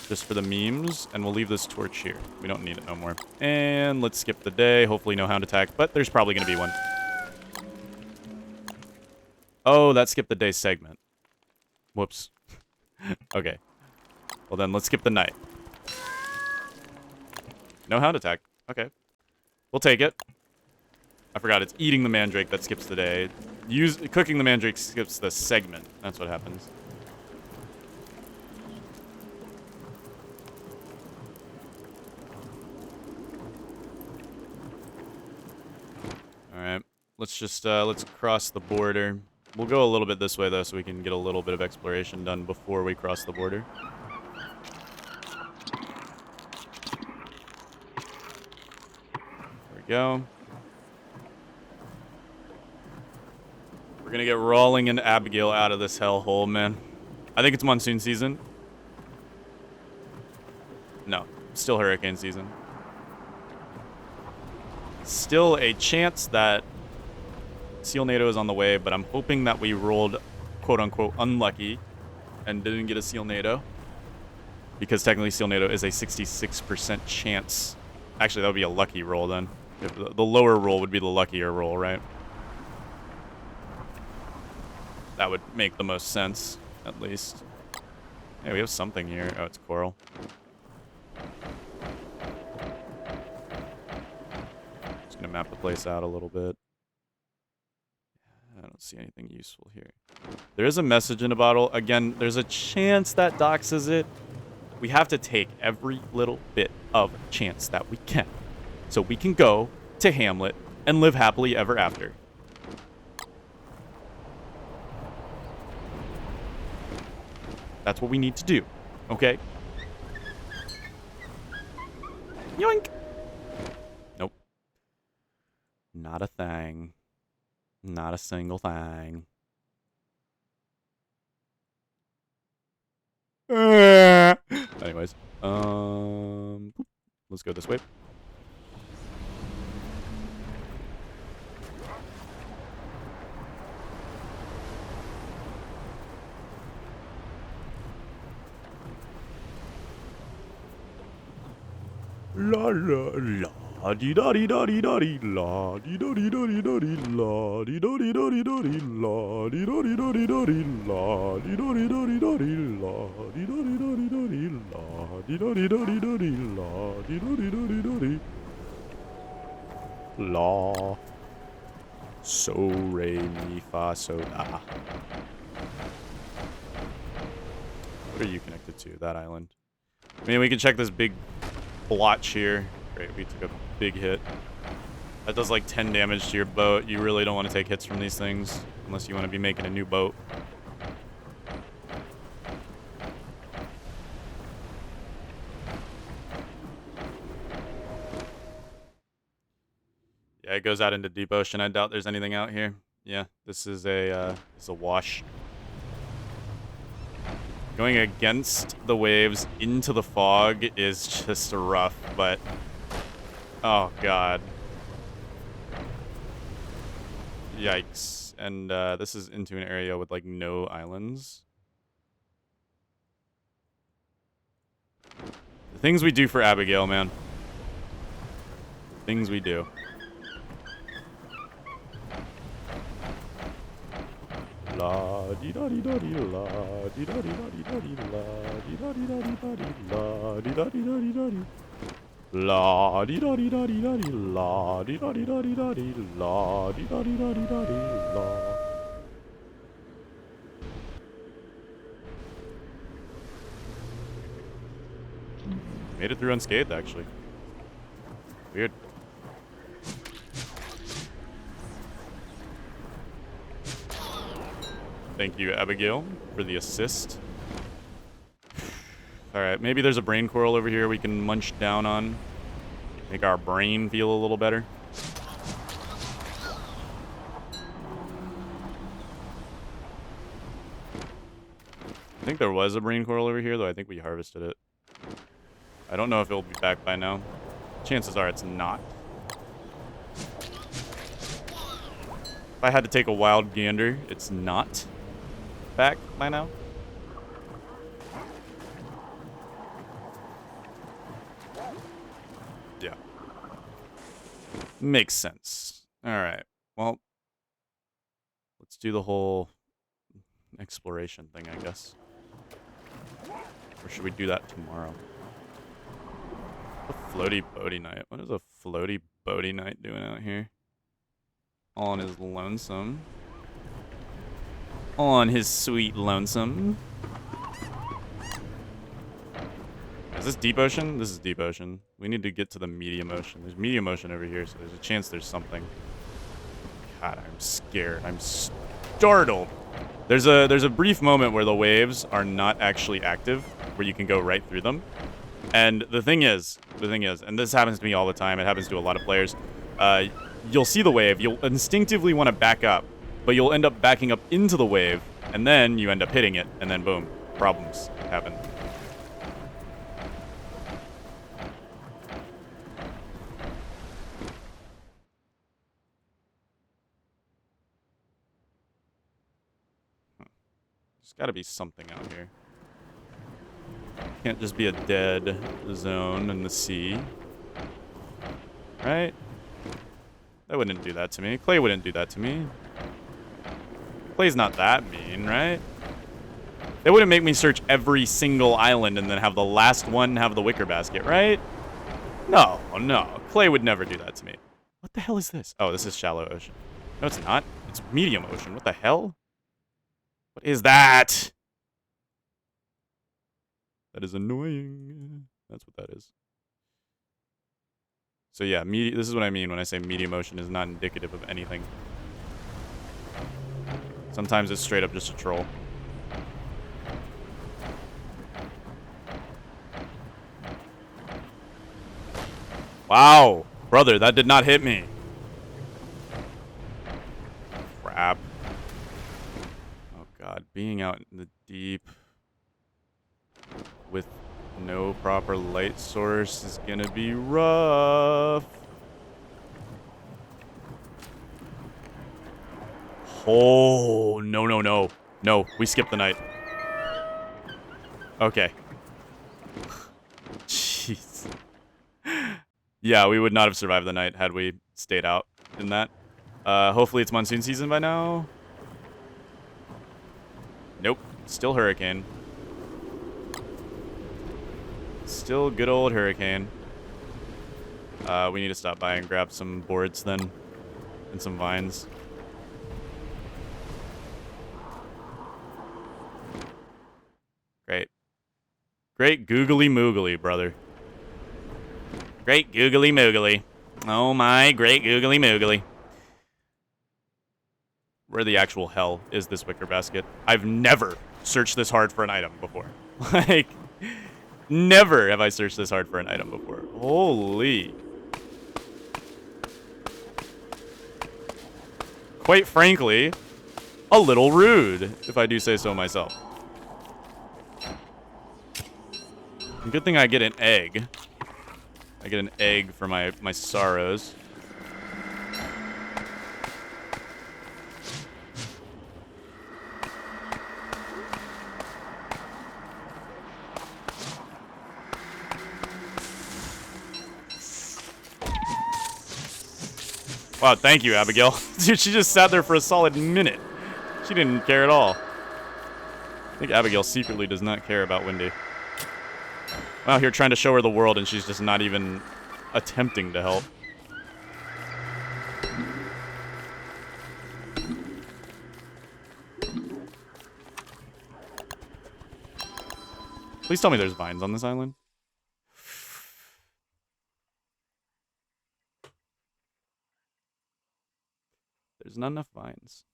Just for the memes, and we'll leave this torch here. We don't need it no more. And let's skip the day. Hopefully no hound attack, but there's probably going to be one. Oh, that skipped the day segment. Whoops. Okay. Well then, let's skip the night. No hound attack. Okay. We'll take it. I forgot, it's eating the mandrake that skips the day. Cooking the mandrake skips the segment. That's what happens. Alright, let's cross the border. We'll go a little bit this way, though, so we can get a little bit of exploration done before we cross the border. There we go. We're gonna get rolling into Abigail out of this hellhole, man. I think it's monsoon season. No, still hurricane season. Still a chance that Sealnado is on the way, but I'm hoping that we rolled quote-unquote unlucky and didn't get a Sealnado. Because technically Sealnado is a 66% chance. Actually, that would be a lucky roll then. If the lower roll would be the luckier roll, right? That would make the most sense, at least. Yeah, we have something here. Oh, it's coral. Just gonna map the place out a little bit. I don't see anything useful here. There is a message in a bottle. Again, there's a chance that doxes it. We have to take every little bit of chance that we can, so we can go to Hamlet and live happily ever after. That's what we need to do, okay? Yoink! Nope. Not a thing. Not a single thing. Anyways, let's go this way. La la la, dee da dee da dee da dee la, dee da dee da dee da dee la, dee da dee da dee da dee la, dee da dee da dee da dee la, dee da dee da dee da dee la, dee da dee da dee da dee la, dee da dee da dee da dee la, dee da dee da dee da dee la. So re mi fa so da. What are you connected to? That island. I mean, we can check this big blotch here. Great, we took a big hit. That does like 10 damage to your boat. You really don't want to take hits from these things unless you want to be making a new boat. Yeah, it goes out into deep ocean. I doubt there's anything out here. Yeah, this is a wash. Going against the waves into the fog is just rough, but oh god. Yikes. And this is into an area with like no islands. The things we do for Abigail, man. The things we do. La di da di da di la di da di da di da di la di da di da di da di la di da di da di da di la di da di da di da di la di da di da di da di la di da di da di da di la. Made it through unscathed, actually. Weird. Thank you, Abigail, for the assist. Alright, maybe there's a brain coral over here we can munch down on. Make our brain feel a little better. I think there was a brain coral over here, though I think we harvested it. I don't know if it'll be back by now. Chances are it's not. If I had to take a wild gander, it's not back by now. Yeah. Makes sense. Alright. Well, let's do the whole exploration thing, I guess. Or should we do that tomorrow? A floaty boaty night. What is a floaty boaty night doing out here? All on his lonesome. On his sweet lonesome. Is this deep ocean? This is deep ocean. We need to get to the medium ocean. There's medium ocean over here, so there's a chance there's something. God, I'm scared. I'm startled. There's a brief moment where the waves are not actually active, where you can go right through them. And the thing is, and this happens to me all the time, it happens to a lot of players, you'll see the wave, you'll instinctively want to back up, but you'll end up backing up into the wave, and then you end up hitting it, and then boom, problems happen. There's got to be something out here. Can't just be a dead zone in the sea. Right? That wouldn't do that to me. Clay wouldn't do that to me. Clay's not that mean, right? They wouldn't make me search every single island and then have the last one have the wicker basket, right? No, no. Clay would never do that to me. What the hell is this? Oh, this is shallow ocean. No, it's not. It's medium ocean. What the hell? What is that? That is annoying. That's what that is. So yeah, this is what I mean when I say medium ocean is not indicative of anything. Sometimes it's straight up just a troll. Wow, brother, that did not hit me. Crap. Oh god, being out in the deep with no proper light source is gonna be rough. Oh, no, no, no. No, we skipped the night. Okay. Jeez. Yeah, we would not have survived the night had we stayed out in that. Hopefully it's monsoon season by now. Nope. Still hurricane. Still good old hurricane. We need to stop by and grab some boards then. And some vines. Great. Great googly moogly, brother. Great googly moogly. Oh my, great googly moogly. Where the actual hell is this wicker basket? I've never searched this hard for an item before. Like, never have I searched this hard for an item before. Holy. Quite frankly, a little rude, if I do say so myself. Good thing I get an egg. I get an egg for my sorrows. Wow, thank you, Abigail. Dude, she just sat there for a solid minute. She didn't care at all. I think Abigail secretly does not care about Wendy. I'm out here trying to show her the world, and she's just not even attempting to help. Please tell me there's vines on this island. There's not enough vines.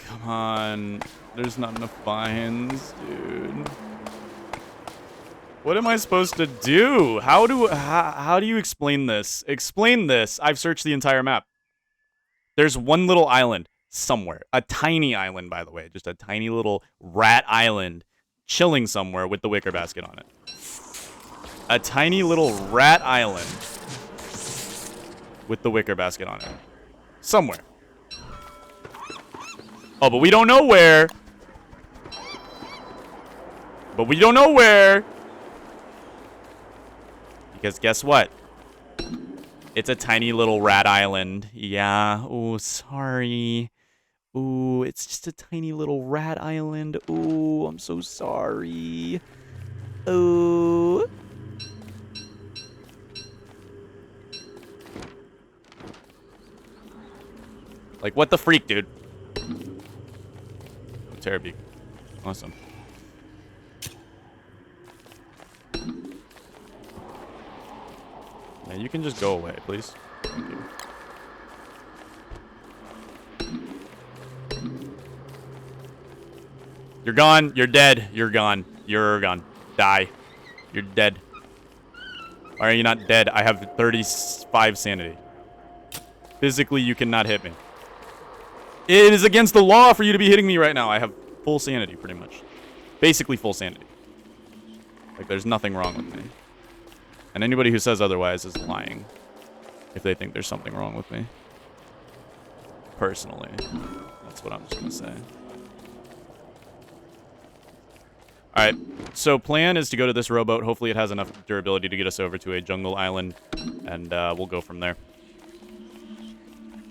Come on. There's not enough vines, dude. What am I supposed to do? How do you explain this? Explain this. I've searched the entire map. There's one little island somewhere. A tiny island, by the way. Just a tiny little rat island chilling somewhere with the wicker basket on it. A tiny little rat island with the wicker basket on it. Somewhere. Oh, but we don't know where. But we don't know where. Because guess what? It's a tiny little rat island. Yeah. Oh, sorry. Ooh, it's just a tiny little rat island. Ooh, I'm so sorry. Ooh. Like, what the freak, dude? Oh, Terrorbeak. Awesome. Yeah, you can just go away, please. Thank you. You're gone. You're dead. You're gone. You're gone. Die. You're dead. Why are you not dead? I have 35 sanity. Physically, you cannot hit me. It is against the law for you to be hitting me right now. I have full sanity, pretty much. Basically full sanity. Like, there's nothing wrong with me. And anybody who says otherwise is lying. If they think there's something wrong with me. Personally. That's what I'm just going to say. Alright, so plan is to go to this rowboat. Hopefully it has enough durability to get us over to a jungle island. And we'll go from there.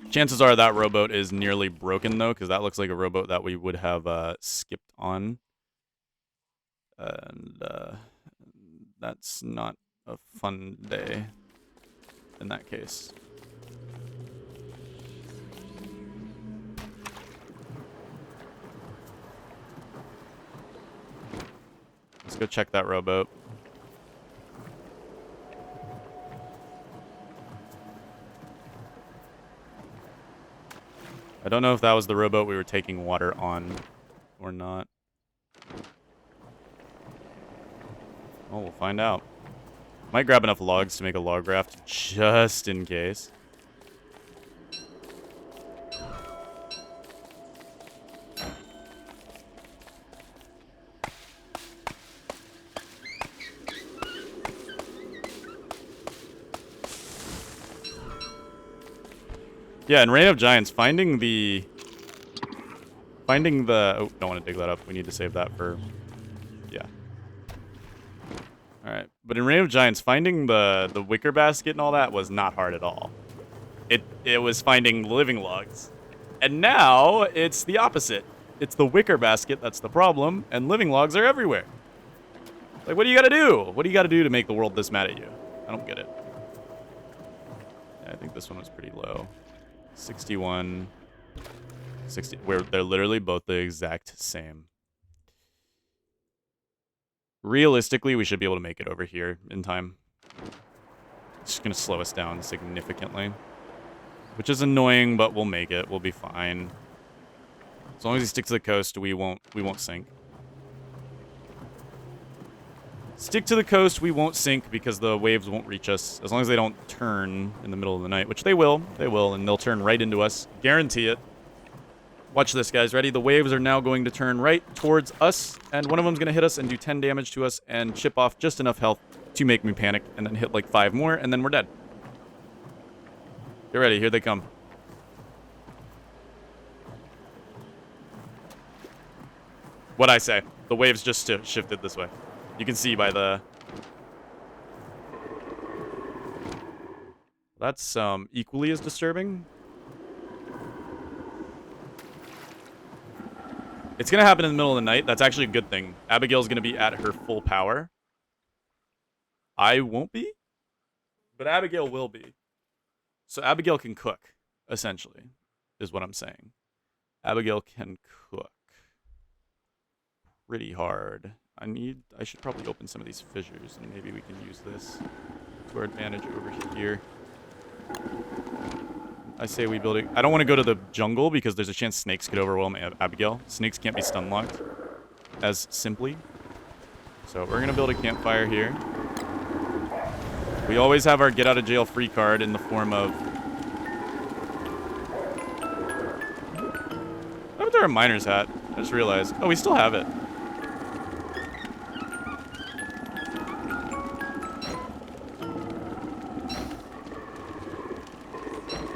Chances are that rowboat is nearly broken, though, because that looks like a rowboat that we would have skipped on. And that's not a fun day in that case. Let's go check that rowboat. I don't know if that was the rowboat we were taking water on or not. Oh, we'll find out. Might grab enough logs to make a log raft just in case. Yeah, in Reign of Giants, finding the... Oh, don't want to dig that up. We need to save that for... Yeah. Alright. But in Reign of Giants, finding the wicker basket and all that was not hard at all. It was finding living logs. And now, it's the opposite. It's the wicker basket that's the problem, and living logs are everywhere. Like, what do you gotta do? What do you gotta do to make the world this mad at you? I don't get it. Yeah, I think this one was pretty low. 61, 60, where they're literally both the exact same. Realistically, we should be able to make it over here in time. It's just going to slow us down significantly. Which is annoying, but we'll make it. We'll be fine. As long as he sticks to the coast, we won't sink. Stick to the coast, we won't sink because the waves won't reach us. As long as they don't turn in the middle of the night, which they will. They will, and they'll turn right into us. Guarantee it. Watch this, guys. Ready? The waves are now going to turn right towards us, and one of them's going to hit us and do 10 damage to us and chip off just enough health to make me panic, and then hit like 5 more, and then we're dead. Get ready. Here they come. What'd I say? The waves just shifted this way. You can see by the... That's equally as disturbing. It's going to happen in the middle of the night. That's actually a good thing. Abigail's going to be at her full power. I won't be, but Abigail will be. So Abigail can cook, essentially, is what I'm saying. Abigail can cook. Pretty hard. I should probably open some of these fissures, and maybe we can use this to our advantage over here. I say we build it. I don't want to go to the jungle because there's a chance snakes could overwhelm Abigail. Snakes can't be stun locked as simply. So we're going to build a campfire here. We always have our get out of jail free card in the form of... What happened to our miner's hat? I just realized. Oh, we still have it.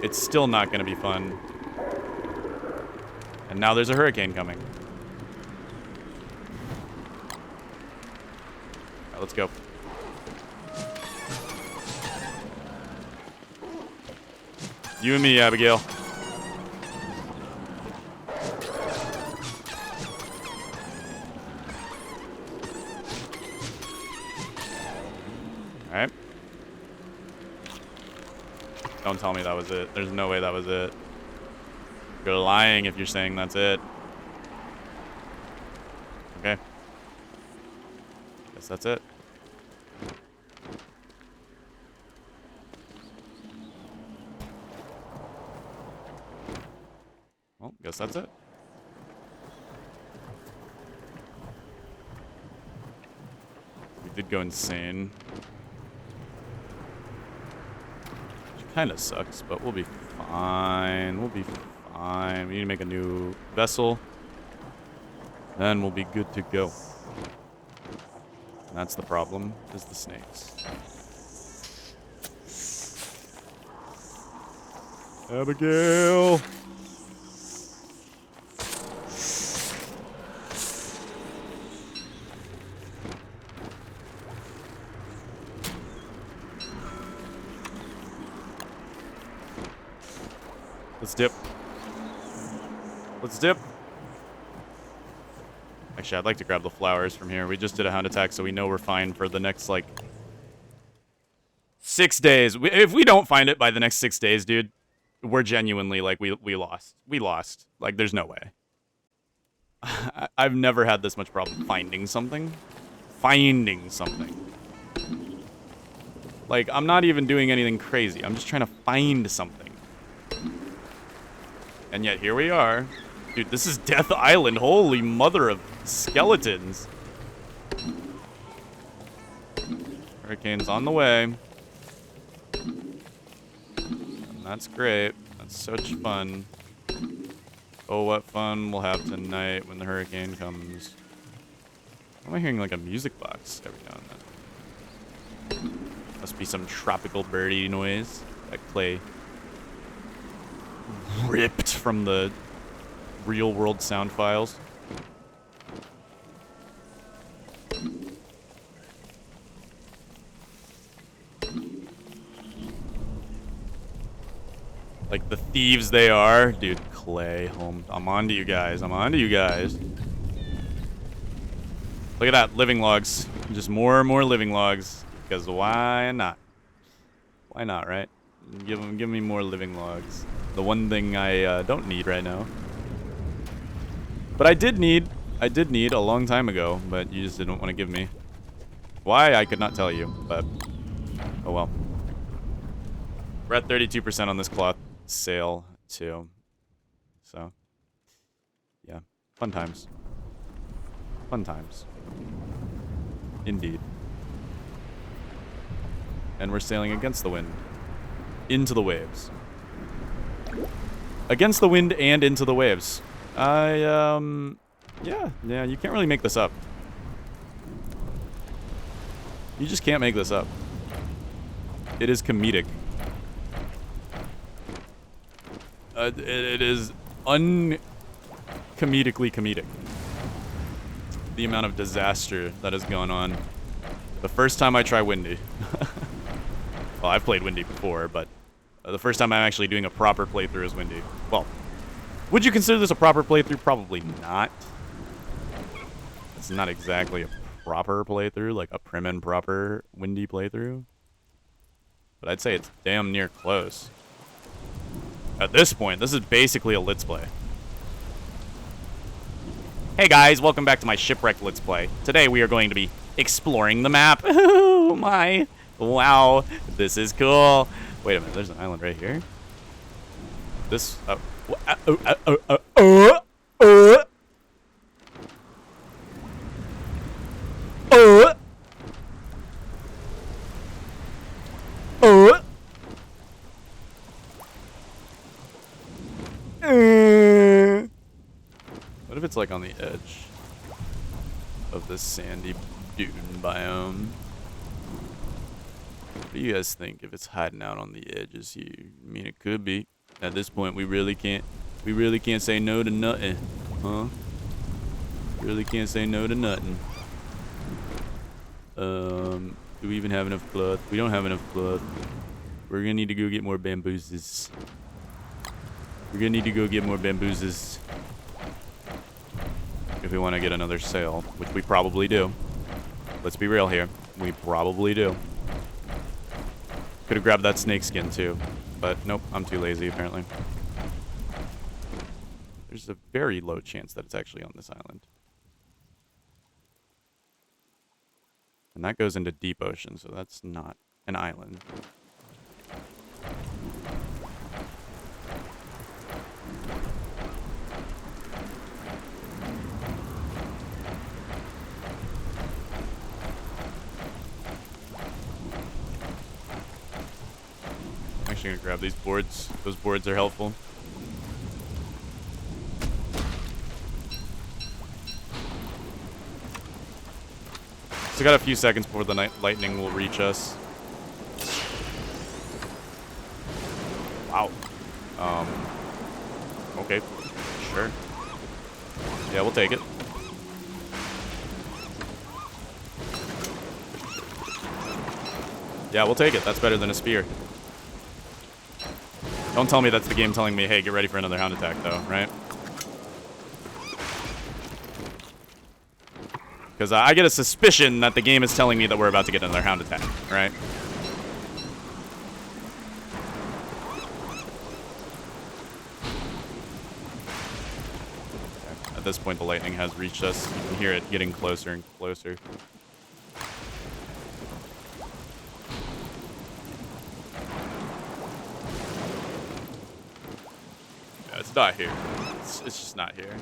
It's still not going to be fun. And now there's a hurricane coming. All right, let's go. You and me, Abigail. All right. Don't tell me that was it. There's no way that was it. You're lying if you're saying that's it. Okay. Guess that's it. Well, guess that's it. We did go insane. Which kind of sucks, but we'll be fine. We'll be fine. We need to make a new vessel. Then we'll be good to go. And that's the problem, is the snakes. Abigail! Let's dip. Let's dip. Actually, I'd like to grab the flowers from here. We just did a hound attack, so we know we're fine for the next, like, 6 days. If we don't find it by the next 6 days, dude, we're genuinely, like, we lost. We lost. Like, there's no way. I've never had this much problem finding something. Finding something. Like, I'm not even doing anything crazy. I'm just trying to find something. And yet, here we are. Dude, this is Death Island. Holy mother of skeletons. Hurricane's on the way. And that's great. That's such fun. Oh, what fun we'll have tonight when the hurricane comes. Why am I hearing like a music box every now and then? Must be some tropical birdie noise that Clay ripped from the real world sound files. Like the thieves they are. Dude, Clay, home. I'm on to you guys. I'm on to you guys. Look at that, living logs. Just more and more living logs. Because why not? Why not, right? Give me more living logs. The one thing I don't need right now. But I did need a long time ago, but you just didn't want to give me. Why, I could not tell you, but oh well. We're at 32% on this cloth sale, too. So, yeah, fun times. Fun times. Indeed. And we're sailing against the wind. Into the waves. Against the wind and into the waves. Yeah, you can't really make this up. You just can't make this up. It is comedic. It is uncomedically comedic. The amount of disaster that has gone on. The first time I try Windy. Well, I've played Windy before, but the first time I'm actually doing a proper playthrough is Windy. Well, would you consider this a proper playthrough? Probably not. It's not exactly a proper playthrough, like a prim and proper Windy playthrough. But I'd say it's damn near close. At this point, this is basically a Let's Play. Hey guys, welcome back to my Shipwrecked Let's Play. Today we are going to be exploring the map. Oh my. Wow, this is cool. Wait a minute, there's an island right here. This, What if it's like on the edge of this sandy dune biome? What do you guys think if it's hiding out on the edges here? I mean, it could be. At this point, we really can't say no to nothing, huh? Really can't say no to nothing. Do we even have enough cloth? We don't have enough cloth. We're gonna need to go get more bamboozes. We're gonna need to go get more bamboozes if we want to get another sail, which we probably do. Let's be real here. We probably do. Could have grabbed that snake skin too, but nope, I'm too lazy apparently. there's a very low chance that it's actually on this island. And that goes into deep ocean, so that's not an island. I'm actually gonna grab these boards. Those boards are helpful. So got a few seconds before the lightning will reach us. Wow. Okay. Sure. Yeah, we'll take it. Yeah, we'll take it. That's better than a spear. Don't tell me that's the game telling me, hey, get ready for another hound attack, though, right? Because I get a suspicion that the game is telling me that we're about to get another hound attack, right? At this point, the lightning has reached us. You can hear it getting closer and closer. Yeah, it's not here. It's just not here.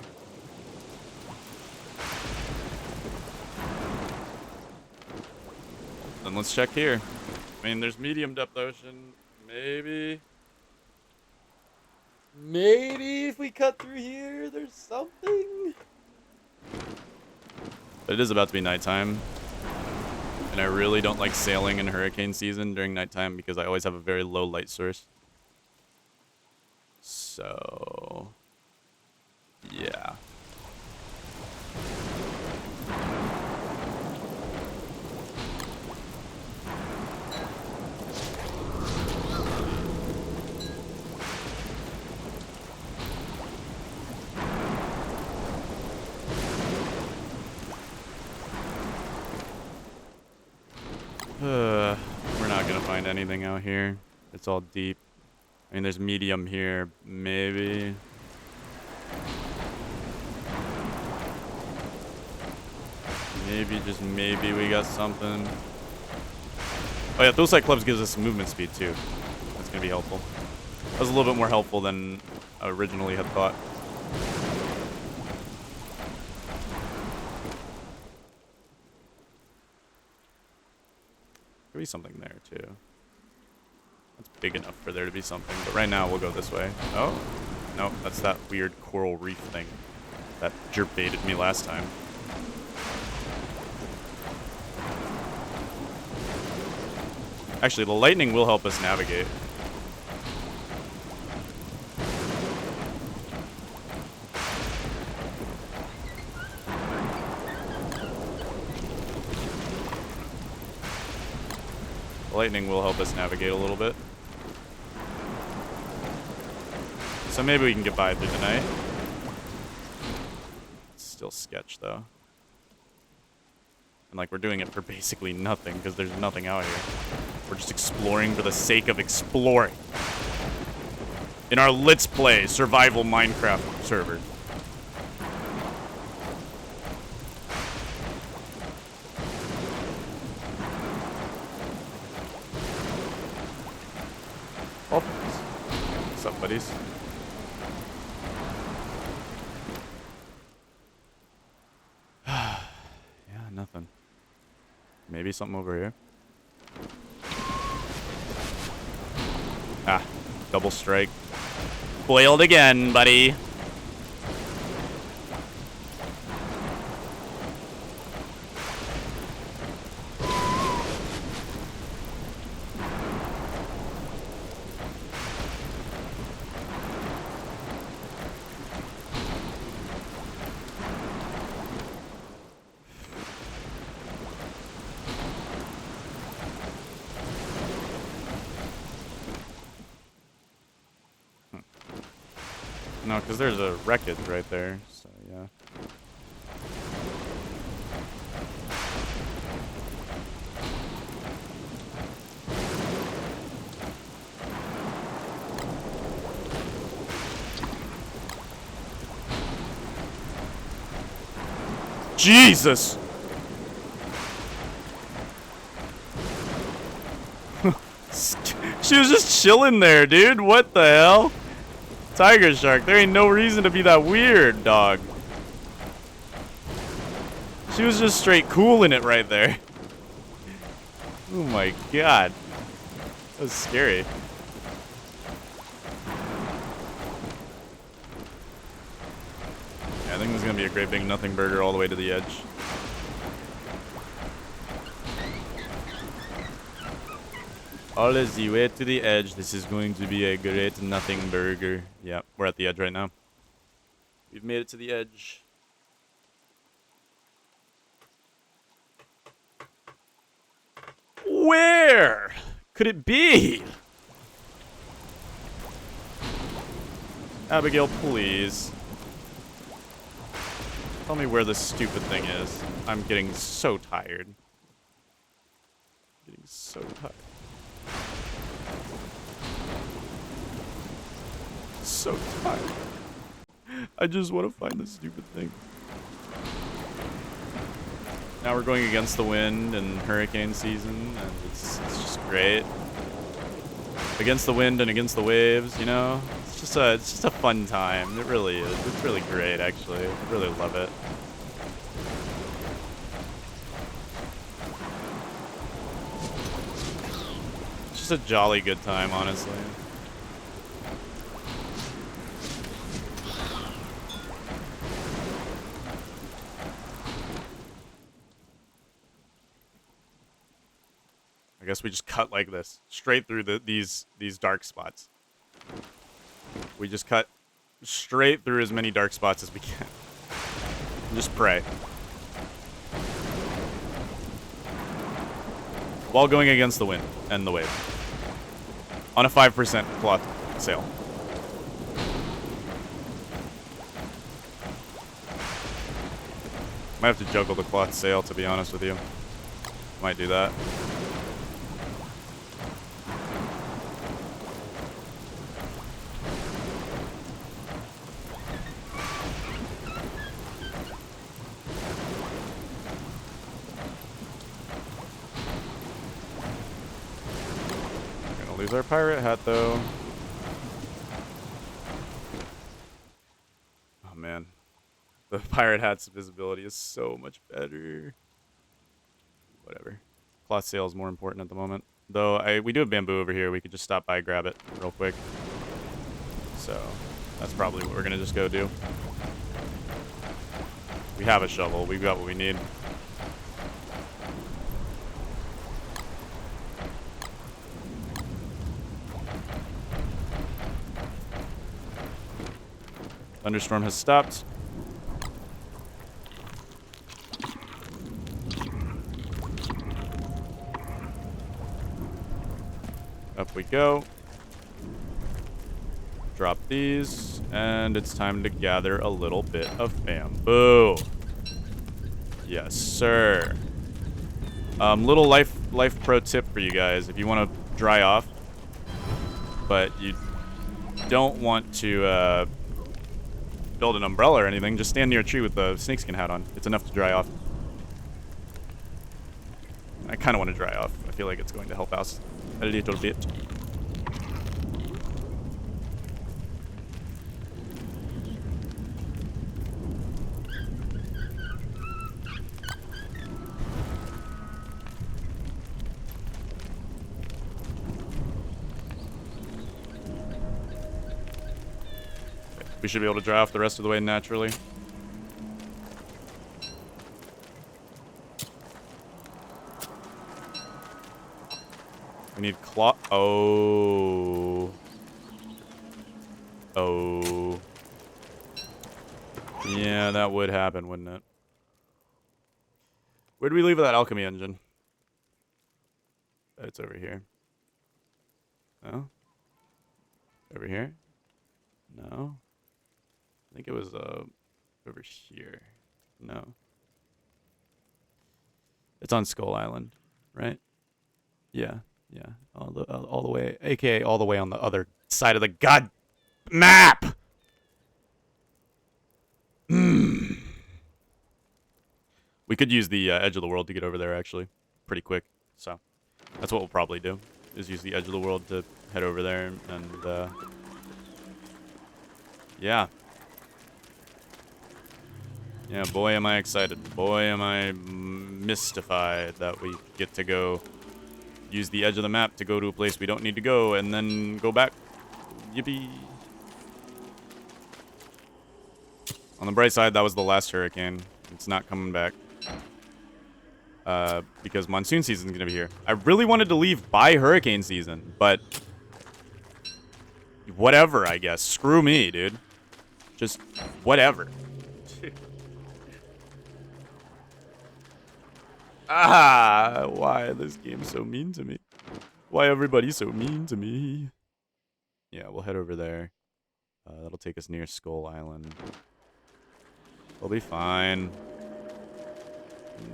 Then let's check here. I mean, there's medium depth ocean. Maybe if we cut through here, there's something. But it is about to be nighttime. And I really don't like sailing in hurricane season during nighttime because I always have a very low light source. So, yeah. We're not gonna find anything out here. It's all deep. I mean, there's medium here, maybe. Maybe, just maybe we got something. Oh yeah, those Cyclops gives us some movement speed too. That's gonna be helpful. That was a little bit more helpful than I originally had thought. Could be something there too. That's big enough for there to be something, but right now we'll go this way. Oh, no, that's that weird coral reef thing that jerk baited me last time. Actually, the lightning will help us navigate. The lightning will help us navigate a little bit. So maybe we can get by through the night. It's still sketch, though. And, like, we're doing it for basically nothing, because there's nothing out here. We're just exploring for the sake of exploring. In our Let's Play survival Minecraft server. Oh, what's up, buddies? Yeah, nothing. Maybe something over here. Ah, double strike. Boiled again, buddy. No, because there's a wreckage right there, so yeah. Jesus! She was just chilling there, dude. What the hell? Tiger shark. There ain't no reason to be that weird, dog. She was just straight cooling it right there. Oh my god. That was scary. Yeah, I think this is going to be a great big nothing burger all the way to the edge. All the way to the edge. This is going to be a great nothing burger. Yeah, we're at the edge right now. We've made it to the edge. Where could it be? Abigail, please. Tell me where this stupid thing is. I'm getting so tired. Getting so tired. So tired. I just want to find this stupid thing. Now we're going against the wind and hurricane season, and it's just great. Against the wind and against the waves, you know? It's just a fun time. It really is. It's really great, actually. I really love it. It's just a jolly good time, honestly. I guess we just cut like this, straight through these dark spots. We just cut straight through as many dark spots as we can. And just pray. While going against the wind and the wave. On a 5% cloth sale. Might have to juggle the cloth sale, to be honest with you. Might do that. Lose our pirate hat, though. Oh, man. The pirate hat's visibility is so much better. Whatever. Cloth sail is more important at the moment. Though, we do have bamboo over here. We could just stop by, grab it real quick. So, that's probably what we're going to just go do. We have a shovel. We've got what we need. Thunderstorm has stopped. Up we go. Drop these, and it's time to gather a little bit of bamboo. Yes, sir. Little life pro tip for you guys. If you want to dry off, but you don't want to build an umbrella or anything, just stand near a tree with the snakeskin hat on. It's enough to dry off. I kind of want to dry off. I feel like it's going to help us a little bit. We should be able to dry off the rest of the way naturally. We need cloth. Oh. Oh. Yeah, that would happen, wouldn't it? Where do we leave that alchemy engine? It's over here. No? Over here? No? I think it was over here. No. It's on Skull Island, right? Yeah, yeah. All the way, aka all the way on the other side of the god map. We could use the edge of the world to get over there, actually. Pretty quick. So that's what we'll probably do, is use the edge of the world to head over there. And, yeah. Yeah, boy, am I excited. Boy, am I mystified that we get to go use the edge of the map to go to a place we don't need to go and then go back. Yippee. On the bright side, that was the last hurricane. It's not coming back. Because monsoon season's gonna be here. I really wanted to leave by hurricane season, but whatever, I guess. Screw me, dude. Just whatever. Why this game's so mean to me? Why everybody's so mean to me? Yeah, we'll head over there. That'll take us near Skull Island. We'll be fine.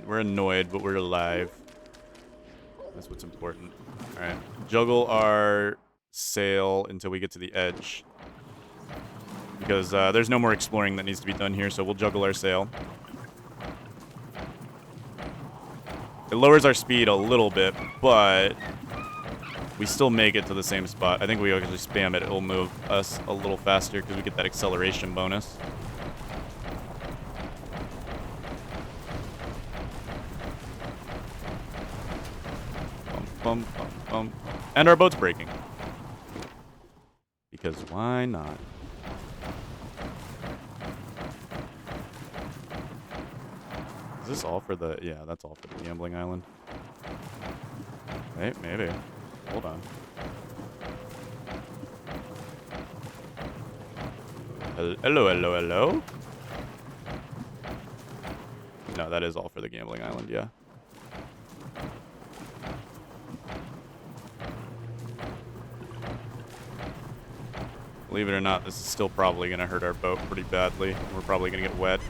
We're annoyed, but we're alive. That's what's important. Alright. Juggle our sail until we get to the edge. Because there's no more exploring that needs to be done here, so we'll juggle our sail. It lowers our speed a little bit, but we still make it to the same spot. I think we actually spam it. It'll move us a little faster because we get that acceleration bonus. Bum, bum, bum. And our boat's breaking. Because why not? Is this all for the... Yeah, that's all for the gambling island. Wait, maybe. Hold on. Hello, hello, hello? No, that is all for the gambling island, yeah. Believe it or not, this is still probably going to hurt our boat pretty badly. We're probably going to get wet.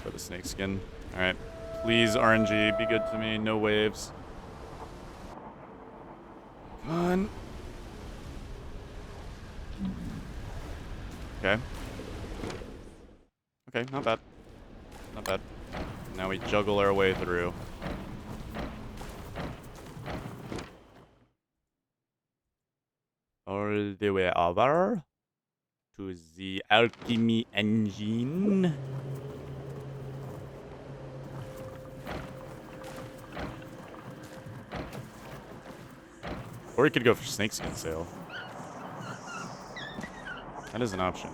For the snake skin. Alright. Please, RNG, be good to me. No waves. Come on. Okay. Okay, not bad. Not bad. Now we juggle our way through. All the way over to the alchemy engine. Or we could go for snakeskin sail. That is an option.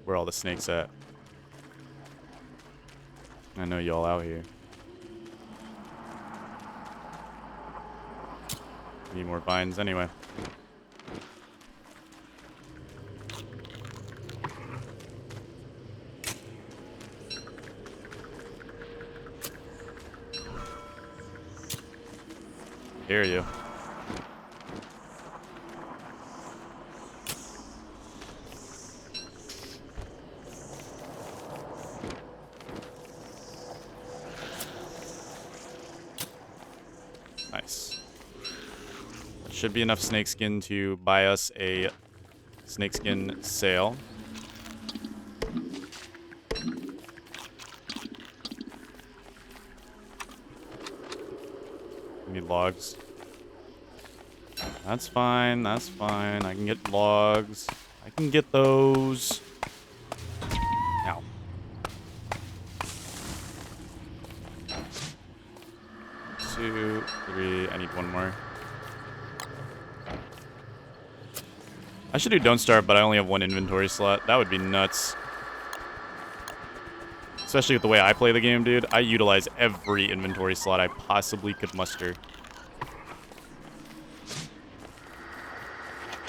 Where are all the snakes at? I know y'all out here. Need more vines anyway. Hear you. Nice. That should be enough snakeskin to buy us a snakeskin sail. We need logs. That's fine, that's fine. I can get logs. I can get those. Ow. 2, 3, I need one more. I should do don't start, but I only have one inventory slot. That would be nuts. Especially with the way I play the game, dude. I utilize every inventory slot I possibly could muster.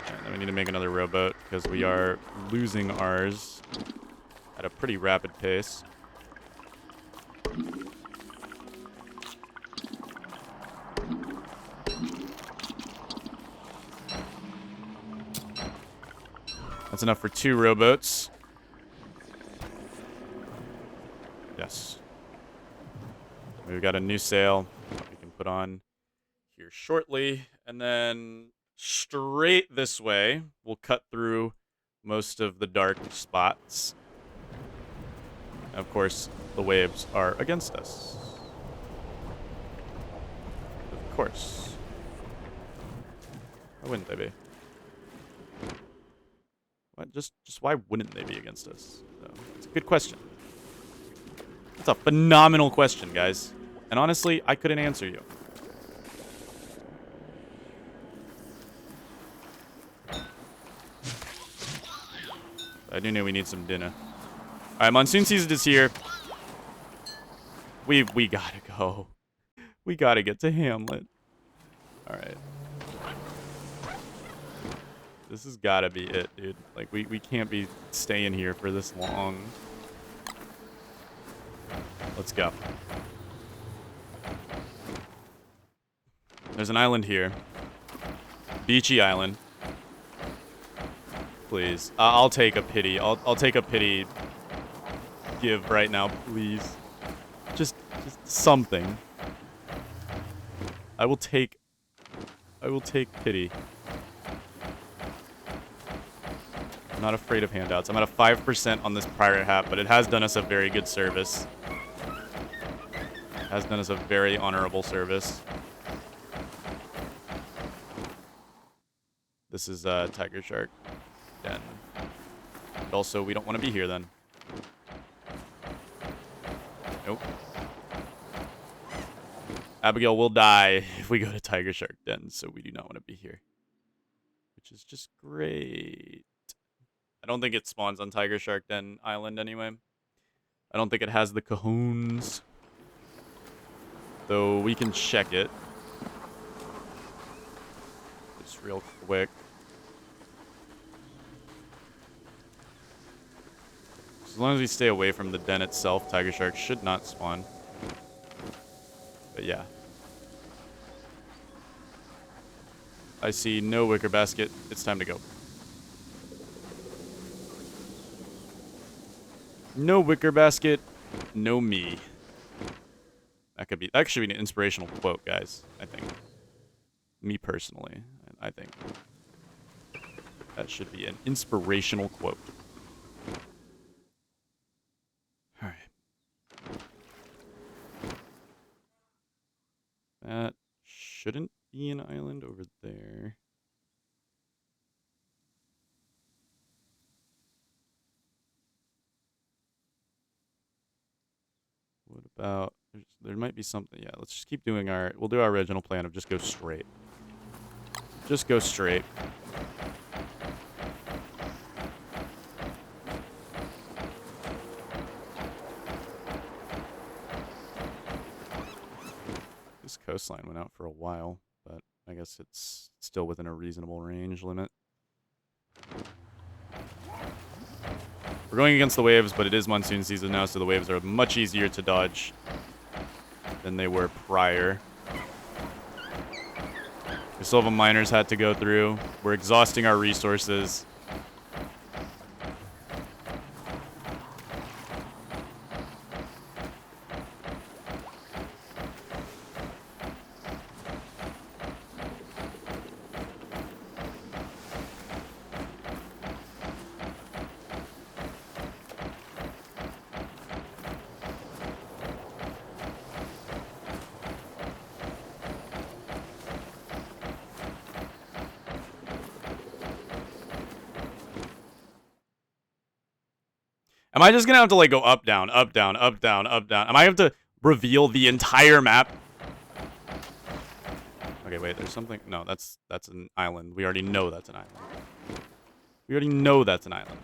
Alright, then we need to make another rowboat, because we are losing ours at a pretty rapid pace. That's enough for 2 rowboats. Yes. We've got a new sail that we can put on here shortly. And then straight this way, we'll cut through most of the dark spots. Of course, the waves are against us. Of course. Why wouldn't they be? What? Just why wouldn't they be against us? So, it's a good question. That's a phenomenal question, guys. And honestly, I couldn't answer you. I do know we need some dinner. Alright, monsoon season is here. We gotta go. We gotta get to Hamlet. Alright. This has gotta be it, dude. Like, we can't be staying here for this long. Let's go. There's an island here. Beachy island. Please. I'll take a pity. I'll take a pity give right now, please. Just something. I will take pity. I'm not afraid of handouts. I'm at a 5% on this pirate hat, but it has done us a very good service. It has done us a very honorable service. This is Tiger Shark Den. And also, we don't want to be here then. Nope. Abigail will die if we go to Tiger Shark Den, so we do not want to be here. Which is just great. I don't think it spawns on Tiger Shark Den Island anyway. I don't think it has the cajoons. Though we can check it. Just real quick. As long as we stay away from the den itself, Tiger Shark should not spawn. But yeah. I see no wicker basket. It's time to go. No wicker basket, no me. That should be an inspirational quote, guys. I think. Me personally, I think. That should be an inspirational quote. Alright. That shouldn't be an island over there. What about... There might be something... Yeah, let's just keep doing our... We'll do our original plan of just go straight. Just go straight. This coastline went out for a while, but I guess it's still within a reasonable range limit. We're going against the waves, but it is monsoon season now, so the waves are much easier to dodge than they were prior. We still have a miner's hat to go through. We're exhausting our resources. Am I just gonna have to, like, go up, down, up, down, up, down, up, down? Am I have to reveal the entire map? Okay, wait, there's something... No, that's an island. We already know that's an island. We already know that's an island.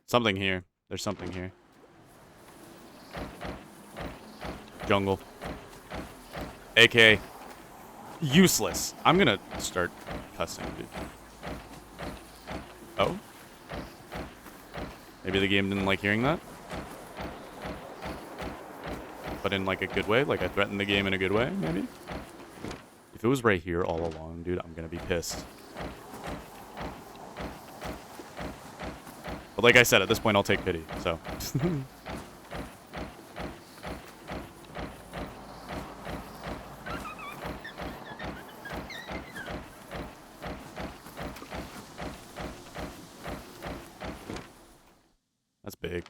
Something here. There's something here. Jungle. AK. Useless. I'm gonna start cussing, dude. Oh? Maybe the game didn't like hearing that? But in, like, a good way? Like, I threatened the game in a good way, maybe? If it was right here all along, dude, I'm gonna be pissed. But like I said, at this point, I'll take pity, so. That's big.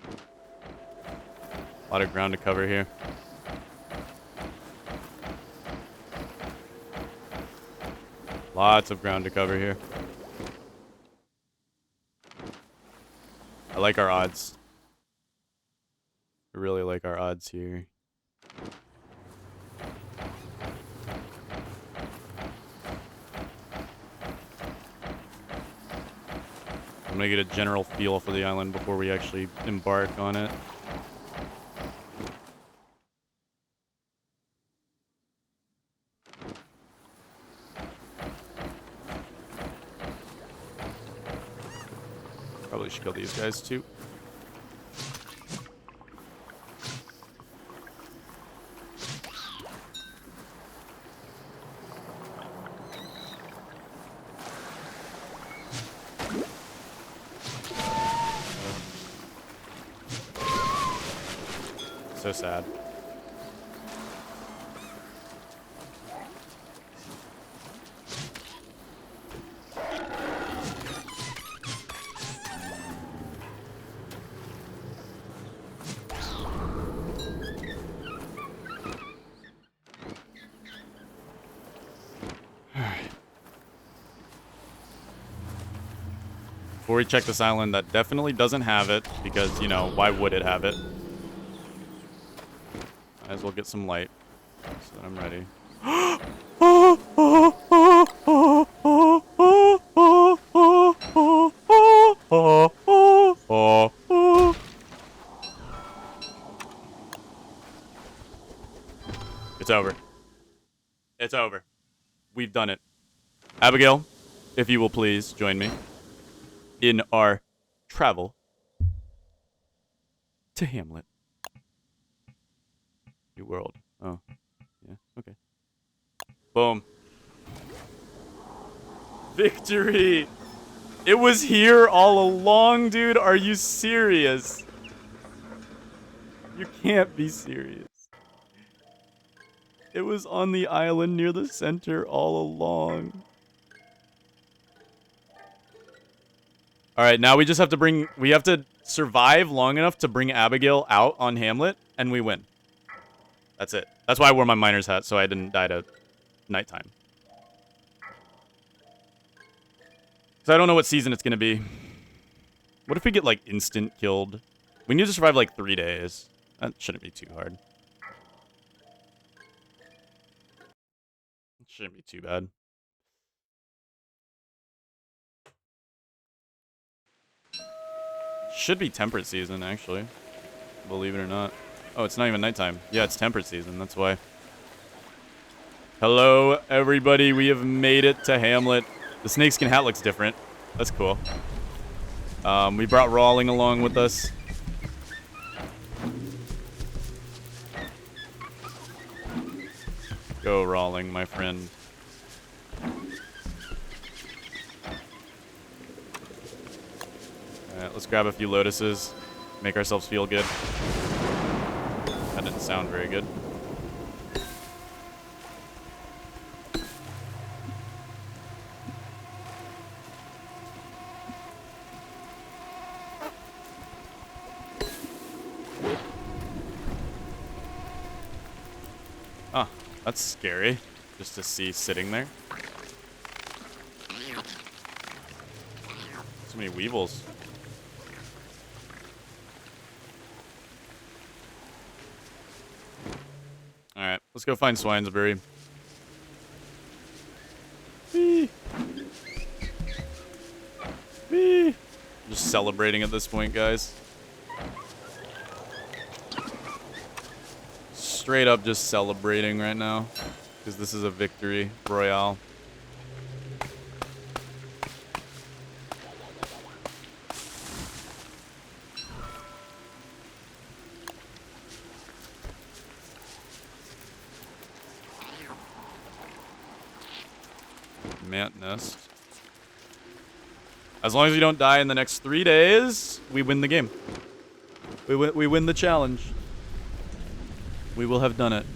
A lot of ground to cover here. Lots of ground to cover here. I like our odds. I really like our odds here. I'm gonna get a general feel for the island before we actually embark on it. Probably should kill these guys too. So sad. Before we check this island, that definitely doesn't have it, because, you know, why would it have it? Might as well get some light, so that I'm ready. It's over. It's over. We've done it. Abigail, if you will please join me in our travel to Hamlet. New world. Oh. Yeah, okay. Boom. Victory! It was here all along, dude. Are you serious? You can't be serious. It was on the island near the center all along. Alright, now we just have to we have to survive long enough to bring Abigail out on Hamlet, and we win. That's it. That's why I wore my miner's hat, so I didn't die to nighttime. Because I don't know what season it's going to be. What if we get, like, instant killed? We need to survive, like, 3 days. That shouldn't be too hard. It shouldn't be too bad. Should be temperate season, actually. Believe it or not. Oh, it's not even nighttime. Yeah, it's temperate season. That's why. Hello, everybody. We have made it to Hamlet. The snakeskin hat looks different. That's cool. We brought Rawling along with us. Go, Rawling, my friend. Alright, let's grab a few lotuses. Make ourselves feel good. That didn't sound very good. Oh, that's scary. Just to see sitting there. So many weevils. Alright, let's go find Swinesbury. Whee! Whee! Just celebrating at this point, guys. straight up just celebrating right now. Because this is a victory royale. Mant nest. As long as you don't die in the next 3 days, we win the game. We win the challenge. We will have done it.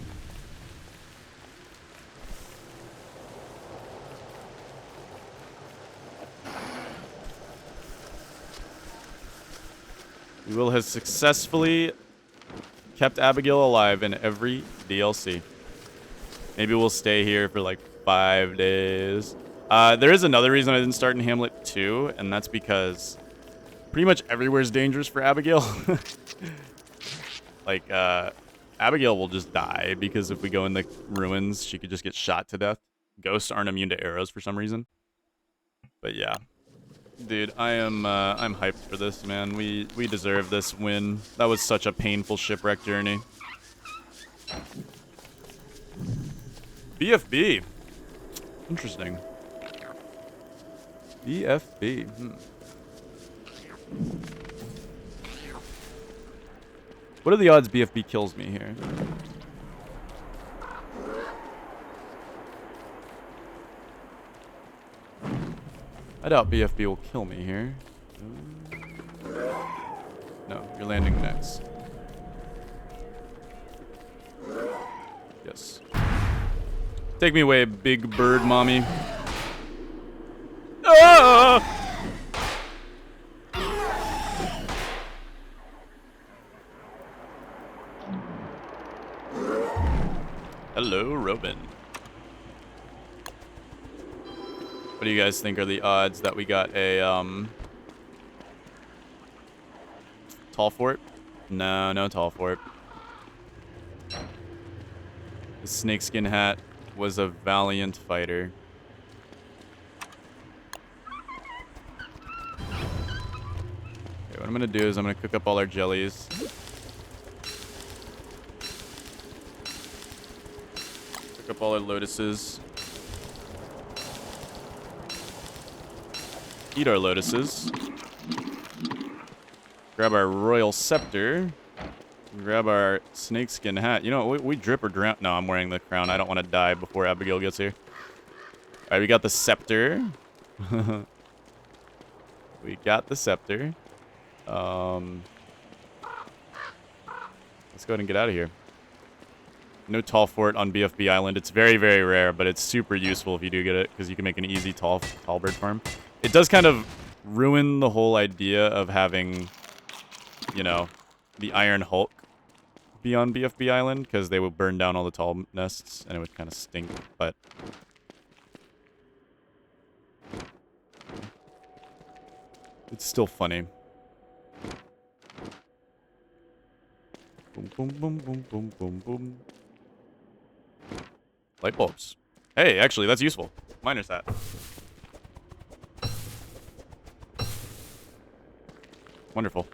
We will have successfully kept Abigail alive in every DLC. Maybe we'll stay here for like 5 days. There is another reason I didn't start in Hamlet 2, and that's because pretty much everywhere is dangerous for Abigail. Like, Abigail will just die because if we go in the ruins, she could just get shot to death. Ghosts aren't immune to arrows for some reason. But yeah. Dude, I'm hyped for this, man. We deserve this win. That was such a painful shipwreck journey. BFB. Interesting. BFB. What are the odds BFB kills me here? I doubt BFB will kill me here. No, you're landing next. Yes. Take me away, big bird mommy. Ah! Hello, Robin. What do you guys think are the odds that we got a tall fort? No, no tall fort. The snakeskin hat was a valiant fighter. Okay, what I'm gonna do is I'm gonna cook up all our jellies. Cook up all our lotuses. Eat our lotuses. Grab our royal scepter. Grab our snakeskin hat. You know, we drip or drown. No, I'm wearing the crown. I don't want to die before Abigail gets here. All right, we got the scepter. We got the scepter. Let's go ahead and get out of here. No tall fort on BFB Island. It's very, very rare, but it's super useful if you do get it because you can make an easy tall bird farm. It does kind of ruin the whole idea of having, you know, the Iron Hulk be on BFB Island because they would burn down all the tall nests and it would kind of stink, but it's still funny. Boom, boom, boom, boom, boom, boom, boom. Light bulbs. Hey, actually, that's useful. Miner's hat. Wonderful.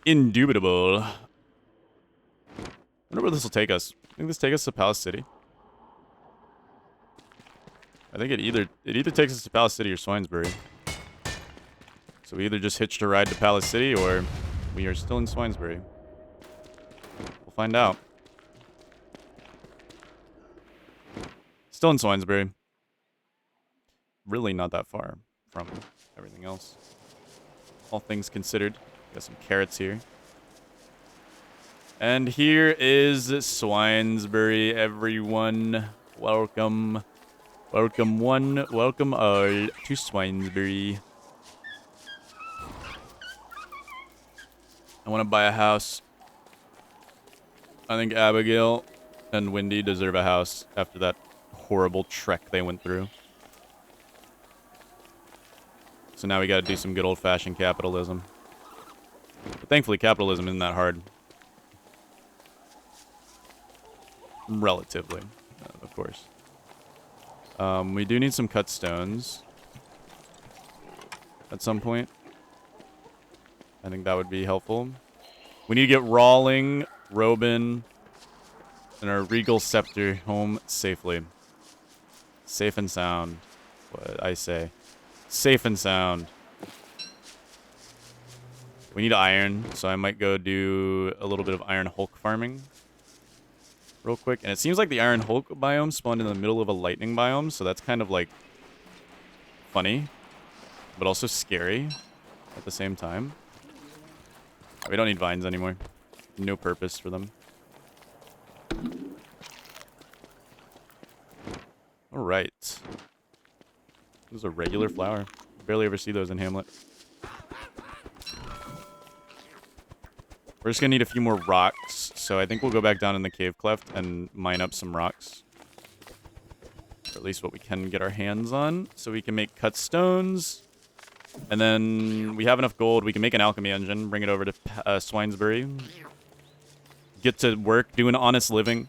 Indubitable. I wonder where this will take us. I think this take us to Palace City. I think it either takes us to Palace City or Swinesbury. So we either just hitched a ride to Palace City or we are still in Swinesbury. We'll find out. Still in Swinesbury. Really not that far from everything else. All things considered. Got some carrots here. And here is Swinesbury, everyone. Welcome. Welcome one, welcome all to Swinesbury. I want to buy a house. I think Abigail and Wendy deserve a house after that horrible trek they went through. So now we got to do some good old-fashioned capitalism. But thankfully, capitalism isn't that hard. Relatively, of course. We do need some cut stones at some point. I think that would be helpful. We need to get Rawling, Robin, and our Regal Scepter home safely. Safe and sound. What I say. Safe and sound. We need iron, so I might go do a little bit of Iron Hulk farming real quick. And it seems like the Iron Hulk biome spawned in the middle of a lightning biome, so that's kind of like funny, but also scary at the same time. We don't need vines anymore. No purpose for them. All right. This is a regular flower. Barely ever see those in Hamlet. We're just gonna need a few more rocks, so I think we'll go back down in the cave cleft and mine up some rocks. Or at least what we can get our hands on, so we can make cut stones. And then we have enough gold, we can make an alchemy engine, bring it over to Swinesbury. Get to work, do an honest living.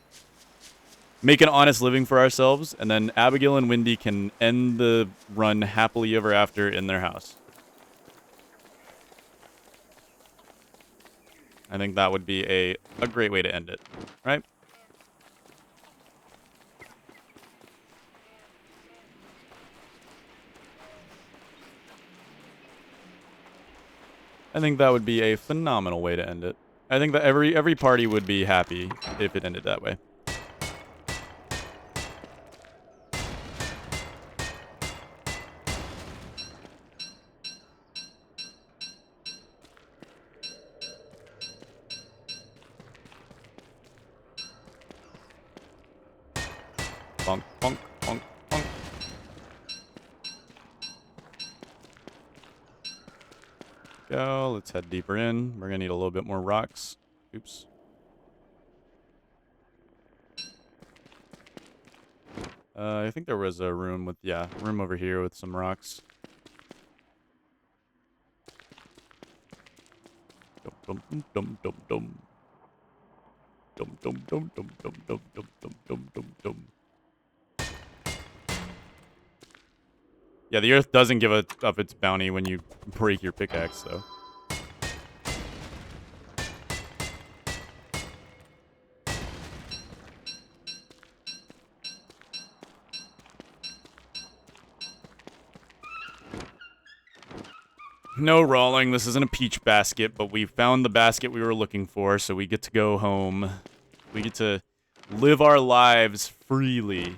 Make an honest living for ourselves, and then Abigail and Wendy can end the run happily ever after in their house. I think that would be a great way to end it, right? I think that would be a phenomenal way to end it. I think that every party would be happy if it ended that way. Bonk, bonk, bonk, bonk. Go, let's head deeper in. We're gonna need a little bit more rocks. Oops. I think there was a room with, yeah, room over here with some rocks. Dum dum dum dum dum. Dum dum dum dum dum dum dum dum dum dum dum. Yeah, the earth doesn't give up its bounty when you break your pickaxe, though. No, Rawling, this isn't a peach basket, but we found the basket we were looking for, so we get to go home. We get to live our lives freely.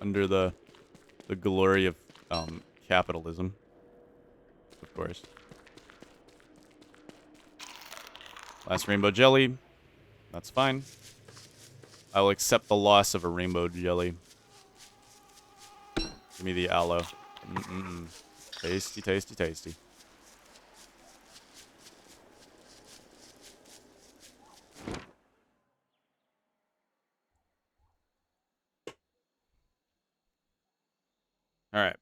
Under the glory of capitalism, of course. Last rainbow jelly. That's fine. I will accept the loss of a rainbow jelly. Give me the aloe. Mm-mm-mm. Tasty, tasty, tasty. All right.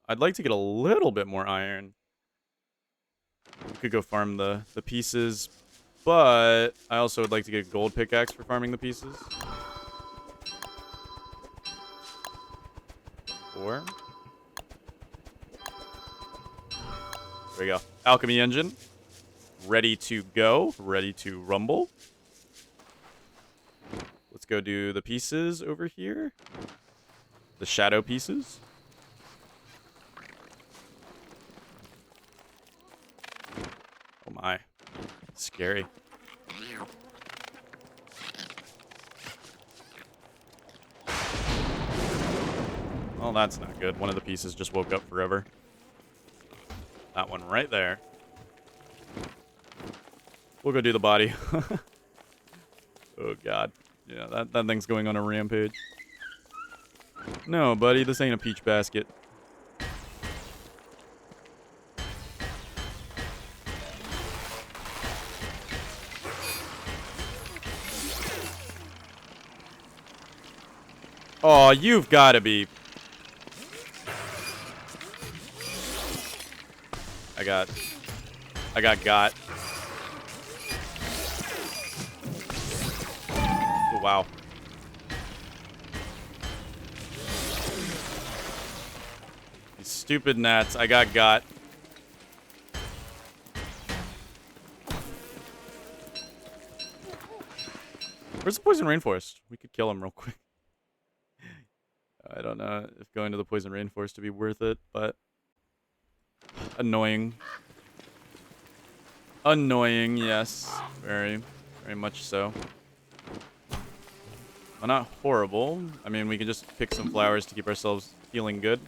I'd like to get a little bit more iron. We could go farm the pieces, but I also would like to get a gold pickaxe for farming the pieces. Or there we go. Alchemy engine. Ready to go. Ready to rumble. Let's go do the pieces over here. The shadow pieces. Oh my. Scary. Well, that's not good. One of the pieces just woke up forever. That one right there. We'll go do the body. Oh, God. Yeah, that thing's going on a rampage. No, buddy, this ain't a peach basket. Oh, you've got to be... I got. Oh, wow. These stupid gnats. I got. Where's the poison rainforest? We could kill him real quick. I don't know if going to the poison rainforest to be worth it, but annoying. Annoying, yes. Very, very much so. Well, not horrible. I mean, we can just pick some flowers to keep ourselves feeling good.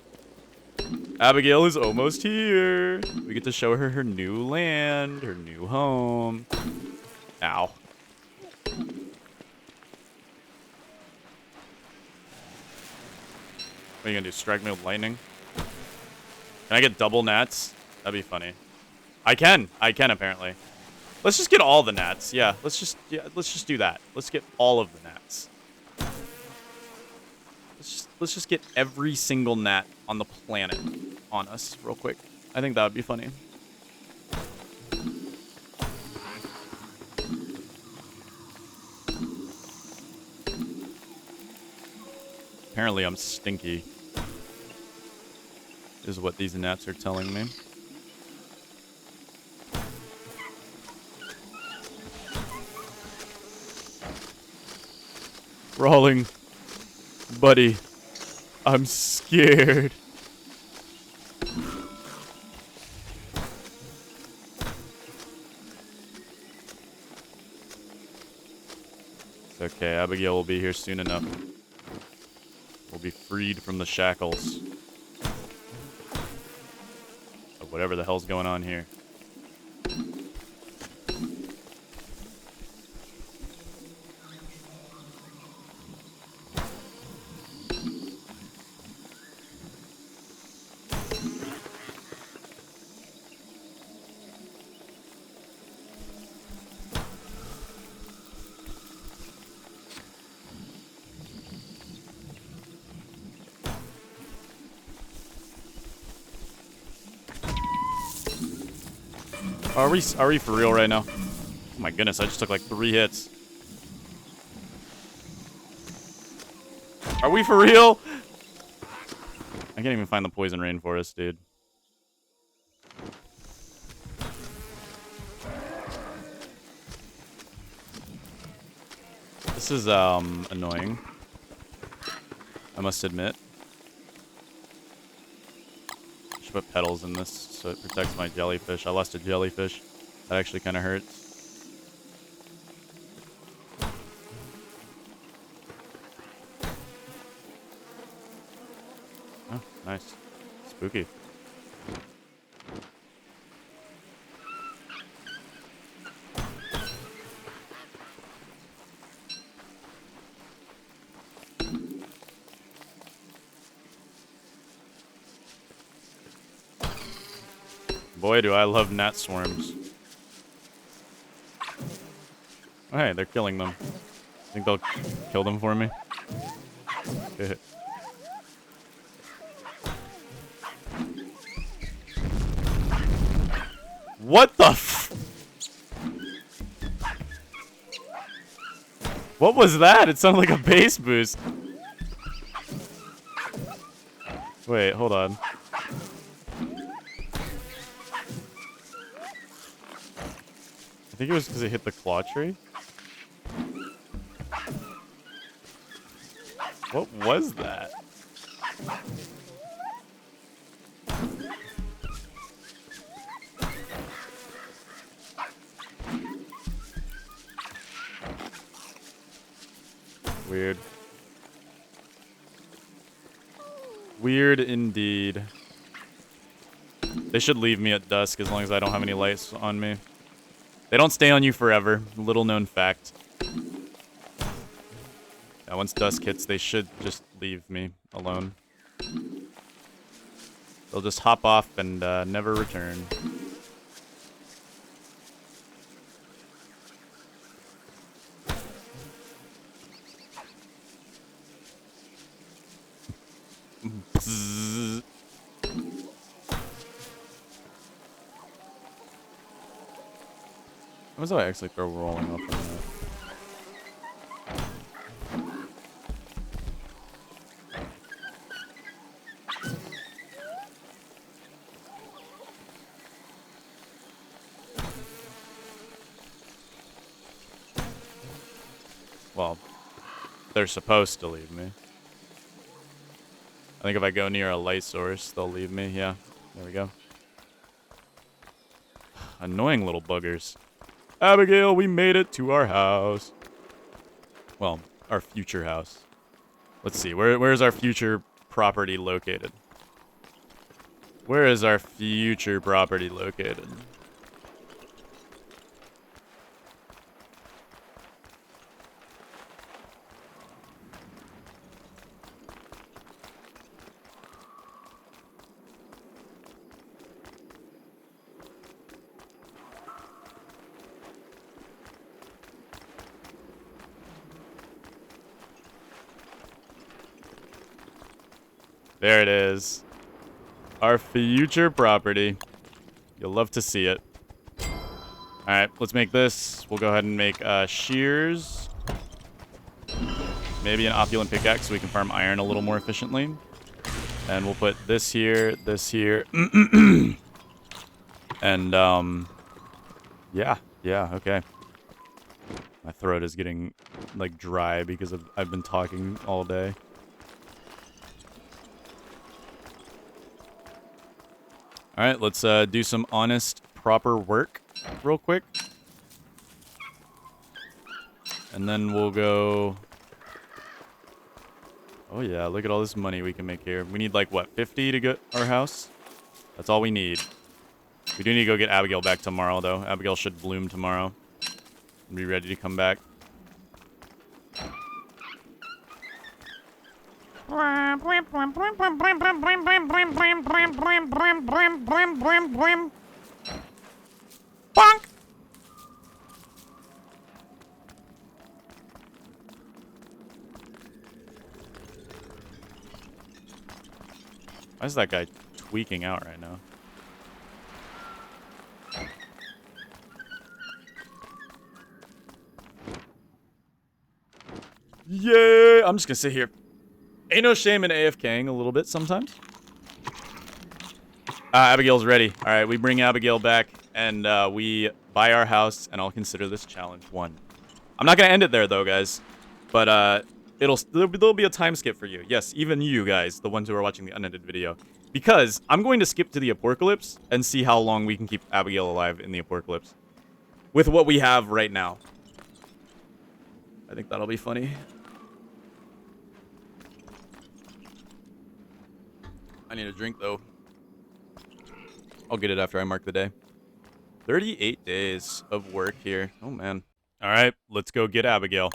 Abigail is almost here. We get to show her her new land, her new home. Ow. What are you gonna do? Strike me with lightning? Can I get double gnats? That'd be funny. I can apparently. Let's just get all the gnats. Yeah, let's just do that. Let's get all of the gnats. Let's just get every single gnat on the planet on us real quick. I think that would be funny. Apparently I'm stinky, is what these gnats are telling me. Brawling. Buddy. I'm scared. It's okay, Abigail will be here soon enough. We'll be freed from the shackles of whatever the hell's going on here. Are we for real right now? Oh my goodness, I just took like 3 hits. Are we for real? I can't even find the poison rainforest, dude. This is annoying, I must admit. I should put petals in this so it protects my jellyfish. I lost a jellyfish. That actually kind of hurts. Oh, nice. Spooky. Boy, do I love gnat swarms. Oh, hey, they're killing them. Think they'll kill them for me? What the f- What was that? It sounded like a bass boost. Wait, hold on. I think it was because it hit the claw tree. What was that? Weird. Weird indeed. They should leave me at dusk as long as I don't have any lights on me. They don't stay on you forever. Little known fact. Yeah, once dusk hits, they should just leave me alone. They'll just hop off and never return. Bzzz. What was I actually throw rolling off of that? Well, they're supposed to leave me. I think if I go near a light source, they'll leave me. Yeah, there we go. Annoying little buggers. Abigail, we made it to our house. Well, our future house. Let's see. Where's our future property located? Where is our future property located? There it is. Our future property. You'll love to see it. Alright, let's make this. We'll go ahead and make shears. Maybe an opulent pickaxe so we can farm iron a little more efficiently. And we'll put this here, and, yeah, okay. My throat is getting, like, dry because I've been talking all day. Alright, let's do some honest, proper work real quick. And then we'll go... Oh yeah, look at all this money we can make here. We need like, what, 50 to get our house? That's all we need. We do need to go get Abigail back tomorrow, though. Abigail should bloom tomorrow. And be ready to come back. Bonk! Why is that guy tweaking out right now? Yeah, I'm just gonna sit here. Ain't no shame in AFKing a little bit sometimes. Abigail's ready. All right, we bring Abigail back, and we buy our house, and I'll consider this challenge one. I'm not gonna end it there though, guys. But there'll be a time skip for you. Yes, even you guys, the ones who are watching the unedited video, because I'm going to skip to the apocalypse and see how long we can keep Abigail alive in the apocalypse with what we have right now. I think that'll be funny. I need a drink though. I'll get it after I mark the day. 38 days of work here. Oh man. All right, let's go get Abigail.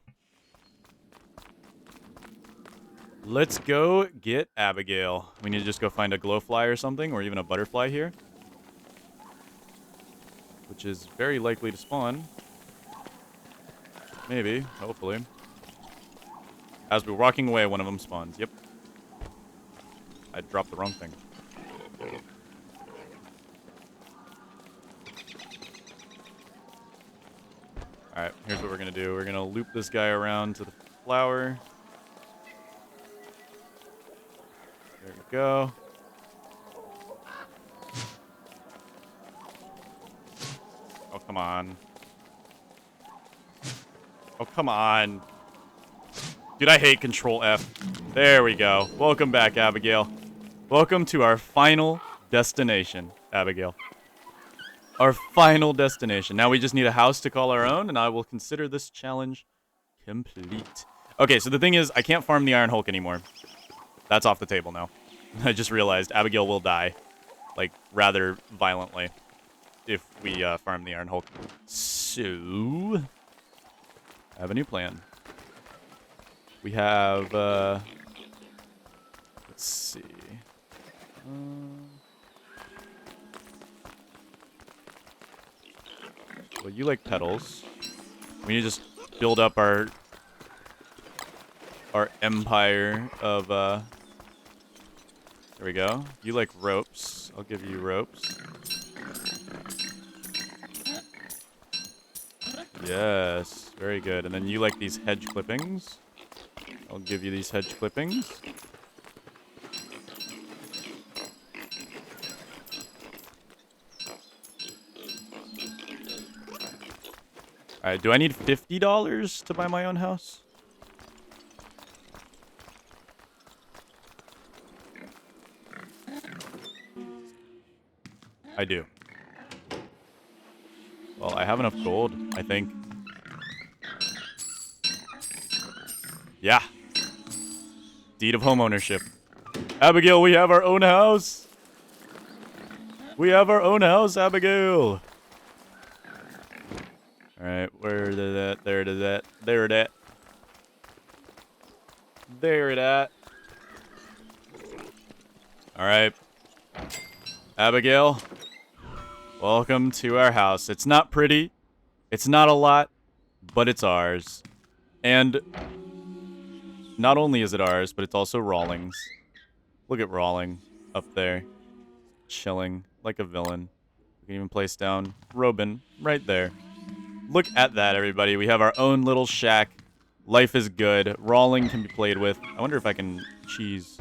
Let's go get Abigail. We need to just go find a glowfly or something, or even a butterfly here. Which is very likely to spawn. Maybe, hopefully. As we're walking away, one of them spawns. Yep. I dropped the wrong thing. Alright, here's what we're gonna do. We're gonna loop this guy around to the flower. There we go. Oh, come on. Oh, come on. Dude, I hate Control F. There we go. Welcome back, Abigail. Welcome to our final destination, Abigail. Our final destination. Now we just need a house to call our own, and I will consider this challenge complete. Okay, so the thing is, I can't farm the Iron Hulk anymore. That's off the table now. I just realized Abigail will die. Like, rather violently. If we farm the Iron Hulk. So... I have a new plan. We have, let's see. Well, you like petals. We need to just build up our empire of, there we go. You like ropes. I'll give you ropes. Yes, very good. And then you like these hedge clippings. I'll give you these hedge clippings. Alright, do I need $50 to buy my own house? I do. Well, I have enough gold, I think. Yeah. Deed of home ownership. Abigail, we have our own house. We have our own house, Abigail. Alright, where is that? There it is at. There it at. There it at. Alright. Abigail, welcome to our house. It's not pretty. It's not a lot, but it's ours. And not only is it ours, but it's also Rawlings. Look at Rawling up there. Chilling like a villain. We can even place down Robin right there. Look at that, everybody. We have our own little shack. Life is good. Rawling can be played with. I wonder if I can cheese.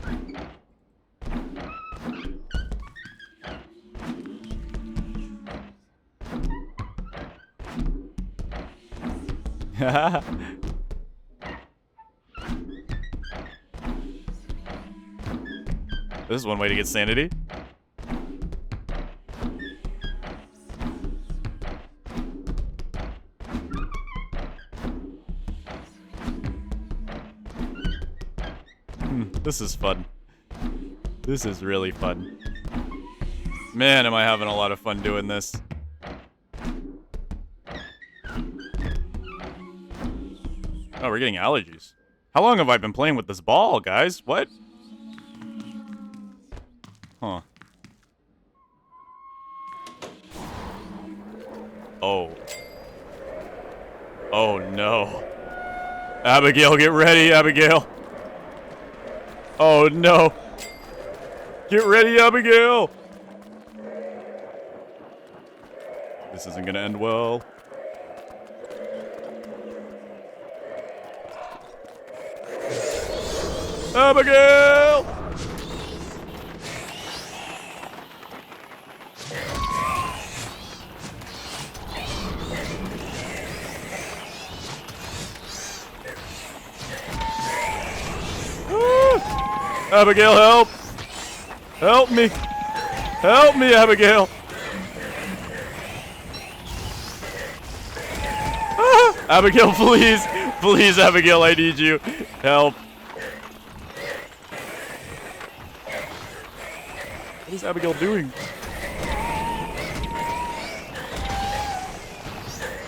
This is one way to get sanity. This is fun. This is really fun. Man, am I having a lot of fun doing this. Oh, we're getting allergies. How long have I been playing with this ball, guys? What? Huh. Oh. Oh, no. Abigail, get ready, Abigail. Oh, no. Get ready, Abigail. This isn't gonna end well. Abigail! Abigail, help! Help me! Help me, Abigail! Ah! Abigail, please! Please, Abigail, I need you. Help. What is Abigail doing?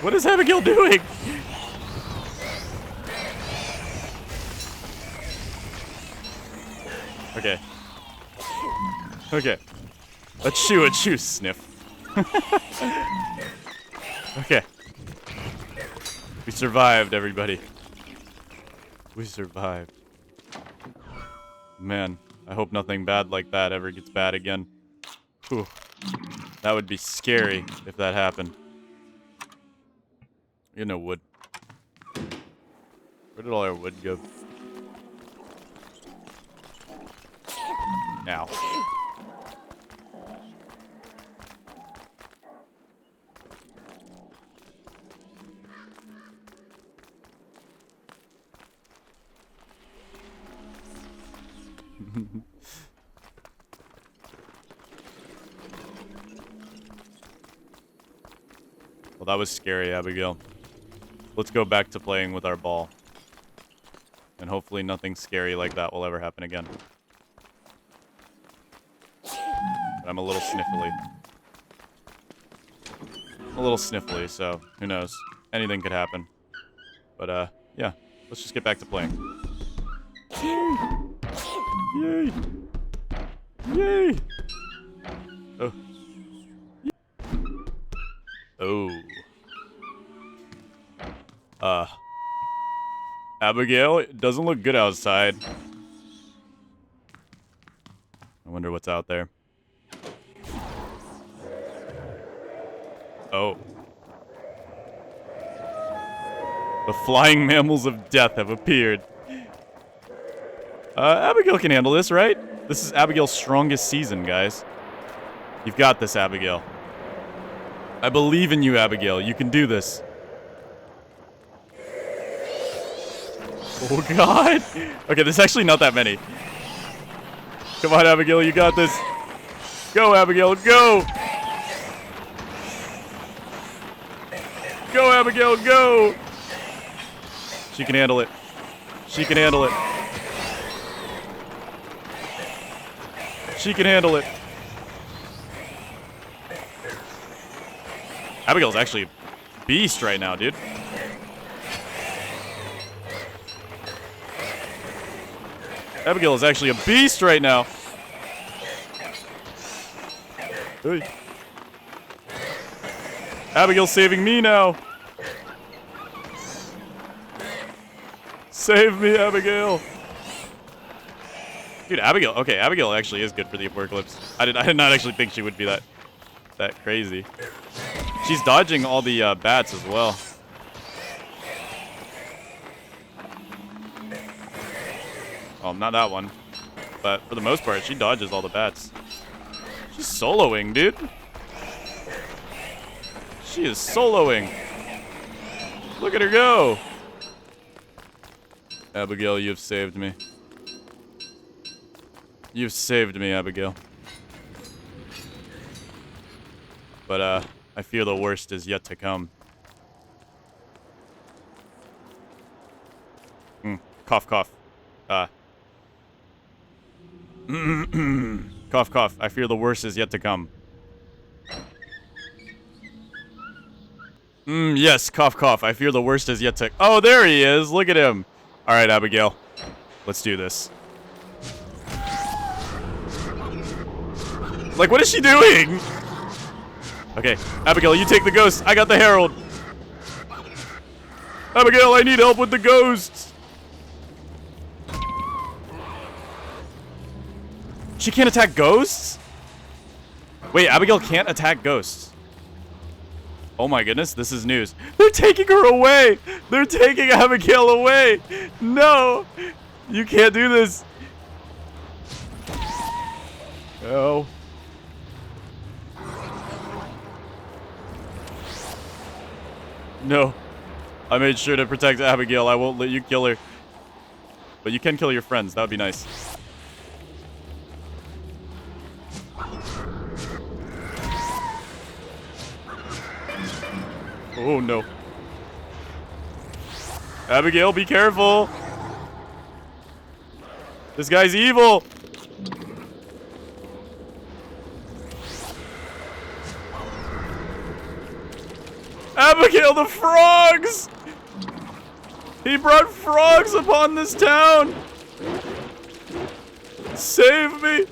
What is Abigail doing? Okay. Okay. A chew, sniff. Okay. We survived, everybody. We survived. Man, I hope nothing bad like that ever gets bad again. Whew. That would be scary if that happened. You know, wood. Where did all our wood go? Now. Well, that was scary, Abigail. Let's go back to playing with our ball. And hopefully nothing scary like that will ever happen again. But I'm a little sniffly. A little sniffly, so who knows? Anything could happen. But, yeah. Let's just get back to playing. Yay! Yay! Oh. Oh. Abigail, it doesn't look good outside. I wonder what's out there. Oh. The flying mammals of death have appeared. Abigail can handle this, right? This is Abigail's strongest season, guys. You've got this, Abigail. I believe in you, Abigail. You can do this. Oh, God. Okay, there's actually not that many. Come on, Abigail. You got this. Go, Abigail. Go. Go, Abigail, go! She can handle it. She can handle it. She can handle it. Abigail's actually a beast right now, dude. Abigail is actually a beast right now. Hey. Abigail's saving me now. Save me, Abigail. Dude, Abigail. Okay, Abigail actually is good for the apocalypse. I did not actually think she would be that crazy. She's dodging all the bats as well. Well, not that one. But for the most part, she dodges all the bats. She's soloing, dude. She is soloing. Look at her go. Abigail, you've saved me. You've saved me, Abigail. But, I fear the worst is yet to come. Cough, cough. Cough, cough. I fear the worst is yet to come. Yes, cough, cough. I fear the worst is yet to... Oh, there he is. Look at him. All right, Abigail. Let's do this. Like, what is she doing? Okay, Abigail, you take the ghost. I got the herald. Abigail, I need help with the ghosts. She can't attack ghosts? Wait, Abigail can't attack ghosts. Oh my goodness, this is news. They're taking her away. They're taking Abigail away. No, you can't do this. No. No. I made sure to protect Abigail. I won't let you kill her. But you can kill your friends. That would be nice. Oh, no. Abigail, be careful. This guy's evil. Abigail, the frogs! He brought frogs upon this town! Save me!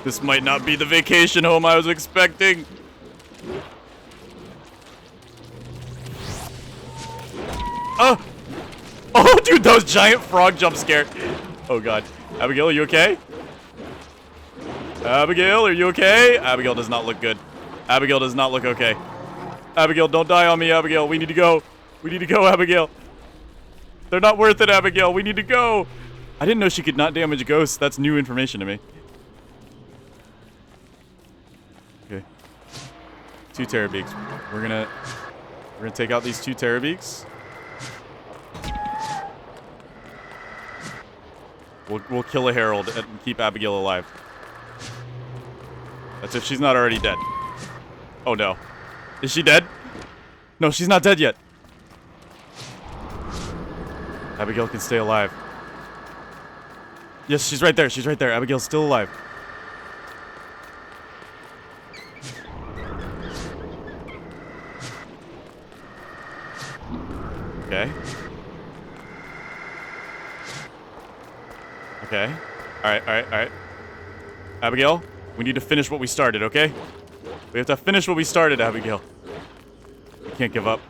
This might not be the vacation home I was expecting. Oh! Oh, dude, that was giant frog jump scare. Oh, God. Abigail, are you okay? Abigail, are you okay? Abigail does not look good. Abigail does not look okay. Abigail, don't die on me, Abigail. We need to go. We need to go, Abigail. They're not worth it, Abigail. We need to go. I didn't know she could not damage ghosts. That's new information to me. Okay. 2 Terrorbeaks. We're gonna take out these 2 Terrorbeaks. We'll kill a herald and keep Abigail alive. That's if she's not already dead. Oh no. Is she dead? No, she's not dead yet. Abigail can stay alive. Yes, she's right there. She's right there. Abigail's still alive. Okay. Okay. Alright, alright, alright. Abigail, we need to finish what we started, okay? We have to finish what we started, Abigail. We can't give up.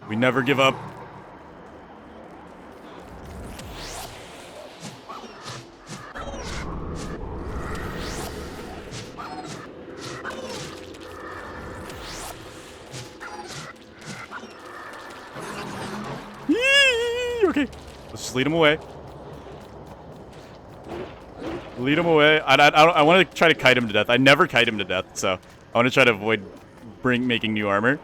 We never give up. Yee! Okay, let's just lead him away. Lead him away. I want to try to kite him to death. I never kite him to death, so I want to try to avoid making new armor.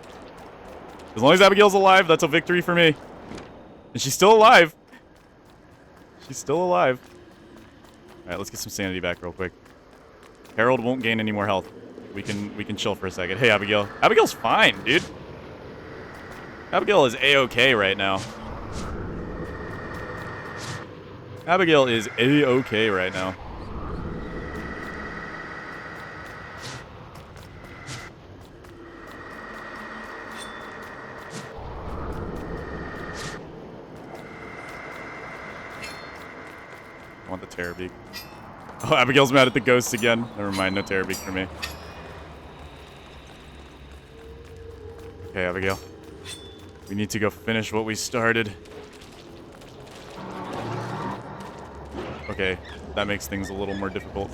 As long as Abigail's alive, that's a victory for me. And she's still alive. She's still alive. All right, let's get some sanity back real quick. Harold won't gain any more health. We can chill for a second. Hey, Abigail. Abigail's fine, dude. Abigail is A-okay right now. Abigail is A-okay right now. I want the Terror Beak. Oh, Abigail's mad at the ghosts again. Never mind, no Terror Beak for me. Okay, Abigail. We need to go finish what we started. Okay, that makes things a little more difficult.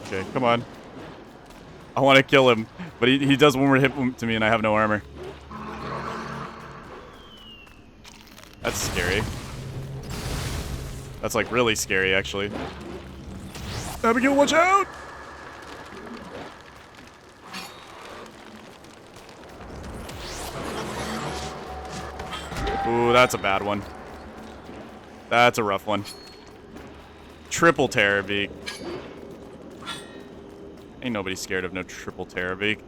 Okay, come on. I want to kill him, but he does one more hit to me and I have no armor. That's scary. That's like really scary, actually. Abigail, watch out! Ooh, that's a bad one. That's a rough one. Triple Terror Beak. Ain't nobody scared of no triple Terror Beak.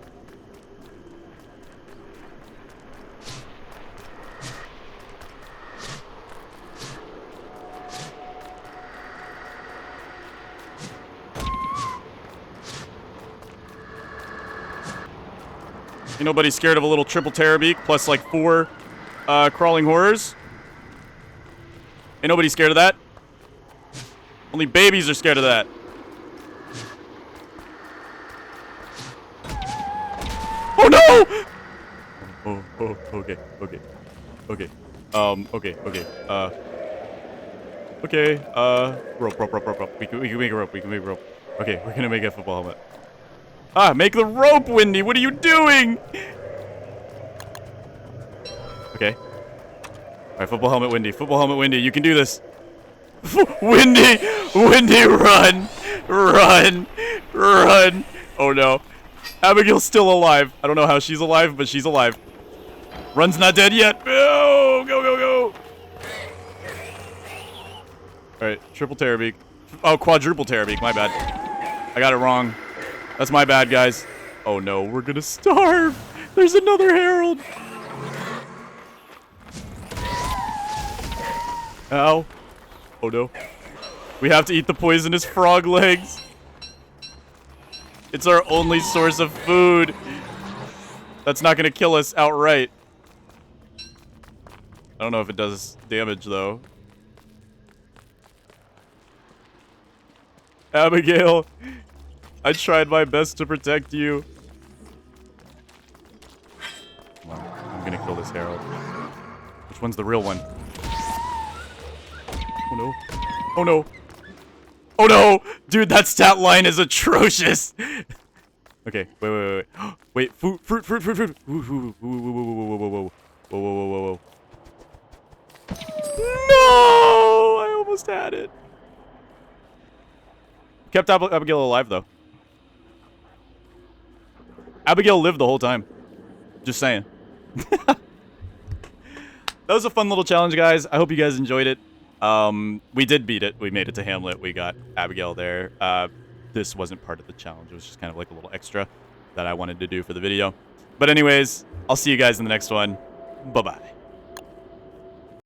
Ain't nobody scared of a little triple Terror Beak plus like 4 crawling horrors. Ain't nobody scared of that. Only babies are scared of that. Oh no! Oh, okay. Okay. Okay. Rope. We can make a rope. We can make a rope. Okay, we're gonna make a football helmet. Ah, make the rope, Windy! What are you doing? Okay. Alright, football helmet, Windy. Football helmet, Windy. You can do this. Windy! Windy, run! Run! Run! Oh no. Abigail's still alive. I don't know how she's alive, but she's alive. Run's not dead yet. Oh, go. Alright, triple Terror Beak. Oh, quadruple Terror Beak. My bad. I got it wrong. That's my bad, guys. Oh no, we're gonna starve. There's another Herald. Ow. Oh no. We have to eat the poisonous frog legs. It's our only source of food. That's not gonna kill us outright. I don't know if it does damage, though. Abigail, I tried my best to protect you. Come on, I'm gonna kill this Herald. Which one's the real one? Oh no. Oh no. Oh no! Dude, that stat line is atrocious! Okay, wait. Wait, fruit. Whoa. No! I almost had it. Kept Abigail alive, though. Abigail lived the whole time. Just saying. That was a fun little challenge, guys. I hope you guys enjoyed it. We did beat it. We made it to Hamlet. We got Abigail there. This wasn't part of the challenge. It was just kind of like a little extra that I wanted to do for the video. But anyways, I'll see you guys in the next one. Bye-bye.